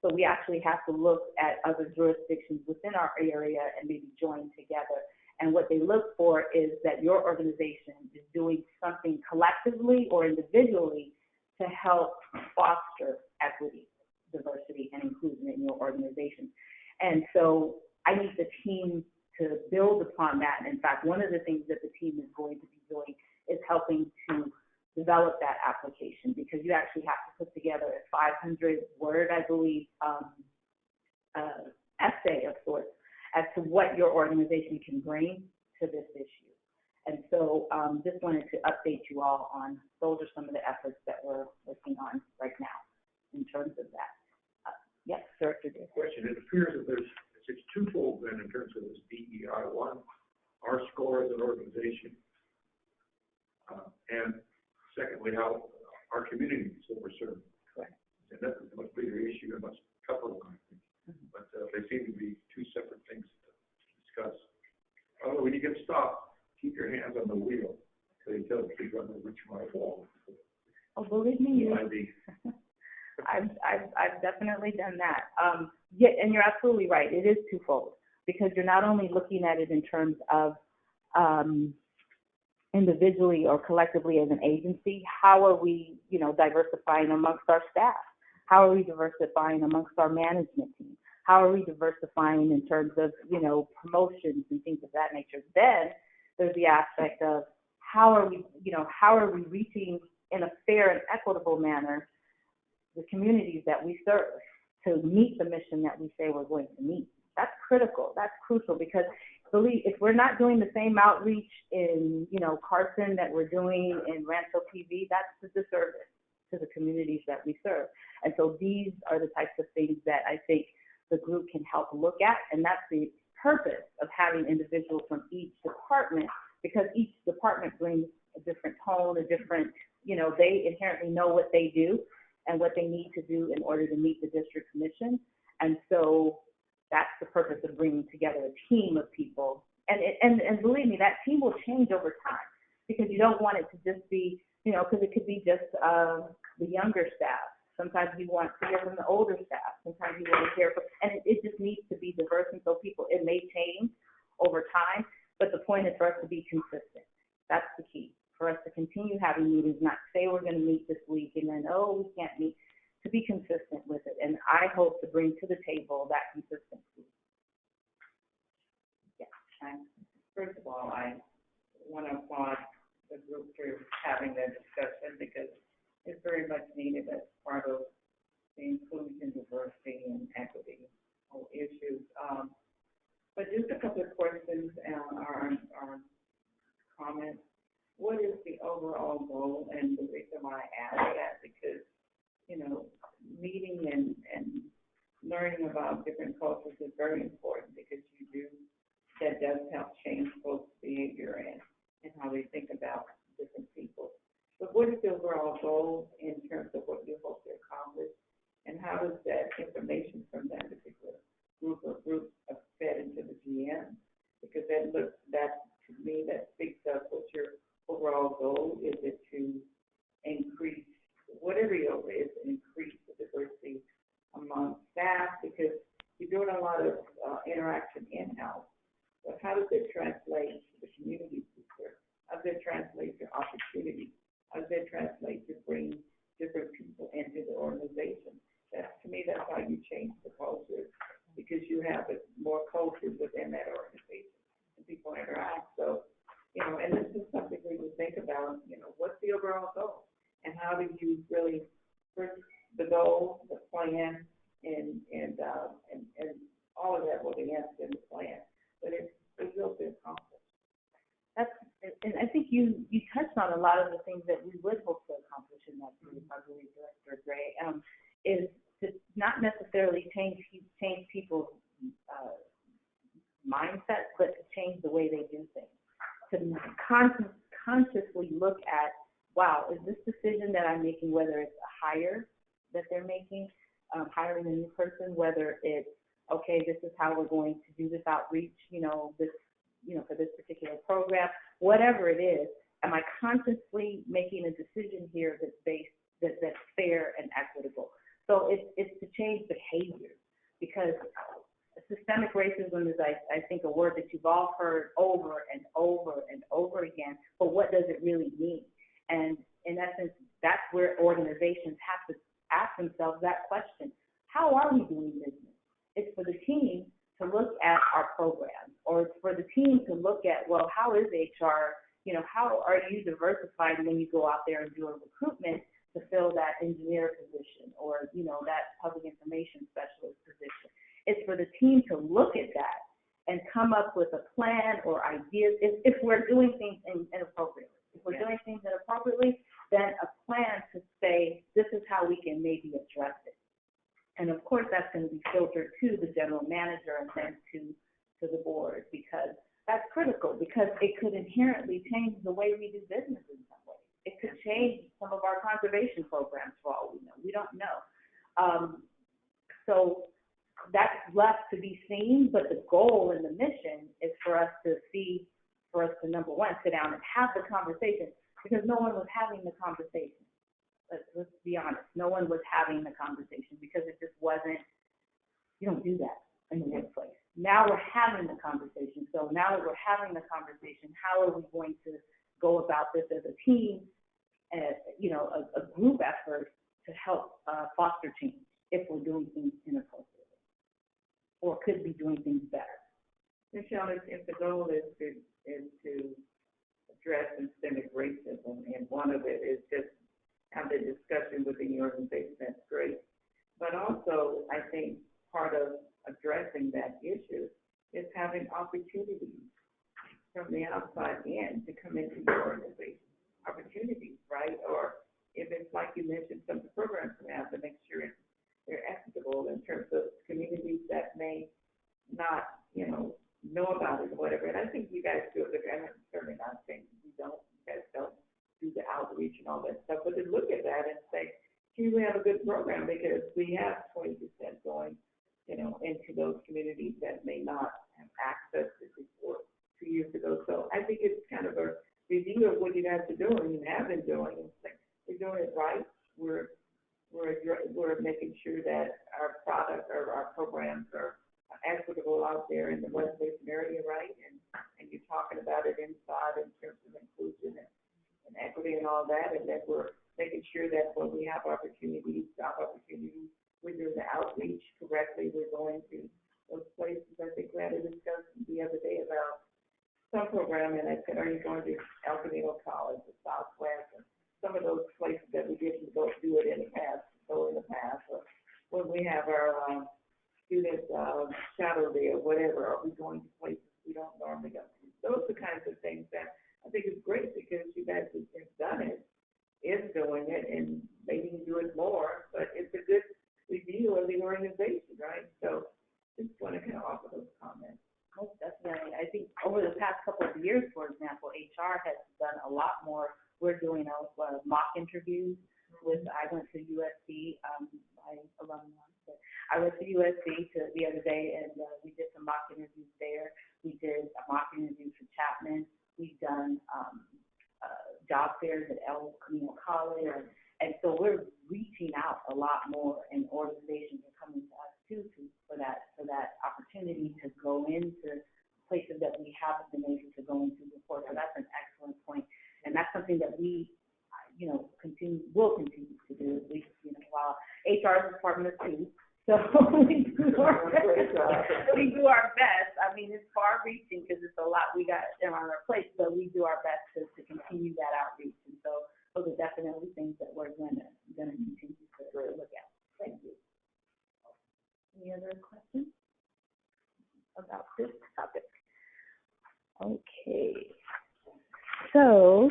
So we actually have to look at other jurisdictions within our area and maybe join together. And what they look for is that your organization is doing something collectively or individually to help foster equity, diversity, and inclusion in your organization. And so I need the team to build upon that. And in fact, one of the things that the team is going to be doing is helping to develop that application, because you actually have to put together a 500-word, I believe, essay of sorts as to what your organization can bring to this issue. And so so just wanted to update you all on those are some of the efforts that we're working on right now in terms of that. Yes, Director Davis. Question, it appears that it's twofold then in terms of this DEI. One, our score as an organization, and secondly, how our community is overserved. Correct. And that's a much bigger issue and much tougher one, I think. But they seem to be two separate things to discuss. Although when you get stopped, keep your hands on the wheel. They tell the people on which might fall. Oh, believe me, I've definitely done that. Yeah, and you're absolutely right. It is twofold because you're not only looking at it in terms of individually or collectively as an agency. How are we, diversifying amongst our staff? How are we diversifying amongst our management team? How are we diversifying in terms of, promotions and things of that nature? Then there's the aspect of how are we reaching in a fair and equitable manner the communities that we serve to meet the mission that we say we're going to meet. That's critical. That's crucial because if we're not doing the same outreach in, Carson that we're doing in Rancho TV, that's a disservice to the communities that we serve. And so these are the types of things that I think the group can help look at, and that's the purpose of having individuals from each department, because each department brings a different tone, a different, they inherently know what they do and what they need to do in order to meet the district's mission. And so that's the purpose of bringing together a team of people. And believe me, that team will change over time because you don't want it to just be, because it could be just the younger staff. Sometimes you want to hear from the older staff. Sometimes you want to hear from, and it just needs to be diverse. And so it may change over time, but the point is for us to be consistent. That's the key. For us to continue having meetings, not say we're going to meet this week and then, we can't meet, to be consistent with it. And I hope to bring to the table that consistency. Yeah. First of all, I want to applaud the group for having that discussion because it's very much needed as part of the inclusion, diversity, and equity issues. But just a couple of questions or comments. What is the overall goal? And the reason why I ask that because, meeting and learning about different cultures is very important because that does help change folks' behavior and how they think about different people. But what is the overall goal in terms of what you hope to accomplish? And how does that information from that particular group or groups fed into the GM? Because that to me, that speaks of what your overall goal is. It to increase, whatever your goal is, increase the diversity among staff because you're doing a lot of interaction in-house. But how does it translate to the community picture? How does it translate to opportunity? How does it translate to bring different people into the organization? To me, that's how you change the culture because you have more cultures within that organization and people interact. So, and this is something we would think about, what's the overall goal? And how do you really, first, the goal, the plan, and all of that will be answered in the plan. But it's real to accomplish. And I think you touched on a lot of the things that we would hope to accomplish in that group, I believe, Director Gray, is to not necessarily change people's mindsets, but to change the way they do things. To consciously look at, wow, is this decision that I'm making, whether it's a hire that they're making, hiring a new person, whether it's, okay, this is how we're going to do this outreach, for this particular program, whatever it is, am I consciously making a decision here that's fair and equitable? So it's to change behavior because systemic racism is, I think, a word that you've all heard over and over and over again, but what does it really mean? And in essence, that's where organizations have to ask themselves that question. How are we doing business? It's for the team to look at our programs, or it's for the team to look at, well, how is HR, how are you diversified when you go out there and do a recruitment to fill that engineer position or, that public information specialist position? It's for the team to look at that and come up with a plan or ideas if we're doing things inappropriately. If we're doing things inappropriately, then a plan to say, this is how we can maybe address it. And of course, that's going to be filtered to the general manager and then to the board, because that's critical, because it could inherently change the way we do business in some ways. It could change some of our conservation programs for all we know. We don't know. So that's left to be seen, but the goal and the mission is for us to number one, sit down and have the conversation, because no one was having the conversation. Let's be honest. No one was having the conversation because it just wasn't, you don't do that in the workplace. Now we're having the conversation. So now that we're having the conversation, how are we going to go about this as a team, a group effort to help foster change if we're doing things inappropriately or could be doing things better? Michelle, if the goal is to address systemic racism, and one of it is just have the discussion within the organization, that's great. But also, I think part of addressing that issue is having opportunities from the outside in to come into your organization. Opportunities, right? Or if it's like you mentioned, some of the programs we have to make sure they're equitable in terms of communities that may not, know about it or whatever. And I think you guys do it. I'm certainly not saying you guys don't do the outreach and all that stuff, but to look at that and say, gee, we have a good program because we have 20% going, into those communities that may not have access to before 2 years ago. So I think it's kind of a review of what you guys are doing and have been doing. It's like, we're doing it right. We're making sure that our product or our programs are equitable out there in the West Basin area, right? And you're talking about it inside in terms of inclusion and equity and all that. And then we're making sure that when we have opportunities, job opportunities, we're doing the outreach correctly. We're going to those places. I think we had a discussion the other day about some program, and I said, are you going to El Camino College or Southwest, and some of those places that we didn't go do it in the past, or when we have our students shadow day or whatever, are we going to places we don't normally go to? Those are the kinds of things that I think is great, because you guys have done it, is doing it, and maybe you do it more, but it's a good review of the organization, right? So just want to kind of offer those comments. Most definitely. I think over the past couple of years, for example, HR has done a lot more. We're doing mock interviews with, I went to USC, my alumni, but I went to USC the other day, and we did some mock interviews there. We did a mock interview for Chapman. We've done job fairs at El Camino College, and so we're reaching out a lot more, and organizations are coming to us too for that opportunity to go into places that we haven't been able to go into before. So that's an excellent point, and that's something that we, will continue to do. At least, while HR department is too. So we do our best. I mean, it's far-reaching because it's a lot we got on our plate, but we do our best to continue that outreach. And so those are definitely things that we're going to continue to look at. Thank you. Any other questions about this topic? Okay. So,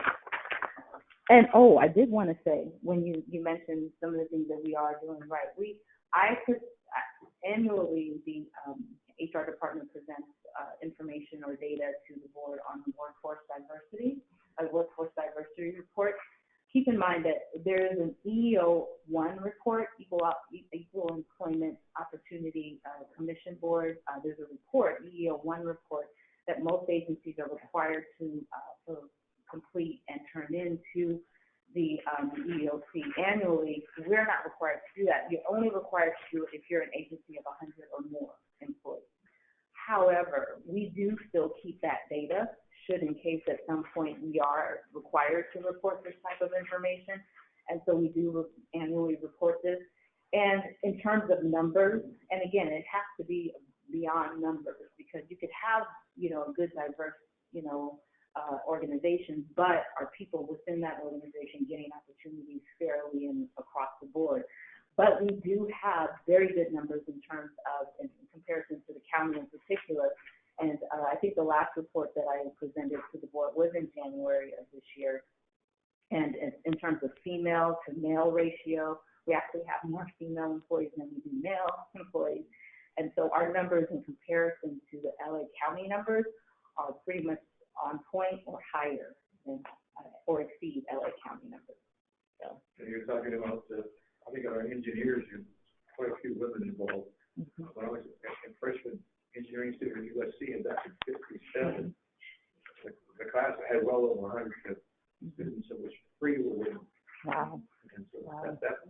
I did want to say, when you mentioned some of the things that we are doing right, annually the HR department presents information or data to the board on workforce diversity, a workforce diversity report. Keep in mind that there is an EEO-1 report, Equal Employment Opportunity Commission Board. There's a report, EEO-1 report, that most agencies are required to complete and turn into the EEOC annually. We're not required to do that. You're only required to do it if you're an agency of 100 or more employees. However, we do still keep that data, should in case at some point we are required to report this type of information. And so we do annually report this. And in terms of numbers, and again, it has to be beyond numbers, because you could have, a good diverse, organization, but are people within that organization getting opportunities fairly and across the board? But we do have very good numbers in terms of, in comparison to the county in particular, And I think the last report that I presented to the board was in January of this year. And in terms of female to male ratio, we actually have more female employees than we do male employees. And so our numbers in comparison to the LA County numbers are pretty much on point or higher than, or exceed LA County numbers. So. And you're talking about, I think our engineers, you quite a few women involved. Mm-hmm. When I was a freshman engineering student at USC and back in '57, the class had well over 100 students, of which 3 were women. Wow. And so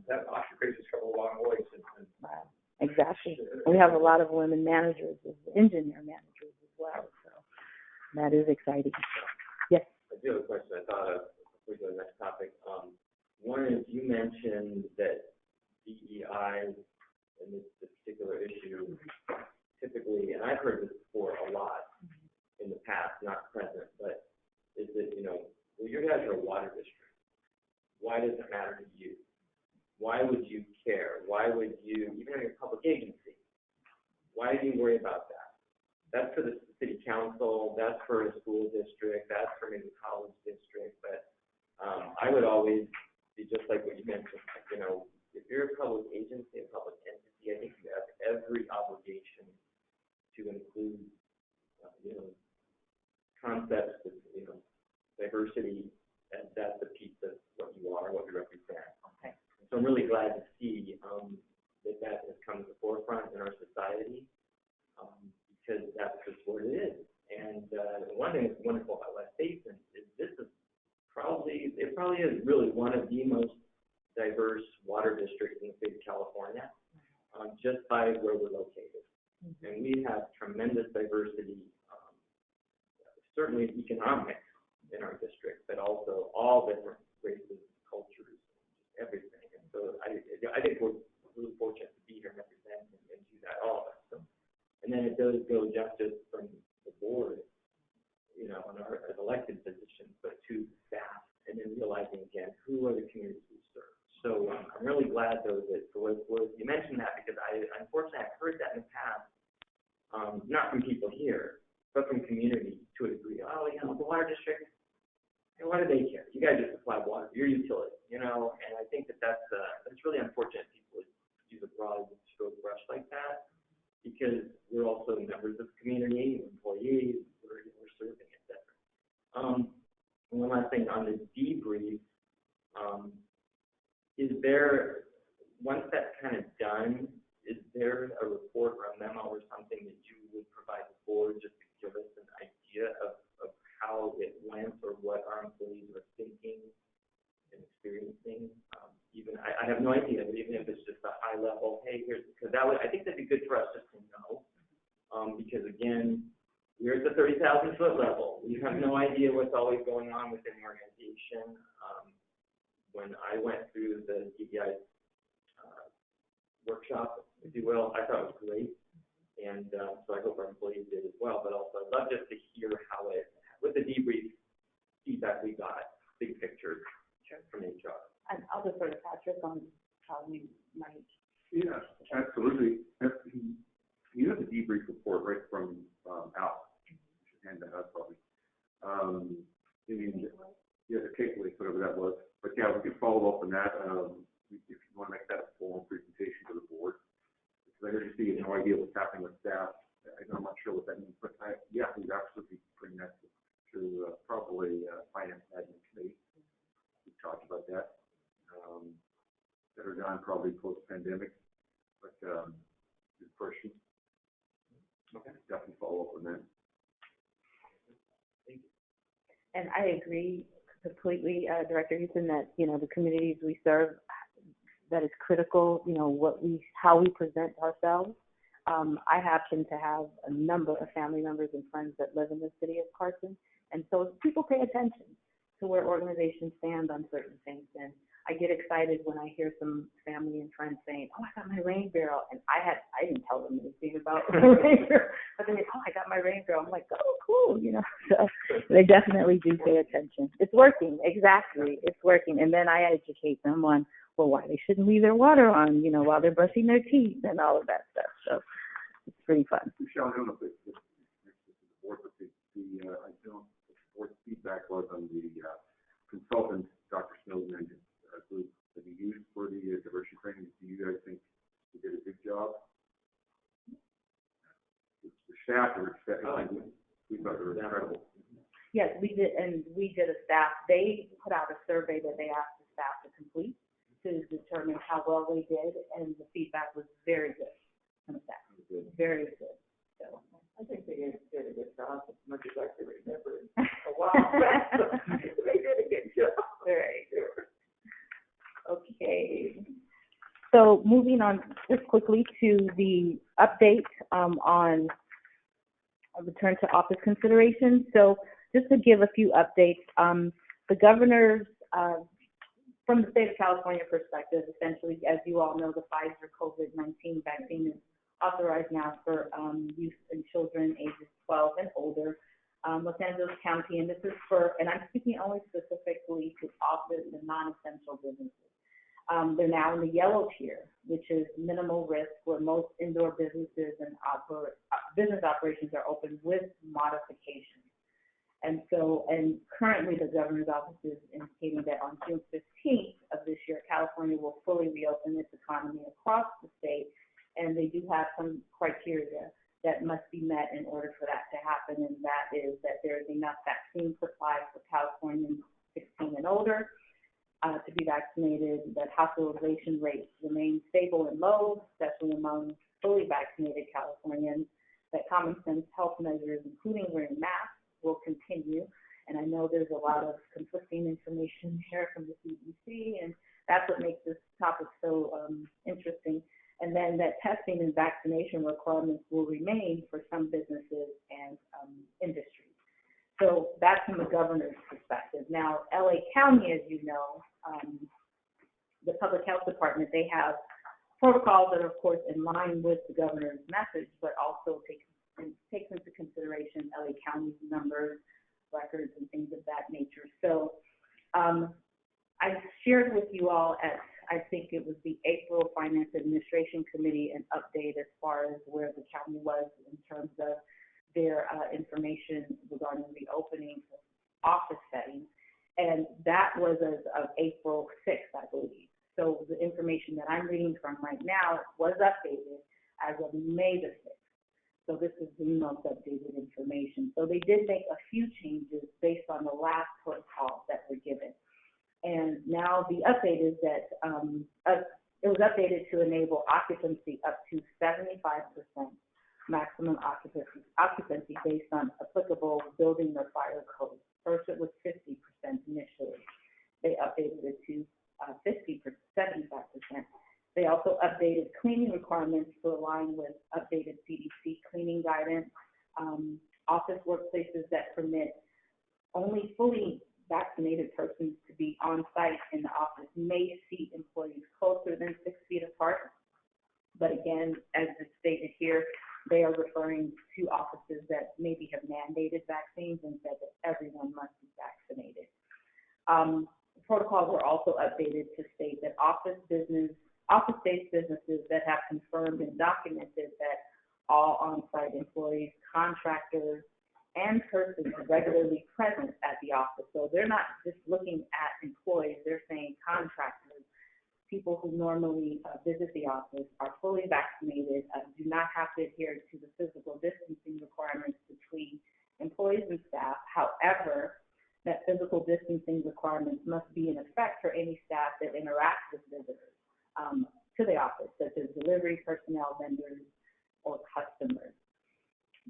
that occupation's come a long way since then. Wow. Exactly. We have a lot of women managers, engineer managers as well. So that is exciting. Yes. I do have a question I thought of before we go to the next topic. One is you mentioned that DEI and this particular issue typically, and I've heard this before a lot in the past, not present, but is that, well, you guys are a water district. Why does it matter to you? Why would you care? Why would you, even in your public agency, why do you worry about that? That's for the city council, that's for a school district, that's for maybe a college district, but I would always be just like what you mentioned, if you're a public agency, a public entity, I think you have every obligation to include, concepts of, diversity, and that's a piece of what you are, what you represent. Okay. So I'm really glad to see that has come to the forefront in our society, because that's just what it is. And one thing that's wonderful about West Basin is it probably is really one of the most diverse water districts in the state of California, just by where we're located. Mm-hmm. And we have tremendous diversity, certainly economic in our district, but also all different races, cultures, everything. And so I think we're really fortunate to be here and represent and do that, all of us. So, and then it does go just from the board, on our as elected positions, but to staff, and then realizing again who are the communities we serve. So I'm really glad though that you mentioned that, because unfortunately I've heard that in the past, not from people here, but from community to a degree. Oh, the water district, why do they care? You guys just supply water, you're utility, and I think that's really unfortunate people use a broad stroke brush like that, because we're also members of the community, employees, we're serving, etc. One last thing on the debrief, is there, once that's kind of done, is there a report or a memo or something that you would provide the board just to give us an idea of how it went, or what our employees are thinking and experiencing? I have no idea, but even if it's just a high level, hey, here's, because I think that'd be good for us just to know, because again, we're at the 30,000 foot level. We have no idea what's always going on within the organization. When I went through the DEI workshop, if you will, I thought it was great. And so I hope our employees did as well. But also, I'd love just to hear how with the debrief feedback we got, big picture from HR. And I'll defer to Patrick on how we might. Yeah, absolutely. You have the debrief report right from Al. You should hand that out probably. The takeaways, whatever that was. But yeah, we can follow up on that if you want to make that a formal presentation to the board. Because I heard you see you have no idea what's happening with staff. I'm not sure what that means, but yeah, we'd absolutely bring that to probably finance and admin committee. We've talked about that. Better done probably post-pandemic, but good question. Okay, definitely follow up on that. Thank you. And I agree completely, Director Houston, that the communities we serve, that is critical. How we present ourselves. I happen to have a number of family members and friends that live in the city of Carson, and so people pay attention to where organizations stand on certain things. And I get excited when I hear some family and friends saying, "Oh, I got my rain barrel," and I didn't tell them anything about the rain barrel, but then, "Oh, I got my rain barrel." I'm like, "Oh, cool," So they definitely do pay attention. It's working, exactly. It's working, and then I educate them on why they shouldn't leave their water on, while they're brushing their teeth and all of that stuff. So it's pretty fun. Michelle, I don't know if it's I don't, what feedback was on the consultant, Dr. Snowden, and his group that he used for the diversity training. Do you guys think he did a good job? The staff were we thought they were incredible. Yes, we did, and we did a staff, they put out a survey that they asked the staff to complete to determine how well they did, and the feedback was very good from the staff. Very good. So I think they did a good job, as much as I can remember. A while back. They did a good job. Right. Okay. So moving on just quickly to the update on return to office considerations. So just to give a few updates, the governor's, from the state of California perspective, essentially, as you all know, the Pfizer COVID-19 vaccine is authorized now for use in children ages 12 and older. Los Angeles County, and this is for, and I'm speaking only specifically to office and non-essential businesses. They're now in the yellow tier, which is minimal risk, where most indoor businesses and business operations are open with modifications. And so, and currently the governor's office is indicating that on June 15th of this year, California will fully reopen its economy across the state, and they do have some criteria that must be met in order for that to happen, and that is that there is enough vaccine supply for Californians 16 and older to be vaccinated, that hospitalization rates remain stable and low, especially among fully vaccinated Californians, that common sense health measures, including wearing masks, will continue. And I know there's a lot of conflicting information here from the CDC, and that's what makes this topic so interesting. And then that testing and vaccination requirements will remain for some businesses and industries. So that's from the governor's perspective. Now, LA County, as you know, the public health department, they have protocols that are, of course, in line with the governor's message, but also takes into consideration LA County's numbers, records, and things of that nature. So I shared with you all at, I think it was the April Finance Administration Committee, an update as far as where the county was in terms of their information regarding reopening office settings. And that was as of April 6th, I believe. So the information that I'm reading from right now was updated as of May the 6th. So this is the most updated information. So they did make a few changes based on the last protocol that were given. And now the update is that it was updated to enable occupancy up to 75% maximum occupancy based on applicable building or fire codes. First it was 50% initially. They updated it to 75%. They also updated cleaning requirements to align with updated CDC cleaning guidance. Office workplaces that permit only fully vaccinated persons to be on site in the office may seat employees closer than 6 feet apart. But again, as it's stated here, they are referring to offices that maybe have mandated vaccines and said that everyone must be vaccinated. Protocols were also updated to state that office-based businesses that have confirmed and documented that all on-site employees, contractors, and persons regularly present at the office. So they're not just looking at employees, they're saying contractors, people who normally visit the office, are fully vaccinated, do not have to adhere to the physical distancing requirements between employees and staff. However, that physical distancing requirements must be in effect for any staff that interact with visitors to the office, such as delivery personnel, vendors, or customers.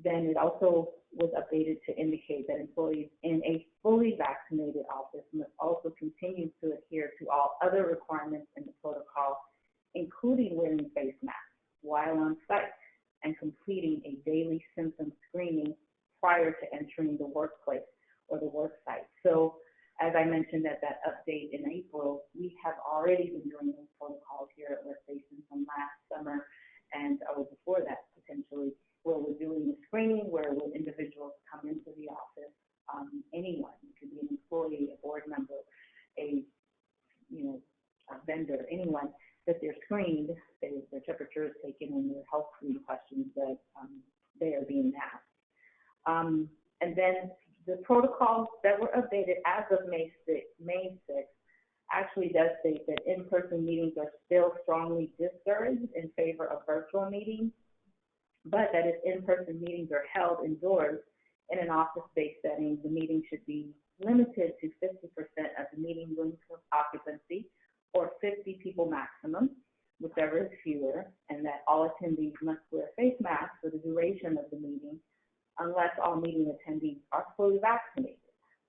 Then it also was updated to indicate that employees in a fully vaccinated office must also continue to adhere to all other requirements in the protocol, including wearing face masks while on site and completing a daily symptom screening prior to entering the workplace or the work site. So as I mentioned at that update in April, we have already been doing those protocols here at West Basin from last summer and before that potentially, where we're doing the screening, where when individuals come into the office, anyone, it could be an employee, a board member, a vendor, anyone, that they're screened, their temperature is taken, and their health screening questions that they are being asked. And then the protocols that were updated as of May 6th actually does state that in-person meetings are still strongly discouraged in favor of virtual meetings, but that if in-person meetings are held indoors in an office-based setting, the meeting should be limited to 50% of the meeting room occupancy or 50 people maximum, whichever is fewer, and that all attendees must wear face masks for the duration of the meeting unless all meeting attendees are fully vaccinated.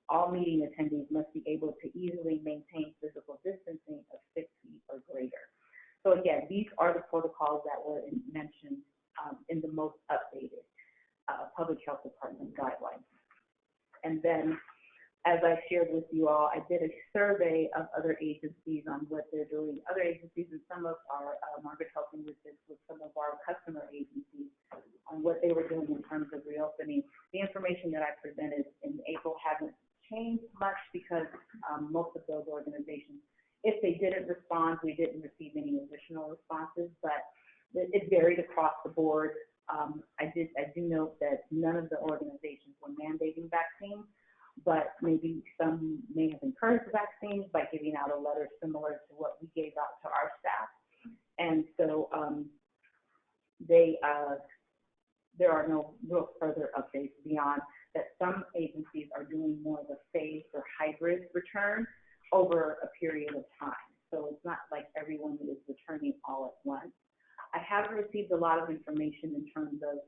All meeting attendees must be able to easily maintain physical distancing of 6 feet or greater. So again, these are the protocols that were mentioned in the most updated Public Health Department guidelines. And then, as I shared with you all, I did a survey of other agencies on what they're doing. Other agencies, and some of our, Margaret helping with this, with some of our customer agencies on what they were doing in terms of reopening. The information that I presented in April hasn't changed much because most of those organizations, if they didn't respond, we didn't receive any additional responses, but it varied across the board. I do note that none of the organizations were mandating vaccines, but maybe some may have encouraged vaccines by giving out a letter similar to what we gave out to our staff. And so there are no real further updates beyond that some agencies are doing more of a phased or hybrid return over a period of time. So it's not like everyone is returning all at once. I haven't received a lot of information in terms of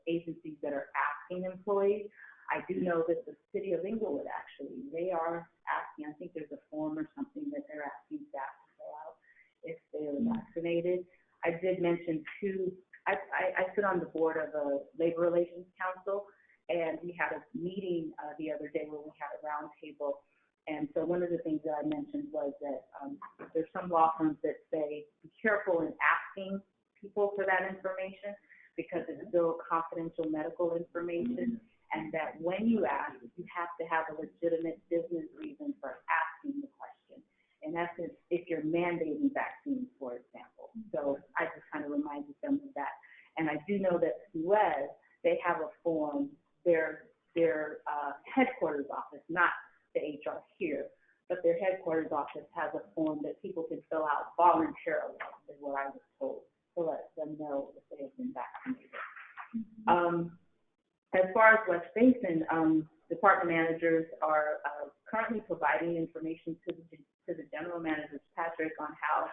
agencies that are asking employees. I do know that the city of Inglewood, actually, they are asking, I think there's a form or something that they're asking staff to fill out if they are vaccinated. I did mention I sit on the board of a labor relations council, and we had a meeting the other day where we had a roundtable. And so one of the things that I mentioned was that there's some law firms that say be careful in asking people for that information because it's still confidential medical information, and that when you ask, you have to have a legitimate business reason for asking the question. In essence, if you're mandating vaccines, for example. So I just kind of reminded them of that. And I do know that Suez, they have a form, their headquarters office, not the HR here, but their headquarters office has a form that people can fill out voluntarily, is what I was told, to let them know if they have been vaccinated. As far as West Basin, department managers are currently providing information to the general managers, Patrick, on how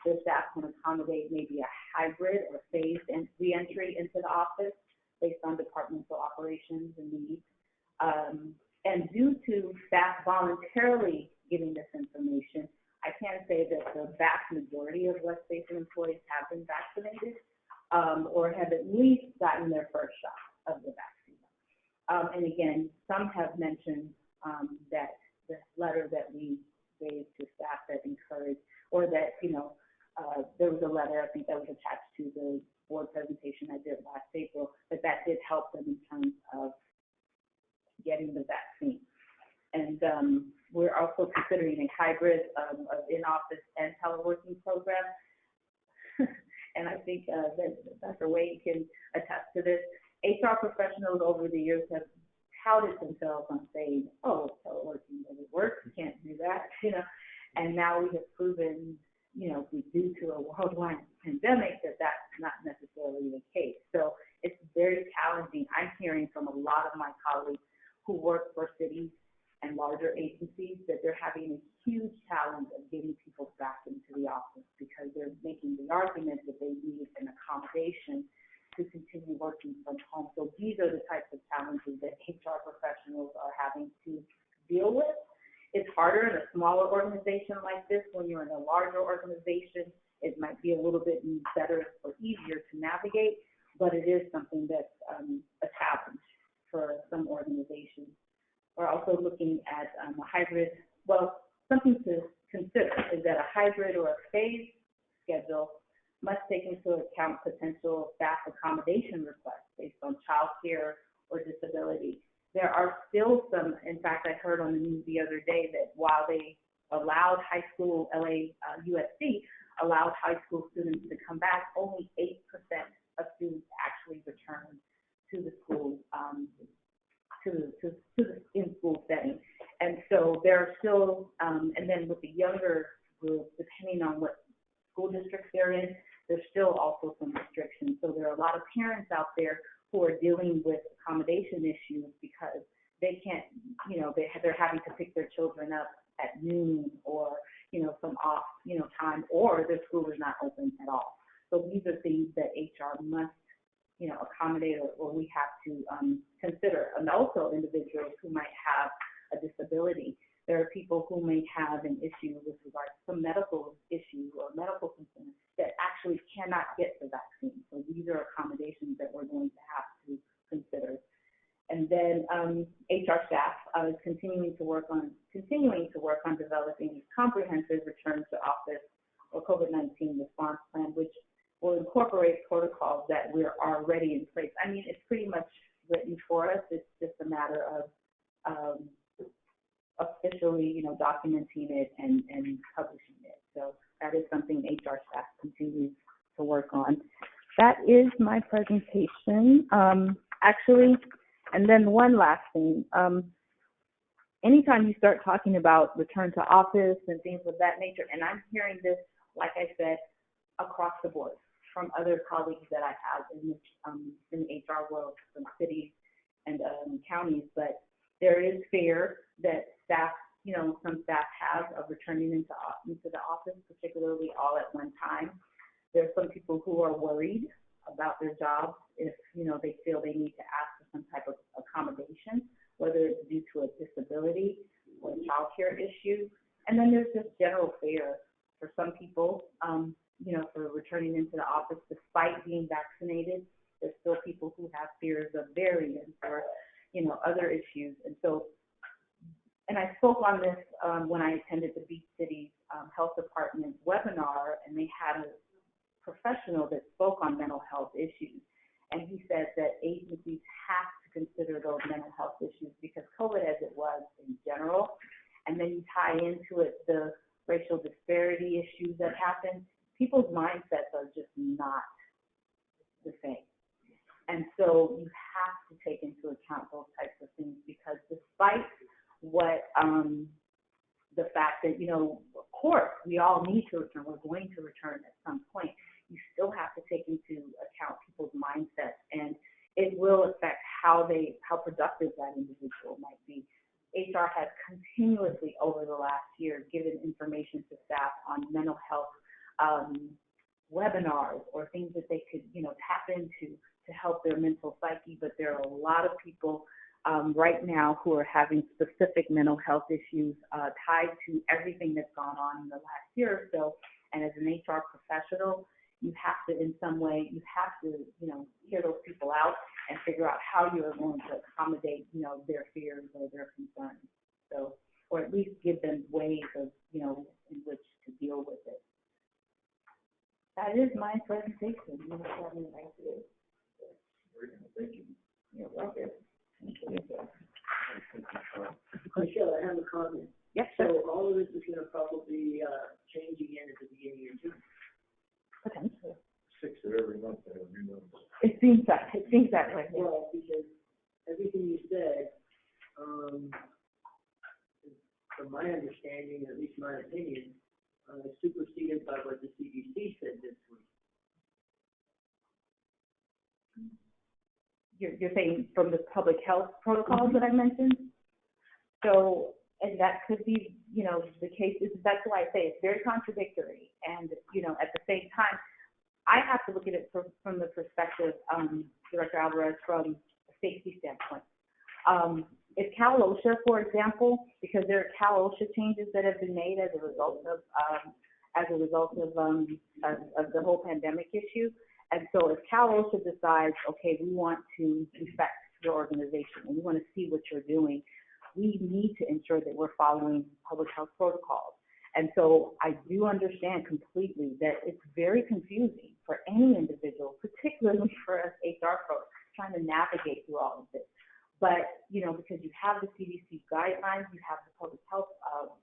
their staff can accommodate maybe a hybrid or phased re-entry into the office based on departmental operations and needs. And due to staff voluntarily giving this information, I can say that the vast majority of West Basin employees have been vaccinated or have at least gotten their first shot of the vaccine. And again, some have mentioned that the letter that we gave to staff that encouraged, or that, there was a letter, I think, that was attached to the board presentation I did last April, that did help them in terms of getting the vaccine. And we're also considering a hybrid of in-office and teleworking program. And I think that Dr. Wade can attest to this. HR professionals over the years have touted themselves on saying, oh, teleworking doesn't work, you can't do that, And now we have proven, due to a worldwide pandemic, that that's not necessarily the case. So it's very challenging. I'm hearing from a lot of my colleagues who work for cities and larger agencies that they're having a huge challenge of getting people back into the office because they're making the argument that they need an accommodation to continue working from home. So these are the types of challenges that HR professionals are having to deal with. It's harder in a smaller organization like this. When you're in a larger organization, it might be a little bit better or easier to navigate, but it is something that's a challenge for some organizations. We're also looking at a hybrid, something to consider is that a hybrid or a phased schedule must take into account potential staff accommodation requests based on childcare or disability. There are still some, in fact, I heard on the news the other day that while they allowed high school, USC allowed high school students to come back, only 8% of students actually returned to the school to the in-school setting. And so there are still, and then with the younger group, depending on what school districts they're in, there's still also some restrictions. So there are a lot of parents out there who are dealing with accommodation issues because they can't, they're having to pick their children up at noon or, some off, time, or their school is not open at all. So these are things that HR must, accommodate or we have to consider. And also individuals who might have a disability. There are people who may have an issue with regard to some medical issue or medical concern that actually cannot get the vaccine. So these are accommodations that we're going to have to consider. And then HR staff is continuing to work on developing a comprehensive return to office or COVID-19 response plan, which will incorporate protocols that we're already in place. I mean, it's pretty much written for us. It's just a matter of officially, documenting it and publishing it. So that is something HR staff continues to work on. That is my presentation. Actually, and then one last thing. Anytime you start talking about return to office and things of that nature, and I'm hearing this, like I said, across the board from other colleagues that I have in the HR world, from cities and counties, but there is fear that staff, some staff have of returning into the office, particularly all at one time. There's some people who are worried about their jobs if, they feel they need to ask for some type of accommodation, whether it's due to a disability or child care issue. And then there's just general fear for some people, for returning into the office despite being vaccinated. There's still people who have fears of variants or, other issues. And so, and I spoke on this when I attended the Beach City's Health Department webinar, and they had a professional that spoke on mental health issues. And he said that agencies have to consider those mental health issues because COVID as it was in general, and then you tie into it the racial disparity issues that happen, people's mindsets are just not the same. And so you have to take into account those types of things because despite what the fact that, of course, we all need to return, we're going to return at some point, you still have to take into account people's mindsets, and it will affect how productive that individual might be. HR has continuously over the last year given information to staff on mental health webinars or things that they could, tap into to help their mental psyche, but there are a lot of people right now who are having specific mental health issues tied to everything that's gone on in the last year or so. And as an HR professional, you have to, in some way, hear those people out and figure out how you are going to accommodate, their fears or their concerns. So, or at least give them ways of, in which to deal with it. That is my presentation. You want to tell me what I do? Thank you. You're welcome. Michelle, I have a comment. Yes, So sir. all of this is going to probably change again at the beginning of June. Potentially. 6 of every month, I have new numbers. It seems that way. Yeah. Well, because everything you said, from my understanding, at least my opinion, superseded by what the CDC said this week. You're saying from the public health protocols that I mentioned? So, and that could be, the case. That's why I say it's very contradictory. And, at the same time, I have to look at it from the perspective, Director Alvarez, from a safety standpoint. If Cal OSHA, for example, because there are Cal OSHA changes that have been made as a result of the whole pandemic issue. And so if Cal OSHA decides, okay, we want to inspect your organization and we want to see what you're doing, we need to ensure that we're following public health protocols. And so I do understand completely that it's very confusing for any individual, particularly for us HR folks, trying to navigate through all of this. But, because you have the CDC guidelines, you have the public health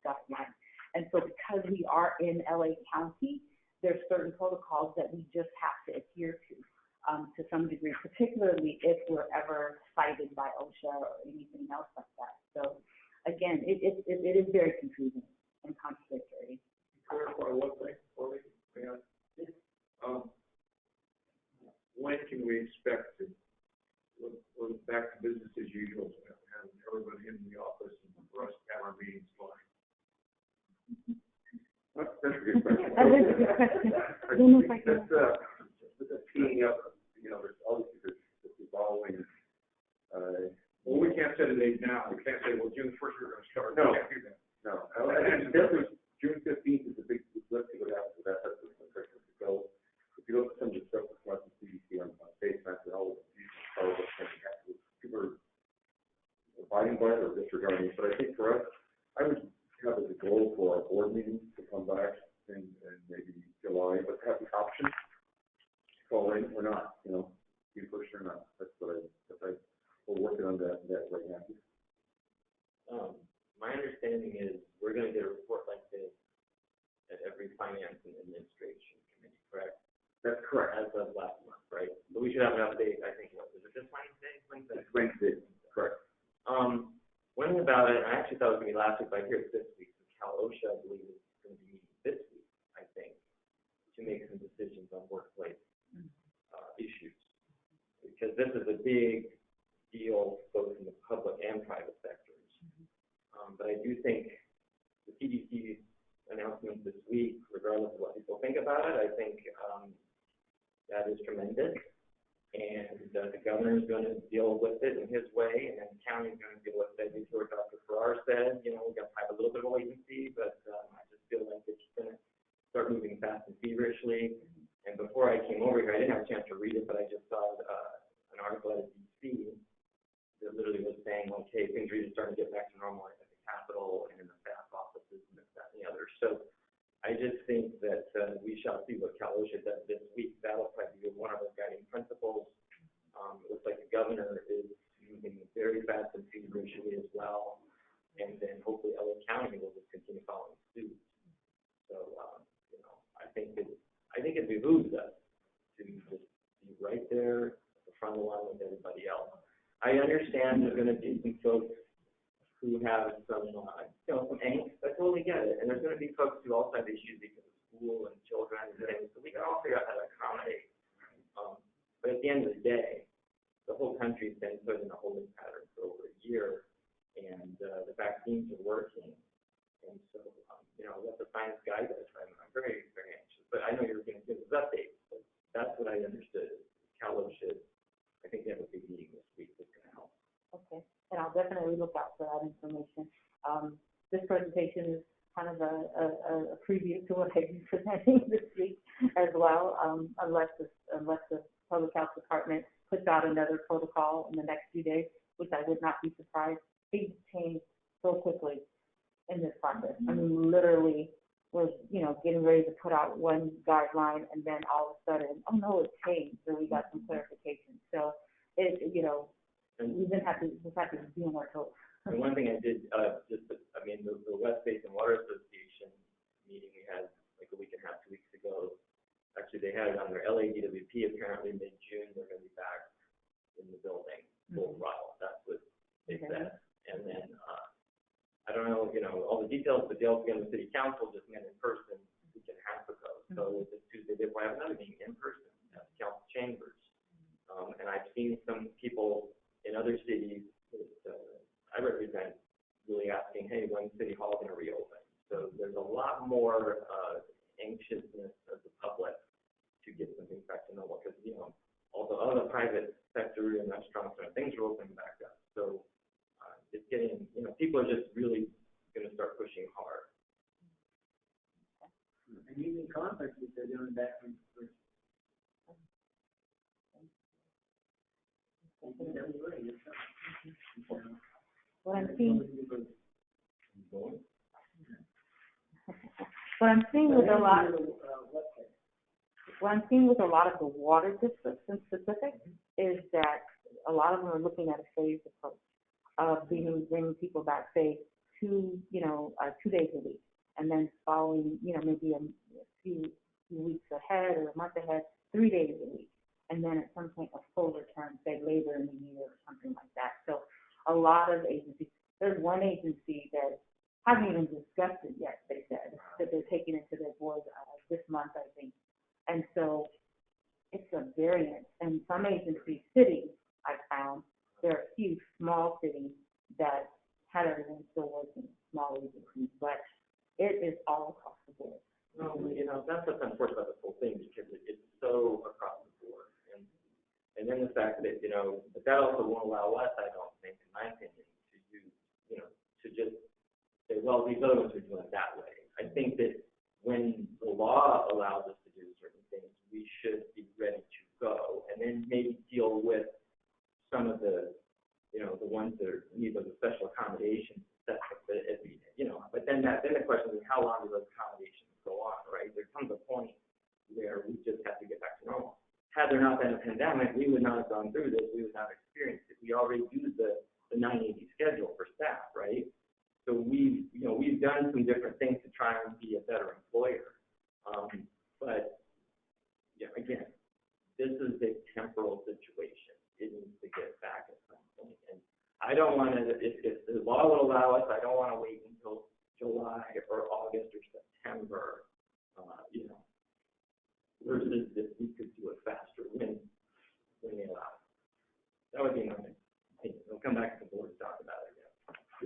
guidelines. And so because we are in LA County, there's certain protocols that we just have to adhere to. to some degree, particularly if we're ever cited by OSHA or anything else like that. So again, it is very confusing and contradictory. Clarify one thing for me, man. When can we expect to, we're back to business as usual, and everybody in the office and for us to have our meetings fine? That's a good question. That is a good question. That's teeing up, there's obviously this evolving, Well, we can't set a date now. We can't say, well, June 1st, we're going to start. No. We can't do that. no, definitely June 15th is a big, let's see what happens with that, that's the Christmas to go. If you look at some of the stuff that's not the CDC on face masks and all of the people are abiding by it or disregarding it, but I think for us, I would have as a goal for our board meetings to come back in maybe July, but have the option to call in or not, be pushed or not. That's what we're working on that right now. My understanding is we're going to get a report like this at every finance and administration committee, correct? That's correct. As of last month, right? So we should have an update, I think, what, is it this Wednesday? It's Wednesday, correct. One thing about it, I actually thought it was going to be last week, but I hear it's this week. So Cal OSHA, I believe, is going to be meeting this week, I think, to make some decisions on workplace issues. Because this is a big deal both in the public and private sectors. But I do think the CDC announcement this week, regardless of what people think about it, I think that is tremendous. And the governor is going to deal with it in his way, and then the county is going to deal with it. I think what Dr. Farrar said, we're going to have a little bit of a wait and see, but I just feel like it's going to start moving fast and feverishly. And before I came over here, I didn't have a chance to read it, but I just saw an article out of DC that literally was saying, like, hey, things are really starting to get back to normal at the Capitol and in the staff offices and this, that, and the other. So I just think that we shall see what Cal OSHA does this week. That'll probably be one of our guiding principles. It looks like the governor is moving very fast and feverishly as well. And then hopefully LA County will just continue following suit. So, I think it behooves us to just be right there at the front of the line with everybody else. I understand there's going to be some folks who have some angst. I totally get it. And there's going to be folks who also have issues because of school and children and things. So we can all figure out how to accommodate. But at the end of the day, the whole country's been put in a holding pattern for over a year, and the vaccines are working. And so, let the science guide us. I'm very, very anxious. But I know you're going to give us updates. But that's what I understood. Cal OSHA, I think they have a big meeting this week that's going to help. Okay, and I'll definitely look out for that information. This presentation is kind of a preview to what I'll be presenting this week as well, unless the Public Health Department puts out another protocol in the next few days, which I would not be surprised. Things change so quickly in this process. I mean, literally, was getting ready to put out one guideline, and then all of a sudden, oh no, it changed, so we got some clarification. So we just have to be on our toes. And one thing I did, the West Basin Water Association meeting we had like a week and a half, 2 weeks ago, actually they had it on their LADWP, apparently mid-June, they're going to be back in the building, full throttle. That's what they said. And then, I don't know, all the details, but the Altoona City Council just met in person a week and a half ago. So this Tuesday, they will have another meeting in person at the council chambers. And I've seen some people in other cities that I represent really asking, hey, when's City Hall going to reopen? So there's a lot more anxiousness of the public to get some things back to normal because, all the private sector and restaurants and things are opening back up. So it's getting, people are just really going to start pushing hard. And even conferences are doing back in person. What I'm seeing with a lot of the water districts in specific is that a lot of them are looking at a phased approach of bringing people back, say, 2 days a week, and then following, maybe a few weeks ahead or a month ahead, 3 days a week, and then at some haven't even discussed it yet, they said, that they're taking it to their board this month, I think. And so it's a variant. And some agency cities, I found, there are a few small cities that had everything still working, small agencies, but it is all across the board. No, you know, that's what's unfortunate about this whole thing, because it's so across the board. And then the fact that, you know, but that also won't allow us, I don't think, in my opinion, to use, you know, to just say, well, these other ones are doing it that way. I think that when the law allows us to do certain things, we should be ready to go, and then maybe deal with some of the, you know, the ones that are need of the special accommodations, you know, but then the question is, how long do those accommodations go on, right? There comes a point where we just have to get back to normal. Had there not been a pandemic, we would not have gone through this. We would not have experienced it. We already used the 980 schedule for staff, right? So we've done some different things to try and be a better employer. But yeah, again, this is a temporal situation. It needs to get back at some point. And I don't want to, if the law will allow us, I don't want to wait until July or August or September, you know, versus if we could do it faster when they allow it. That would be my opinion. We'll come back to the board and talk about it again.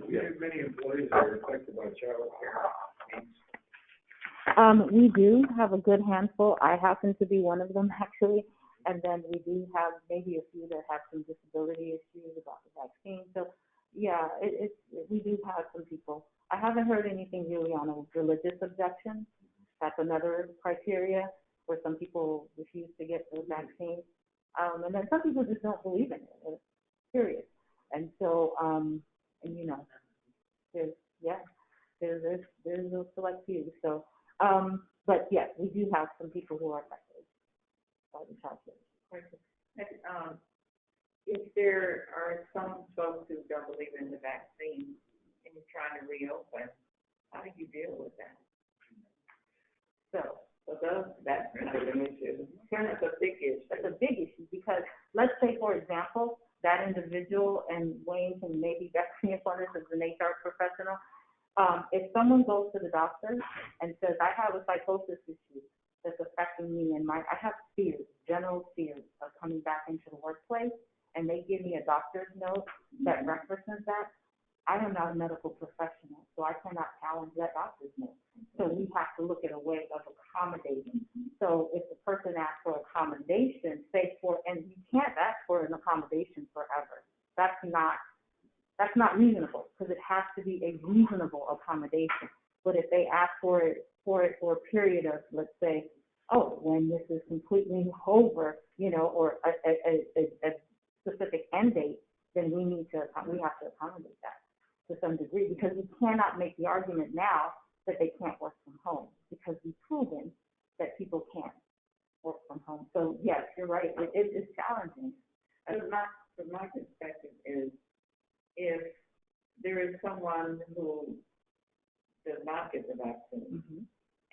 We have many employees that are affected by child care needs. We do have a good handful. I happen to be one of them, actually. And then we do have maybe a few that have some disability issues about the vaccine. So, yeah, we do have some people. I haven't heard anything really on a religious objection. That's another criteria where some people refuse to get the vaccine. And then some people just don't believe in it, period. And so, and you know, there's a select few. So, but yes, we do have some people who are affected by the child care. If there are some folks who don't believe in the vaccine and you're trying to reopen, how do you deal with that? So that's another issue. That's a big issue. That's a big issue because let's say, for example, that individual, and Wayne can maybe back me up on this as an HR professional, if someone goes to the doctor and says, I have a psychosis issue that's affecting me and I have fears, general fears of coming back into the workplace, and they give me a doctor's note that references that, I am not a medical professional, so I cannot challenge that doctor's note. So we have to look at a way of accommodating. So if the person asks for accommodation, and you can't ask for an accommodation forever. That's not reasonable because it has to be a reasonable accommodation. But if they ask for it for a period of, let's say, when this is completely over, you know, or a specific end date, then we have to accommodate that to some degree, because we cannot make the argument now that they can't work from home, because we've proven that people can work from home. So yes, you're right, it is challenging. From my perspective is, if there is someone who does not get the vaccine,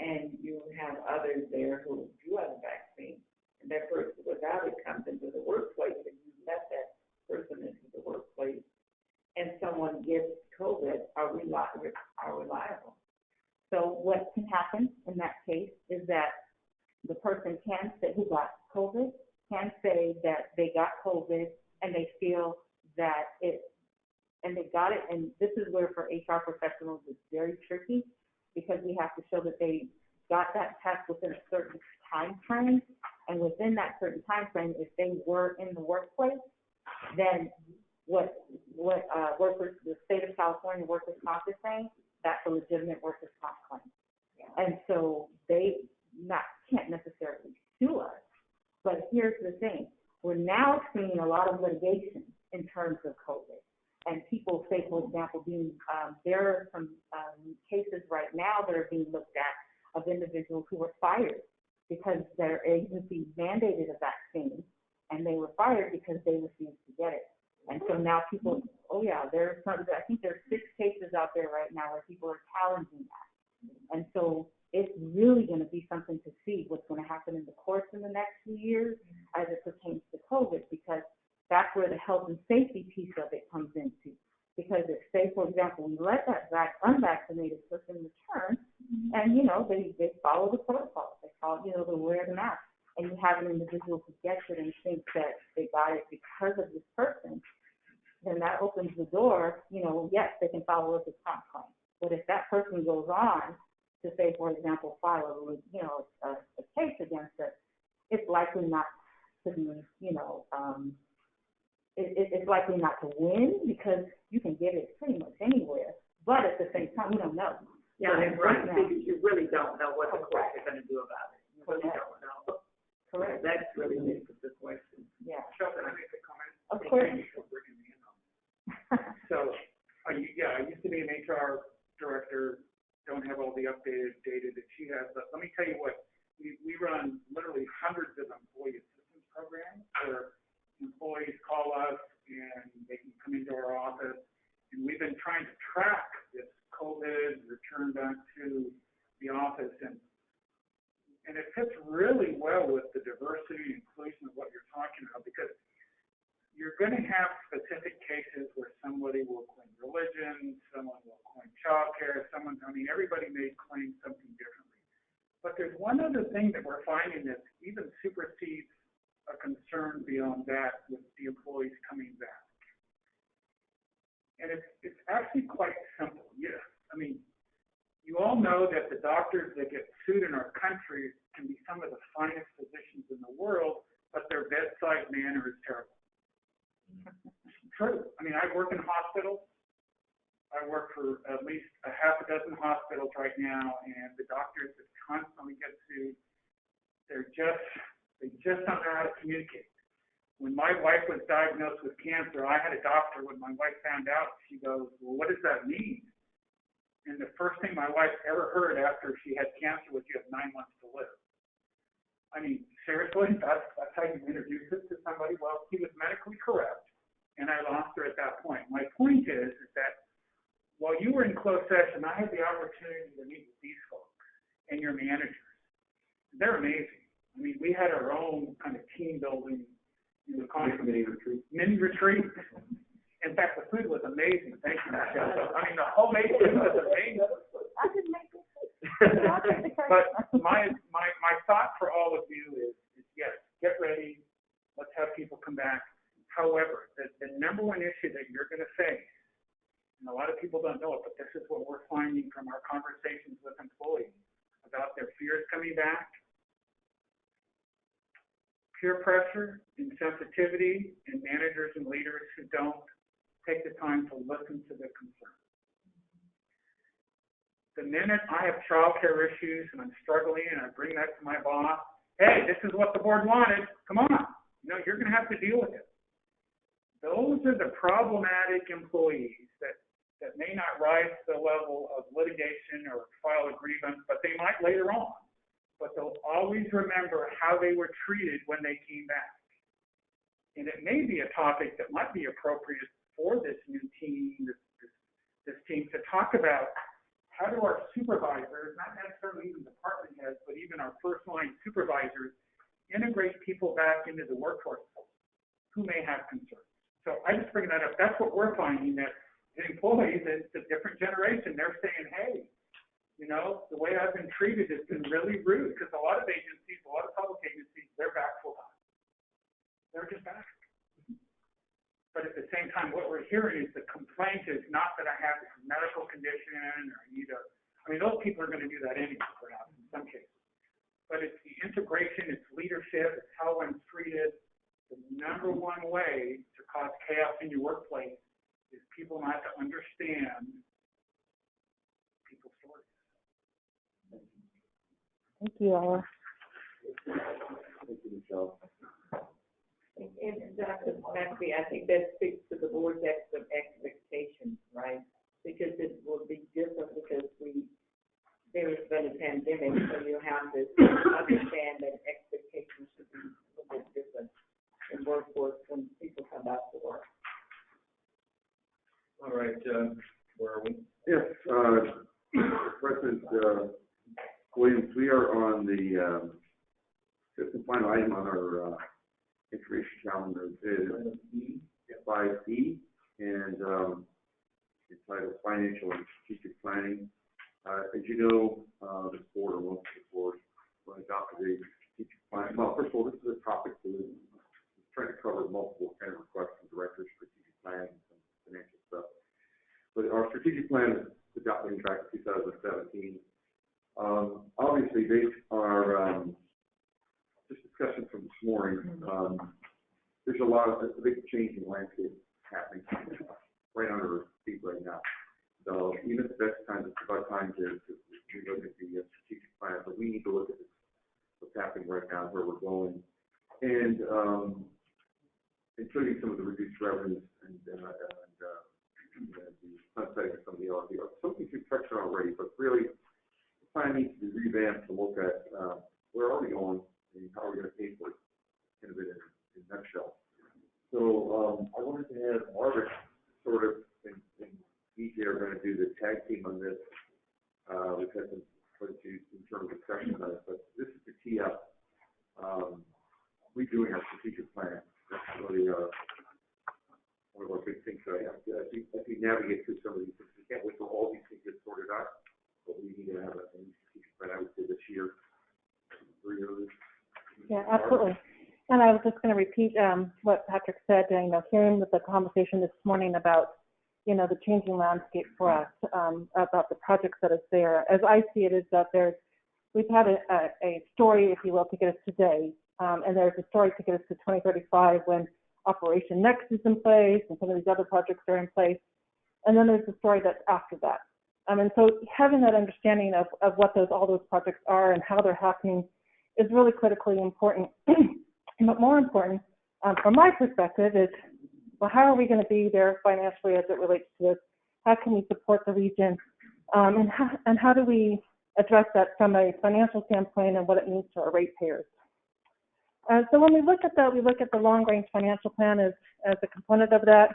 and you have others there who do have a vaccine, and that person without it comes into the workplace, and you let that person into the workplace, and someone gets COVID, are we liable? So what can happen in that case is that the person who got COVID can say that they got COVID and they feel that and they got it, and this is where for HR professionals it's very tricky, because we have to show that they got that test within a certain time frame, and within that certain time frame, if they were in the workplace, then what the state of California workers' comp is saying, that's a legitimate workers' comp claim. And so they can't necessarily sue us. But here's the thing. We're now seeing a lot of litigation in terms of COVID. And people say, for example, there are some cases right now that are being looked at of individuals who were fired because their agency mandated a vaccine, and they were fired because they refused to get it. And so now people, I think there's 6 cases out there right now where people are challenging that. And so it's really going to be something to see what's going to happen in the courts in the next few years as it pertains to COVID, because that's where the health and safety piece of it comes into. Because if, say, for example, we let that unvaccinated person return, and, you know, they follow the protocol. They follow, you know, they wear the mask. And you have an individual who gets it and thinks that they got it because of this person, then that opens the door, you know, yes, they can follow up with comp claim. But if that person goes on to, say, for example, file a case against it, it's likely not to be, you know, it's likely not to win because you can get it pretty much anywhere. But at the same time, we don't know. Yeah, So that's right, now, because you really don't know what the courts are gonna do about it. You really don't know. correct. That's really the question. Yeah. Sheldon, I make a comment? Of course. Thank you for bringing me in on that. So, I used to be an HR director, don't have all the updated data that she has, but let me tell you what, we run literally hundreds of employee assistance programs where employees call us and they can come into our office, and we've been trying to track this COVID return back to the office, and it fits really well with the diversity and inclusion of what you're talking about, because you're going to have specific cases where somebody will claim religion, someone will claim childcare, everybody may claim something differently. But there's one other thing that we're finding that even supersedes a concern beyond that with the employees coming back. And it's actually quite simple. Yeah, I mean, you all know that the doctors that get sued in our country can be some of the finest physicians in the world, but their bedside manner is terrible. True. I mean, I work in hospitals. I work for at least a half a dozen hospitals right now, and the doctors that constantly get sued, they just don't know how to communicate. When my wife was diagnosed with cancer, I had a doctor, when my wife found out, she goes, well, what does that mean? And the first thing my wife ever heard after she had cancer was, you have 9 months to live. I mean, seriously, that's how you introduce it to somebody? Well, he was medically correct, and I lost her at that point. My point is that while you were in closed session, I had the opportunity to meet with these folks and your managers. They're amazing. I mean, we had our own kind of team building, mini retreat. In fact, the food was amazing. Thank you, Michelle. I mean, the homemade food was amazing. I didn't make it. But my thought for all of you is yes, get ready. Let's have people come back. However, the number one issue that you're going to face, and a lot of people don't know it, but this is what we're finding from our conversations with employees about their fears coming back: peer pressure, insensitivity, and managers and leaders who don't take the time to listen to the concern. The minute I have childcare issues and I'm struggling and I bring that to my boss, hey, this is what the board wanted, come on, you're going to have to deal with it. Those are the problematic employees that may not rise to the level of litigation or file a grievance, but they might later on. But they'll always remember how they were treated when they came back. And it may be a topic that might be appropriate for this new team, this team, to talk about how do our supervisors, not necessarily even department heads, but even our first line supervisors, integrate people back into the workforce who may have concerns. So I just bring that up. That's what we're finding, that the employees, it's a different generation. They're saying, hey, the way I've been treated has been really rude, because a lot of agencies, a lot of public agencies, they're back full time. They're just back. But at the same time, what we're hearing is the complaint is not that I have this medical condition or I need those people are going to do that anyway, perhaps, in some cases. But it's the integration, it's leadership, it's how one's treated. The number one way to cause chaos in your workplace is people not to understand people's stories. Thank you, Ella. Thank you, Michelle. And Dr. McAfee, I think that speaks to the board's expectations, right? Because it will be different because there has been a pandemic, so you have to understand that expectations should be a little bit different in workforce when people come back to work. All right, where are we? Yes, President Williams, we are on the fifth and final item on our information calendar. It is 5E, and entitled Financial and Strategic Planning. As you know, this board, or most of the board, when adopted a strategic plan. Well, first of all, this is a topic that is trying to cover multiple kind of requests from directors, strategic planning, and financial stuff. But our strategic plan is adopted back in 2017. Obviously, based on our just discussion from this morning, there's a big change in landscape happening right under our feet right now. So even at the best time, it's about time to look at the strategic plan, but we need to look at this, what's happening right now, where we're going, and including some of the reduced revenues and the sunsetting of some of the LRP. Some things we've touched on already, but really the plan needs to be revamped to look at where are we going and how are we going to pay for it, kind of in a nutshell. So I wanted to have Margaret sort of and DJ are going to do the tag team on this. We've had some quite a few internal discussions on it, but this is to tee up redoing our strategic plan. That's really one of our big things. So as we navigate through some of these things, we can't wait till all these things get sorted out, but we need to have a new strategic plan, I would say, this year. Yeah, absolutely. And I was just going to repeat what Patrick said, hearing the conversation this morning about, the changing landscape for us, about the projects that is there. As I see it, is that we've had a story, if you will, to get us today, and there's a story to get us to 2035 when Operation Next is in place and some of these other projects are in place, and then there's the story that's after that. And so having that understanding of what all those projects are and how they're happening is really critically important. But more important, from my perspective, is, well, how are we going to be there financially as it relates to this? How can we support the region? And how do we address that from a financial standpoint and what it means to our ratepayers? So when we look at that, we look at the long-range financial plan as a component of that.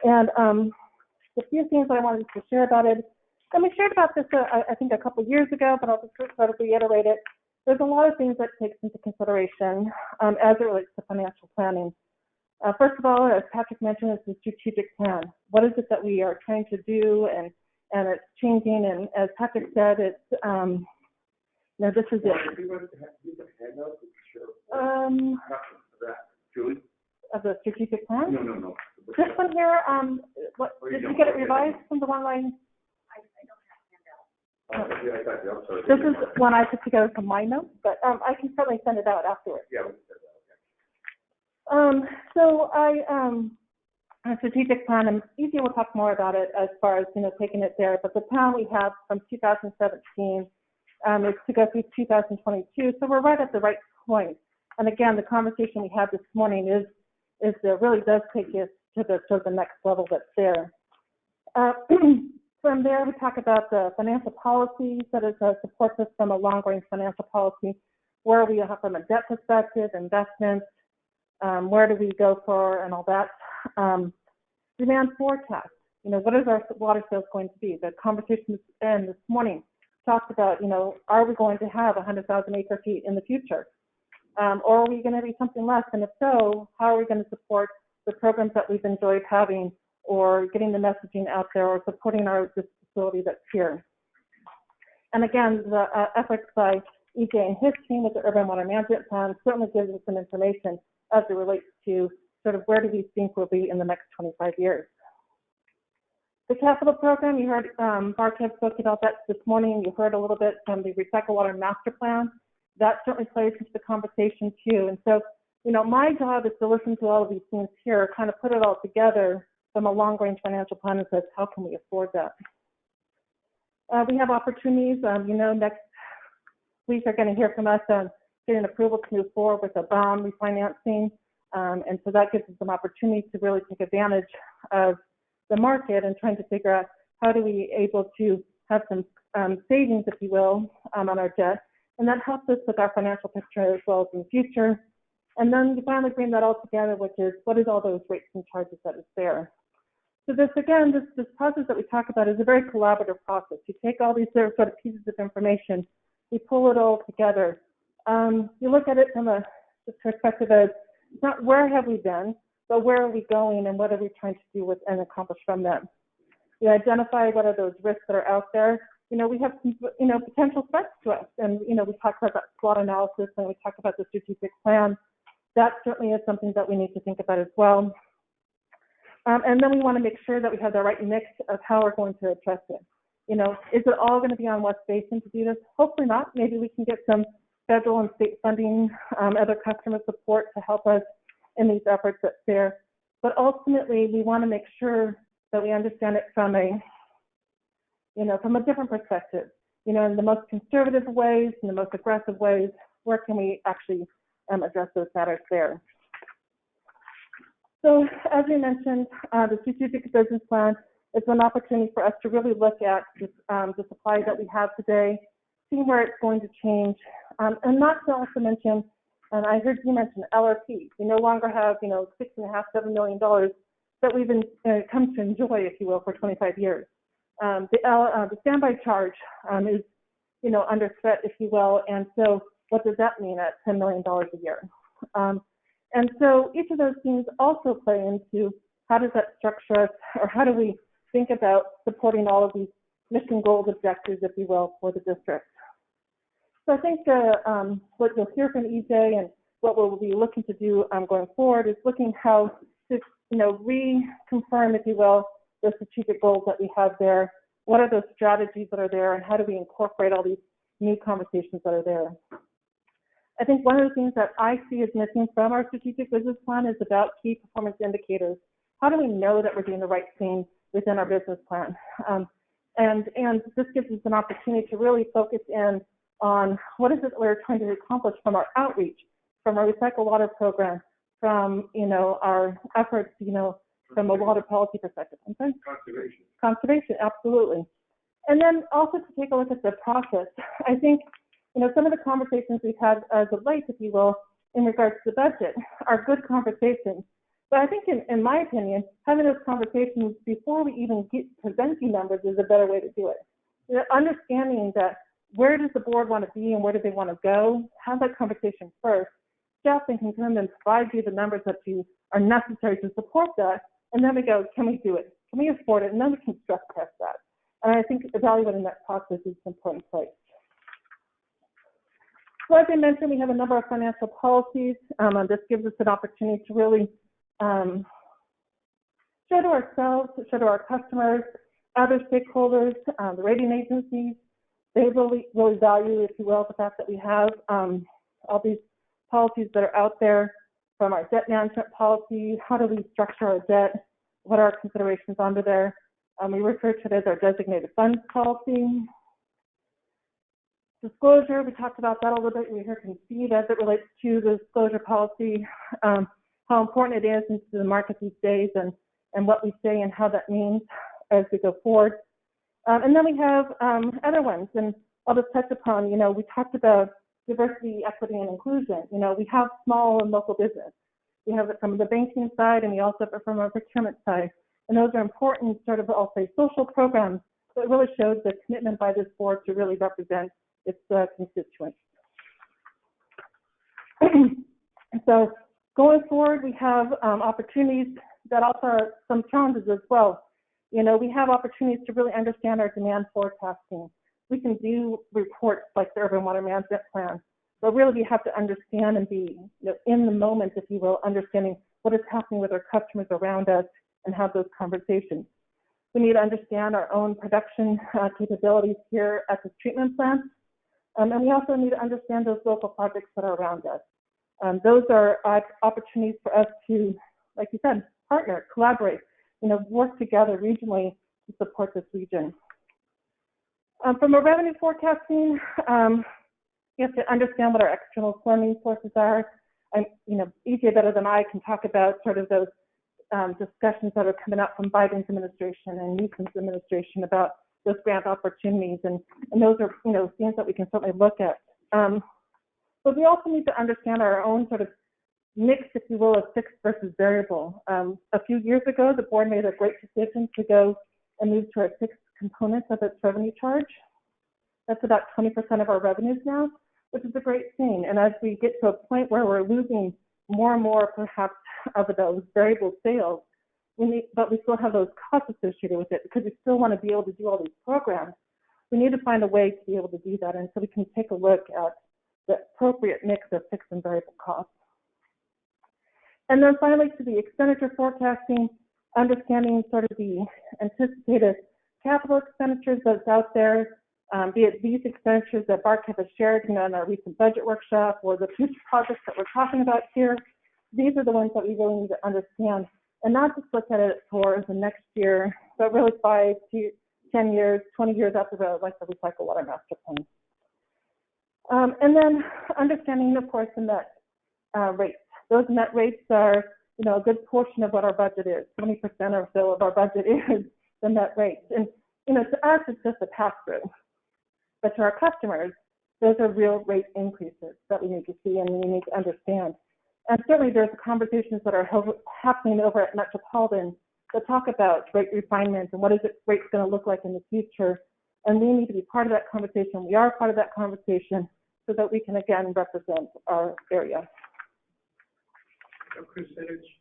And a few things I wanted to share about it. And we shared about this, I think, a couple of years ago, but I'll just sort of reiterate it. There's a lot of things that takes into consideration as it relates to financial planning. First of all, as Patrick mentioned, it's the strategic plan. What is it that we are trying to do, and it's changing. And as Patrick said, it's this is it. Julie? Of the strategic plan? No. This one here, did you get it revised from the one line? Yeah, I got you. I'm sorry. This is one I put together from my notes, but I can certainly send it out afterwards. Yeah, we can send it out, okay. So a strategic plan, and Easy will talk more about it as far as, taking it there, but the plan we have from 2017 is to go through 2022, so we're right at the right point. And again, the conversation we had this morning is there really does take us to the next level that's there. From there, we talk about the financial policies that supports us from a long-range financial policy. Where we have from a debt perspective, investments, where do we go for, and all that. Demand forecast. What is our water sales going to be? The conversation this morning talked about, are we going to have 100,000 acre feet in the future? Or are we going to be something less? And if so, how are we going to support the programs that we've enjoyed having, or getting the messaging out there, or supporting this facility that's here? And again, the efforts by EJ and his team with the Urban Water Management Plan certainly gives us some information as it relates to sort of where do we think we'll be in the next 25 years. The capital program, you heard Mark had spoken about that this morning. You heard a little bit from the Recycle Water Master Plan. That certainly plays into the conversation too. And so, my job is to listen to all of these things here, kind of put it all together from a long-range financial plan that says, how can we afford that? We have opportunities. Next week you're going to hear from us on getting approval to move forward with a bond refinancing. And so that gives us some opportunities to really take advantage of the market and trying to figure out how do we able to have some savings, if you will, on our debt. And that helps us with our financial picture as well as in the future. And then we finally bring that all together, which is what is all those rates and charges that is there. So this process that we talk about is a very collaborative process. You take all these sort of pieces of information, we pull it all together. You look at it from the perspective of not where have we been, but where are we going and what are we trying to do with and accomplish from that. We identify what are those risks that are out there. We have some, potential threats to us. And, we talk about that SWOT analysis and we talk about the strategic plan. That certainly is something that we need to think about as well. And then we want to make sure that we have the right mix of how we're going to address it. Is it all going to be on West Basin to do this? Hopefully not. Maybe we can get some federal and state funding, other customer support to help us in these efforts that's there. But ultimately, we want to make sure that we understand it from a different perspective. In the most conservative ways, in the most aggressive ways, where can we actually address those matters there? So, as we mentioned, the strategic business plan is an opportunity for us to really look at the supply that we have today, see where it's going to change, and not to also mention, and I heard you mention LRP. We no longer have, $6.5, $7 million that we've come to enjoy, if you will, for 25 years. The standby charge is, under threat, if you will, and so what does that mean at $10 million a year? And so each of those things also play into how does that structure us, or how do we think about supporting all of these mission goals, objectives, if you will, for the district. So I think what you'll hear from EJ and what we'll be looking to do going forward is looking how to, reconfirm, if you will, the strategic goals that we have there. What are those strategies that are there, and how do we incorporate all these new conversations that are there? I think one of the things that I see is missing from our strategic business plan is about key performance indicators. How do we know that we're doing the right thing within our business plan? And this gives us an opportunity to really focus in on what is it that we're trying to accomplish from our outreach, from our recycle water program, from our efforts, from a water policy perspective. Conservation, absolutely. And then also to take a look at the process. I think some of the conversations we've had as of late, if you will, in regards to the budget are good conversations. But I think, in my opinion, having those conversations before we even get presenting numbers is a better way to do it. Understanding that where does the board want to be and where do they want to go, have that conversation first. Staff can come and provide you the numbers that are necessary to support that, and then we go, can we do it? Can we afford it? And then we can stress test that. And I think evaluating that process is an important place. So as I mentioned, we have a number of financial policies. This gives us an opportunity to really show to ourselves, show to our customers, other stakeholders, the rating agencies. They really value, if you will, the fact that we have all these policies that are out there, from our debt management policy, how do we structure our debt, what are our considerations under there. We refer to it as our designated funds policy. Disclosure, we talked about that a little bit. We heard from Steve as it relates to the disclosure policy, how important it is into the market these days, and what we say and how that means as we go forward. And then we have other ones, and I'll just touch upon, we talked about diversity, equity, and inclusion. We have small and local business. We have it from the banking side, and we also have it from our procurement side. And those are important sort of, I'll say, social programs that really shows the commitment by this board to really represent its constituents. So going forward, we have opportunities that also are some challenges as well. We have opportunities to really understand our demand forecasting. We can do reports like the Urban Water Management Plan, but really we have to understand and be in the moment, if you will, understanding what is happening with our customers around us and have those conversations. We need to understand our own production capabilities here at the treatment plant, and we also need to understand those local projects that are around us. Those are opportunities for us to, like you said, partner, collaborate, work together regionally to support this region. From a revenue forecasting, you have to understand what our external funding sources are. EJ better than I can talk about sort of those discussions that are coming up from Biden's administration and Newsom's administration about those grant opportunities, and those are things that we can certainly look at. But we also need to understand our own sort of mix, if you will, of fixed versus variable. A few years ago, the board made a great decision to go and move to a fixed component of its revenue charge. That's about 20% of our revenues now, which is a great thing. And as we get to a point where we're losing more and more, perhaps, of those variable sales, but we still have those costs associated with it because we still want to be able to do all these programs. We need to find a way to be able to do that, and so we can take a look at the appropriate mix of fixed and variable costs. And then finally, to the expenditure forecasting, understanding sort of the anticipated capital expenditures that's out there, be it these expenditures that Barcap has shared in our recent budget workshop or the future projects that we're talking about here. These are the ones that we really need to understand and not just look at it for the next year, but really 5 to 10 years, 20 years after the recycle water master plan. And then understanding, of course, the net rates. Those net rates are, a good portion of what our budget is. 20% or so of our budget is the net rates. And, to us, it's just a pass-through. But to our customers, those are real rate increases that we need to see and we need to understand. And certainly there's conversations that are happening over at Metropolitan that talk about rate refinement and what is rates going to look like in the future. And we need to be part of that conversation. We are part of that conversation so that we can, again, represent our area. What percentage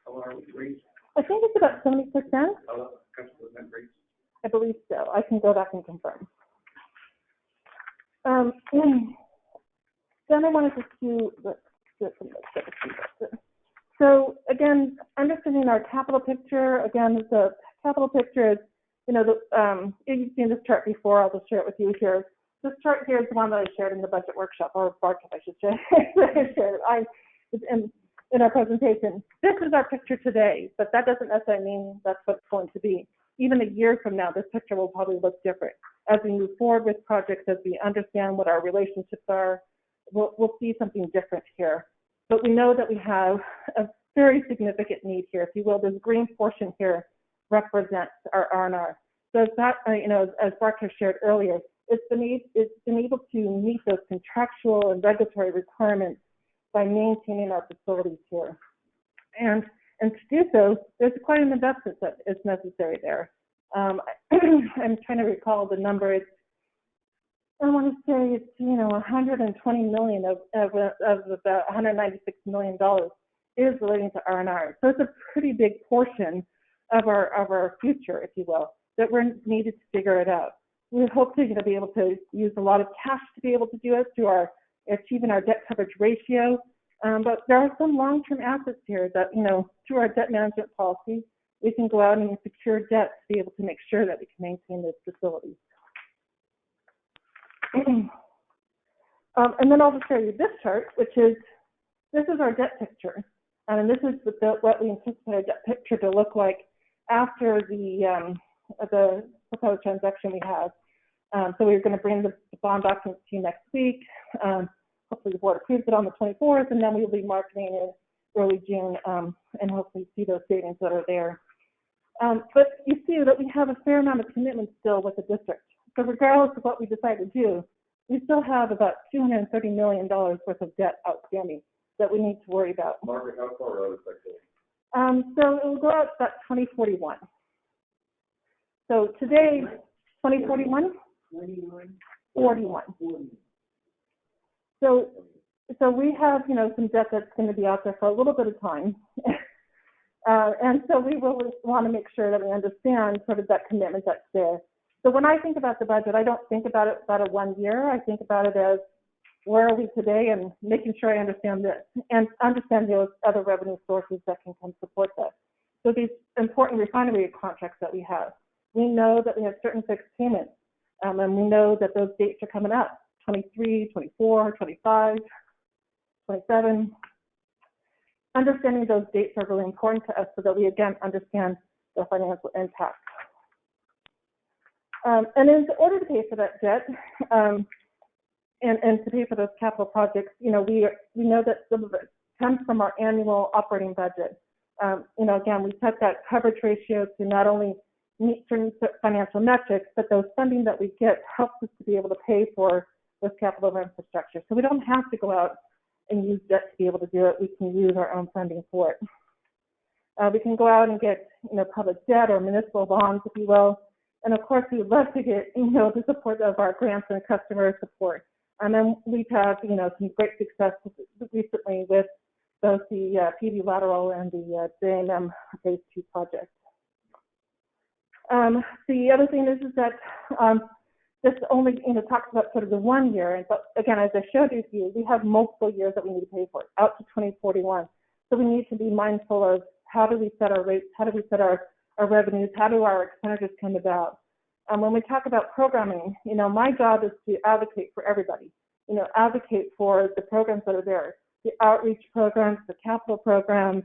of our rates? I think it's about 70%. Of customer net rates? I believe so. I can go back and confirm. Then I wanted to do, so again, understanding our capital picture, again, the capital picture is, you've seen this chart before, I'll just share it with you here. This chart here is the one that I shared in the budget workshop, or Barcap, I should say. It's in our presentation. This is our picture today, but that doesn't necessarily mean that's what it's going to be. Even a year from now, this picture will probably look different. As we move forward with projects, as we understand what our relationships are, we'll see something different here. But we know that we have a very significant need here. If you will, this green portion here represents our R&R. So that, as Barcap shared earlier, it's been able to meet those contractual and regulatory requirements by maintaining our facilities here. And to do so, there's quite an investment that is necessary there. I'm trying to recall the number. I want to say it's, $120 million of about $196 million is relating to R&R. So it's a pretty big portion of our future, if you will, that we're needed to figure it out. We hope to be able to use a lot of cash to be able to do it through achieving our debt coverage ratio. But there are some long-term assets here that, through our debt management policy, we can go out and secure debt to be able to make sure that we can maintain those facilities. And then I'll just show you this chart, this is our debt picture. And this is what we anticipate our debt picture to look like after the proposed transaction we have. So we're going to bring the bond documents to you next week. Hopefully the board approves it on the 24th, and then we'll be marketing in early June and hopefully see those savings that are there. But you see that we have a fair amount of commitment still with the district. So regardless of what we decide to do, we still have about $230 million worth of debt outstanding that we need to worry about. Margaret, how far out is that going? So it will go out about 2041. So today, 2041? 41. So we have, some debt that's going to be out there for a little bit of time. And so we will want to make sure that we understand sort of that commitment that's there. So when I think about the budget, I don't think about it about a 1 year. I think about it as where are we today and making sure I understand this and understand those other revenue sources that can come support that. So these important refinery contracts that we have, we know that we have certain fixed payments, and we know that those dates are coming up, 23, 24, 25, 27. Understanding those dates are really important to us so that we, again, understand the financial impact. And in order to pay for that debt and to pay for those capital projects, we know that some of it comes from our annual operating budget. Again, we set that coverage ratio to not only meet certain financial metrics, but those funding that we get helps us to be able to pay for this capital infrastructure. So we don't have to go out and use debt to be able to do it. We can use our own funding for it. We can go out and get, public debt or municipal bonds, if you will. And of course, we would love to get, the support of our grants and customer support. And then we've had, some great success recently with both the PV lateral and the JMM phase 2 project. The other thing is that this only talks about sort of the 1 year, but again, as I showed you, we have multiple years that we need to pay for, out to 2041. So we need to be mindful of how do we set our rates, how do we set our revenues, how do our expenditures come about. When we talk about programming, my job is to advocate for everybody, advocate for the programs that are there, the outreach programs, the capital programs,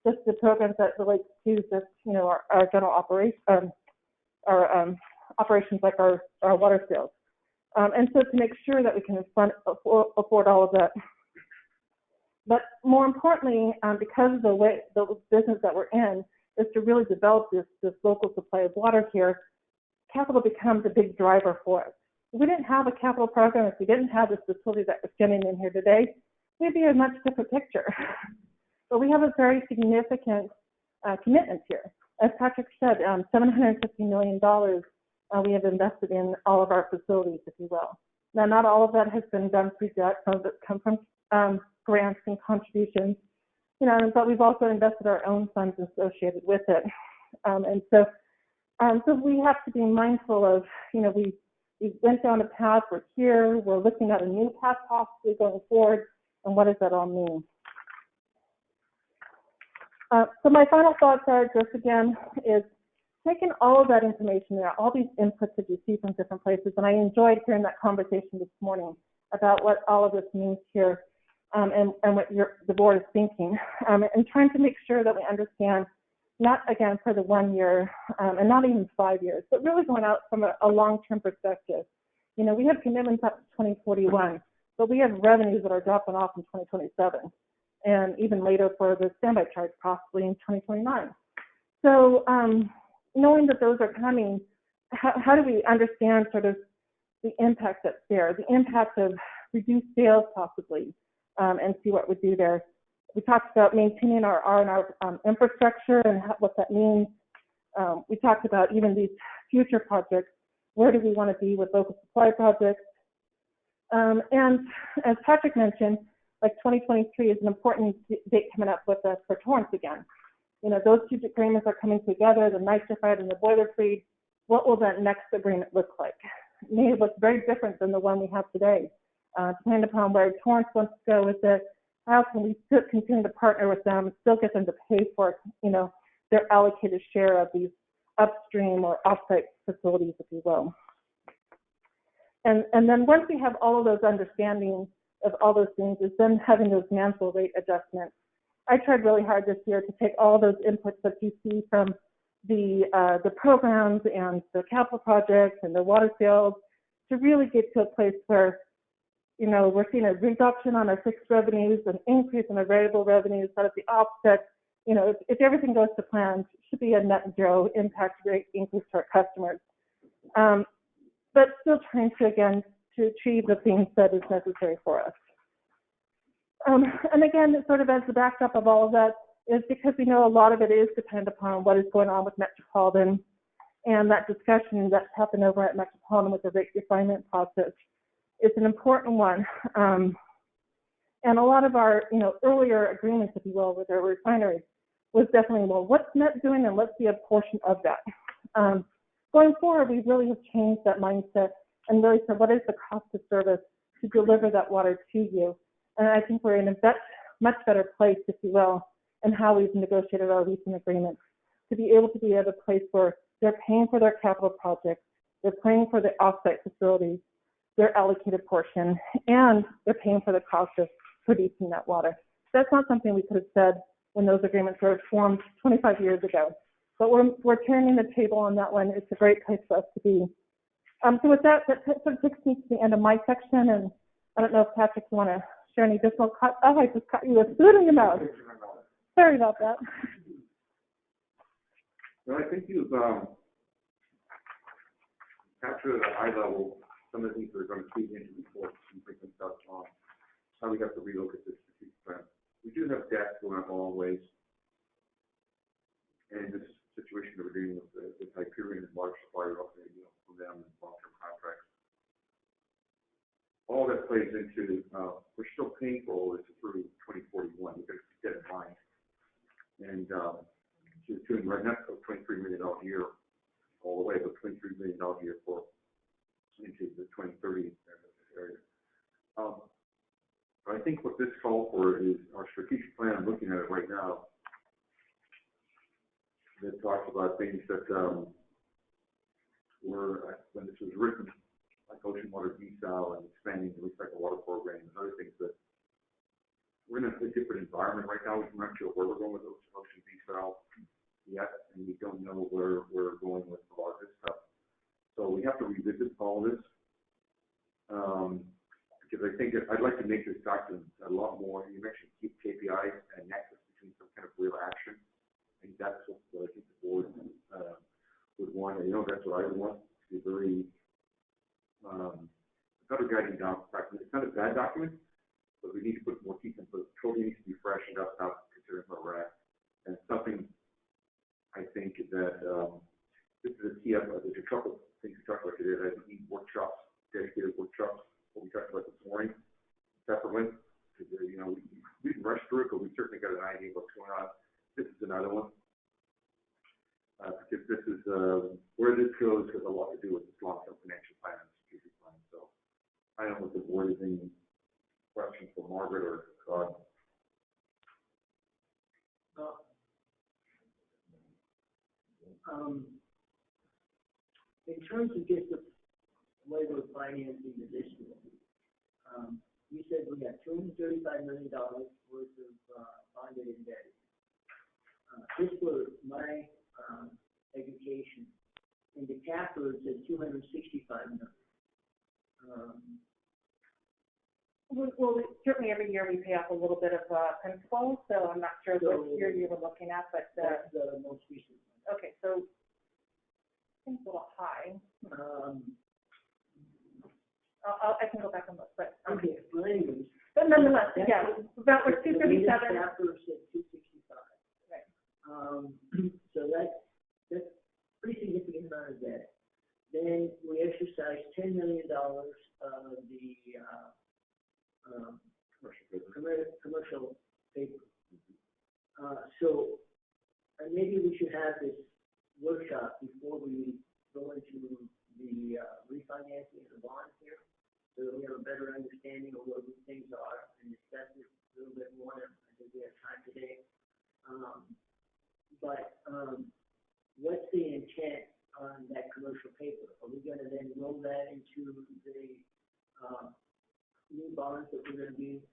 just the programs that relate to just, our general operations, operations like our water sales. And so to make sure that we can afford all of that. But more importantly, because of the business that we're in is to really develop this local supply of water here, capital becomes a big driver for us. If we didn't have a capital program, if we didn't have this facility that we're getting in here today, it'd be a much different picture. But we have a very significant commitment here. As Patrick said, $750 million we have invested in all of our facilities, if you will. Now, not all of that has been done through debt. Some of it come from grants and contributions, but we've also invested our own funds associated with it. And so we have to be mindful of, we went down a path, we're here, we're looking at a new path possibly going forward, and what does that all mean? So my final thoughts are just again is taking all of that information there, all these inputs that you see from different places, and I enjoyed hearing that conversation this morning about what all of this means here and what the board is thinking, and trying to make sure that we understand, not again for the 1 year and not even 5 years, but really going out from a long-term perspective. We have commitments up to 2041, but we have revenues that are dropping off in 2027. And even later for the standby charge, possibly in 2029. So knowing that those are coming, how do we understand sort of the impact that's there, the impact of reduced sales possibly, and see what we do there. We talked about maintaining our R&R infrastructure and what that means. We talked about even these future projects. Where do we want to be with local supply projects? And as Patrick mentioned, like 2023 is an important date coming up with us for Torrance again. Those two agreements are coming together, the nitrified and the boiler free. What will that next agreement look like? It may look very different than the one we have today. Depending upon where Torrance wants to go with it, how can we still continue to partner with them, still get them to pay for, their allocated share of these upstream or offsite facilities, if you will. And then once we have all of those understandings of all those things, is then having those Mansell rate adjustments. I tried really hard this year to take all those inputs that you see from the programs and the capital projects and the water sales to really get to a place where, we're seeing a reduction on our fixed revenues, an increase in our variable revenues, but at the offset, if everything goes to plan, it should be a net zero impact rate increase to our customers. But still trying to, again, to achieve the things that is necessary for us. And again, sort of as the backdrop of all of that is because we know a lot of it is dependent upon what is going on with Metropolitan and that discussion that's happened over at Metropolitan with the rate refinement process. It's an important one. And a lot of our, earlier agreements, if you will, with our refineries was definitely, well, what's Met doing and let's see a portion of that. Going forward, we really have changed that mindset and really said, what is the cost of service to deliver that water to you? And I think we're in a much better place, if you will, in how we've negotiated our leasing agreements to be able to be at a place where they're paying for their capital projects, they're paying for the offsite facilities, their allocated portion, and they're paying for the cost of producing that water. That's not something we could have said when those agreements were formed 25 years ago. But we're turning the table on that one. It's a great place for us to be. So with that sort of takes me to the end of my section, and I don't know if Patrick, you want to share any additional I just caught you with food in your mouth. Sorry about that. No, I think you've captured at a high level some of the things we're going to feed into reports and bring them up on how we have to relook at this strategic plan. We do have debt going up a long ways. And this situation that we're dealing with the Hyperion and large supplier up there, from them and long-term contracts. All that that plays into, we're still paying for all this through 2041. We've got to keep that in mind. And to the tune right now, $23 million a year all the way, but $23 million a year for into the 2030 area. But I think what this calls for is our strategic plan. I'm looking at it right now. It talks about things that were, when this was written, like ocean water desal and expanding the recycled water program and other things that we're in a different environment right now. We're not sure where we're going with ocean desal yet, and we don't know where we're going with a lot of this stuff. So we have to revisit all this because I think I'd like to make this document a lot more. You mentioned keep KPIs and nexus between some kind of real action. I think that's what I think the board would want. You know, that's what I would want to be very better guiding down document. It's not a bad document, but we need to put more teeth into it. Totally needs to be freshened up now, considering where we're at. And something I think that this is a key. There's a couple of things we talked about today. I need workshops, dedicated workshops. What we talked about this morning, separately. Because you know, we can rush through it, but we certainly got an idea of what's going on. This is another one. Because this is where this goes has a lot to do with this long-term financial plan and strategic plan. So I don't know if the board has any questions for Margaret or Todd. In terms of just the way we're financing the issue, you said we have $235 million worth of bonded indebted. Just for my education, in the capital it says $265 million. Well, certainly every year we pay off a little bit of principal, so I'm not sure what year you were looking at, but that's the most recent one. Okay, so I think it's a little high. I can go back and look, but okay, well anyways. But nonetheless, yeah, about like 237. Capital said 265. Right. So that's pretty significant amount of debt. Then we exercised $10 million of the commercial paper. So maybe we should have this workshop before we go into the refinancing of the bonds here, so that we have a better understanding of what these things are and discuss it a little bit more. I think we have time today. But what's the intent on that commercial paper? Are we going to then roll that into the new bonds that we're going to be?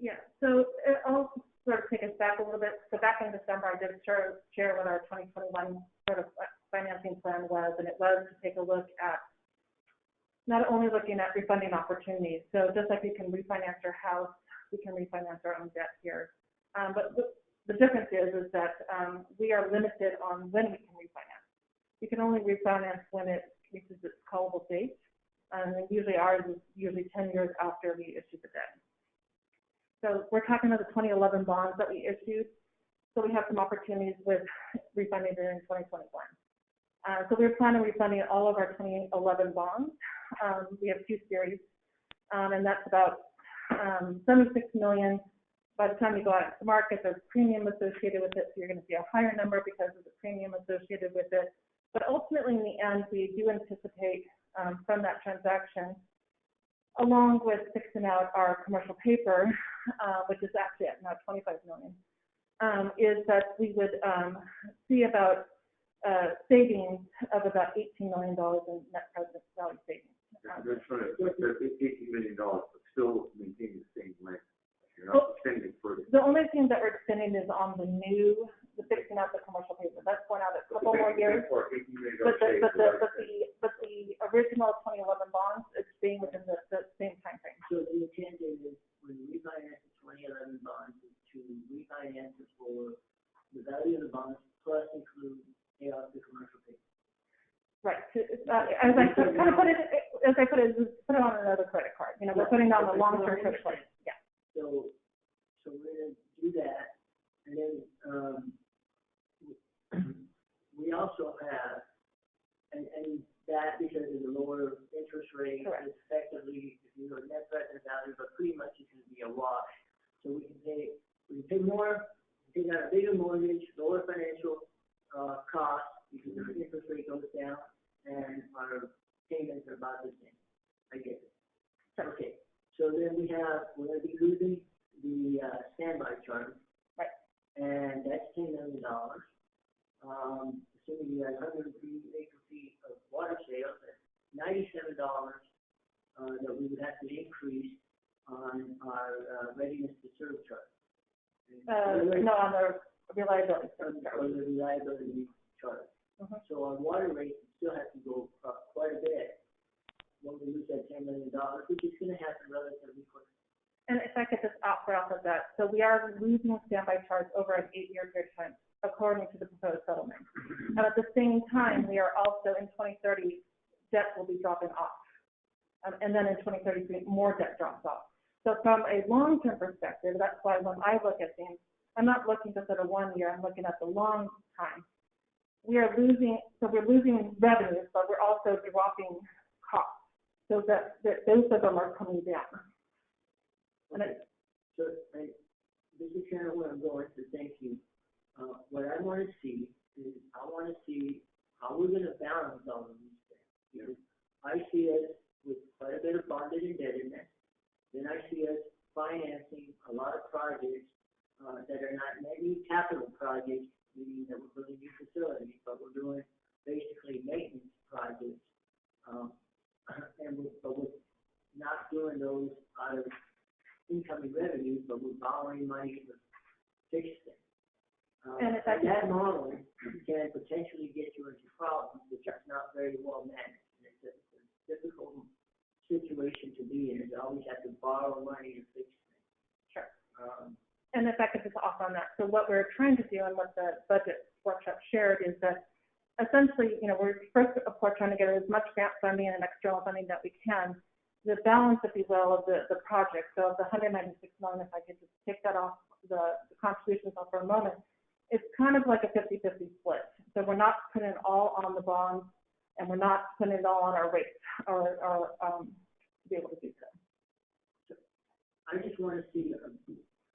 Yeah, so I'll sort of take us back a little bit. So back in December, I did share what our 2021 sort of financing plan was, and it was to take a look at not only looking at refunding opportunities. So just like we can refinance our house, we can refinance our own debt here. But the difference is that we are limited on when we can refinance. We can only refinance when it reaches its callable date, and usually ours is 10 years after we issue the debt. So we're talking about the 2011 bonds that we issued. So we have some opportunities with refunding it in 2021. So we're planning on refunding all of our 2011 bonds. We have two series, and that's about $76 million. By the time you go out to market, there's premium associated with it, so you're going to see a higher number because of the premium associated with it. But ultimately, in the end, we do anticipate from that transaction, along with fixing out our commercial paper, which is actually at now $25 million, is that we would see about savings of about $18 million in net present value savings. That's right. $18 million, but still maintaining the same length. You're not extending it further. The only thing that we're extending is on the fixing out the commercial paper. That's going out a couple more years. But the original 2011 bonds, it's staying within the same time frame. So the intent is when we refinance the 2011 bonds is to refinance it for the value of the bonds plus include pay off the commercial paper. Right. As I put it on another credit card. You know, we're putting on the long-term credit card. Yeah. So we're going to do that, and then we also have, and that because of the lower interest rate, correct, effectively, if you know, net present assessment value, but pretty much it's gonna be a wash. So we can pay more, take out a bigger mortgage, lower financial, costs, because the interest rate goes down, and our payments are about the same. I get it. Okay, so then we're gonna be losing the, standby charge. Right. And that's $10 million. Assuming you had 103 acre feet of water sales, that's $97, that we would have to increase on our, readiness to serve charge. No, on the reliability. Or the reliability charge. So our water rate still has to go up quite a bit when we lose that $10 million, which is gonna happen relatively quick. And if I could just offer off of that, so we are losing standby charge over an 8-year period of time, according to the proposed settlement. And at the same time, we are also in 2030, debt will be dropping off. And then in 2033, more debt drops off. So from a long-term perspective, that's why when I look at things, I'm not looking just at a 1 year, I'm looking at the long time. We're losing revenues, but we're also dropping costs, so that those of them are coming down. Okay. So, this is kind of where I'm going, so thank you. What I want to see is, I want to see how we're going to balance all of these things. You know, I see us with quite a bit of bonded indebtedness. Then I see us financing a lot of projects that are not maybe capital projects, meaning that we're building new facilities, but we're doing basically maintenance projects. But we're not doing those out of incoming revenues, but we're borrowing money to fix things. And if I can- that model can potentially get you into problems which are not very well managed. It's a difficult situation to be in. You always have to borrow money to fix things. Sure. And if I could just offer on that, so what we're trying to do and what the budget workshop shared is that essentially, you know, we're first, of course, trying to get as much grant funding and external funding that we can. The balance, if you will, of the project, so the $196 million, if I could just take that off the contributions off for a moment, it's kind of like a 50-50 split. So we're not putting it all on the bonds, and we're not putting it all on our rates, or to be able to do so. I just want to see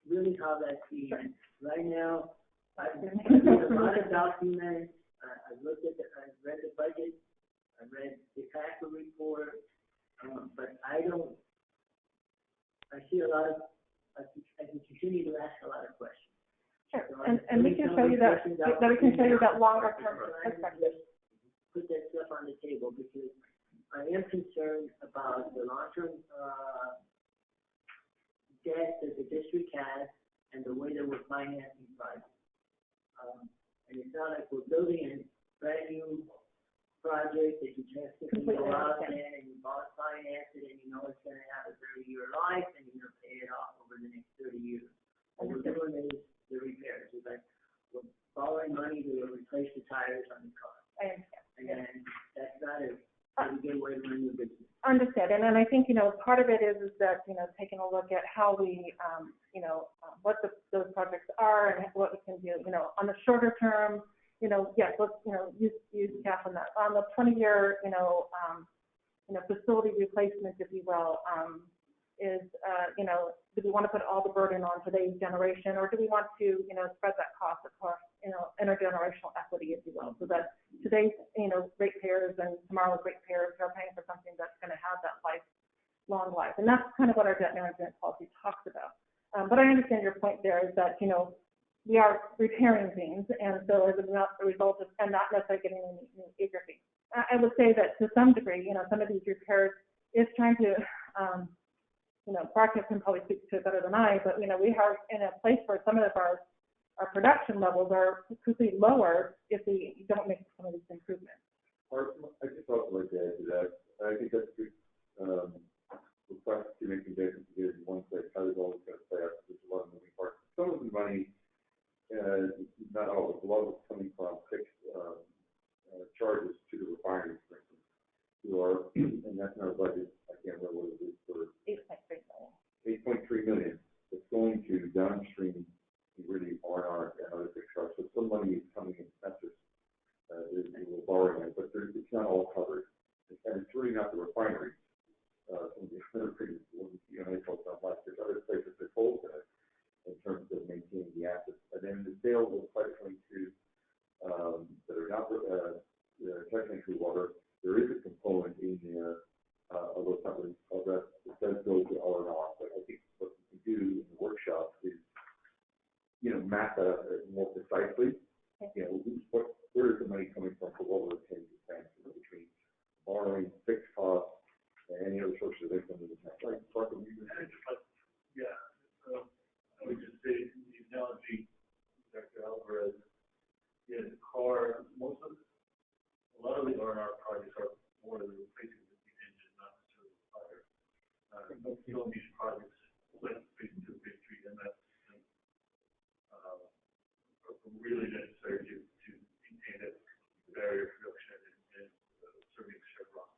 really how that's being. Sure. Right now, I've read a lot of documents. I've read the budget. I've read the CAFA report. But I see a lot of, I can continue to ask a lot of questions. Sure, So and we can show you that, we can show you that longer term perspective. Put that stuff on the table, because I am concerned about the long-term, debt that the district has and the way that we're financing projects. And it's not like we're building a brand new project that you just go out there and you finance it, and you know it's going to have a 30-year life, and you're going to pay it off over the next 30 years. What we're doing is the repairs. It's like we're borrowing money to replace the tires on the car. I understand. And that's not a good way to run your business. Understood, and I think, you know, part of it is that, you know, taking a look at how we, you know, what those projects are and what we can do, you know, on the shorter term. You know, yes, let's, you know, use CAF on that. On the 20-year, you know, facility replacement, if you will, is, you know, do we want to put all the burden on today's generation, or do we want to, you know, spread that cost across, you know, intergenerational equity, if you will, so that today's, you know, ratepayers and tomorrow's ratepayers are paying for something that's going to have that long life. And that's kind of what our debt management policy talks about. But I understand your point there is that, you know, we are repairing things, and so as a result of, and not necessarily getting new acre feet. I would say that to some degree, you know, some of these repairs is trying to, you know, Barker can probably speak to it better than I, but, you know, we are in a place where some of our production levels are completely lower if we don't make some of these improvements. I just also like to add to that. I think that's a good request to make investments to get one place. How is all this going to play out? There's a lot of moving parts. Some of the money, not all, a lot of it's coming from fixed charges to the refineries, for instance, and that's in our budget. I can't remember what it is for. 8.3 million. 8.3 million. It's going to downstream, really R&R and other fixed charges. So some money is coming in. That's just we're borrowing it, but it's not all covered. And it's really not the refineries. available Pipe 22, that are not, technically water, there is a component in there, although it's not really, that it does go to R&R, but I think what we can do in the workshop is, map that out more precisely. Where is the money coming from for what we're paying to banks, between borrowing, fixed costs, and any other sources of income in the town. Like, yeah, I would just say the analogy, Dr. Alvarez, the car, a lot of the R&R projects are more than replacing the engine, not necessarily the fire. Some of these projects, like phase 2, phase 3, and that's really necessary to maintain that barrier production and serving Chevron.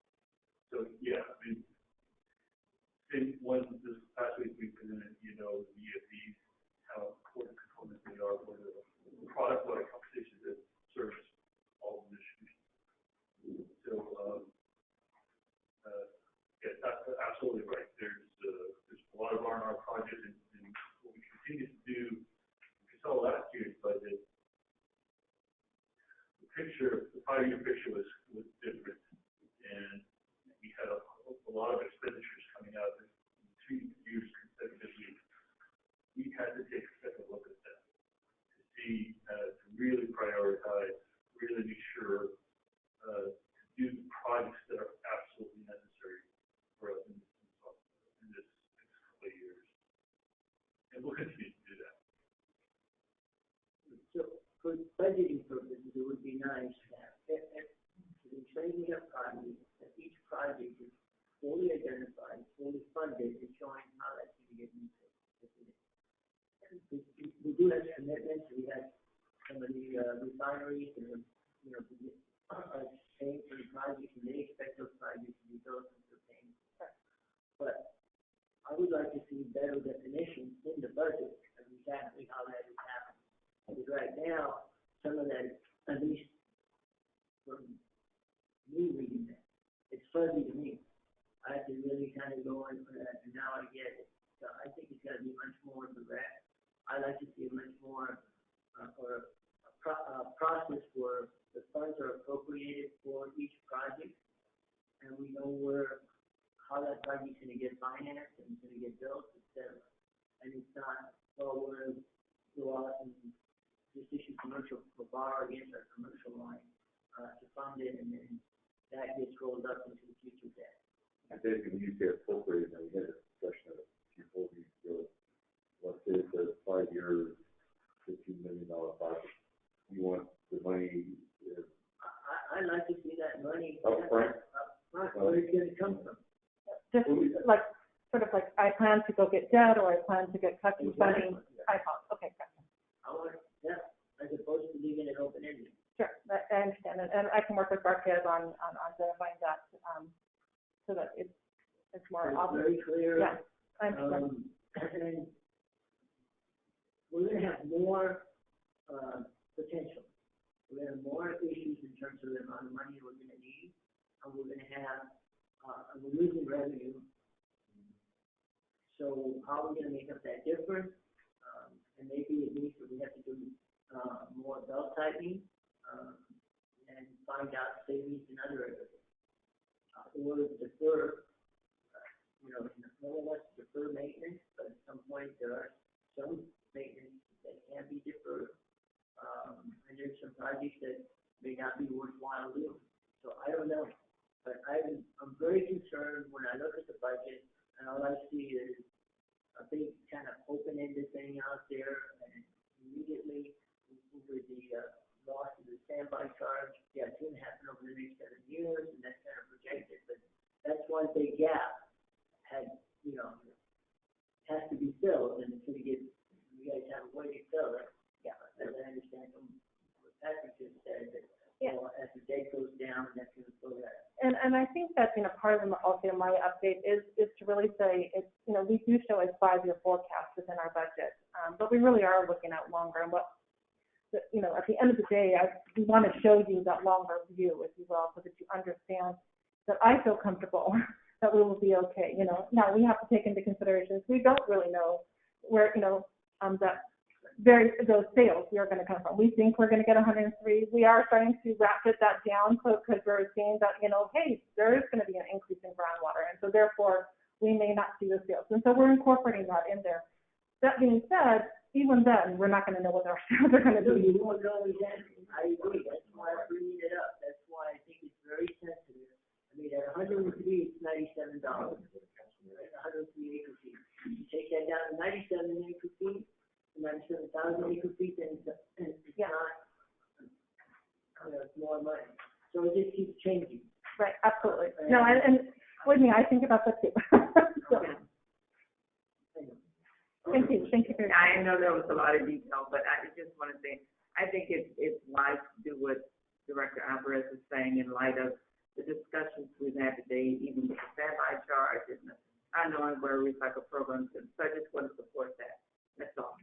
So yeah, I mean, this past week we presented, the EFDs, how important components they are for the product-like compensation that serves all the distribution. So, yeah, that's absolutely right. There's a lot of R&R projects, and what we continue to do. We saw last year's budget. The 5-year picture was different, and we had a lot of expenditures coming out in 2 years consecutively. We had to take a second look at that to see, to really prioritize, really make sure to do the projects that are absolutely necessary for us in this next couple of years. And we'll continue to do that. So for budgeting purposes, it would be nice to have, if training up projects, that each project is fully identified, fully funded, and showing how that's going to get used. We do have commitments. We have some of the refineries and paying for the projects, and they expect those projects to be built and they're paying. But I would like to see better definitions in the budget of exactly how that is happening. Because right now, some of that, at least from me reading that, it's fuzzy to me. I have to really kind of go in for that, and now I get it. So I think it's got to be much more direct. I like to see a much more, or a process where the funds are appropriated for each project, and we know how that project's going to get financed and it's going to get built, etc. And it's not, well, we're going to go out and just issue commercial, borrow against our commercial line to fund it, and then that gets rolled up into the future debt. I think when you say appropriate, we had a discussion of a few weeks ago. Let's say it's a 5-year, $15 million project. You want the money? I'd like to see that money up front. Where it's going to come from. Just like, sort of like, I plan to go get debt, or I plan to get custom funding. Okay, gotcha. I want that, as opposed to leaving it open-ended. Sure, I understand, and I can work with Barquez on identifying that, so that it's more obvious. Very clear. Yeah, I understand. And we're going to have more potential. We're going to have more issues in terms of the amount of money we're going to need, and we're going to have, we're losing revenue. So how are we going to make up that difference? And maybe it means that we have to do more belt tightening and find out savings in other areas. Or defer, no one wants to defer maintenance, but at some point there are some maintenance that can be deferred. And there's some projects that may not be worthwhile doing. So I don't know. But I'm very concerned when I look at the budget, and all I see is a big kind of open-ended thing out there, and immediately with the loss of the standby charge, it's going to happen over the next 7 years, and that's kind of projected. But that's one big gap has to be filled, and it's going to get, you guys have a way to fill it. Yeah, as I understand from what Patrick just said, that as the debt goes down, that's going to fill that. And I think that, part of also my update is to really say, it's, we do show a 5-year forecast within our budget, but we really are looking at longer. And at the end of the day, we want to show you that longer view, if you will, so that you understand that I feel comfortable that we will be okay. Now we have to take into consideration, we don't really know where, that those sales we are going to come from. We think we're going to get 103. We are starting to rapid that down because we're seeing that, hey, there is going to be an increase in groundwater. And so therefore, we may not see the sales. And so we're incorporating that in there. That being said, even then, we're not going to know what our sales are going to So be. you won't know then. I agree. That's why I'm bringing it up. That's why I think it's very sensitive. I mean, at 103, it's $97. At 103 acre feet. You take that down to 97 acre feet, 97,000 acre feet, and it's not, it's more money. So it just keeps changing. Right, absolutely. No, and believe me, I think about that too. So, thank you for your I know there was a lot of detail, but I just want to say, I think it's wise to do what Director Alvarez is saying in light of the discussions we've had today, even with the standby charge and the unknowing where recycle programs, and so I just want to support that. That's all.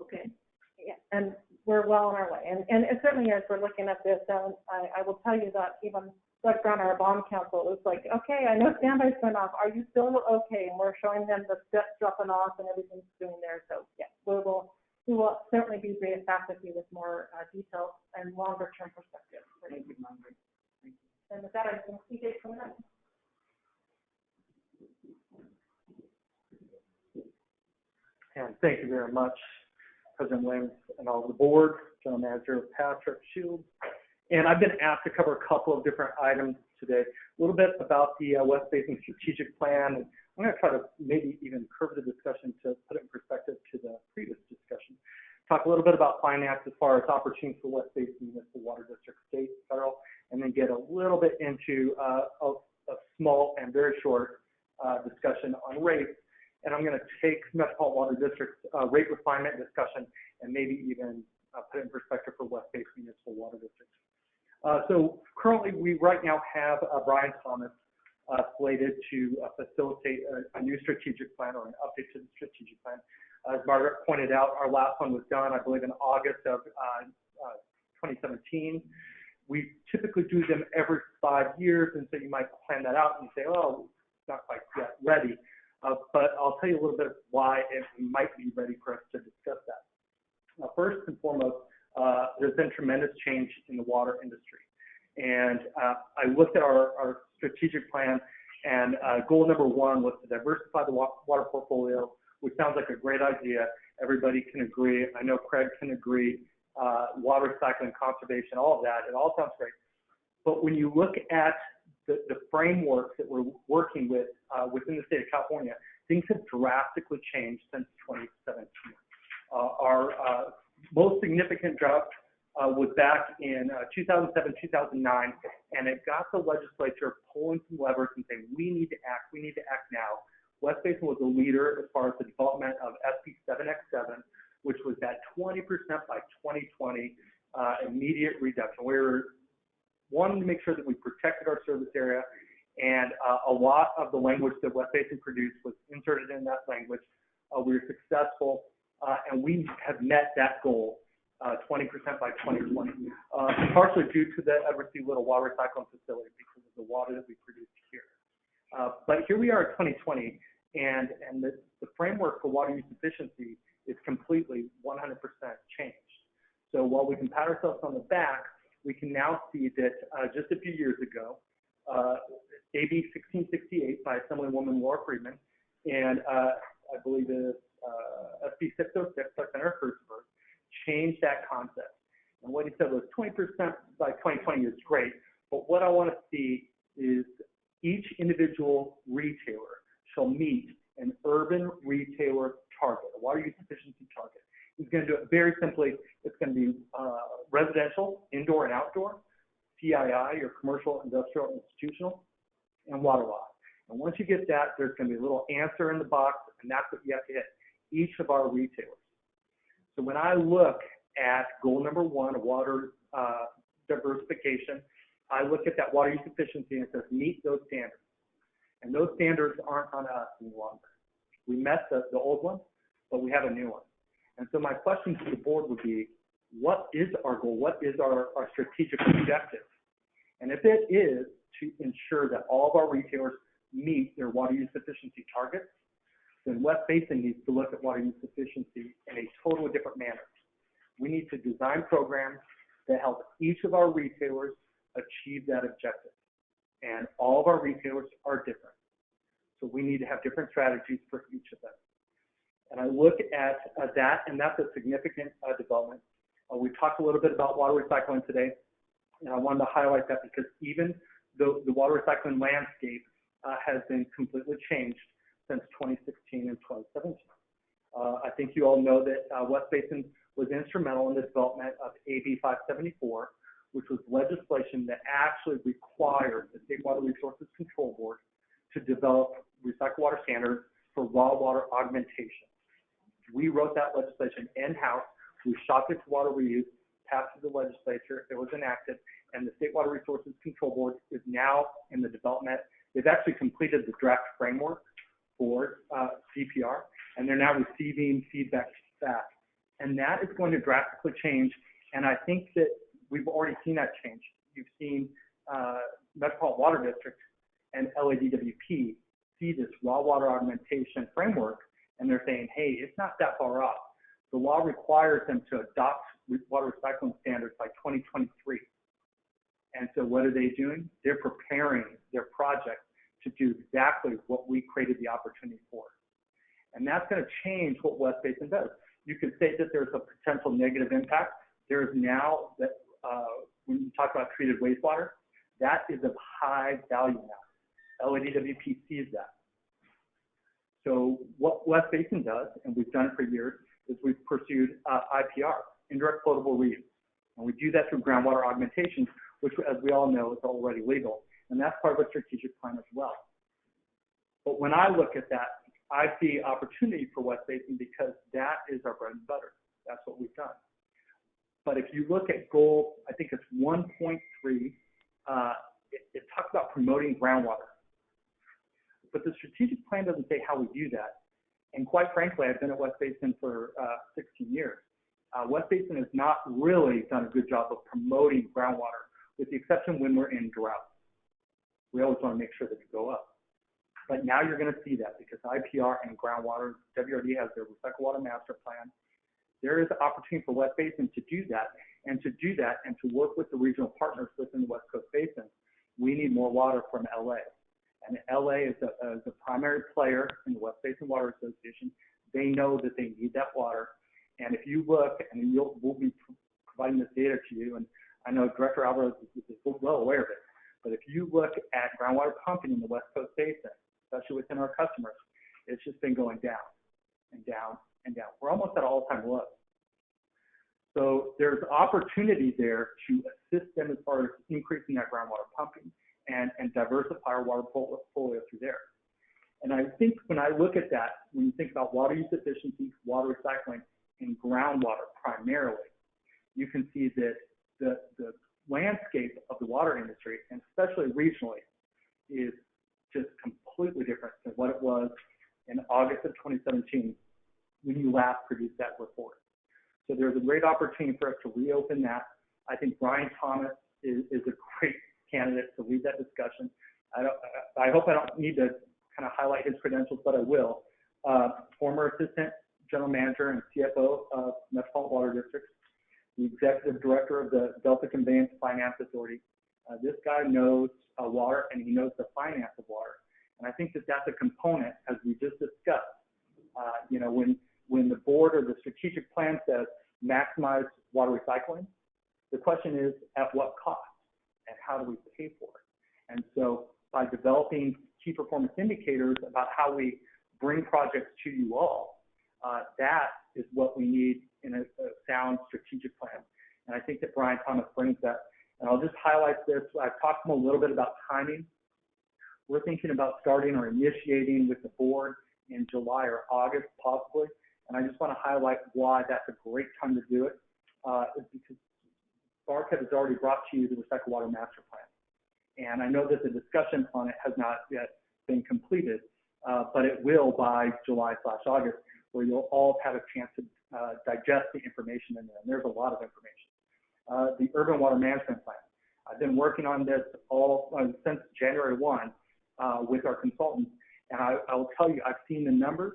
Okay. Yeah, and we're well on our way. And certainly as we're looking at this, I will tell you that even Doug Brown, our bond counsel, was like, okay, I know standby's going off. Are you still okay? And we're showing them the steps dropping off and everything's doing there. So yeah, we will certainly be back with you with more details and longer term perspective. Thank you, Margaret. Thank you. And with that, I think CJ coming up. And thank you very much, President Williams and all of the board, General Manager Patrick Shields. And I've been asked to cover a couple of different items today. A little bit about the West Basin Strategic Plan. And I'm going to try to maybe even curve the discussion to put it in perspective to the previous discussion. Talk a little bit about finance as far as opportunities for West Basin Municipal Water District, state, federal, and then get a little bit into a small and very short discussion on rates. And I'm going to take Metropolitan Water District's rate refinement discussion and maybe even put it in perspective for West Basin Municipal Water District. So currently, we right now have Brian Thomas slated to facilitate a new strategic plan or an update to the strategic plan. As Margaret pointed out, our last one was done, I believe, in August of 2017. We typically do them every 5 years, and so you might plan that out and say, oh, it's not quite yet ready. But I'll tell you a little bit of why it might be ready for us to discuss that. First and foremost, there's been tremendous change in the water industry. And I looked at our strategic plan, and goal number one was to diversify the water portfolio, which sounds like a great idea. Everybody can agree. I know Craig can agree. Water recycling, conservation, all of that, it all sounds great. But when you look at the frameworks that we're working with within the state of California, things have drastically changed since 2017. Our most significant drought was back in 2007, 2009, and it got the legislature pulling some levers and saying, we need to act now. West Basin was a leader as far as the development of SB 7X7, which was that 20% by 2020 immediate reduction. We were wanting to make sure that we protected our service area, and a lot of the language that West Basin produced was inserted in that language. We were successful, and we have met that goal, 20% by 2020, partially due to the Eversea Little Water Recycling Facility because of the water that we produced here. But here we are at 2020, and the framework for water use efficiency is completely 100% changed. So while we can pat ourselves on the back, we can now see that just a few years ago, AB 1668 by Assemblywoman Laura Friedman and I believe it is SB 606 by Senator Hertzberg changed that concept. And what he said was 20% by 2020 is great, but what I want to see is each individual retailer shall meet an urban retailer target, a water use efficiency target. He's going to do it very simply. It's going to be residential, indoor and outdoor, CII, or commercial, industrial, institutional, and water loss. And once you get that, there's going to be a little answer in the box, and that's what you have to hit, each of our retailers. So when I look at goal number one, water diversification, I look at that water use efficiency and it says meet those standards. And those standards aren't on us any longer. We met the old one, but we have a new one. And so my question to the board would be, what is our goal? What is our strategic objective? And if it is to ensure that all of our retailers meet their water use efficiency targets, then West Basin needs to look at water use efficiency in a totally different manner. We need to design programs that help each of our retailers achieve that objective. And all of our retailers are different. So we need to have different strategies for each of them. And I look at that, and that's a significant development. We talked a little bit about water recycling today, and I wanted to highlight that because even though the water recycling landscape has been completely changed since 2016 and 2017. I think you all know that West Basin was instrumental in the development of AB 574, which was legislation that actually required the State Water Resources Control Board to develop recycled water standards for raw water augmentation. We wrote that legislation in-house. We shopped it to water reuse, passed it to the legislature, it was enacted, and the State Water Resources Control Board is now in the development. They've actually completed the draft framework for CPR, and they're now receiving feedback back. And that is going to drastically change, and I think that we've already seen that change. You've seen Metropolitan Water District and LADWP see this raw water augmentation framework, and they're saying, hey, it's not that far off. The law requires them to adopt water recycling standards by 2023. And so what are they doing? They're preparing their project to do exactly what we created the opportunity for. And that's going to change what West Basin does. You could say that there's a potential negative impact. There is now that when you talk about treated wastewater, that is of high value now. LADWP sees that. So what West Basin does, and we've done it for years, is we've pursued IPR, indirect potable reuse. And we do that through groundwater augmentation, which, as we all know, is already legal. And that's part of a strategic plan as well. But when I look at that, I see opportunity for West Basin because that is our bread and butter. That's what we've done. But if you look at goal, I think it's 1.3, it talks about promoting groundwater. But the strategic plan doesn't say how we do that. And quite frankly, I've been at West Basin for 16 years. West Basin has not really done a good job of promoting groundwater, with the exception when we're in drought. We always want to make sure that we go up. But now you're going to see that because IPR and groundwater, WRD has their recycled water master plan. There is an opportunity for West Basin to do that, and to work with the regional partners within the West Coast Basin. We need more water from LA. And LA is a primary player in the West Basin Water Association. They know that they need that water. And if you look, and we'll be providing this data to you, and I know Director Alvarez is well aware of it, but if you look at groundwater pumping in the West Coast Basin, especially within our customers, it's just been going down and down and down. We're almost at all-time lows. So there's opportunity there to assist them as far as increasing that groundwater pumping and diversify our water portfolio through there. And I think when I look at that, when you think about water use efficiency, water recycling, and groundwater primarily, you can see that the landscape of the water industry, and especially regionally, is just completely different than what it was in August of 2017 when you last produced that report. So there's a great opportunity for us to reopen that. I think Brian Thomas is a great candidate to lead that discussion. I hope I don't need to kind of highlight his credentials, but I will. Former assistant general manager and CFO of Metropolitan Water District, the executive director of the Delta Conveyance Finance Authority. This guy knows water, and he knows the finance of water. And I think that that's a component, as we just discussed. When the board or the strategic plan says maximize water recycling, the question is at what cost and how do we pay for it? And so by developing key performance indicators about how we bring projects to you all, that is what we need in a sound strategic plan. And I think that Brian Thomas brings that. And I'll just highlight this. I've talked to him a little bit about timing. We're thinking about starting or initiating with the board in July or August, possibly. And I just want to highlight why that's a great time to do it. Is because BARC has already brought to you the Recycled Water Master Plan. And I know that the discussion on it has not yet been completed, but it will by July/August, where you'll all have a chance to digest the information in there. And there's a lot of information. The Urban Water Management Plan. I've been working on this since January 1 with our consultants. And I will tell you, I've seen the numbers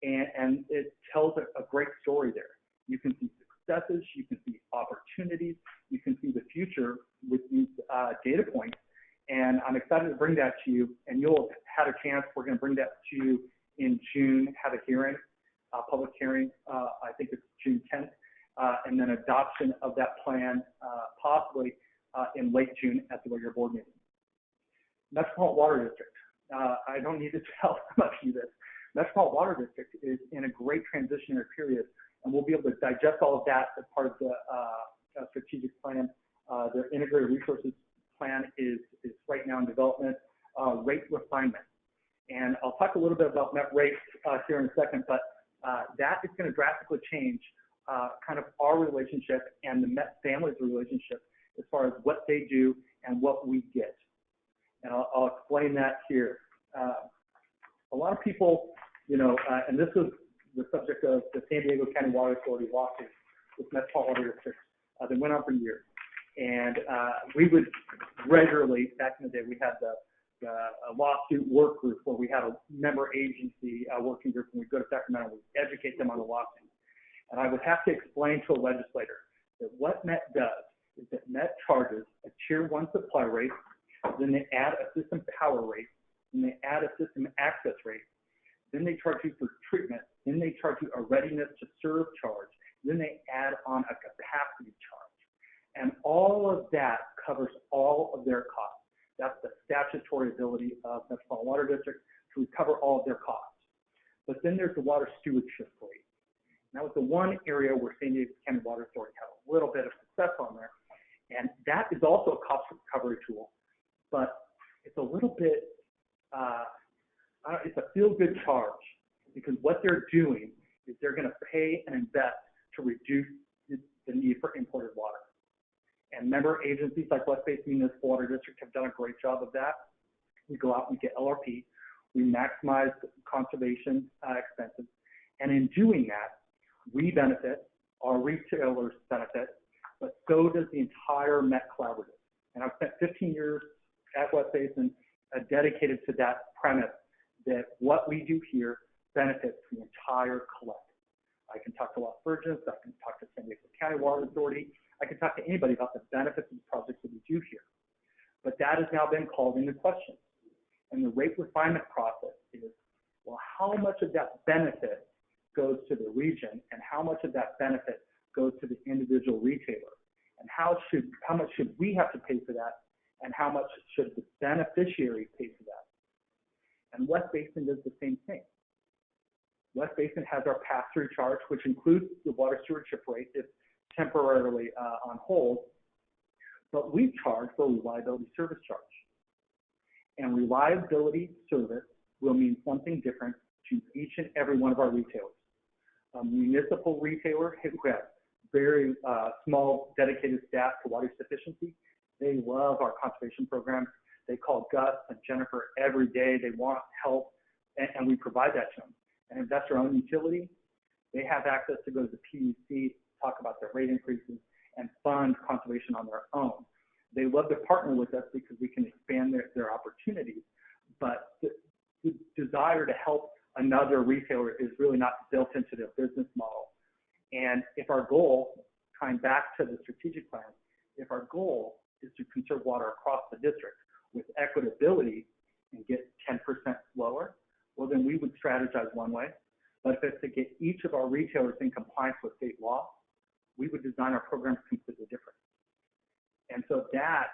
and it tells a great story there. You can see successes, you can see opportunities, you can see the future with these data points. And I'm excited to bring that to you, and you'll have a chance. We're going to bring that to you in June, have a hearing, public hearing, I think it's June 10th, and then adoption of that plan possibly in late June at the regular board meeting. Metropolitan Water District. I don't need to tell some of you this. Metropolitan Water District is in a great transitionary period, and we'll be able to digest all of that as part of the strategic plan. Their integrated resources plan is right now in development, rate refinement. And I'll talk a little bit about net rates here in a second, but that is going to drastically change kind of our relationship and the Met family's relationship as far as what they do and what we get. And I'll explain that here. A lot of people, you know, and this is the subject of the San Diego County Water Authority lawsuit with Metropolitan Water District that went on for years. And we would regularly, back in the day, we had the lawsuit work group where we had a member agency working group, and we'd go to Sacramento and we'd educate them on the lawsuit. And I would have to explain to a legislator that what Met does is that Met charges a tier 1 supply rate, then they add a system power rate, then they add a system access rate, then they charge you for treatment, then they charge you a readiness to serve charge, then they add on a capacity charge. And all of that covers all of their costs. That's the statutory ability of Metropolitan Water District to recover all of their costs. But then there's the water stewardship rate. And that was the one area where San Diego County Water Authority had a little bit of success on there. And that is also a cost recovery tool, but it's a little bit, it's a feel-good charge, because what they're doing is they're going to pay and invest to reduce the need for imported water. And member agencies like West Basin Municipal Water District have done a great job of that. We go out and we get LRP. We maximize conservation expenses. And in doing that, we benefit, our retailers benefit, but so does the entire Met Collaborative. And I've spent 15 years at West Basin dedicated to that premise that what we do here benefits the entire collective. I can talk to Los Virgenes, I can talk to San Diego County Water Authority, I can talk to anybody about the benefits of the projects that we do here. But that has now been called into question. And the rate refinement process is, well, how much of that benefit goes to the region and how much of that benefit goes to the individual retailer? And how much should we have to pay for that? And how much should the beneficiary pay for that? And West Basin does the same thing. West Basin has our pass-through charge, which includes the water stewardship rate. It's temporarily on hold, but we charge for reliability service charge. And reliability service will mean something different to each and every one of our retailers. A municipal retailer who has very small dedicated staff to water sufficiency, they love our conservation programs. They call Gus and Jennifer every day. They want help, and we provide that to them. And if that's their own utility, they have access to go to the PUC, talk about their rate increases, and fund conservation on their own. They love to partner with us because we can expand their opportunities, but the desire to help another retailer is really not built into their business model. And if our goal, tying back to the strategic plan, if our goal is to conserve water across the district with equitability and get 10% lower, well, then we would strategize one way. But if it's to get each of our retailers in compliance with state law, we would design our programs completely different. And so that,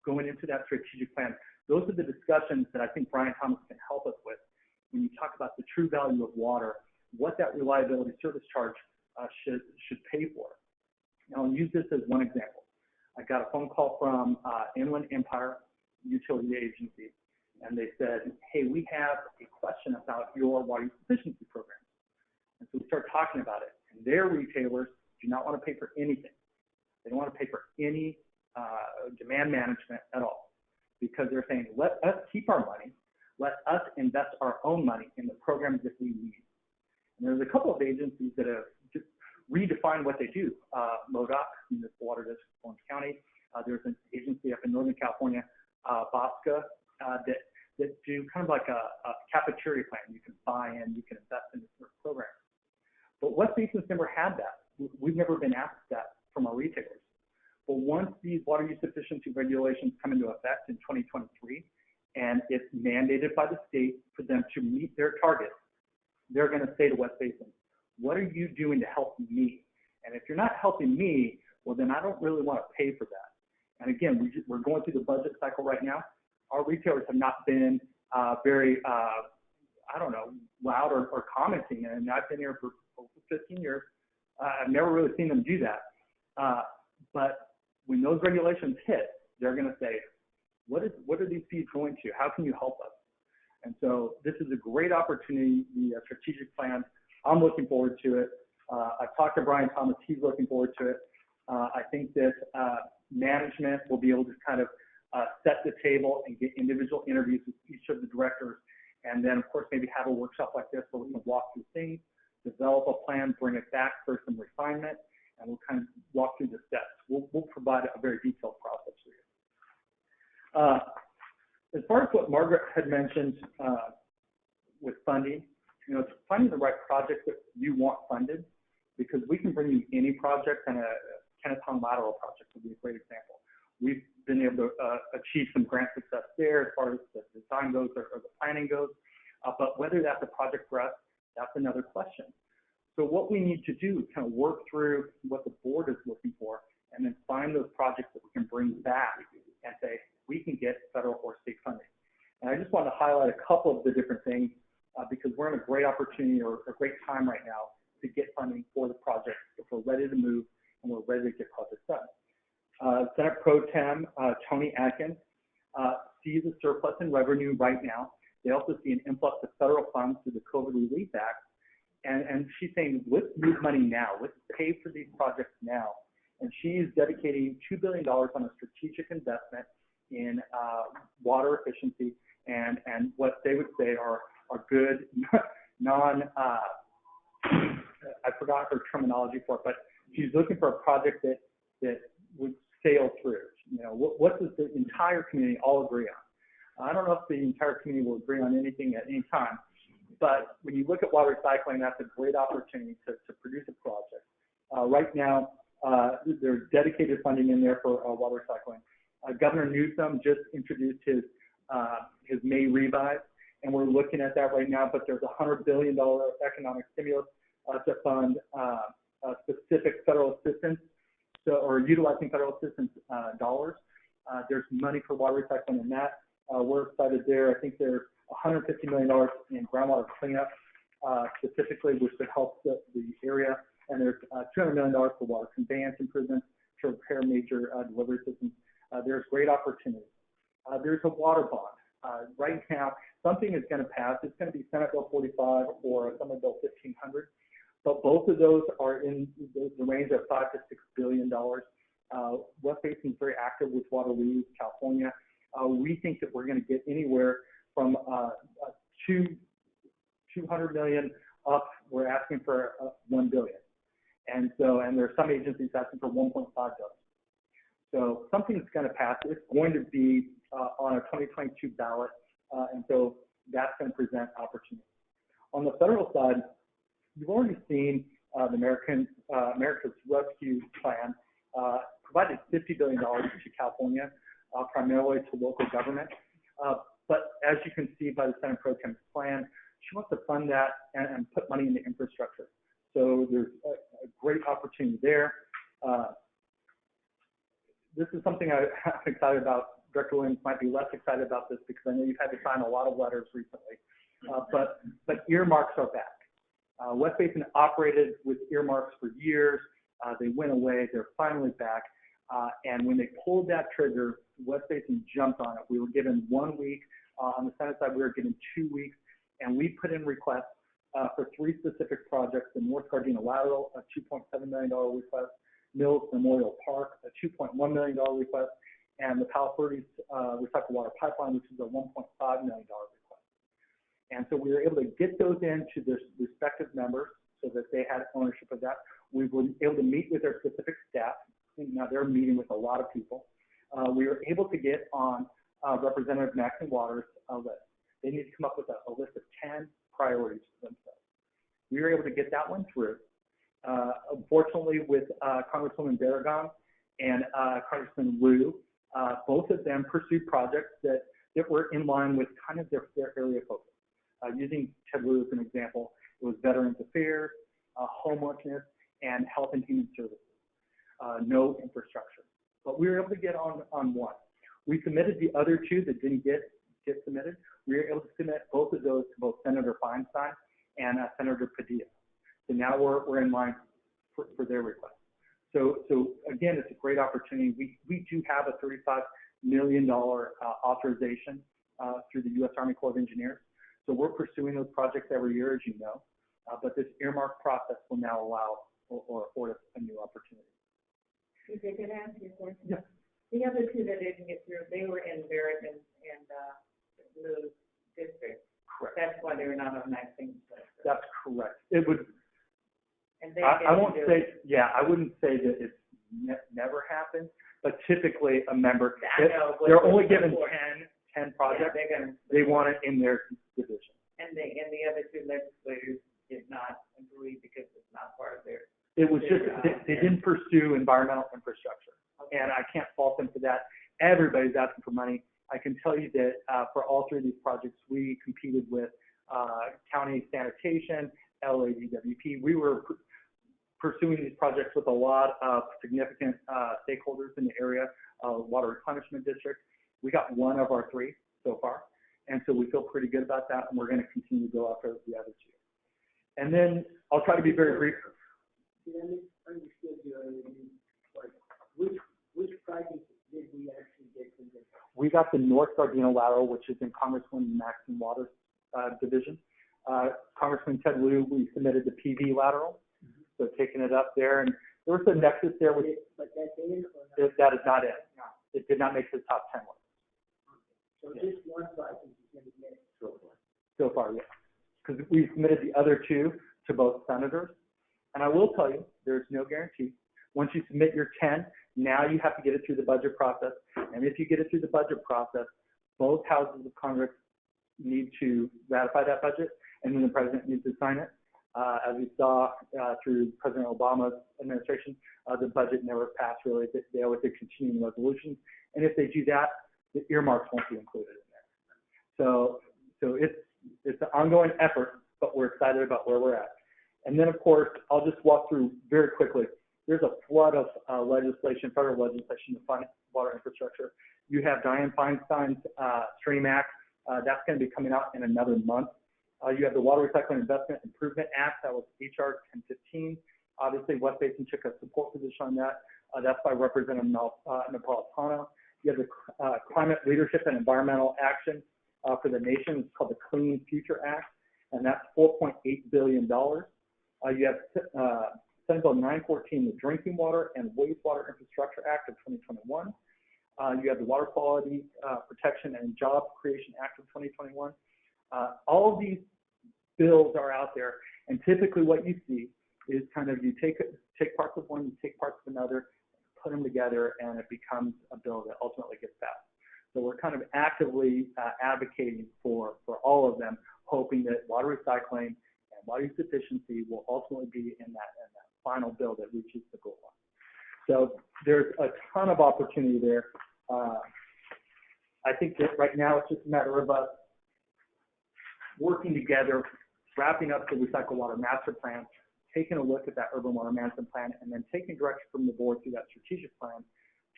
going into that strategic plan, those are the discussions that I think Brian Thomas can help us with when you talk about the true value of water, what that reliability service charge should pay for. And I'll use this as one example. I got a phone call from Inland Empire Utility Agency, and they said, hey, we have a question about your water sufficiency program. And so we start talking about it. And their retailers do not want to pay for anything. They don't want to pay for any demand management at all, because they're saying, let us keep our money, let us invest our own money in the programs that we need. And there's a couple of agencies that have just redefined what they do. MoDOC, Municipal Water District of Orange County. There's an agency up in Northern California, BOSCA, that do kind of like a cafeteria plan. You can buy in, you can invest in a certain programs. But West Basin's never had that. We've never been asked that from our retailers. But once these water use efficiency regulations come into effect in 2023, and it's mandated by the state for them to meet their targets, they're going to say to West Basin, what are you doing to help me? And if you're not helping me, well, then I don't really want to pay for that. And again, we're going through the budget cycle right now. Our retailers have not been very, loud or commenting. And I've been here for over 15 years. I've never really seen them do that. But when those regulations hit, they're going to say, what are these fees going to? How can you help us? And so this is a great opportunity, the strategic plan. I'm looking forward to it. I've talked to Brian Thomas. He's looking forward to it. I think that management will be able to kind of set the table and get individual interviews with each of the directors. And then, of course, maybe have a workshop like this where we can walk through things, develop a plan, bring it back for some refinement, and we'll kind of walk through the steps. We'll provide a very detailed process for you. As far as what Margaret had mentioned with funding, it's finding the right project that you want funded, because we can bring you any project, and a Kennethtown lateral project would be a great example. We've been able to achieve some grant success there as far as the design goes or the planning goes, but whether that's a project for us, that's another question. So what we need to do is kind of work through what the board is looking for, and then find those projects that we can bring back and say, we can get federal or state funding. And I just want to highlight a couple of the different things because we're in a great opportunity or a great time right now to get funding for the project if we're ready to move and we're ready to get projects done. Senate Pro Tem Toni Atkins sees a surplus in revenue right now. They also see an influx of federal funds through the COVID Relief Act. And she's saying, let's move money now. Let's pay for these projects now. And she is dedicating $2 billion on a strategic investment in water efficiency and what they would say are good, I forgot her terminology for it, but she's looking for a project that would sail through. What does the entire community all agree on? I don't know if the entire community will agree on anything at any time, but when you look at water recycling, that's a great opportunity to produce a project. Right now, there's dedicated funding in there for water recycling. Governor Newsom just introduced his May revise, and we're looking at that right now, but there's $100 billion economic stimulus to fund specific federal assistance, or utilizing federal assistance dollars. There's money for water recycling in that. We're excited there. I think there's $150 million in groundwater cleanup specifically, which would help the area. And there's $200 million for water conveyance improvements to repair major delivery systems. There's great opportunity. There's a water bond. Right now, something is going to pass. It's going to be Senate Bill 45 or Senate Bill 1500. But both of those are in the range of $5 to $6 billion. West Basin is very active with water reuse, California. We think that we're going to get anywhere from $200 million up. We're asking for $1 billion. And there are some agencies asking for $1.5 billion. So something's going to pass. It's going to be on a 2022 ballot, and so that's going to present opportunity. On the federal side, you've already seen the America's Rescue Plan provided $50 billion to California, primarily to local government. But as you can see by the Senate Pro Tem's plan, she wants to fund that and put money into infrastructure. So there's a great opportunity there. This is something I'm excited about. Director Williams might be less excited about this because I know you've had to sign a lot of letters recently. But earmarks are back. West Basin operated with earmarks for years. They went away. They're finally back. And when they pulled that trigger, West Basin jumped on it. We were given 1 week. On the Senate side, we were given 2 weeks. And we put in requests for 3 specific projects: the North Gardena Lateral, a $2.7 million request; Mills Memorial Park, a $2.1 million request; and the Palos Verdes Recycled Water Pipeline, which is a $1.5 million request. And so we were able to get those into their respective members so that they had ownership of that. We were able to meet with their specific staff. Now they're meeting with a lot of people. We were able to get on Representative Maxine Waters' list. They need to come up with a list of 10 priorities for themselves. We were able to get that one through. Unfortunately, with Congresswoman Barragan and Congressman Liu, both of them pursued projects that were in line with kind of their area of focus. Using Ted Liu as an example, it was Veterans Affairs, homelessness, and health and human services. No infrastructure. But we were able to get on one. We submitted the other two that didn't get submitted. We were able to submit both of those to both Senator Feinstein and Senator Padilla. So now we're in line for their request. So again, it's a great opportunity. We do have a $35 million authorization through the U.S. Army Corps of Engineers. So we're pursuing those projects every year, as you know. But this earmark process will now allow or afford us a new opportunity. If I could answer your question. Yeah. The other two that didn't get through, they were in Barrett and Lou's district. Correct. That's why they were not on Maxine's list. That's correct. It would. And they I won't say. Yeah, I wouldn't say that it's never happened, but typically a member, they're only given 10 projects. Yeah, they want it in their division. And the other two legislators did not agree because it's not part of their. It was just, they didn't pursue environmental infrastructure. Okay. And I can't fault them for that. Everybody's asking for money. I can tell you that for all three of these projects, we competed with county sanitation, LADWP. We were pursuing these projects with a lot of significant stakeholders in the area, Water Replenishment District. We got one of our three so far. And so we feel pretty good about that, and we're going to continue to go after the other two. And then I'll try to be very brief. Understood you. Like, which projects did we actually get from this? We got the North Gardena lateral, which is in Congresswoman Maxine Waters' division. Congressman Ted Liu, we submitted the PV lateral, so taking it up there, and there was a nexus there with. But that's it, that is not it. No, it did not make the top 10 list. So just one project is going to get so far. So far, yes, because we submitted the other two to both senators, and I will tell you, there's no guarantee. Once you submit your 10, now you have to get it through the budget process, and if you get it through the budget process, both houses of Congress need to ratify that budget, and then the president needs to sign it. As we saw through President Obama's administration, the budget never passed really. They always did continuing resolutions, and if they do that, the earmarks won't be included in there. So it's an ongoing effort, but we're excited about where we're at. And then, of course, I'll just walk through very quickly. There's a flood of legislation, federal legislation to fund water infrastructure. You have Dianne Feinstein's Stream Act. That's going to be coming out in another month. You have the Water Recycling Investment Improvement Act. That was HR 1015. Obviously, West Basin took a support position on that. That's by Representative Napolitano. You have the Climate Leadership and Environmental Action for the nation. It's called the Clean Future Act, and that's $4.8 billion. You have Senate Bill 914, the Drinking Water and Wastewater Infrastructure Act of 2021. You have the Water Quality Protection and Job Creation Act of 2021. All of these bills are out there, and typically what you see is kind of you take parts of one, you take parts of another, put them together, and it becomes a bill that ultimately gets passed. So we're kind of actively advocating for all of them, hoping that water recycling and water use efficiency will ultimately be in that final bill that reaches the goal line. So there's a ton of opportunity there. I think that right now it's just a matter of us working together, wrapping up the Recycle Water Master Plan, taking a look at that Urban Water Management Plan, and then taking direction from the board through that strategic plan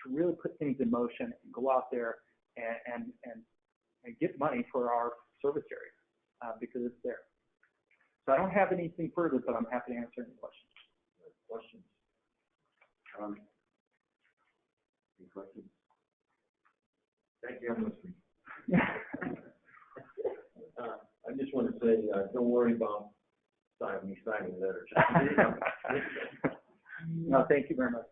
to really put things in motion and go out there and get money for our service area because it's there. So I don't have anything further, but I'm happy to answer any questions. Questions? Any questions? Thank you, I'm listening. I just want to say, don't worry about me signing the letter. No, thank you very much.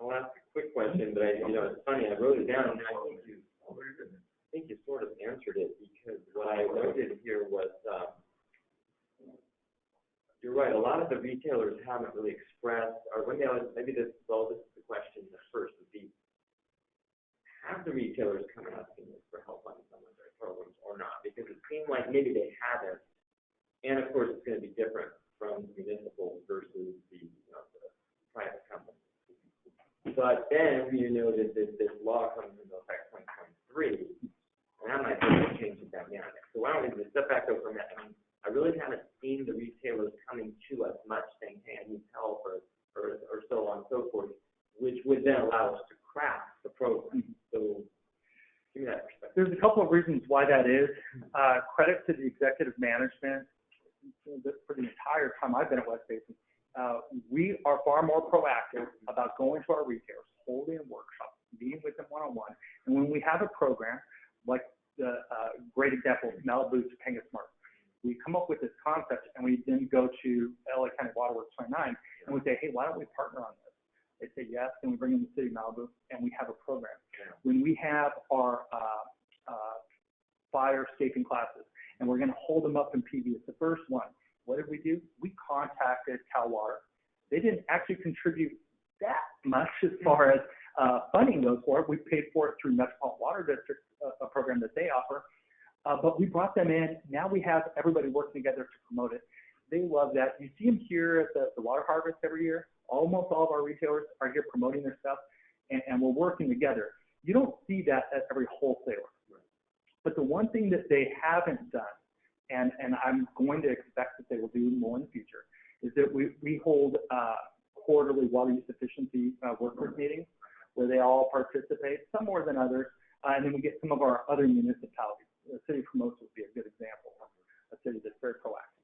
I'll ask a quick question, but it's funny, I wrote it down, and I think you sort of answered it, because what I noted here was, you're right, a lot of the retailers haven't really expressed, or maybe this is the question at first would be, have the retailers come asking us for help on some of their programs or not? Because seem like maybe they haven't. And of course, it's going to be different from municipal versus the, the private company. But then you noted that this law comes into effect 2023, and that might really change the dynamic. So why don't we just step back over from that? I mean, I really haven't seen the retailers coming to us much saying, hey, I need help or so on and so forth, which would then allow us to craft the program. So give me that perspective. There's a couple of reasons why that is. Credit to the executive management. For the entire time I've been at West Basin, we are far more proactive about going to our retailers, holding workshops, meeting with them one-on-one. And when we have a program, like the great example, Malibu Topanga Smart, we come up with this concept and we then go to LA County Waterworks 29 and we say, hey, why don't we partner on this? They say yes, and we bring in the city of Malibu and we have a program. When we have our fire escaping classes, and we're going to hold them up in PV. It's the first one. What did we do? We contacted Cal Water. They didn't actually contribute that much as far as funding goes for it. We paid for it through Metropolitan Water District, a program that they offer. But we brought them in. Now we have everybody working together to promote it. They love that. You see them here at the water harvest every year. Almost all of our retailers are here promoting their stuff, and we're working together. You don't see that at every wholesaler. But the one thing that they haven't done, and I'm going to expect that they will do more in the future, is that we hold quarterly water use efficiency workers meetings where they all participate, some more than others, and then we get some of our other municipalities. The city of Hermosa would be a good example of a city that's very proactive.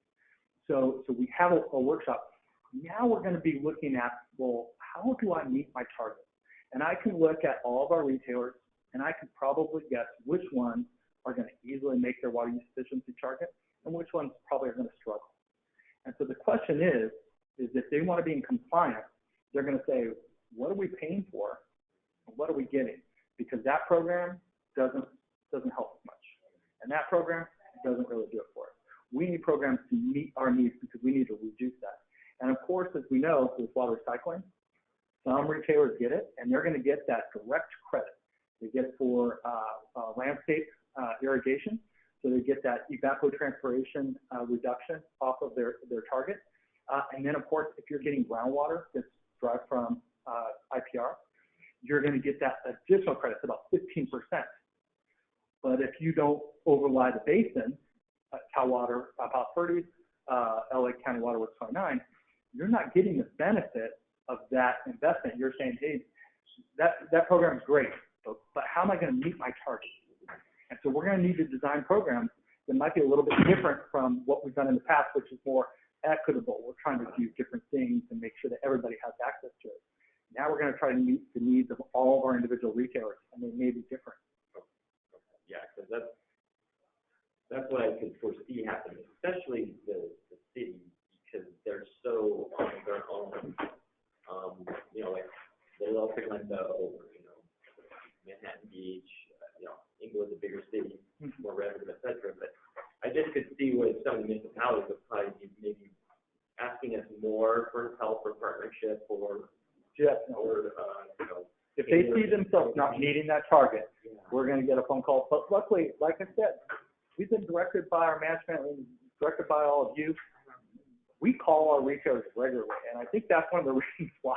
So we have a workshop. Now we're going to be looking at, well, how do I meet my target? And I can look at all of our retailers, and I can probably guess which ones are going to easily make their water use efficiency target, and which ones probably are going to struggle. And so the question is if they want to be in compliance, they're going to say, what are we paying for, and what are we getting? Because that program doesn't help us much, and that program doesn't really do it for us. We need programs to meet our needs because we need to reduce that. And of course, as we know, with water recycling, some retailers get it, and they're going to get that direct credit. They get it for landscape irrigation, so they get that evapotranspiration reduction off of their target. And then, of course, if you're getting groundwater that's derived from IPR, you're going to get that additional credit, it's about 15%. But if you don't overlie the basin, Cal Water, Palos Verdes, LA County Waterworks 29, you're not getting the benefit of that investment. You're saying, hey, that program is great, but how am I going to meet my target? And so we're going to need to design programs that might be a little bit different from what we've done in the past, which is more equitable. We're trying to do different things and make sure that everybody has access to it. Now we're going to try to meet the needs of all of our individual retailers, and they may be different. Yeah, because that's what I could foresee happening, especially the city, because they're so on their own. Like the Little Sacramento, Manhattan Beach, Inglewood's a bigger city, more revenue, et cetera. But I just could see where some of the municipalities would probably be maybe asking us more for help or partnership or if they see themselves not meeting that target, we're going to get a phone call. But luckily, like I said, we've been directed by our management and directed by all of you. We call our retailers regularly, and I think that's one of the reasons why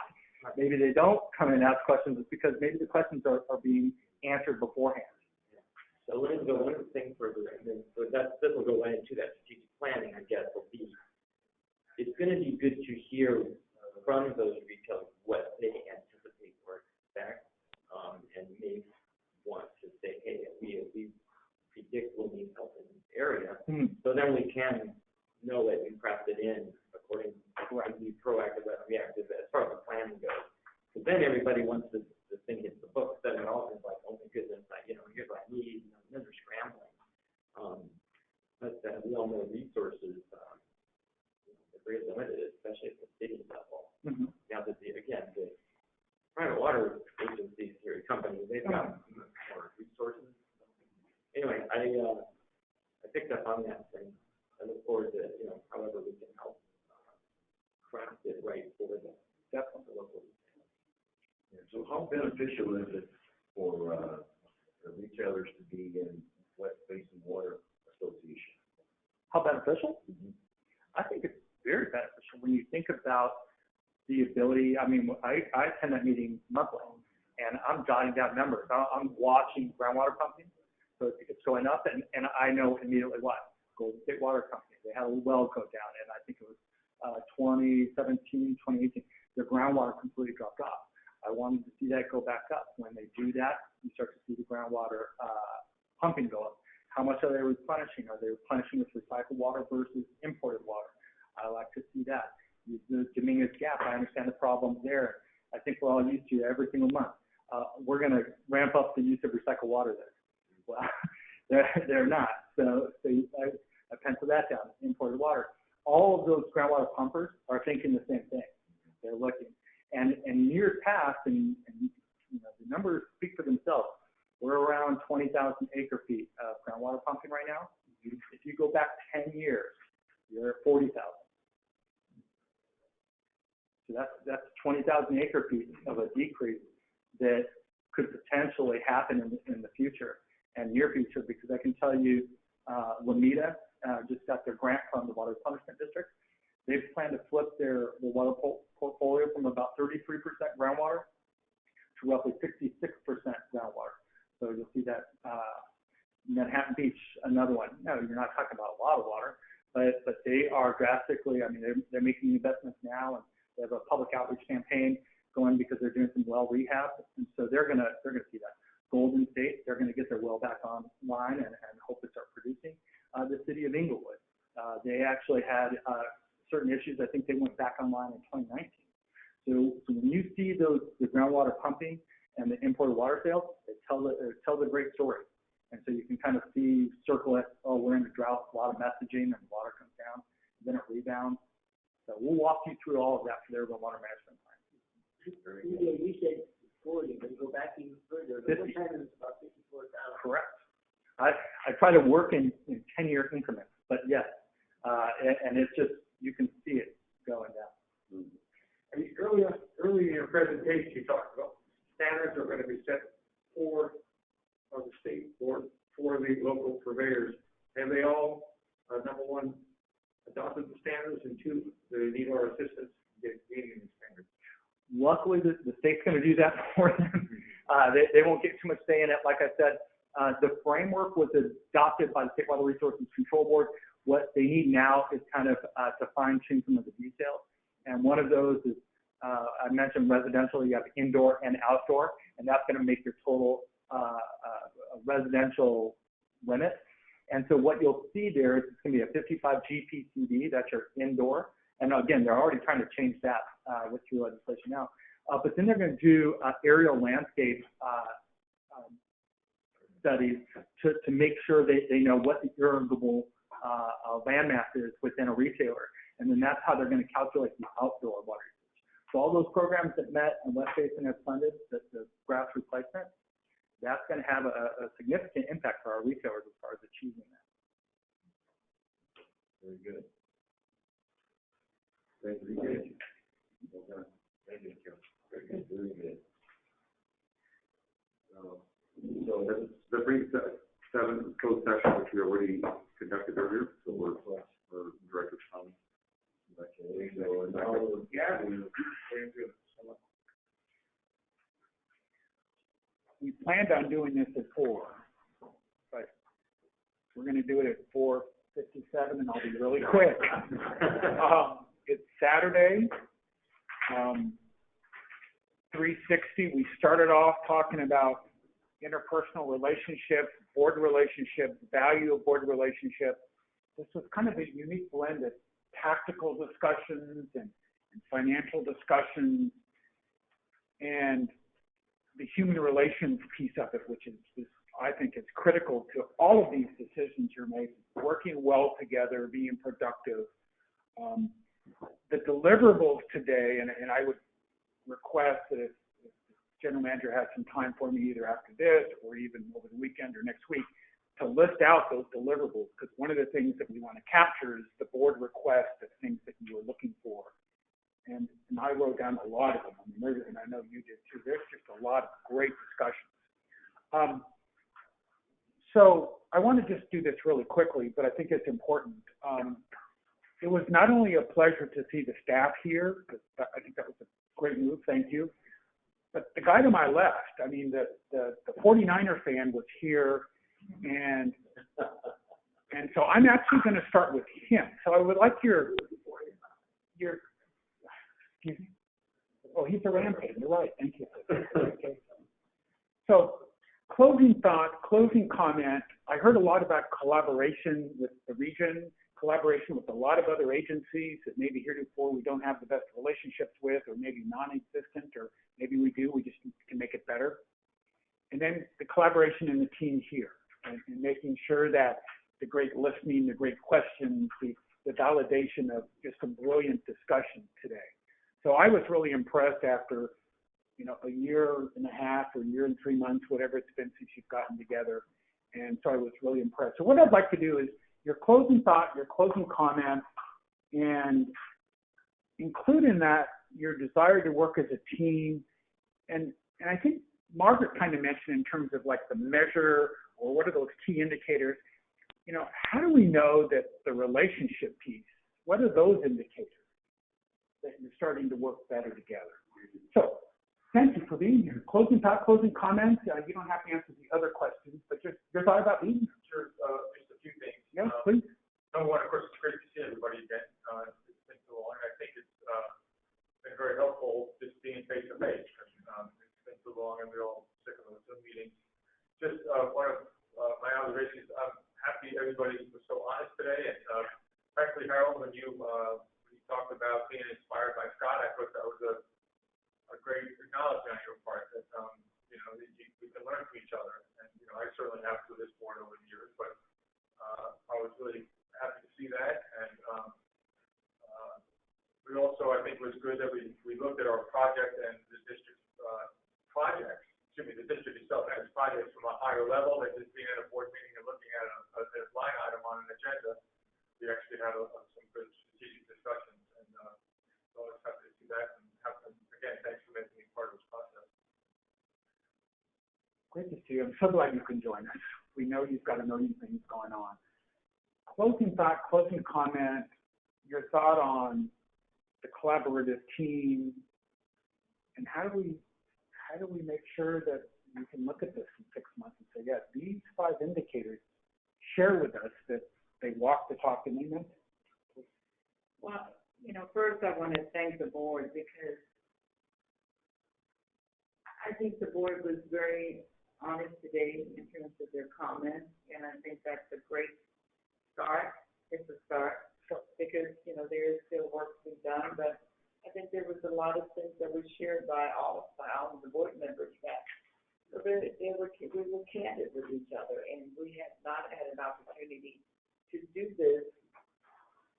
maybe they don't come in and ask questions, is because maybe the questions are being answered beforehand. So let me go one thing further, and then so this will go right into that strategic planning, I guess, will be, it's going to be good to hear from those retailers what they anticipate or expect, and maybe want to say, hey, we predict we'll need help in this area, so then we can know it and craft it in according to be proactive and reactive as far as the planning goes. Because then everybody wants the thing hits the book, then it all is like, oh my goodness, here's what I need, and then they're scrambling. But we all know resources are very limited, especially at the city level. Now that the private water agencies here, companies, they've got more resources. Anyway, I picked up on that thing. I look forward to, however we can help craft it right for the local. Yeah, so how beneficial is it for the retailers to be in West Basin Water Association? beneficial? I think it's very beneficial when you think about the ability. I mean, I attend that meeting monthly, and I'm jotting down numbers. I'm watching groundwater pumping, so it's going up, and I know immediately what. Golden State Water Company, they had a well go down, and I think it was 2017, 2018. Their groundwater completely dropped off. I wanted to see that go back up. When they do that, you start to see the groundwater pumping go up. How much are they replenishing? Are they replenishing with recycled water versus imported water? I like to see that. The Dominguez Gap, I understand the problems there. I think we're all used to every single month. We're going to ramp up the use of recycled water there. Well, they're not. So I pencil that down, imported water. All of those groundwater pumpers are thinking the same thing. They're looking. And in years past, and you know, the numbers speak for themselves, we're around 20,000 acre feet of groundwater pumping right now. If you go back 10 years, you're at 40,000. So that's 20,000 acre feet of a decrease that could potentially happen in the future and near future, because I can tell you, Lomita just got their grant from the Water Replenishment District. They've planned to flip their water portfolio from about 33% groundwater to roughly 66% groundwater. So you'll see that Manhattan Beach, another one. No, you're not talking about a lot of water, but they are drastically. I mean, they're making investments now, and they have a public outreach campaign going because they're doing some well rehab, and so they're gonna see that. Golden State, they're gonna get their well back online and hope to start producing. The city of Inglewood, they actually had certain issues. I think they went back online in 2019. So when you see the groundwater pumping and the imported water sales, it tells a great story. And so you can kind of circle it, oh, we're in a drought, a lot of messaging, and the water comes down, and then it rebounds. So we'll walk you through all of that for the urban water management plan. Yeah, you said 40, but you go back even further. But one time it was about 54,000. Correct. I try to work in 10-year increments, but yes, and it's just, you can see it going down. I mean, earlier in your presentation, you talked about standards are going to be set for the state board, for the local purveyors. Have they all, number one, adopted the standards, and two, they need our assistance in meeting these standards? Luckily, the state's going to do that for them. They won't get too much say in it. Like I said, the framework was adopted by the State Water Resources Control Board. What they need now is kind of to fine tune some of the details. And one of those is, I mentioned residential, you have indoor and outdoor, and that's going to make your total residential limit. And so what you'll see there is it's going to be a 55 GPCD, that's your indoor. And again, they're already trying to change that with your legislation now. But then they're going to do aerial landscape studies to make sure they know what the irrigable landmass is within a retailer. And then that's how they're going to calculate the outdoor water usage. So all those programs that Met and West Basin have funded, the grass replacement, that's going to have a significant impact for our retailers as far as achieving that. Very good. Thank you. Very good. Thank you. Very good. Very good. So that brings us 7th closed session, which we already conducted earlier. So we're directed on. Okay. So now, Yeah. We planned on doing this at 4, but we're going to do it at 4:57, and I'll be really quick. It's Saturday, 360. We started off talking about interpersonal relationships, board relationships, value of board relationships. This was kind of a unique blend of tactical discussions and financial discussions, and the human relations piece of it, which is I think is critical to all of these decisions you're making, working well together, being productive. The deliverables today, and I would request that if the general manager has some time for me either after this or even over the weekend or next week, to list out those deliverables, because one of the things that we want to capture is the board request of things that you were looking for. And I wrote down a lot of them. I mean, and I know you did too. There's just a lot of great discussions. So I want to just do this really quickly, but I think it's important. It was not only a pleasure to see the staff here, 'cause I think that was a great move, thank you. But the guy to my left, I mean, the 49er fan was here, and so I'm actually going to start with him. So I would like your, excuse me? Oh, he's a Ram fan, you're right, thank you. Okay. So closing thought, closing comment, I heard a lot about collaboration with the region, collaboration with a lot of other agencies that maybe heretofore we don't have the best relationships with, or maybe non-existent, or maybe we do, we just can make it better. And then the collaboration in the team here, and making sure that the great listening, the great questions, the validation of just some brilliant discussion today. So I was really impressed after, a year and a half or a year and 3 months, whatever it's been since you've gotten together. And so I was really impressed. So what I'd like to do is your closing thought, your closing comment, and include in that your desire to work as a team. And I think Margaret kind of mentioned in terms of like the measure, or what are those key indicators? How do we know that the relationship piece, what are those indicators that you're starting to work better together? So thank you for being here. Closing thought, closing comments. You don't have to answer the other questions, but just your thought about being here. Sure, just a few things. Yes, please. Number one, of course, it's great to see everybody again. It's been so long, and I think it's been very helpful just being face to face. It's been so long, and we're all sick of the Zoom meetings. Just one of my observations, I'm happy everybody was so honest today, and frankly, Harold, when you talked about being inspired by Scott, I thought that was a great acknowledgement on your part that we can learn from each other, and I certainly have through this board over the years, but I was really happy to see that, and we also, I think, it was good that we looked at our project and the district projects. The district itself has projects from a higher level than just being at a board meeting and looking at a line item on an agenda. We actually had some good strategic discussions, and so I was happy to see that. And again, thanks for making me part of this process. Great to see you. I'm so glad you can join us. We know you've got a million things going on. Closing thought, closing comment, your thought on the collaborative team, and how do we make sure that we can look at this in 6 months and say, yeah, these 5 indicators share with us that they walk the talk and they meant it? Well, first I want to thank the board, because I think the board was very honest today in terms of their comments, and I think that's a great start. It's a start, because, there is still work to be done, but I think there was a lot of things that were shared by all of the board members that we were candid with each other, and we had not had an opportunity to do this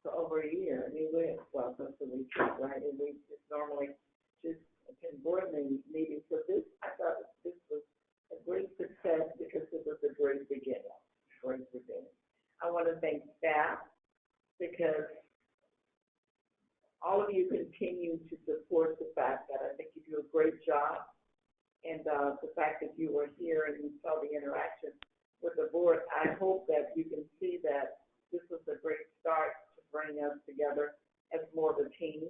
for over a year. I mean, close to a week, right? And we just normally just attend board meetings. So I thought this was a great success, because it was a great beginning. I want to thank staff, because all of you continue to support the fact that I think you do a great job, and the fact that you were here and you saw the interaction with the board. I hope that you can see that this was a great start to bring us together as more of a team.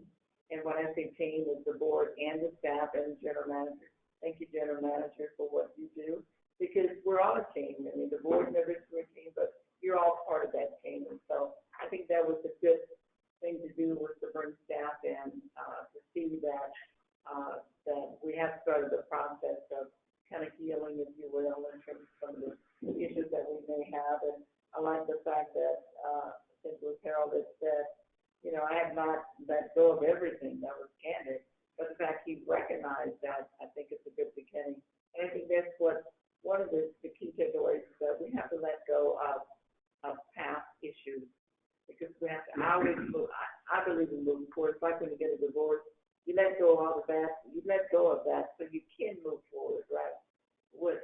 And when I say team, it's the board and the staff and the general manager. Thank you, general manager, for what you do, because we're all a team. I mean, the board members are a team, but you're all part of that team. And so I think that was a good thing to do, was to bring staff in to see that we have started the process of kind of healing, if you will, in terms of some of the issues that we may have. And I like the fact that I think it was Harold that said, I have not let go of everything that was candid, but the fact he recognized that, I think it's a good beginning. And I think that's what one of the key takeaways is, that we have to let go of past issues, because we have to always move. I believe in moving forward. It's like when you get a divorce, you let go of all the bad, you let go of that so you can move forward, right, with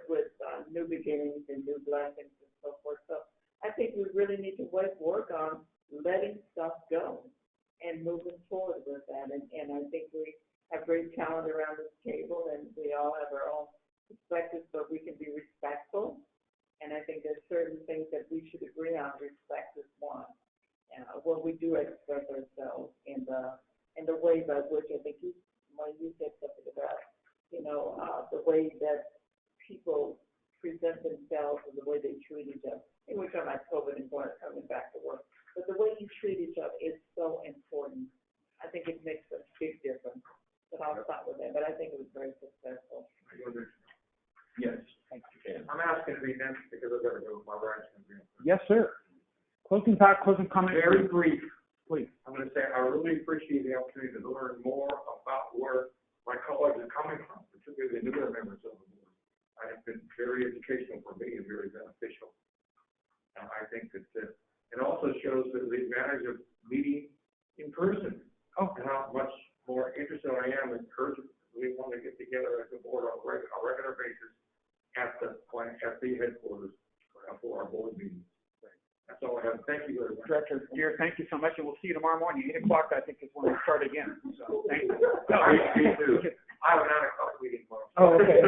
new beginnings and new blessings and so forth. So I think we really need to work on letting stuff go and moving forward with that. And I think we have great talent around this table, and we all have our own perspectives, but we can be respectful And I think there's certain things that we should agree on. Respect is one. When we do express ourselves in the way by which I think you said something about, the way that people present themselves and the way they treat each other. And we're talking about COVID and coming back to work. But the way you treat each other is so important. I think it makes a big difference. But I'll stop with that. But I think it was very successful. Yes. Thank you. I'm asking to be next because I've got to go. My ride's going to be. Yes, sir. Closing thought, closing comment. Very brief. Please. I'm going to say I really appreciate the opportunity to learn more about where my colleagues are coming from, particularly the newer members of the board. I have been very educational for me and very beneficial. And I think that it also shows the advantage of meeting in person. And how much more interested I am in encouraging we want to get together as a board on a regular basis at the headquarters for our board meetings. That's all I have. Thank you very much. Director Gear, thank you so much, and we'll see you tomorrow morning. 8 o'clock, I think, is when we start again. So thank you. Me too. I have an 9 o'clock meeting tomorrow. Oh, okay.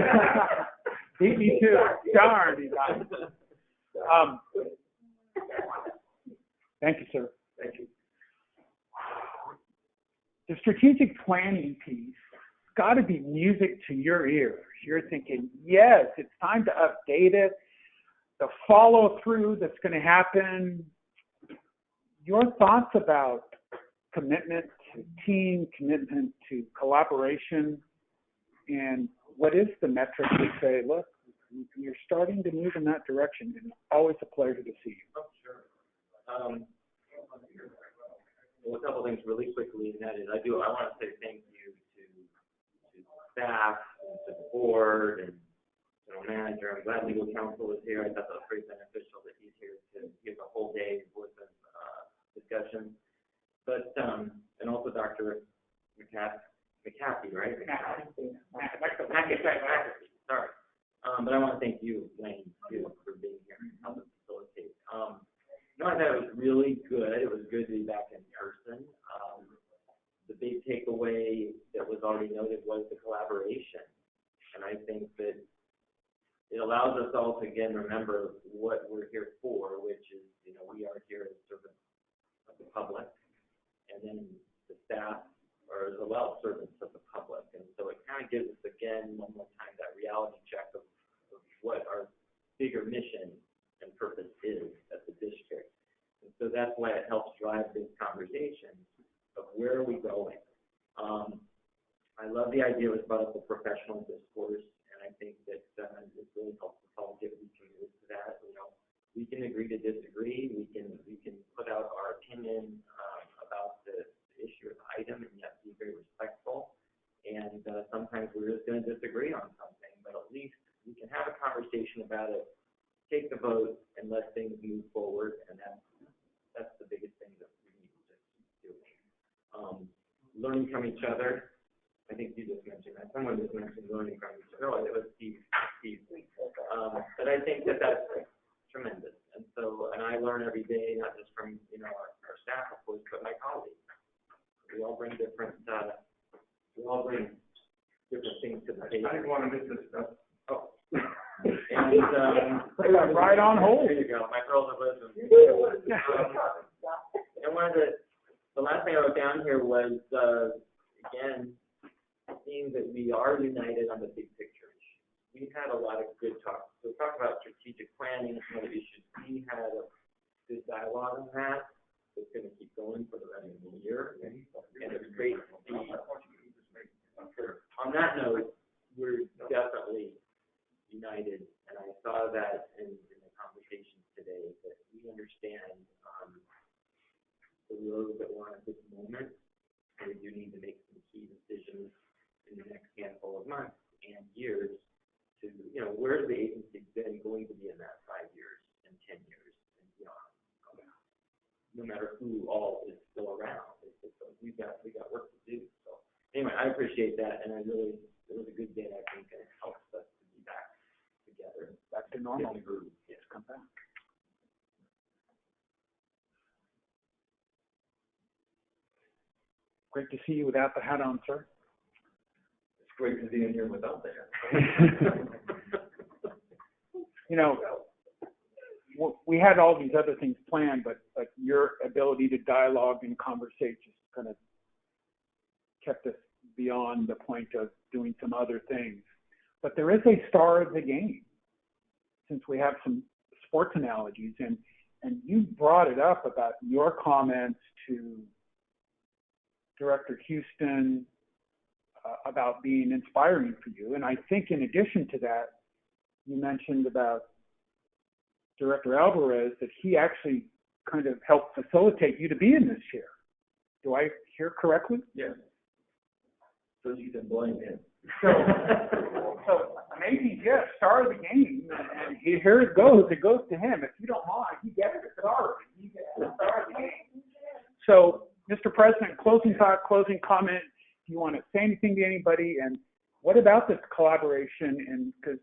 Beat me too. Darn, you guys. Thank you, sir. Thank you. The strategic planning piece got to be music to your ears. You're thinking, yes, it's time to update it. The follow through that's going to happen. Your thoughts about commitment to team, commitment to collaboration, and what is the metric to say, look, you're starting to move in that direction, and it's always a pleasure to see you. Oh, sure. Well, a couple things really quickly, and that is I want to say thank you to staff and to the board and manager. I'm glad legal counsel is here. I thought that was pretty beneficial that he's here to give a whole day's worth of discussion. But and also Dr. McCaffrey, right? McCaffrey. Sorry. But I want to thank you, Wayne, too, for being here and helping facilitate. I thought it was really good. It was good to be back in person. The big takeaway that was already noted was the collaboration. And I think that it allows us all to, again, remember what we're here for, which is, we are here as servants of the public. And then the staff are as well servants of the public. And so it kind of gives us, again, one more time, that reality check of what our bigger mission and purpose is at the district. And so that's why it helps drive this conversation of where are we going. I love the idea it was brought up the professional discourse, and I think that this really helps the positivity community to that. We can agree to disagree. We can put out our opinion about the issue or the item, and yet be very respectful. And sometimes we're just going to disagree on something, but at least we can have a conversation about it, take the vote, and let things move forward. And that's the biggest thing that we need to just do. Learning from each other. I think you just mentioned that. Someone just mentioned learning from each other. Oh, it was Steve. But I think that that's tremendous. And so, and I learn every day, not just from our staff, of course, but my colleagues. We all bring different things to the table. I didn't want to miss this stuff. Oh. And right on hold. There you go. My pearls of wisdom. And one of the last thing I wrote down here was again, seeing that we are united on the big picture issue. We've had a lot of good talks. So we talked about strategic planning and some of the issues. We had a good dialogue on that. It's going to keep going for the rest of the year. And it's great to see. On that note, we're definitely united. And I saw that in the conversations today, that we understand the road that we're on at this moment. And we do need to make some key decisions in the next handful of months and years to, where the agency been going to be in that 5 years and 10 years and beyond. No matter who all is still around, we've got work to do. So anyway, I appreciate that, and it was a good day. I think, and it helps us to be back together. Back to normal. Yes, come back. Great to see you without the hat on, sir. It's great to be in here without that. we had all these other things planned, but your ability to dialogue and conversate just kind of kept us beyond the point of doing some other things. But there is a star of the game, since we have some sports analogies, and you brought it up about your comments to Director Houston about being inspiring for you. And I think in addition to that, you mentioned about Director Alvarez, that he actually kind of helped facilitate you to be in this chair. Do I hear correctly? Yes. So you can blame him. So amazing, yeah, star of the game, and here it goes. It goes to him. If you don't mind, he gets it. Sorry, he gets the star of the game. So, Mr. President, closing thought, closing comment. Do you want to say anything to anybody? And what about this collaboration? And because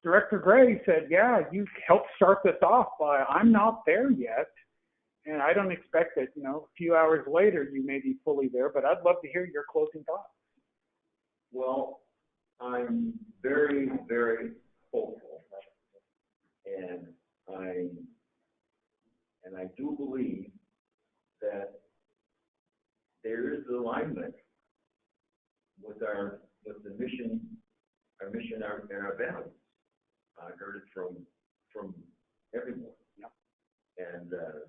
Director Gray said, yeah, you helped start this off by, I'm not there yet. And I don't expect that, a few hours later you may be fully there, but I'd love to hear your closing thoughts. Well, I'm very, very hopeful. And I do believe that there is alignment with the mission, our mission, and our values. I heard it from everyone. Yeah. And the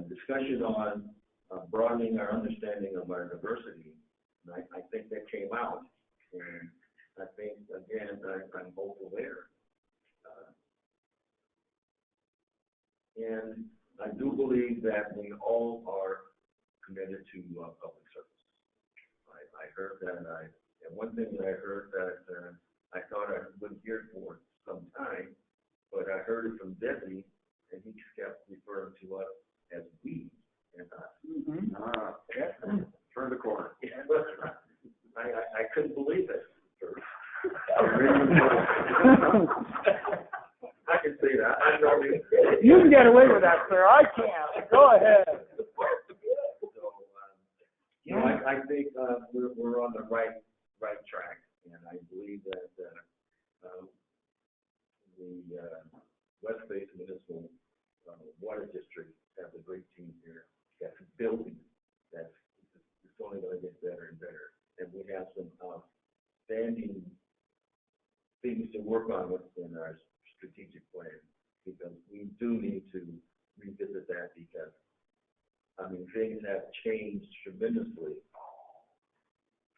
discussion on broadening our understanding of our diversity, and I think that came out. And I think, again, I'm hopeful there. And I do believe that we all are committed to public service. I heard that, and one thing that I heard that I thought I wouldn't hear for some time, but I heard it from Debbie, and he kept referring to us as we and us. Mm-hmm. Turn the corner. I couldn't believe it. I can say that. I know you can get away with that, sir. I can't. Go ahead. So, I think we're on the right track, and I believe that the West Bay Municipal Water District has a great team here. That's building. It's only going to get better and better, and we have some outstanding things to work on within our strategic plan, because we do need to revisit that, because things have changed tremendously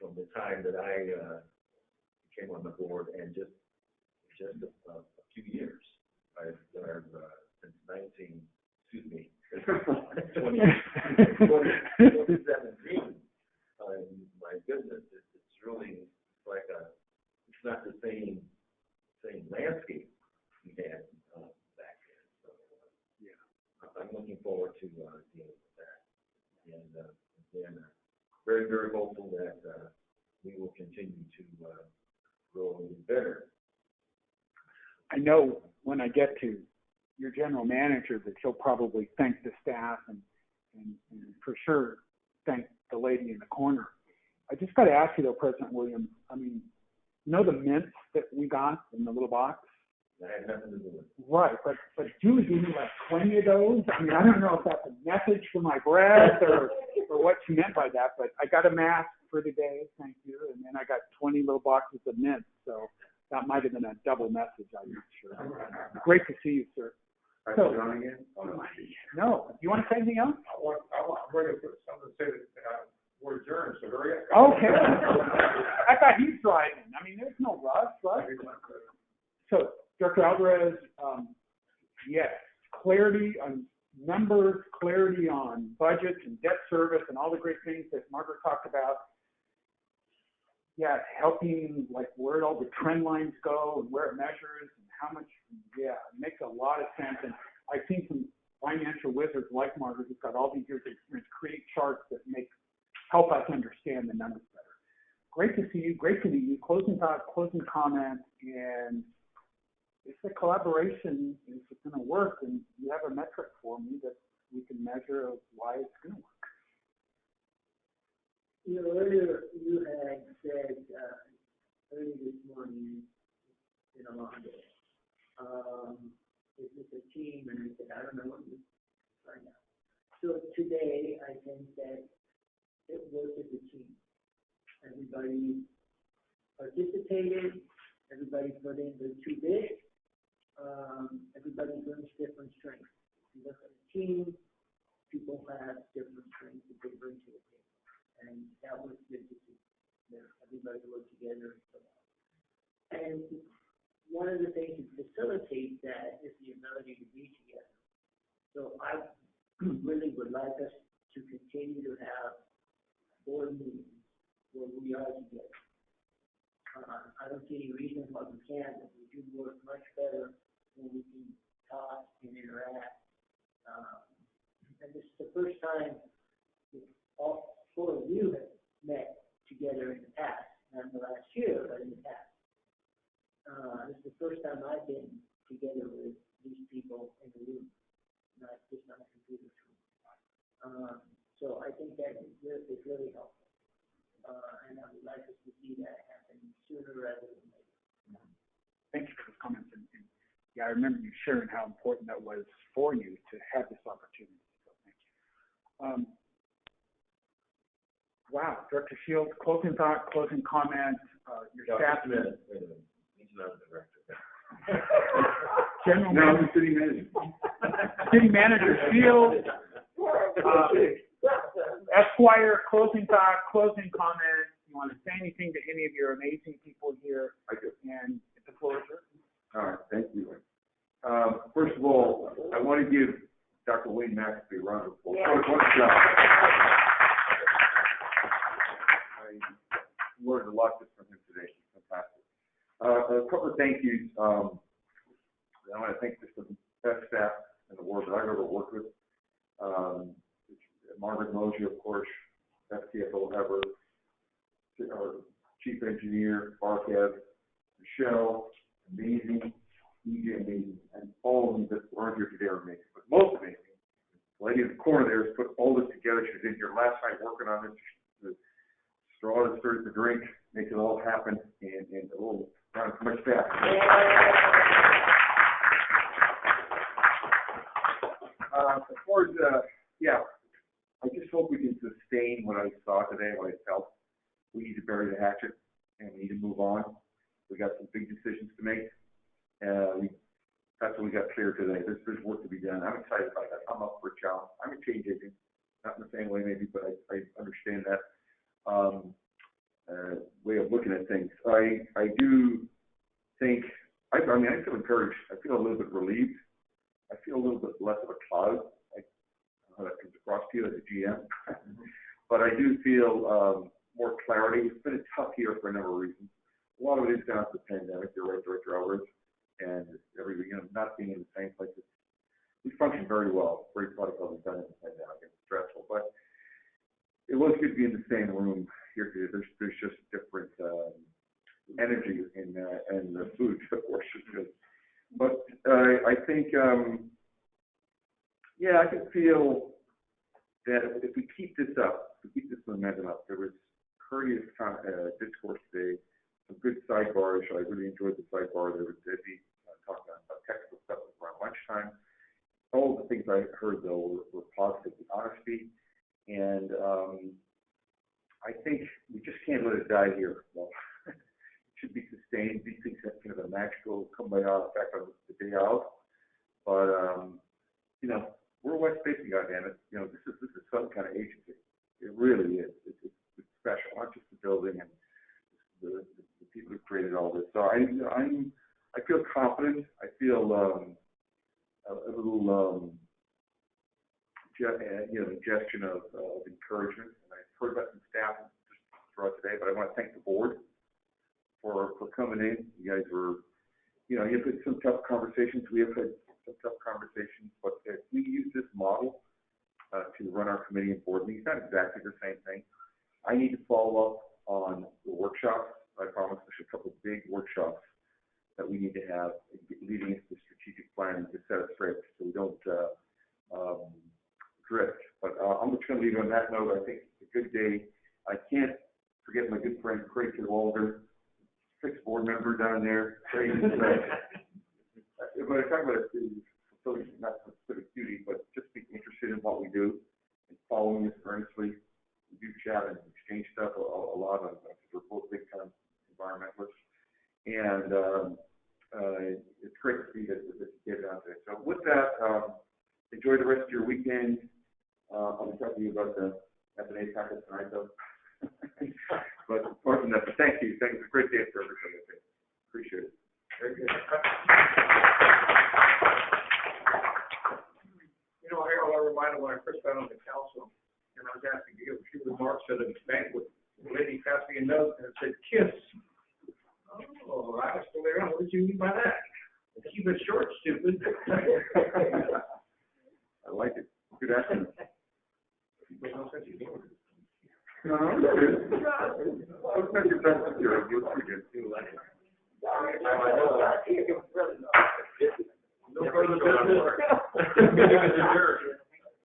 from the time that I came on the board, and just a few years. Since 2017. My goodness, it's really like it's not the same landscape we had back then. So, I'm looking forward to dealing with that. And again, very, very hopeful that we will continue to grow even better. I know when I get to your general manager that he'll probably thank the staff and for sure thank the lady in the corner. I just got to ask you though, President Williams, the mints that we got in the little box? That had nothing to do with it. Right, but you would give me like 20 of those? I don't know if that's a message for my breath or what you meant by that, but I got a mask for today, thank you, and then I got 20 little boxes of mints, so that might have been a double message, I'm not sure. Great to see you, sir. So, no, you want to say anything else? I'm ready to put something to say that we're adjourned, so hurry up. Okay. I thought he's driving. There's no rush, right? So, Director Alvarez, yes, clarity on numbers, clarity on budgets and debt service and all the great things that Margaret talked about. Yeah, helping like where all the trend lines go and where it measures and how much, it makes a lot of sense. And I've seen some financial wizards like Margaret who's got all these years of experience create charts that help us understand the numbers better. Great to see you, great to meet you. Closing thoughts, closing comments, and if the collaboration is going to work, and you have a metric for me that we can measure of why it's going to work. Earlier you had said early this morning in a long day. Is this a team? And I said, I don't know, we'll find out. So today, I think that it was as a team. Everybody participated, everybody put in their 2 bits, everybody brings different strengths. If you look at a team, people have different strengths that they bring to the table. And that was good to see. Everybody worked together and so on. And one of the things to facilitate that is the ability to be together. So I really would like us to continue to have board meetings where we are together. I don't see any reason why we can't, but we do work much better when we can talk and interact. And this is the first time all 4 of you have met together in the past, not in the last year, but in the past. This is the first time I've been together with these people in the room, not just on a computer screen. So I think that is really helpful. And I would like us to see that happen sooner rather than later. Thank you for those comments. And yeah, I remember you sharing how important that was for you to have this opportunity. So thank you. Wow, Director Shields, closing thought, closing comment, your staff. Wait a minute. He's not the director. General No, Manager. the city manager. City Manager Shields. Esquire, closing thought, closing comment. You want to say anything to any of your amazing people here? I do. And the floor is yours. All right, thank you. First of all, I want to give Dr. Wayne McAfee a round of applause. What a job. I learned a lot just from him today. Fantastic. A couple of thank yous. I want to thank just the best staff in the world that I've ever worked with. Margaret Mosey, of course, best CFO ever. Our chief engineer, Barkev, Michelle, amazing, EJ, amazing, and all of them that aren't here today are amazing. But most amazing, the lady in the corner there has put all this together. She was in here last night working on this. The straw that started the drink, make it all happen, and a little round of much staff. As far as, I just hope we can sustain what I saw today, what I felt. We need to bury the hatchet, and we need to move on. We got some big decisions to make. That's what we got clear today. There's work to be done. I'm excited about that. I'm up for a challenge. I'm a change agent, not in the same way maybe, but I understand that way of looking at things. I do think, I feel encouraged. I feel a little bit relieved. I feel a little bit less of a cloud. I don't know how that comes across to you as a GM. But I do feel more clarity. It's been a tough year for a number of reasons. A lot of it is down to the pandemic. You're right, Director Alvarez, and everything, not being in the same places. We function very well. Very proud of how we've done in the pandemic. It's stressful, but it was good to be in the same room here today. There's just different energy in and the food, of course, is good. But I think, I can feel that if we keep this up, if we keep this momentum up, there was courteous discourse today, some good sidebars. I really enjoyed the sidebar. There was Debbie talking about technical stuff around lunchtime. All the things I heard, though, were positive. The honesty, and I think we just can't let it die here. Well, it should be sustained. These things have kind of a magical kumbaya effect on the day out. But we're West Basin, goddammit. This is some kind of agency. It really is. It's special, not just the building and the people who created all this. So I feel confident. I feel a little ingestion of encouragement. And I've heard about some staff just throughout today, but I want to thank the board for coming in. You guys were, you've had some tough conversations. We have had some tough conversations, but if we use this model to run our committee and board meetings, not exactly the same thing. I need to follow up on the workshops. I promised there's a couple of big workshops that we need to have leading into the strategic planning to set us straight so we don't drift. But I'm just going to leave it on that note. I think it's a good day. I can't forget my good friend Craig Walder. sixth board member down there. But I talk about it, fulfilling not specific duty, but just being interested in what we do and following us earnestly. We do chat and exchange stuff a lot on, we're both big time environmentalists. And it's great to see that you get out there. So with that, enjoy the rest of your weekend. I'll be talking to you about the FNA packet tonight, though. But apart from that, thank you. Thank you. It's a great day for everybody. Appreciate it. Very good. You know, Harold, I reminded when I first got on the council, and I was asking to give a few remarks at a banquet. The lady passed me a note and it said, "Kiss." Oh, I was still there. What did you mean by that? Keep it short, stupid. I like it. Good afternoon. No sense in humor. No, it's not your best security. You're pretty good. No further business.